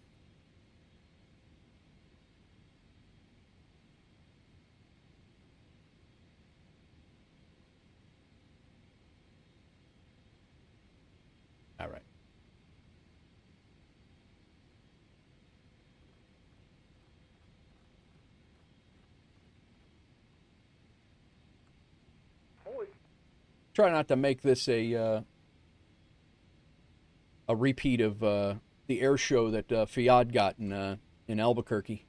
All right. Try not to make this a repeat of the air show that Fiat got in Albuquerque.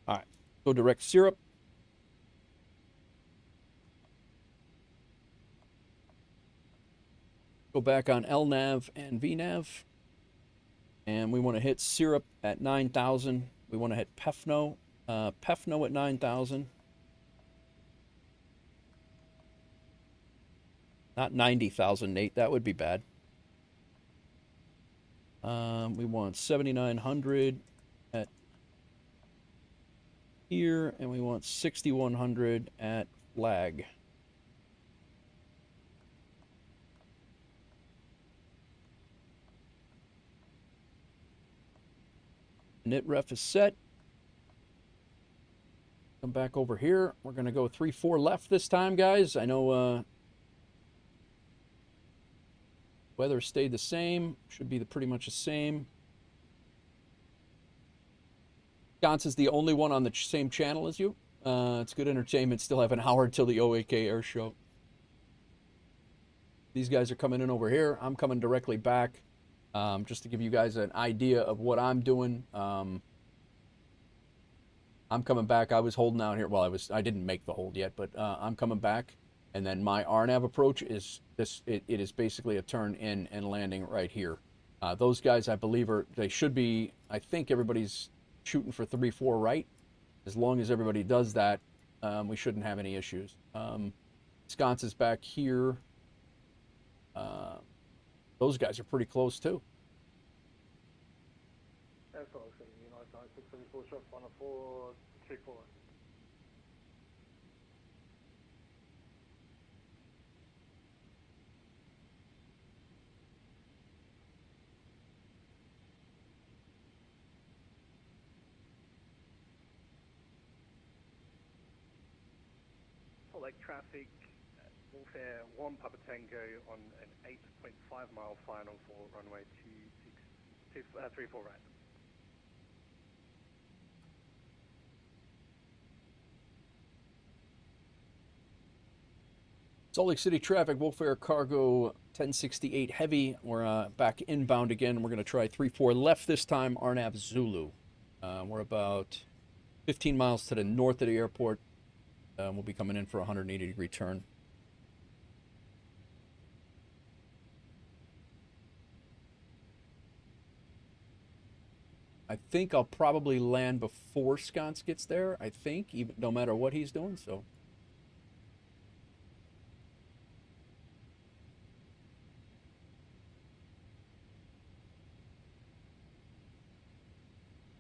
All right, go direct syrup. Go back on LNAV and VNAV. And we want to hit syrup at 9,000. We want to hit PEFNO. PEFNO at 9,000. Not 90,000, Nate. That would be bad. We want 7,900 at here, and we want 6,100 at flag. Knit ref is set. Come back over here. We're going to go 3-4 left this time, guys. I know weather stayed the same. Should be pretty much the same. Sconce is the only one on the same channel as you. It's good entertainment. Still have an hour till the OAK air show. These guys are coming in over here. I'm coming directly back. Just to give you guys an idea of what I'm doing. I'm coming back. I was holding out here. Well, I didn't make the hold yet, but I'm coming back. And then my RNAV approach is this. It is basically a turn in and landing right here. Those guys, I believe, they should be. I think everybody's shooting for 3-4 right. As long as everybody does that, we shouldn't have any issues. Sconce is back here. Those guys are pretty close too. That's what I was saying. United 674 shots, 104, 34. Salt Lake traffic, WolfAir 1 Papa Tango on an 8.5 mile final for runway 34 right. Salt Lake City traffic, WolfAir Cargo 1068 heavy. We're back inbound again. We're going to try 3-4 left this time, RNAV Zulu. We're about 15 miles to the north of the airport. We'll be coming in for a 180-degree turn. I think I'll probably land before Sconce gets there, I think, even no matter what he's doing, so.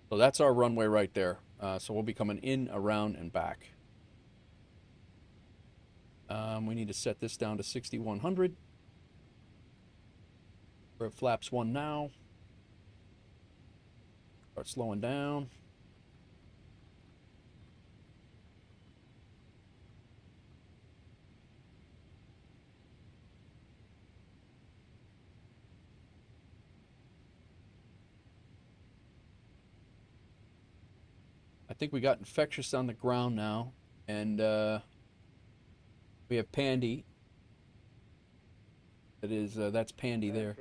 So that's our runway right there. So we'll be coming in, around, and back. We need to set this down to 6,100. We're at flaps 1 now. Start slowing down. I think we got infectious on the ground now, and we have Pandy. That is, that's Pandy there.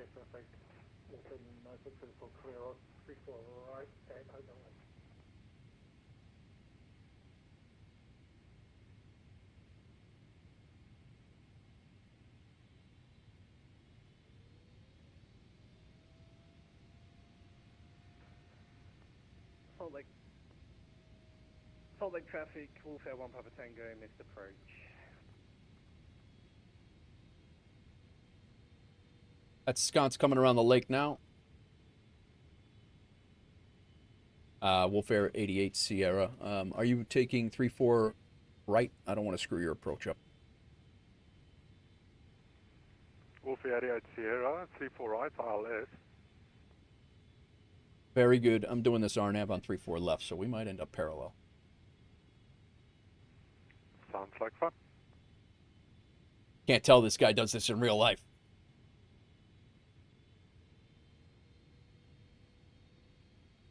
Salt Lake traffic, WolfAir 1 Papa Tango, missed approach. That's sconce coming around the lake now. WolfAir 88 Sierra. Are you taking 3-4 right? I don't want to screw your approach up. WolfAir 88 Sierra, 3-4 right, ILS. Very good. I'm doing this RNAV on 3-4 left, so we might end up parallel. Sounds like fun. Can't tell this guy does this in real life.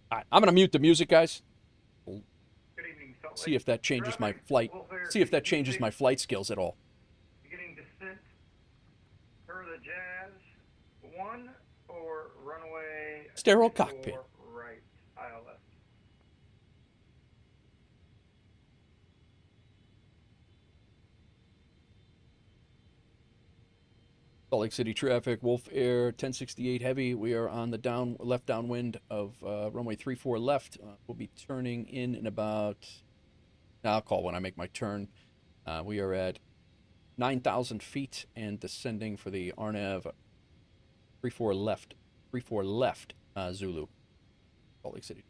All right, I'm going to mute the music, guys. Good evening, Salt Lake. See if that changes my flight. See if that changes my flight skills at all. Beginning descent for the Jazz 1 or runway Sterile cockpit. right, ILS. Salt Lake City traffic, WolfAir 1068 heavy. We are on the left downwind of runway 34 left. We'll be turning in about, I'll call when I make my turn. We are at 9,000 feet and descending for the RNAV 34 left, Zulu, Salt Lake City.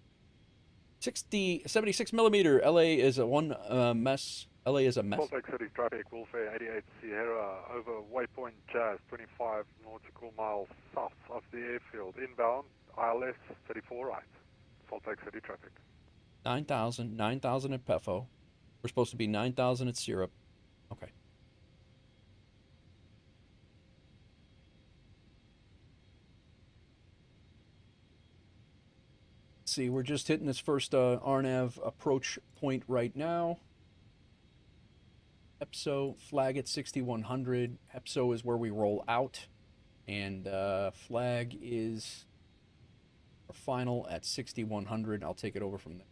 76 millimeter, LA is a mess. LA is a mess. Salt Lake City traffic, WolfAir 88 Sierra, over waypoint Jazz, 25 nautical miles south of the airfield. Inbound, ILS 34 right. Salt Lake City traffic. 9,000 at PEFO. We're supposed to be 9,000 at Syrup. Okay. Let's see, we're just hitting this first RNAV approach point right now. EPSO, flag at 6100. EPSO is where we roll out. And flag is our final at 6100. I'll take it over from there.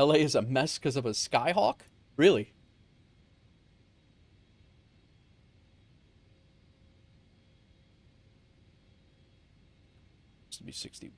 LA is a mess because of a Skyhawk? Really? To be 60.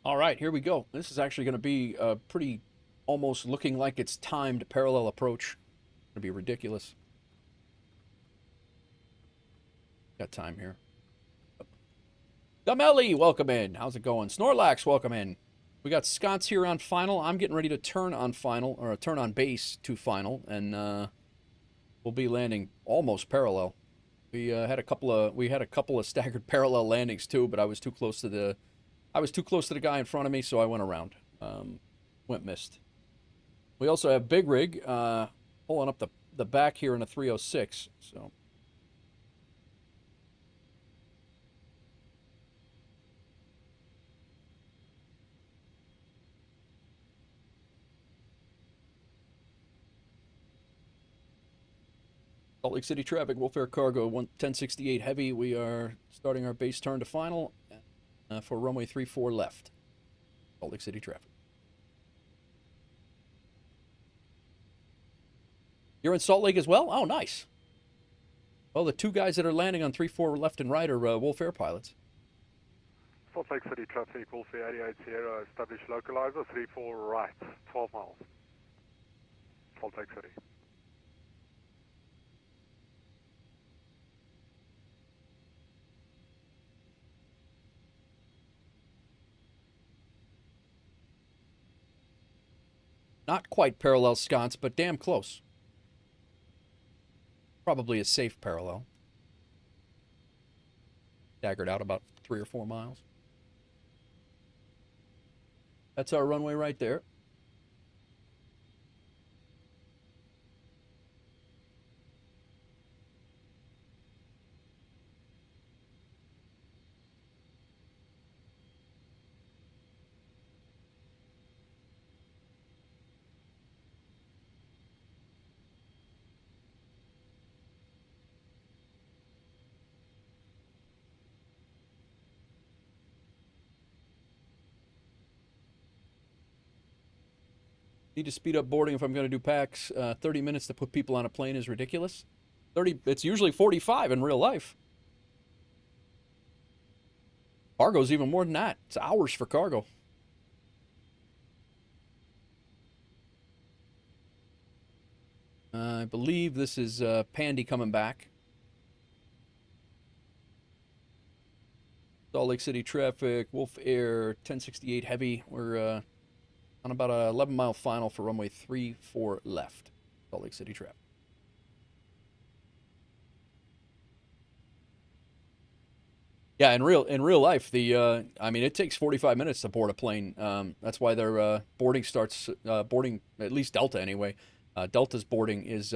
All right, here we go. This is actually going to be a pretty, almost looking like it's timed parallel approach. Going to be ridiculous. Got time here. Dumelli, welcome in. How's it going? Snorlax, welcome in. We got Sconce here on final. I'm getting ready to turn on final, or turn on base to final, and we'll be landing almost parallel. We had a couple of staggered parallel landings too, but I was too close to the guy in front of me, so I went around. Went missed. We also have Big Rig pulling up the back here in a 306. So Salt Lake City traffic, WolfAir Cargo 1068 heavy. We are starting our base turn to final for runway 34 left. Salt Lake City traffic. You're in Salt Lake as well? Oh, nice. Well, the two guys that are landing on 34 left and right are WolfAir pilots. Salt Lake City traffic, WolfAir 88 Sierra, established localizer, 34 right, 12 miles. Salt Lake City. Not quite parallel sconce, but damn close. Probably a safe parallel. Staggered out about 3 or 4 miles. That's our runway right there. Need to speed up boarding if I'm going to do packs. 30 minutes to put people on a plane is ridiculous. It's usually 45 in real life. Cargo's even more than that. It's hours for cargo. I believe this is Pandy coming back. Salt Lake City traffic, WolfAir 1068 heavy. We're on about a 11-mile final for runway 34 left. Salt Lake City traffic. Yeah, in real life, I mean, it takes 45 minutes to board a plane. That's why their boarding starts at least Delta anyway. Delta's boarding is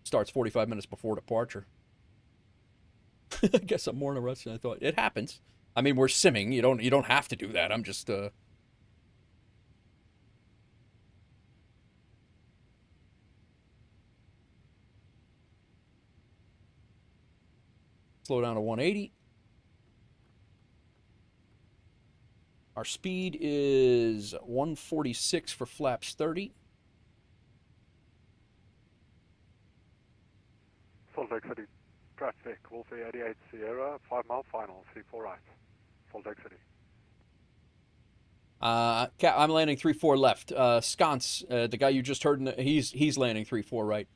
starts 45 minutes before departure. I guess I'm more in a rush than I thought. It happens. I mean, we're simming. You don't have to do that. I'm just slow down to 180. Our speed is 146 for flaps 30. Salt Lake City traffic, WolfAir 88 Sierra, 5-mile final, 34 right. Salt Lake City. I'm landing 34 left. Sconce, the guy you just heard, he's landing 34 right.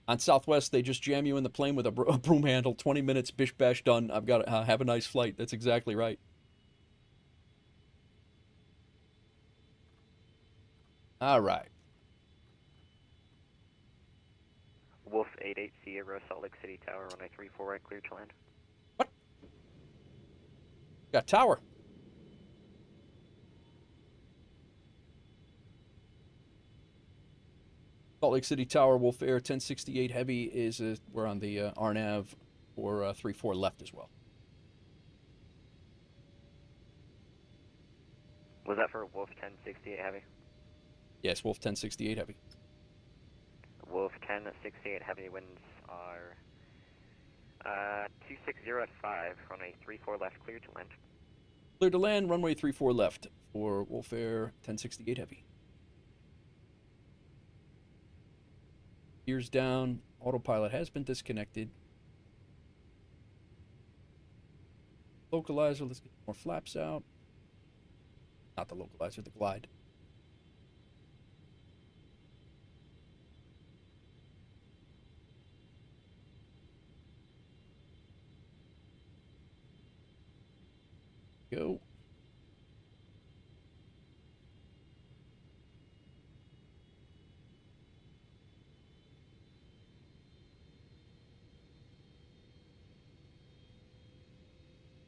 On Southwest, they just jam you in the plane with a broom handle. 20 minutes, bish bash done. I've got to have a nice flight. That's exactly right. All right. Wolf 88 Sierra, Salt Lake City Tower, runway 34 right, clear to land. What? Got tower. Salt Lake City Tower, WolfAir 1068 heavy is we're on the RNAV for 34 left as well. Was that for Wolf 1068 heavy? Yes, Wolf 1068 heavy. Wolf 1068 heavy winds are 260 at 5, runway 34 left, clear to land. Clear to land, runway 34 left for WolfAir 1068 heavy. Gears down, autopilot has been disconnected. Localizer, let's get more flaps out. Not the localizer, the glide. Go.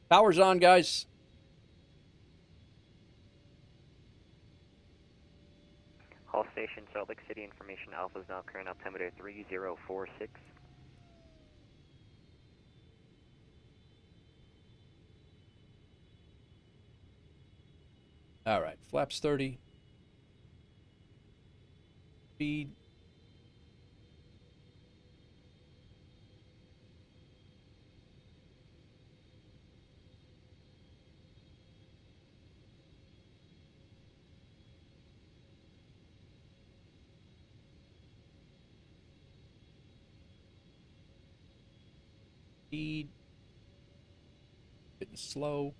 Power's on, guys. Hall station, Salt Lake City, information Alpha is now current altimeter 3046. All right, flaps 30. Speed. Speed. Getting slow.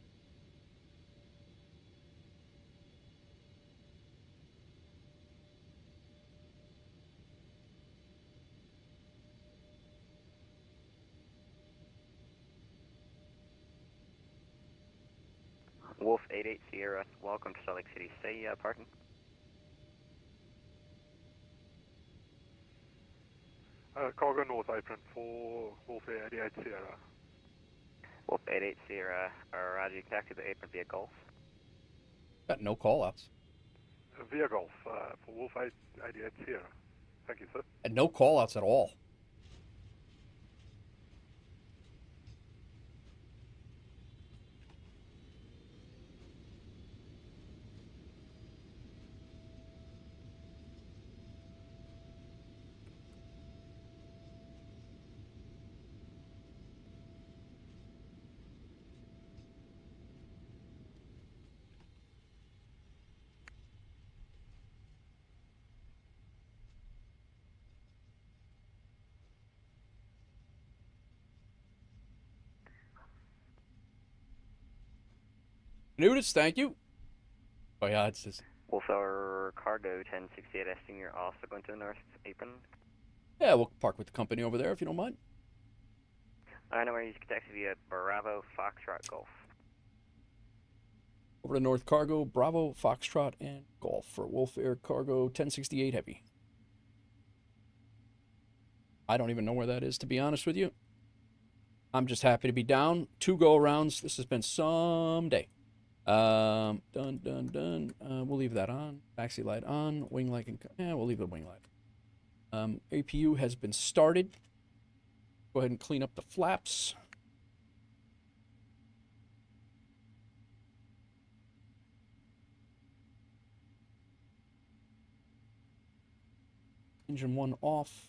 Wolf 88 Sierra, welcome to Salt Lake City. Say parking. Cargo North apron for WolfAir 88 Sierra. Wolf 88 Sierra, roger, taxi the apron via Gulf. Got no call-outs. Via Golf for Wolf 88 Sierra. Thank you, sir. And no call-outs at all. Nudis, thank you. Oh yeah, it's just... WolfAir Cargo 1068, I assume you're also going to the north apron? Yeah, we'll park with the company over there if you don't mind. I know where you can taxi via Bravo Foxtrot Golf. Over to North Cargo, Bravo, Foxtrot, and Golf for WolfAir Cargo 1068 Heavy. I don't even know where that is, to be honest with you. I'm just happy to be down. 2 go-arounds. This has been some day. Done. We'll leave that on. Taxi light on. Wing light. We'll leave the wing light. APU has been started. Go ahead and clean up the flaps. Engine 1 off.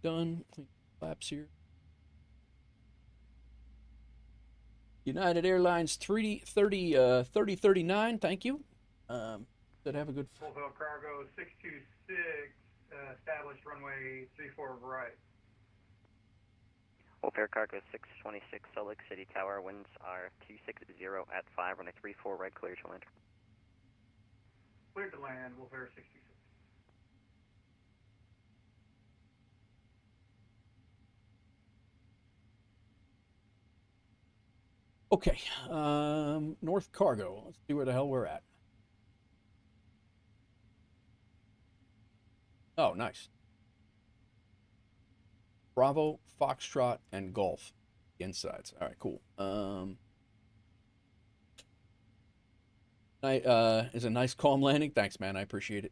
Done. Clean the flaps here. United Airlines 3039, thank you. Did have a good... WolfAir Cargo 626, established runway 34 right. WolfAir Cargo 626, Salt Lake City Tower, winds are 260 at 5, runway 34 right, clear to land. Cleared to land, WolfAir 626. Okay, North Cargo. Let's see where the hell we're at. Oh, nice. Bravo, Foxtrot, and Golf. Insides. All right, cool. Is a nice calm landing. Thanks, man. I appreciate it.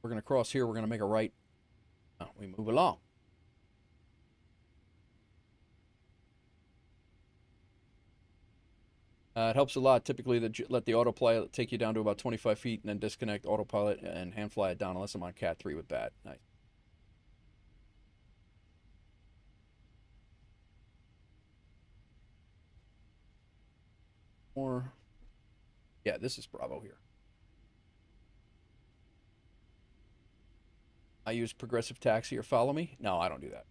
We're going to cross here. We're going to make a right. Oh, we move along. It helps a lot, typically, to let the autopilot take you down to about 25 feet and then disconnect autopilot and hand fly it down unless I'm on Cat 3 with BAT. Nice. Or, yeah, this is Bravo here. I use Progressive Taxi or Follow Me. No, I don't do that.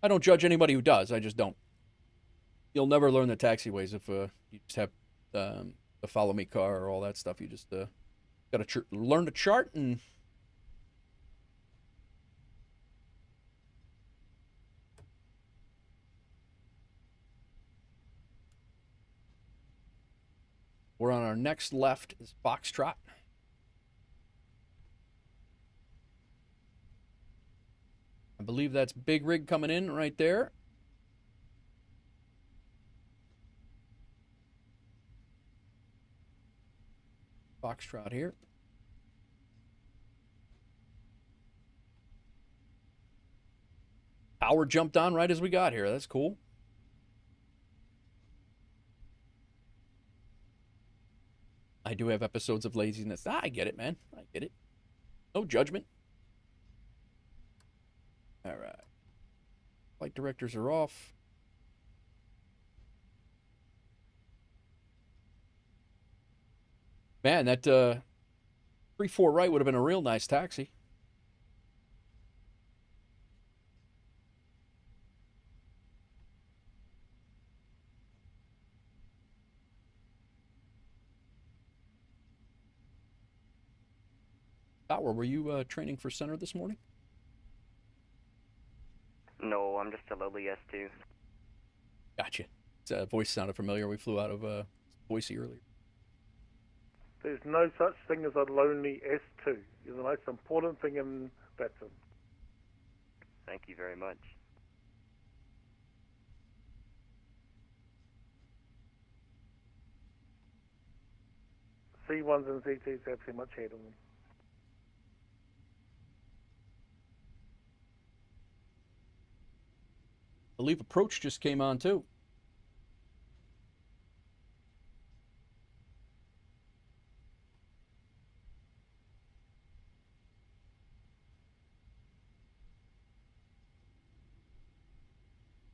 I don't judge anybody who does. I just don't. You'll never learn the taxiways if you just have the Follow Me car or all that stuff. You just got to learn the chart and... We're on our next left is Foxtrot. I believe that's Big Rig coming in right there. Foxtrot here. Power jumped on right as we got here. That's cool. I do have episodes of laziness. I get it, man. I get it. No judgment. All right. Flight directors are off. Man, that 3-4 right would have been a real nice taxi. Tower, were you training for center this morning? No, I'm just a lowly S2. Gotcha. Voice sounded familiar. We flew out of Boise earlier. There's no such thing as a lonely S2. You're the most important thing in VATSIM. Thank you very much. C1s and C2s have too much head on them. I believe approach just came on too.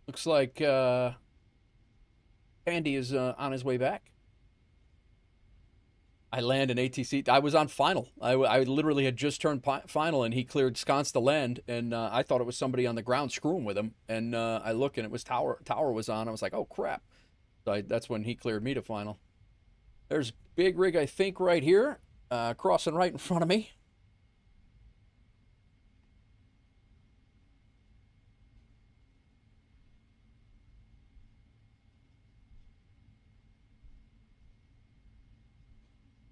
Looks like Andy is on his way back. I land an ATC. I was on final. I literally had just turned final, and he cleared sconce to land, and I thought it was somebody on the ground screwing with him. And I look, and it was Tower. Tower was on. I was like, oh, crap. So that's when he cleared me to final. There's Big Rig, I think, right here, crossing right in front of me.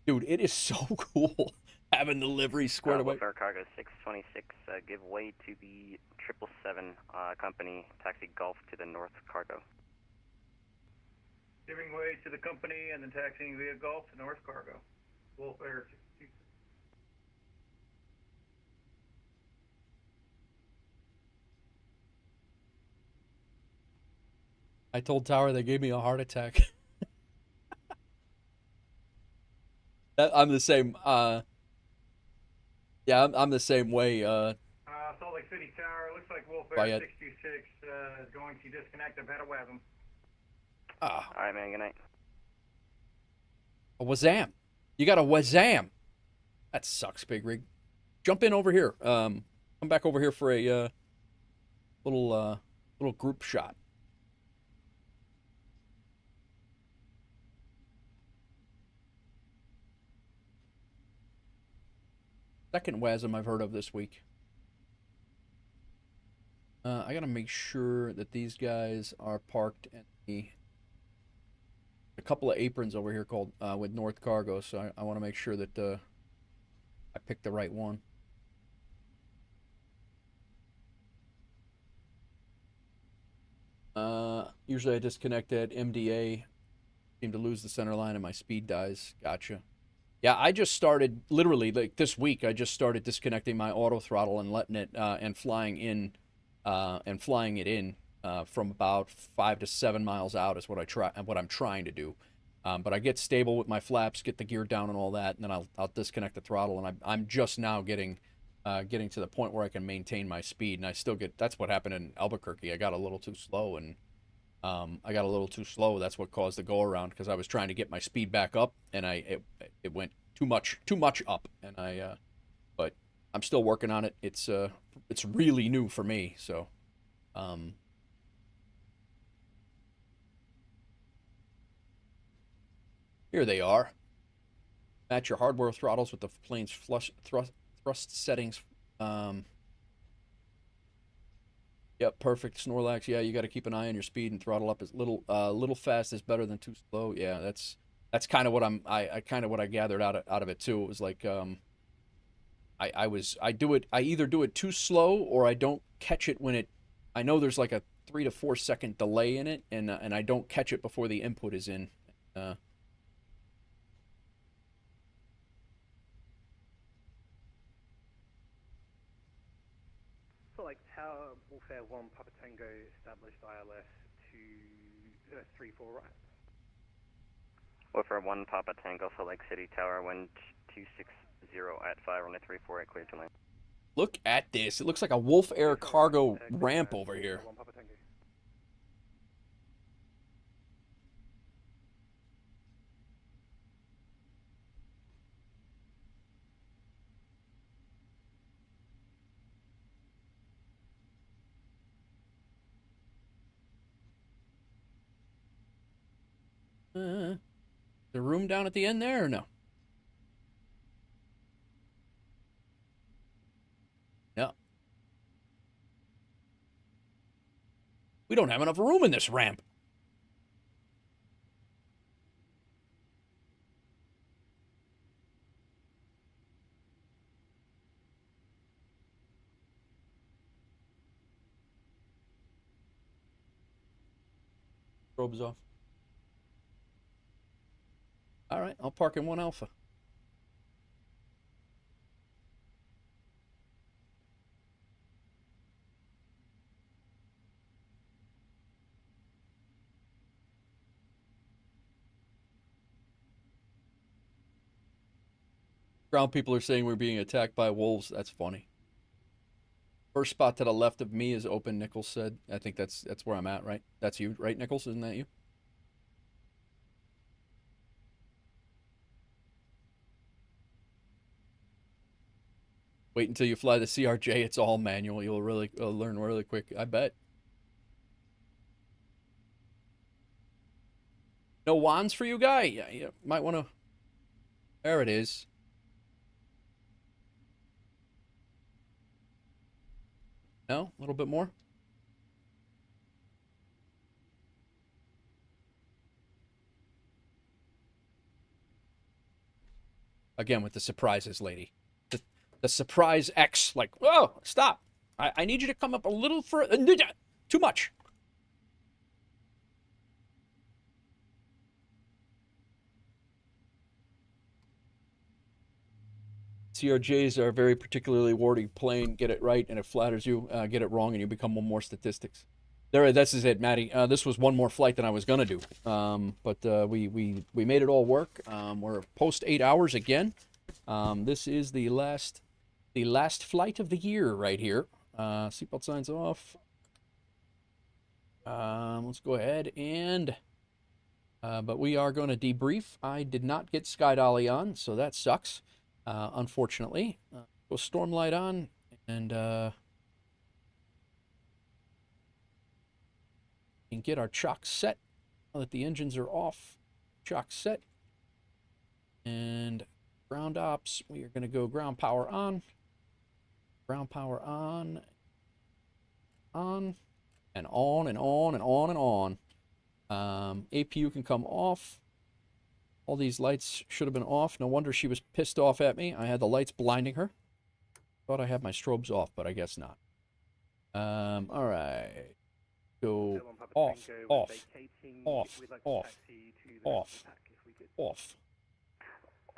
Dude, it is so cool having the livery squared away. WolfAir Cargo 626, give way to the 777 company, taxi Gulf to the North Cargo. Giving way to the company and then taxiing via Gulf to North Cargo. WolfAir 626. I told Tower they gave me a heart attack. I'm the same. Yeah, I'm the same way. Salt Lake City Tower. Looks like WolfAir 626 is going to disconnect. I've had a WASM. All right, man. Good night. A Wazam. You got a Wazam. That sucks, Big Rig. Jump in over here. Come back over here for a little group shot. Second WASM I've heard of this week. I gotta make sure that these guys are parked at a couple of aprons over here called with North Cargo, so I want to make sure that I picked the right one. Usually I disconnect at MDA. Seem to lose the center line and my speed dies. Gotcha. Yeah, I just started, literally, like this week, I just started disconnecting my auto throttle and letting it, and flying it in from about 5 to 7 miles out is what I'm trying to do. But I get stable with my flaps, get the gear down and all that, and then I'll disconnect the throttle, and I'm just now getting to the point where I can maintain my speed, and I still get, that's what happened in Albuquerque. I got a little too slow, and that's what caused the go around, because I was trying to get my speed back up, and it went too much up, and but I'm still working on it. It's really new for me, so here they are. Match your hardware throttles with the plane's thrust settings. Yep, perfect. Snorlax. Yeah, you got to keep an eye on your speed and throttle up as little fast is better than too slow. Yeah, that's kind of what I gathered out of it too. It was like I either do it too slow or I don't catch it when I know there's like a 3 to 4 second delay in it, and I don't catch it before the input is in. So like Tower WolfAir 1 Papa Tango established ILS to 3-4 right. WolfAir 1 Papa Tango, Salt Lake City Tower, wind 260 at 5, runway 34 at clear to land. Look at this. It looks like a WolfAir Cargo ramp over here. The room down at the end there or no? No. We don't have enough room in this ramp. Strobes off. All right, I'll park in 1 Alpha. Ground people are saying we're being attacked by wolves. That's funny. First spot to the left of me is open, Nichols said. I think that's where I'm at, right? That's you, right, Nichols? Isn't that you? Wait until you fly the CRJ. It's all manual. You'll really learn really quick. I bet. No wands for you, guy? Yeah, you might want to... There it is. No? A little bit more? Again with the surprises, lady. The surprise X, like, whoa, stop. I need you to come up a little further. Too much. CRJs are a very particularly worded plane. Get it right and it flatters you. Get it wrong and you become one more statistics. There, this is it, Maddie. This was one more flight than I was gonna do. But we made it all work. We're post 8 hours again. This is the last flight of the year right here. Seatbelt signs off. Let's go ahead and. But we are going to debrief. I did not get Sky Dolly on, so that sucks. Unfortunately. Go Stormlight on and get our chock set. Now that the engines are off, chock set. And ground ops, we are going to go ground power on. Ground power on. On. And on and on and on and on. APU can come off. All these lights should have been off. No wonder she was pissed off at me. I had the lights blinding her. Thought I had my strobes off, but I guess not. All right. Go off, off, off, off, off, off.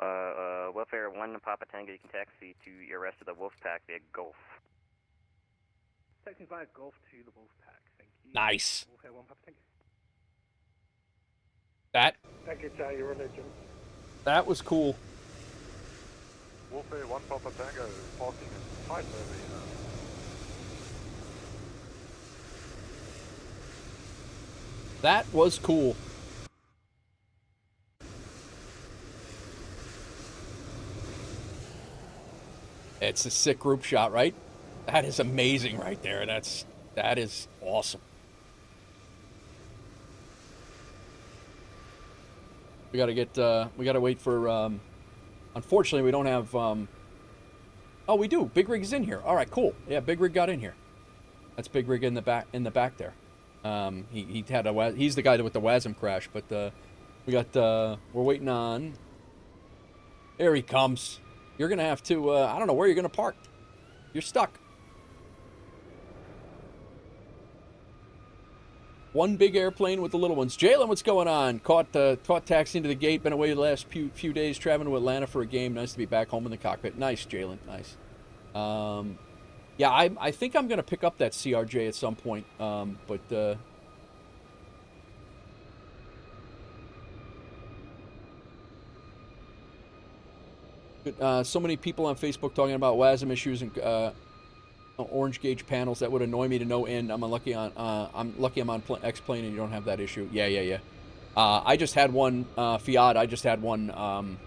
WolfAir 1 Papa Tango, you can taxi to your rest of the Wolf Pack via Gulf. Taxi via Gulf to the Wolf Pack, thank you. Nice. WolfAir 1 Papa Tango. Thank you, Charlie, your religion. That was cool. WolfAir 1 Papa Tango parking in tight levy. That was cool. It's a sick group shot, right? That is amazing right there. That is awesome. We gotta wait for, unfortunately we don't have, oh, we do. Big Rig's in here. All right, cool. Yeah, Big Rig got in here. That's Big Rig in the back there. He had he's the guy with the WASM crash, but, we're waiting on, there he comes. You're gonna have to, I don't know where you're gonna park. You're stuck. One big airplane with the little ones. Jalen, what's going on? Caught taxiing to the gate. Been away the last few days, traveling to Atlanta for a game. Nice to be back home in the cockpit. Nice, Jalen. Nice. Yeah, I think I'm gonna pick up that CRJ at some point. But so many people on Facebook talking about WASM issues and orange gauge panels. That would annoy me to no end. I'm lucky I'm on X-Plane and you don't have that issue. Yeah. I just had one Fiat. I just had one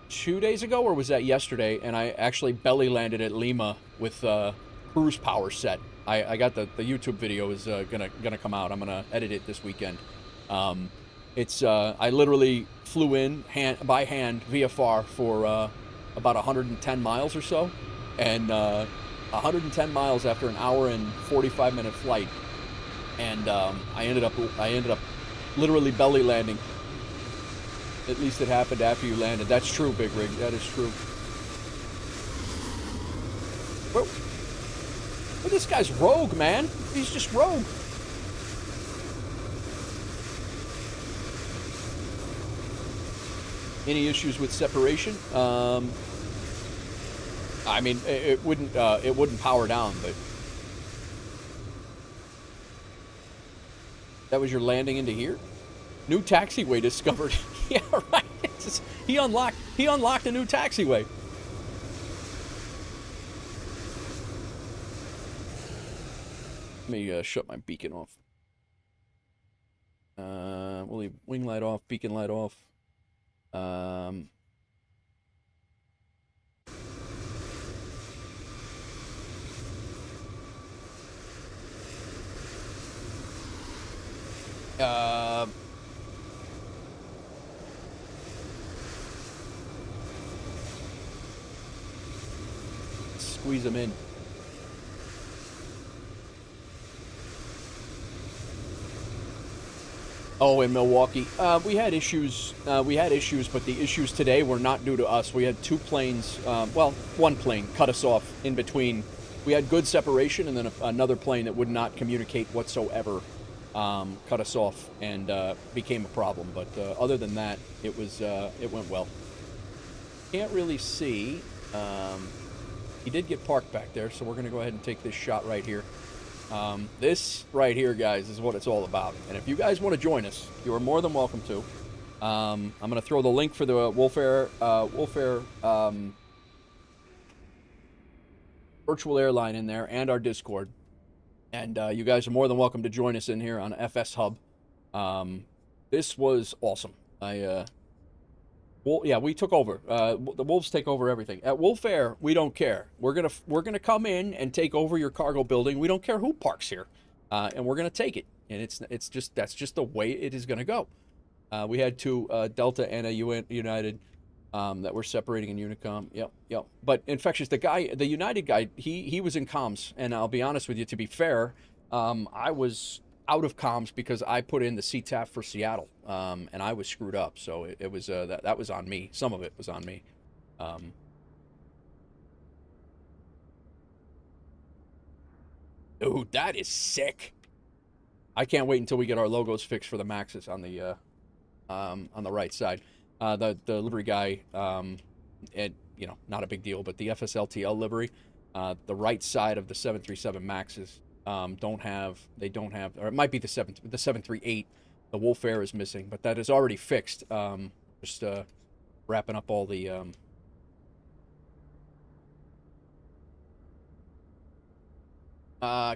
2 days ago, or was that yesterday? And I actually belly landed at Lima with cruise power set. I got the YouTube video is gonna come out. I'm gonna edit it this weekend. It's I literally flew in by hand VFR for about 110 miles or so, and 110 miles after an hour and 45-minute flight, and I ended up literally belly landing. At least it happened after you landed. That's true, Big Rig. That is true. Well, this guy's rogue, man. He's just rogue. Any issues with separation? I mean, it wouldn't power down, but that was your landing into here. New taxiway discovered. Yeah, right. He unlocked a new taxiway. Let me shut my beacon off. We'll leave wing light off, beacon light off. Squeeze them in. Oh, in Milwaukee, we had issues. But the issues today were not due to us. We had two planes. Well, one plane cut us off in between. We had good separation, and then another plane that would not communicate whatsoever cut us off and became a problem. But other than that, it went well. Can't really see. He did get parked back there, so we're going to go ahead and take this shot right here. This right here, guys, is what it's all about. And if you guys want to join us, you are more than welcome to. I'm going to throw the link for the WolfAir virtual airline in there and our Discord. And you guys are more than welcome to join us in here on FSHub. This was awesome. Yeah, we took over. The Wolves take over everything. At WolfAir, we don't care. We're gonna come in and take over your cargo building. We don't care who parks here, and we're gonna take it. And that's just the way it is gonna go. We had two Delta and a United that were separating in Unicom. Yep. But Infectious, the United guy, he was in comms, and I'll be honest with you. To be fair, I was out of comms because I put in the CTAF for Seattle, and I was screwed up. So it was that was on me. Some of it was on me. Dude, that is sick. I can't wait until we get our logos fixed for the Maxes on the right side. The livery guy, and not a big deal, but the FSLTL livery, the right side of the 737 Maxes. Don't have, or it might be the 738. The WolfAir is missing, but that is already fixed. Just wrapping up all the.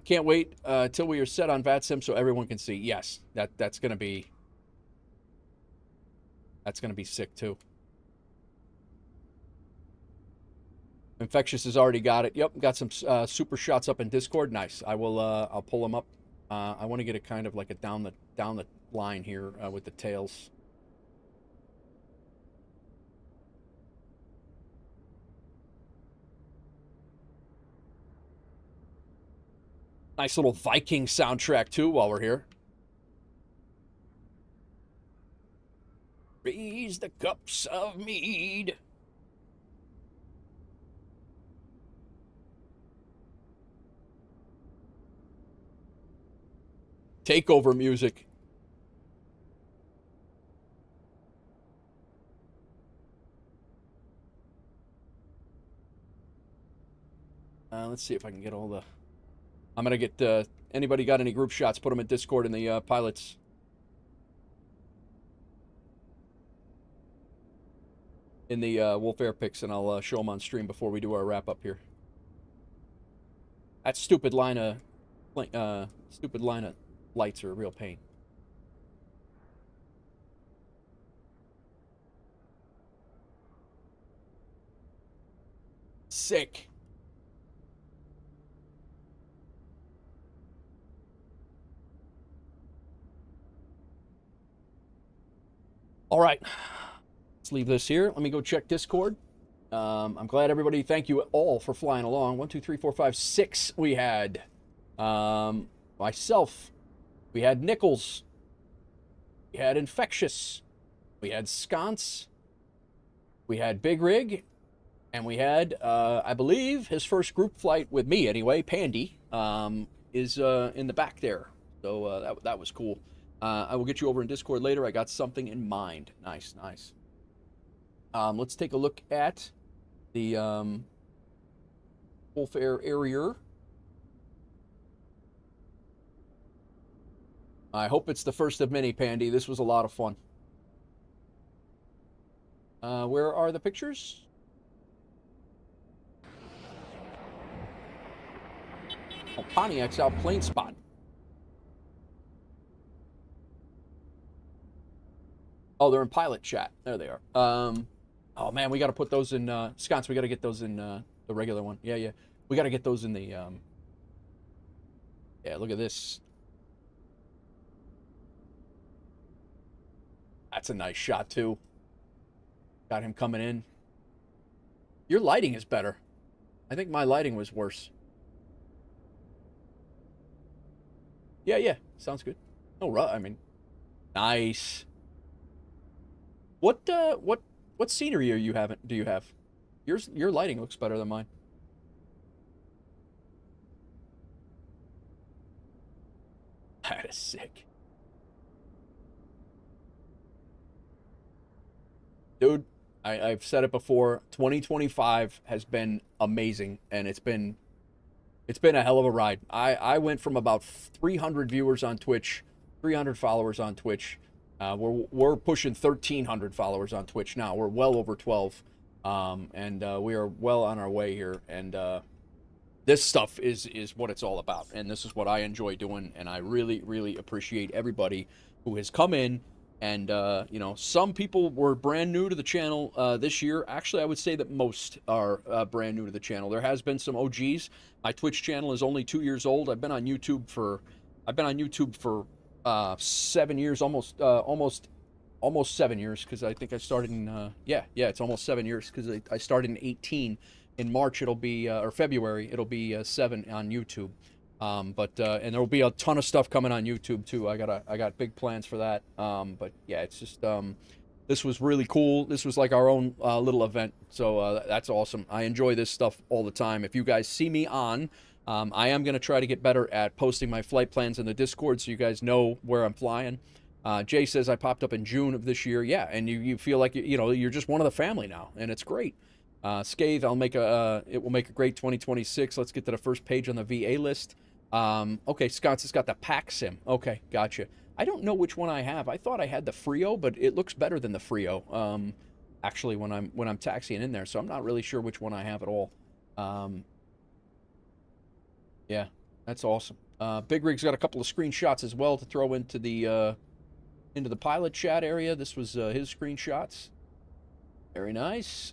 Can't wait till we are set on VATSIM so everyone can see. Yes, that's gonna be sick too. Infectious has already got it. Yep, got some super shots up in Discord. Nice. I'll pull them up. I want to get it kind of like a down the line here with the tails. Nice little Viking soundtrack too while we're here. Raise the cups of mead. Takeover music. Let's see if I can get all the... I'm going to get... anybody got any group shots? Put them in Discord in the pilots. In the WolfAir pics, and I'll show them on stream before we do our wrap-up here. That stupid line of lights are a real pain. Sick. All right. Let's leave this here. Let me go check Discord. I'm glad everybody, thank you all for flying along. 1, 2, 3, 4, 5, 6 we had. Myself. We had Nichols. We had Infectious. We had Sconce. We had Big Rig. And we had, I believe, his first group flight with me anyway, Pandy, is in the back there. So that was cool. I will get you over in Discord later. I got something in mind. Nice, nice. Let's take a look at the WolfAir Harrier. I hope it's the first of many, Pandy. This was a lot of fun. Where are the pictures? Oh, Pontiac's out plane spot. Oh, they're in pilot chat. There they are. Oh man, we got to put those in sconce. We got to get those in the regular one. Yeah. We got to get those in the yeah, look at this. That's a nice shot too. Got him coming in. Your lighting is better. I think my lighting was worse. Yeah. Sounds good. Oh, right. I mean, nice. What scenery do you have? Your lighting looks better than mine. That is sick. Dude, I've said it before, 2025 has been amazing, and it's been a hell of a ride. I went from about 300 viewers on Twitch, 300 followers on Twitch. We're pushing 1,300 followers on Twitch now. We're well over 12, and we are well on our way here. And this stuff is what it's all about, and this is what I enjoy doing. And I really, really appreciate everybody who has come in. And you know, some people were brand new to the channel this year. Actually, I would say that most are brand new to the channel. There has been some OGs. My Twitch channel is only 2 years old. I've been on YouTube for 7 years, almost 7 years, because I think I started in yeah, it's almost 7 years, because I started in 18. In March it'll be or February it'll be 7 on YouTube. But and there will be a ton of stuff coming on YouTube too. I got big plans for that. But yeah, it's just this was really cool. This was like our own little event. So that's awesome. I enjoy this stuff all the time. If you guys see me on, I am going to try to get better at posting my flight plans in the Discord so you guys know where I'm flying. Jay says I popped up in June of this year. Yeah, and you feel like you know you're just one of the family now, and it's great. Scathe, it will make a great 2026. Let's get to the first page on the VA list. Okay, Scott's has got the PAC-SIM. Okay, gotcha. I don't know which one I have. I thought I had the Frio, but it looks better than the Frio. Actually, when I'm taxiing in there, so I'm not really sure which one I have at all. Yeah, that's awesome. Big Rig's got a couple of screenshots as well to throw into the pilot chat area. This was his screenshots. Very nice.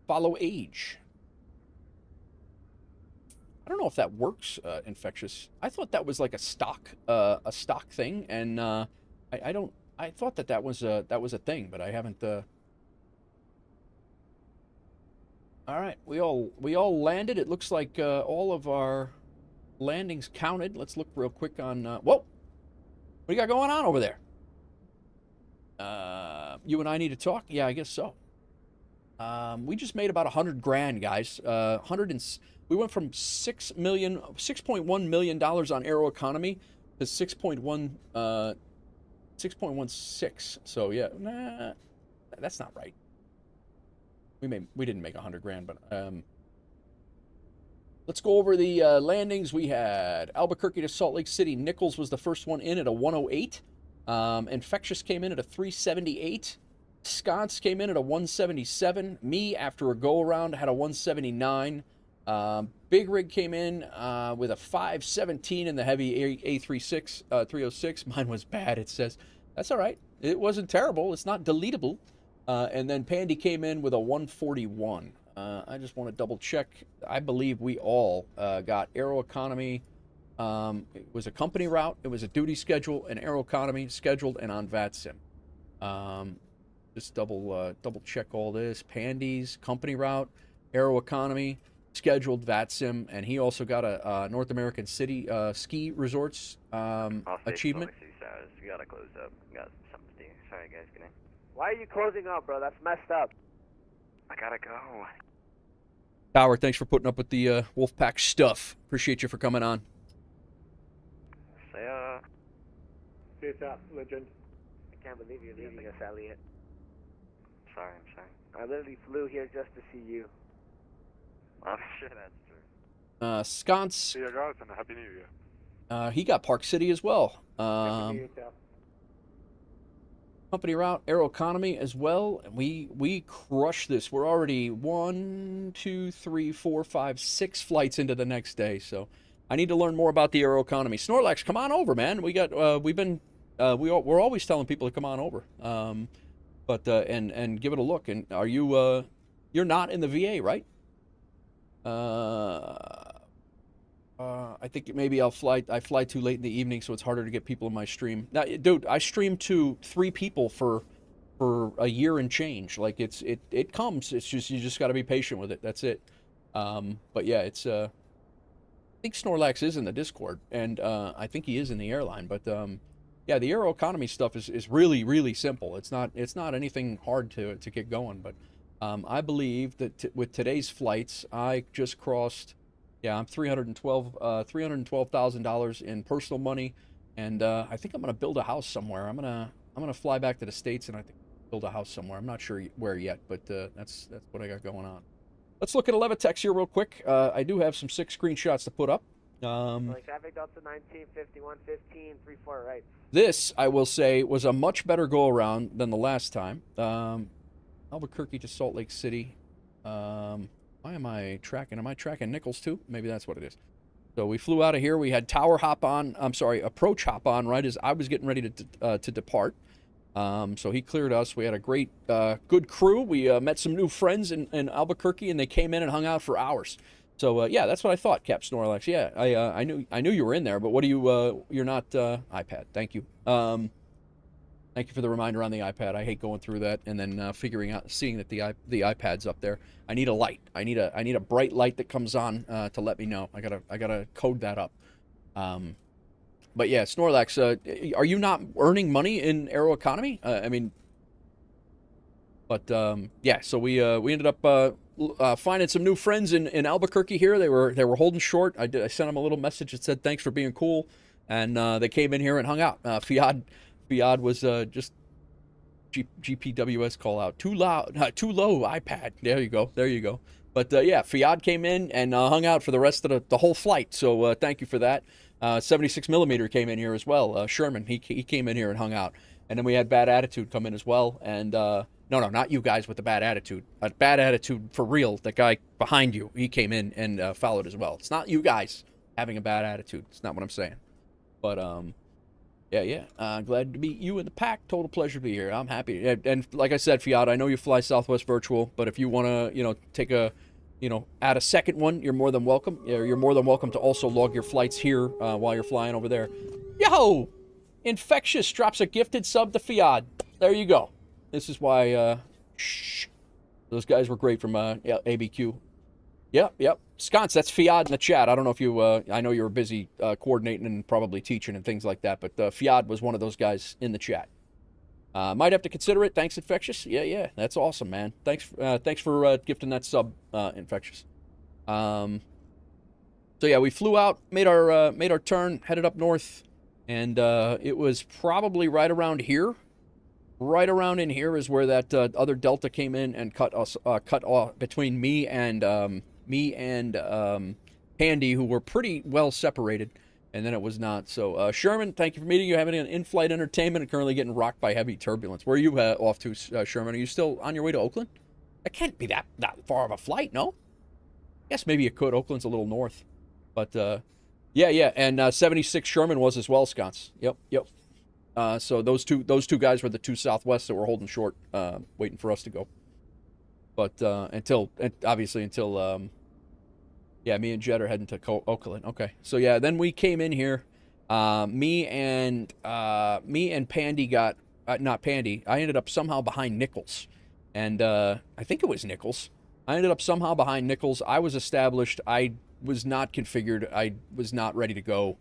Follow age. I don't know if that works, Infectious. I thought that was like a stock thing, and I thought that was a thing, but I haven't. All right, we all landed. It looks like all of our landings counted. Let's look real quick on. Whoa, what do you got going on over there? You and I need to talk. Yeah, I guess so. We just made about $100,000, guys. We went from $6.1 million on Aeroconomy to 6.16. So yeah, nah, that's not right. We didn't make $100,000, but let's go over the landings. We had Albuquerque to Salt Lake City. Nichols was the first one in at a 108. Infectious came in at a 378. Sconce came in at a 177. Me, after a go-around, had a 179. Big Rig came in with a 517 in the heavy A306. Mine was bad, it says. That's all right. It wasn't terrible. It's not deletable. And then Pandy came in with a 141. I just want to double-check. I believe we all got Aeroconomy. It was a company route. It was a duty schedule, an Aeroconomy scheduled, and on VATSIM. Just double check all this. Pandy's company route, Aeroconomy, scheduled VATSIM, and he also got a North American City ski resorts achievement. We gotta close up. We got something to do. Sorry guys, good night. Why are you closing up, bro? That's messed up. I gotta go. Howard, thanks for putting up with the Wolfpack stuff. Appreciate you for coming on. Say Clear south, Legend. I can't believe you're leaving us, Elliot. Sorry, I'm sorry. I literally flew here just to see you. Oh, shit, that's true. Sconce, See you guys, and Happy New Year. he got Park City as well. Company route, Aeroconomy as well. We crush this. We're already 1, 2, 3, 4, 5, 6 flights into the next day. So I need to learn more about the Aeroconomy. Snorlax, come on over, man. We got we're always telling people to come on over. And give it a look. And are you you're not in the VA, right? I think maybe I fly too late in the evening, so it's harder to get people in my stream. Now, dude, I stream to 3 people for a year and change. Like it comes. It's just you just got to be patient with it. That's it. But yeah, it's I think Snorlax is in the Discord, and I think he is in the airline. But yeah, the Aeroconomy stuff is really, really simple. It's not anything hard to get going. But I believe that with today's flights, I just crossed. Yeah, I'm $312,000 in personal money, and I think I'm gonna build a house somewhere. I'm gonna fly back to the States and I think build a house somewhere. I'm not sure where yet, but that's what I got going on. Let's look at Levitex here real quick. I do have some 6 screenshots to put up. Traffic Delta 19, 5115, 34 right. This, I will say, was a much better go-around than the last time. Albuquerque to Salt Lake City. Why am I tracking? Am I tracking Nichols too? Maybe that's what it is. So we flew out of here. We had approach hop on right as I was getting ready to depart. So he cleared us. We had a great, good crew. We met some new friends in Albuquerque, and they came in and hung out for hours. So yeah, that's what I thought, Cap Snorlax. Yeah, I knew you were in there, but what do you? You're not iPad. Thank you. Thank you for the reminder on the iPad. I hate going through that and then seeing that the iPad's up there. I need a light. I need a bright light that comes on to let me know. I gotta code that up. But yeah, Snorlax, are you not earning money in Aeroconomy? I mean, but yeah. So we ended up finding some new friends in Albuquerque here. They were holding short. I sent them a little message that said thanks for being cool, and they came in here and hung out. Fiad was just GPWS call out. Too low iPad. There you go. But yeah, Fiad came in and hung out for the rest of the whole flight. So thank you for that. 76 millimeter came in here as well. Sherman, he came in here and hung out. And then we had Bad Attitude come in as well. And no, not you guys with the bad attitude. A bad attitude for real. That guy behind you, he came in and followed as well. It's not you guys having a bad attitude. It's not what I'm saying. But yeah. Glad to meet you in the pack. Total pleasure to be here. I'm happy. And like I said, Fiat, I know you fly Southwest Virtual, but if you want to, take a, add a second one, you're more than welcome. You're more than welcome to also log your flights here while you're flying over there. Yo! Infectious drops a gifted sub to Fiat. There you go. This is why, those guys were great from ABQ. Yep. Sconce, that's Fiat in the chat. I don't know if you, I know you were busy coordinating and probably teaching and things like that, but Fiat was one of those guys in the chat. Might have to consider it. Thanks, Infectious. Yeah, that's awesome, man. Thanks for gifting that sub, Infectious. So yeah, we flew out, made our turn, headed up north, and it was probably right around here. Right around in here is where that other Delta came in and cut off between me and Handy, who were pretty well separated, and then it was not. So Sherman, thank you for meeting you, having an in-flight entertainment, and currently getting rocked by heavy turbulence. Where are you off to, Sherman? Are you still on your way to Oakland? That can't be that far of a flight, no? I guess maybe it could. Oakland's a little north, but yeah, and 76 Sherman was as well, Sconce. Yep. So those two guys were the 2 Southwest that were holding short, waiting for us to go. But until me and Jed are heading to Oakland. Okay, so yeah, then we came in here. Me and Pandy got not Pandy. I ended up somehow behind Nichols, and I think it was Nichols. I ended up somehow behind Nichols. I was established. I was not configured. I was not ready to go.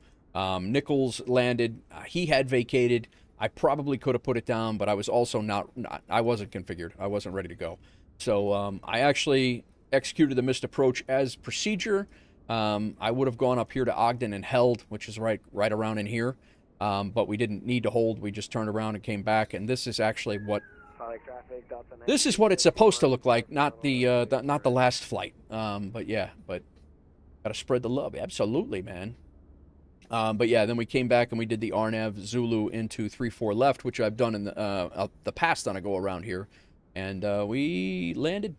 Nichols landed. He had vacated. I probably could have put it down, but I was also not I wasn't configured. I wasn't ready to go. So I actually executed the missed approach as procedure. I would have gone up here to Ogden and held, which is right around in here. but we didn't need to hold. We just turned around and came back, and this is actually what it's supposed to look like, not the last flight. But yeah, but gotta spread the love. Absolutely, man. But yeah, then we came back and we did the RNAV Zulu into 3-4 left, which I've done in the past on a go around here, and we landed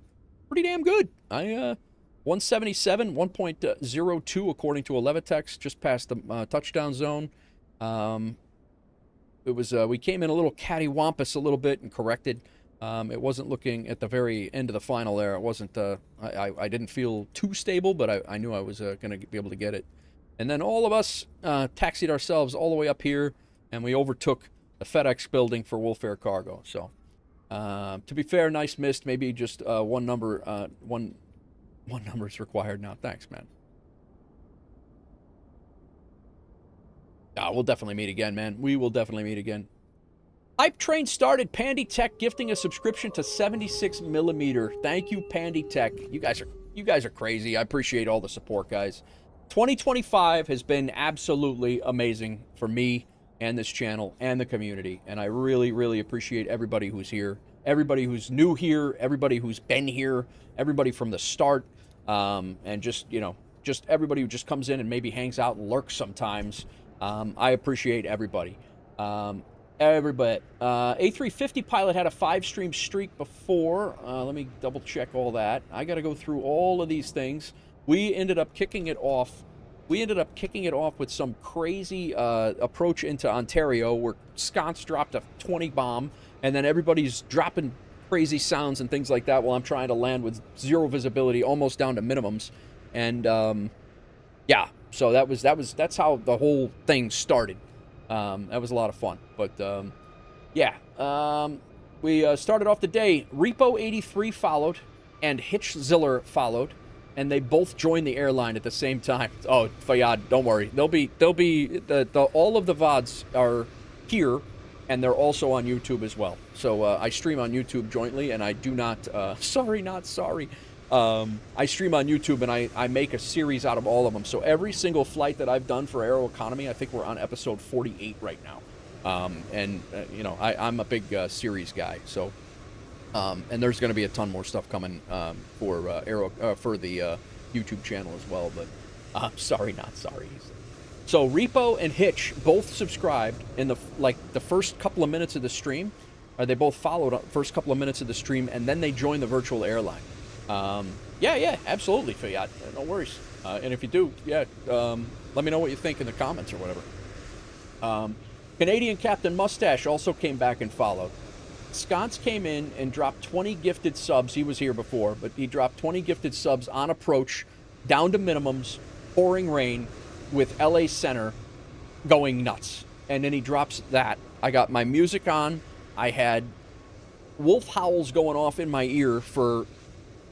pretty damn good. 177, 1.02 according to a Levitex, just past the touchdown zone. It was we came in a little cattywampus a little bit and corrected. It wasn't looking at the very end of the final there. It wasn't. I didn't feel too stable, but I knew I was going to be able to get it. And then all of us taxied ourselves all the way up here, and we overtook the FedEx building for WolfAir Cargo. So, to be fair, nice missed. Maybe just one number is required now. Thanks, man. We'll definitely meet again, man. We will definitely meet again. Hype Train started. Pandy Tech gifting a subscription to 76mm. Thank you, Pandy Tech. You guys are crazy. I appreciate all the support, guys. 2025 has been absolutely amazing for me and this channel and the community, and I really, really appreciate everybody who's here, everybody who's new here, everybody who's been here, everybody from the start, and just everybody who just comes in and maybe hangs out and lurks sometimes. I appreciate everybody. A350 pilot had a 5-stream streak before. Let me double check all that. I got to go through all of these things. We ended up kicking it off. With some crazy approach into Ontario where Sconce dropped a 20 bomb, and then everybody's dropping crazy sounds and things like that while I'm trying to land with zero visibility, almost down to minimums. And yeah, so that's how the whole thing started. That was a lot of fun. But yeah, we started off the day. Repo 83 followed, and Hitchziller followed, and they both joined the airline at the same time. Oh, Fayyad, don't worry. They'll be all of the VODs are here, and they're also on YouTube as well. So I stream on YouTube jointly, and I do not. Sorry, not sorry. I stream on YouTube, and I make a series out of all of them. So every single flight that I've done for Aeroconomy, I think we're on episode 48 right now. I'm a big series guy. So, and there's going to be a ton more stuff coming for the YouTube channel as well. But sorry, not sorry. So Repo and Hitch both subscribed in the first couple of minutes of the stream. They both followed first couple of minutes of the stream, and then they joined the virtual airline. Yeah, absolutely, Fiat. No worries. And if you do, let me know what you think in the comments or whatever. Canadian Captain Mustache also came back and followed. Sconce came in and dropped 20 gifted subs. He was here before, but he dropped 20 gifted subs on approach, down to minimums, pouring rain, with LA Center going nuts. And then he drops that. I got my music on. I had wolf howls going off in my ear for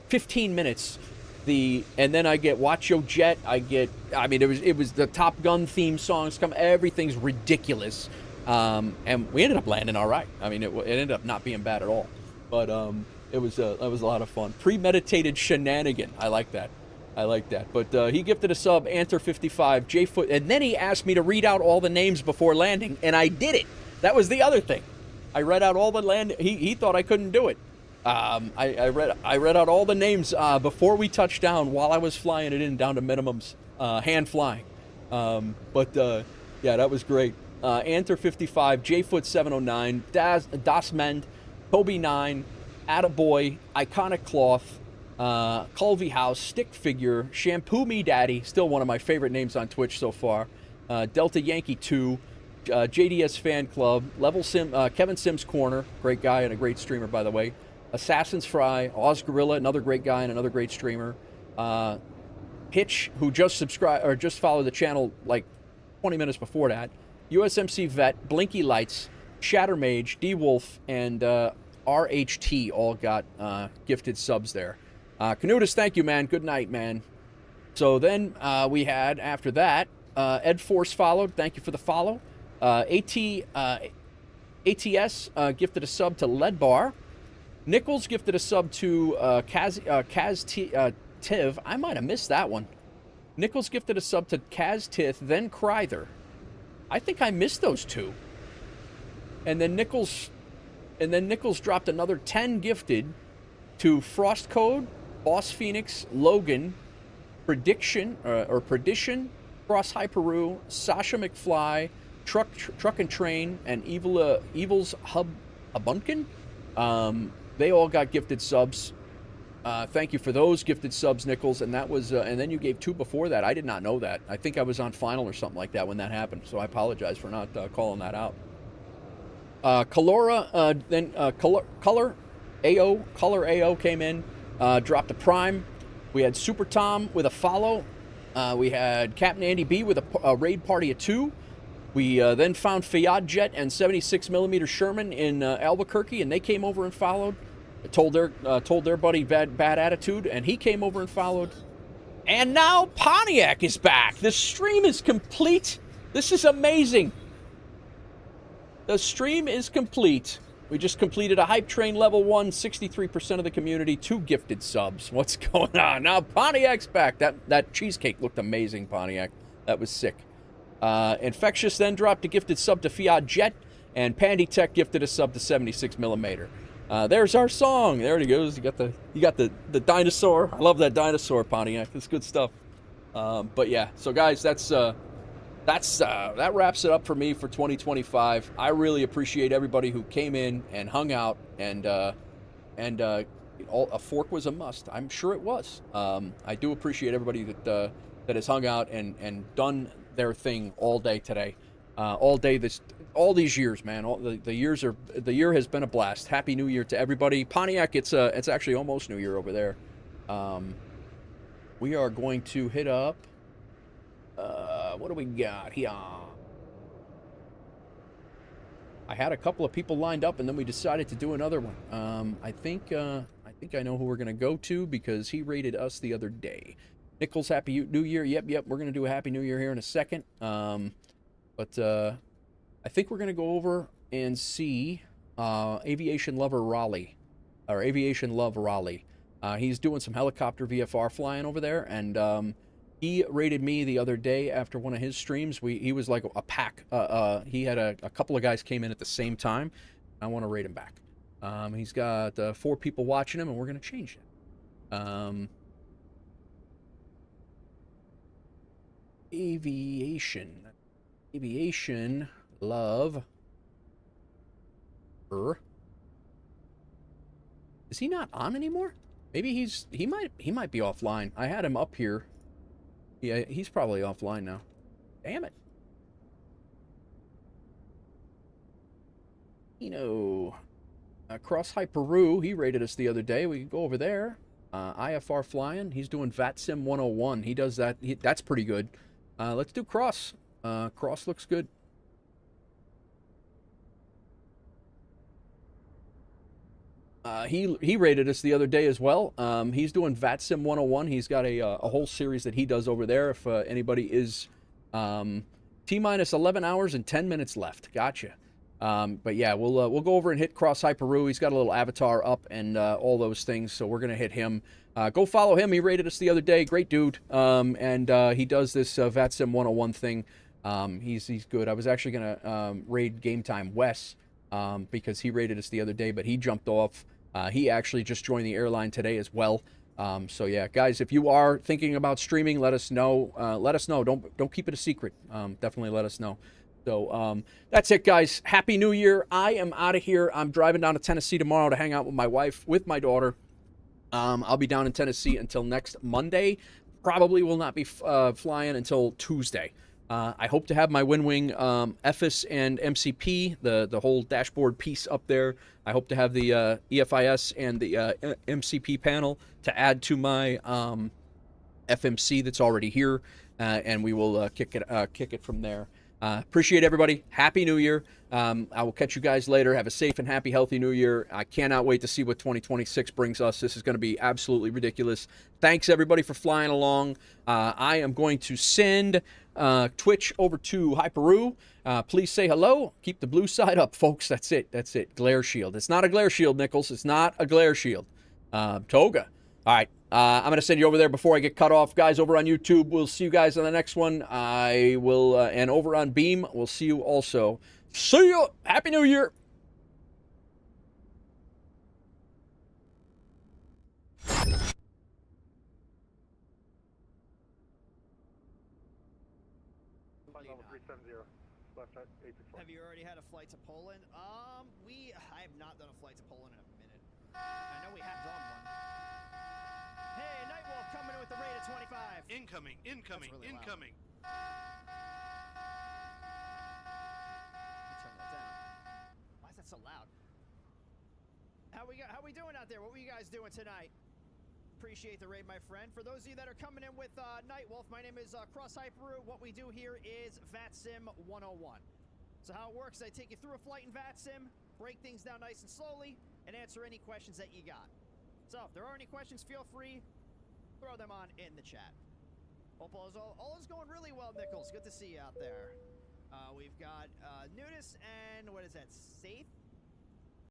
15 minutes. And then I get Watch Yo Jet. It was the Top Gun theme songs come. Everything's ridiculous. And we ended up landing all right. It ended up not being bad at all. But it was a lot of fun. Premeditated shenanigan. I like that. But he gifted a sub, Anter55, J-Foot, and then he asked me to read out all the names before landing, and I did it. That was the other thing. I read out all the land. He thought I couldn't do it. I read out all the names before we touched down while I was flying it in down to minimums, hand flying. Yeah, that was great. Anter55, J-Foot709, Dasmend, Kobe9, Attaboy, Iconic Cloth, Culvey House, Stick Figure, Shampoo Me Daddy, still one of my favorite names on Twitch so far, Delta Yankee 2, JDS Fan Club, Kevin Sims Corner, great guy and a great streamer, by the way, Assassin's Fry, Oz Gorilla, another great guy and another great streamer, Hitch, who just subscribed or just followed the channel like 20 minutes before that, USMC Vet, Blinky Lights, Shattermage, D-Wolf, and RHT all got gifted subs there. Canutus, thank you, man. Good night, man. So then we had, after that, Ed Force followed. Thank you for the follow. ATS gifted a sub to Leadbar. Nichols gifted a sub to Tiv. I might have missed that one. Nichols gifted a sub to Kaz Tith, then Kryther. I think I missed those 2. And then Nichols dropped another 10 gifted to Frost Code, Boss Phoenix, Logan, Prediction, Cross Hyperu, Sasha McFly, Truck and Train, and Evil's Hub Abunkin. They all got gifted subs. Thank you for those gifted subs, Nichols. And that was, and then you gave 2 before that. I did not know that. I think I was on final or something like that when that happened. So I apologize for not calling that out. Colora, then Color AO came in, dropped a prime. We had Super Tom with a follow. We had Captain Andy B with a raid party of 2. We then found Fayad Jet and 76mm Sherman in Albuquerque, and they came over and followed. Told their buddy bad attitude, and he came over and followed. And now Pontiac is back. The stream is complete. This is amazing. The stream is complete. We just completed a Hype Train level 1, 63% of the community, 2 gifted subs. What's going on? Now Pontiac's back. That cheesecake looked amazing, Pontiac. That was sick. Infectious then dropped a gifted sub to Fiat Jet, and Pandy Tech gifted a sub to 76mm. There's our song. There it goes. You got the dinosaur. I love that dinosaur, Pontiac. It's good stuff. But yeah, so guys, that wraps it up for me for 2025. I really appreciate everybody who came in and hung out, and a fork was a must. I'm sure it was. I do appreciate everybody that has hung out and done their thing all day today, all these years, man. The year has been a blast. Happy New Year to everybody. Pontiac, it's actually almost New Year over there. We are going to hit up. What do we got here? I had a couple of people lined up, and then we decided to do another one. I think I know who we're gonna go to because he rated us the other day. Nichols, Happy New Year. Yep. We're gonna do a Happy New Year here in a second. But I think we're gonna go over and see Aviation Lover Raleigh, or Aviation Love Raleigh. He's doing some helicopter VFR flying over there, and he rated me the other day after one of his streams. He was like a pack. He had a couple of guys came in at the same time. I want to rate him back. He's got 4 people watching him, and we're going to change it. Aviation Love. Is he not on anymore? Maybe he might be offline. I had him up here. Yeah, he's probably offline now. Damn it. Cross Hyperu, he rated us the other day. We can go over there. IFR Flying, he's doing VATSIM 101. He does that. That's pretty good. Let's do Cross. Cross looks good. He rated us the other day as well. He's doing VATSIM 101. He's got a whole series that he does over there. If anybody is T-minus 11 hours and 10 minutes left. Gotcha. But yeah, we'll go over and hit Cross Hyperu. He's got a little avatar up and all those things, so we're gonna hit him. Go follow him. He rated us the other day. Great dude. And he does this VATSIM 101 thing. He's good. I was actually gonna raid Game Time Wes because he rated us the other day, but he jumped off. He actually just joined the airline today as well. So yeah, guys, if you are thinking about streaming, let us know. Let us know. Don't keep it a secret. Definitely let us know. So that's it, guys. Happy New Year. I am out of here. I'm driving down to Tennessee tomorrow to hang out with my wife, with my daughter. I'll be down in Tennessee until next Monday. Probably will not be flying until Tuesday. I hope to have my WinWing EFIS and MCP, the whole dashboard piece up there. I hope to have the EFIS and the MCP panel to add to my FMC that's already here, and we will kick it from there. Appreciate everybody. Happy New Year. I will catch you guys later. Have a safe and happy, healthy New Year. I cannot wait to see what 2026 brings us. This is going to be absolutely ridiculous. Thanks, everybody, for flying along. I am going to send Twitch over to Hyperu. Please say hello. Keep the blue side up, folks. That's it. Glare shield. It's not a glare shield, Nichols. It's not a glare shield. Toga. All right. I'm going to send you over there before I get cut off. Guys, over on YouTube, we'll see you guys on the next one. I will, and over on Beam, we'll see you also. See you. Happy New Year. Level 370, left at 8 Have you already had a flight to Poland? I have not done a flight to Poland in a minute. I know we have done one. Hey, Nightwolf coming in with the rate of 25. Incoming, incoming, Really incoming. Loud. Turn that down. Why is that so loud? How we doing out there? What were you guys doing tonight? Appreciate the raid, my friend. For those of you that are coming in with Nightwolf, my name is Cross Hyperu. What we do here is VATSIM 101. So how it works, I take you through a flight in VATSIM, break things down nice and slowly, and answer any questions that you got. So if there are any questions, feel free, throw them on in the chat. Hope all is going really well, Nichols. Good to see you out there. We've got Nudis and what is that? Safe?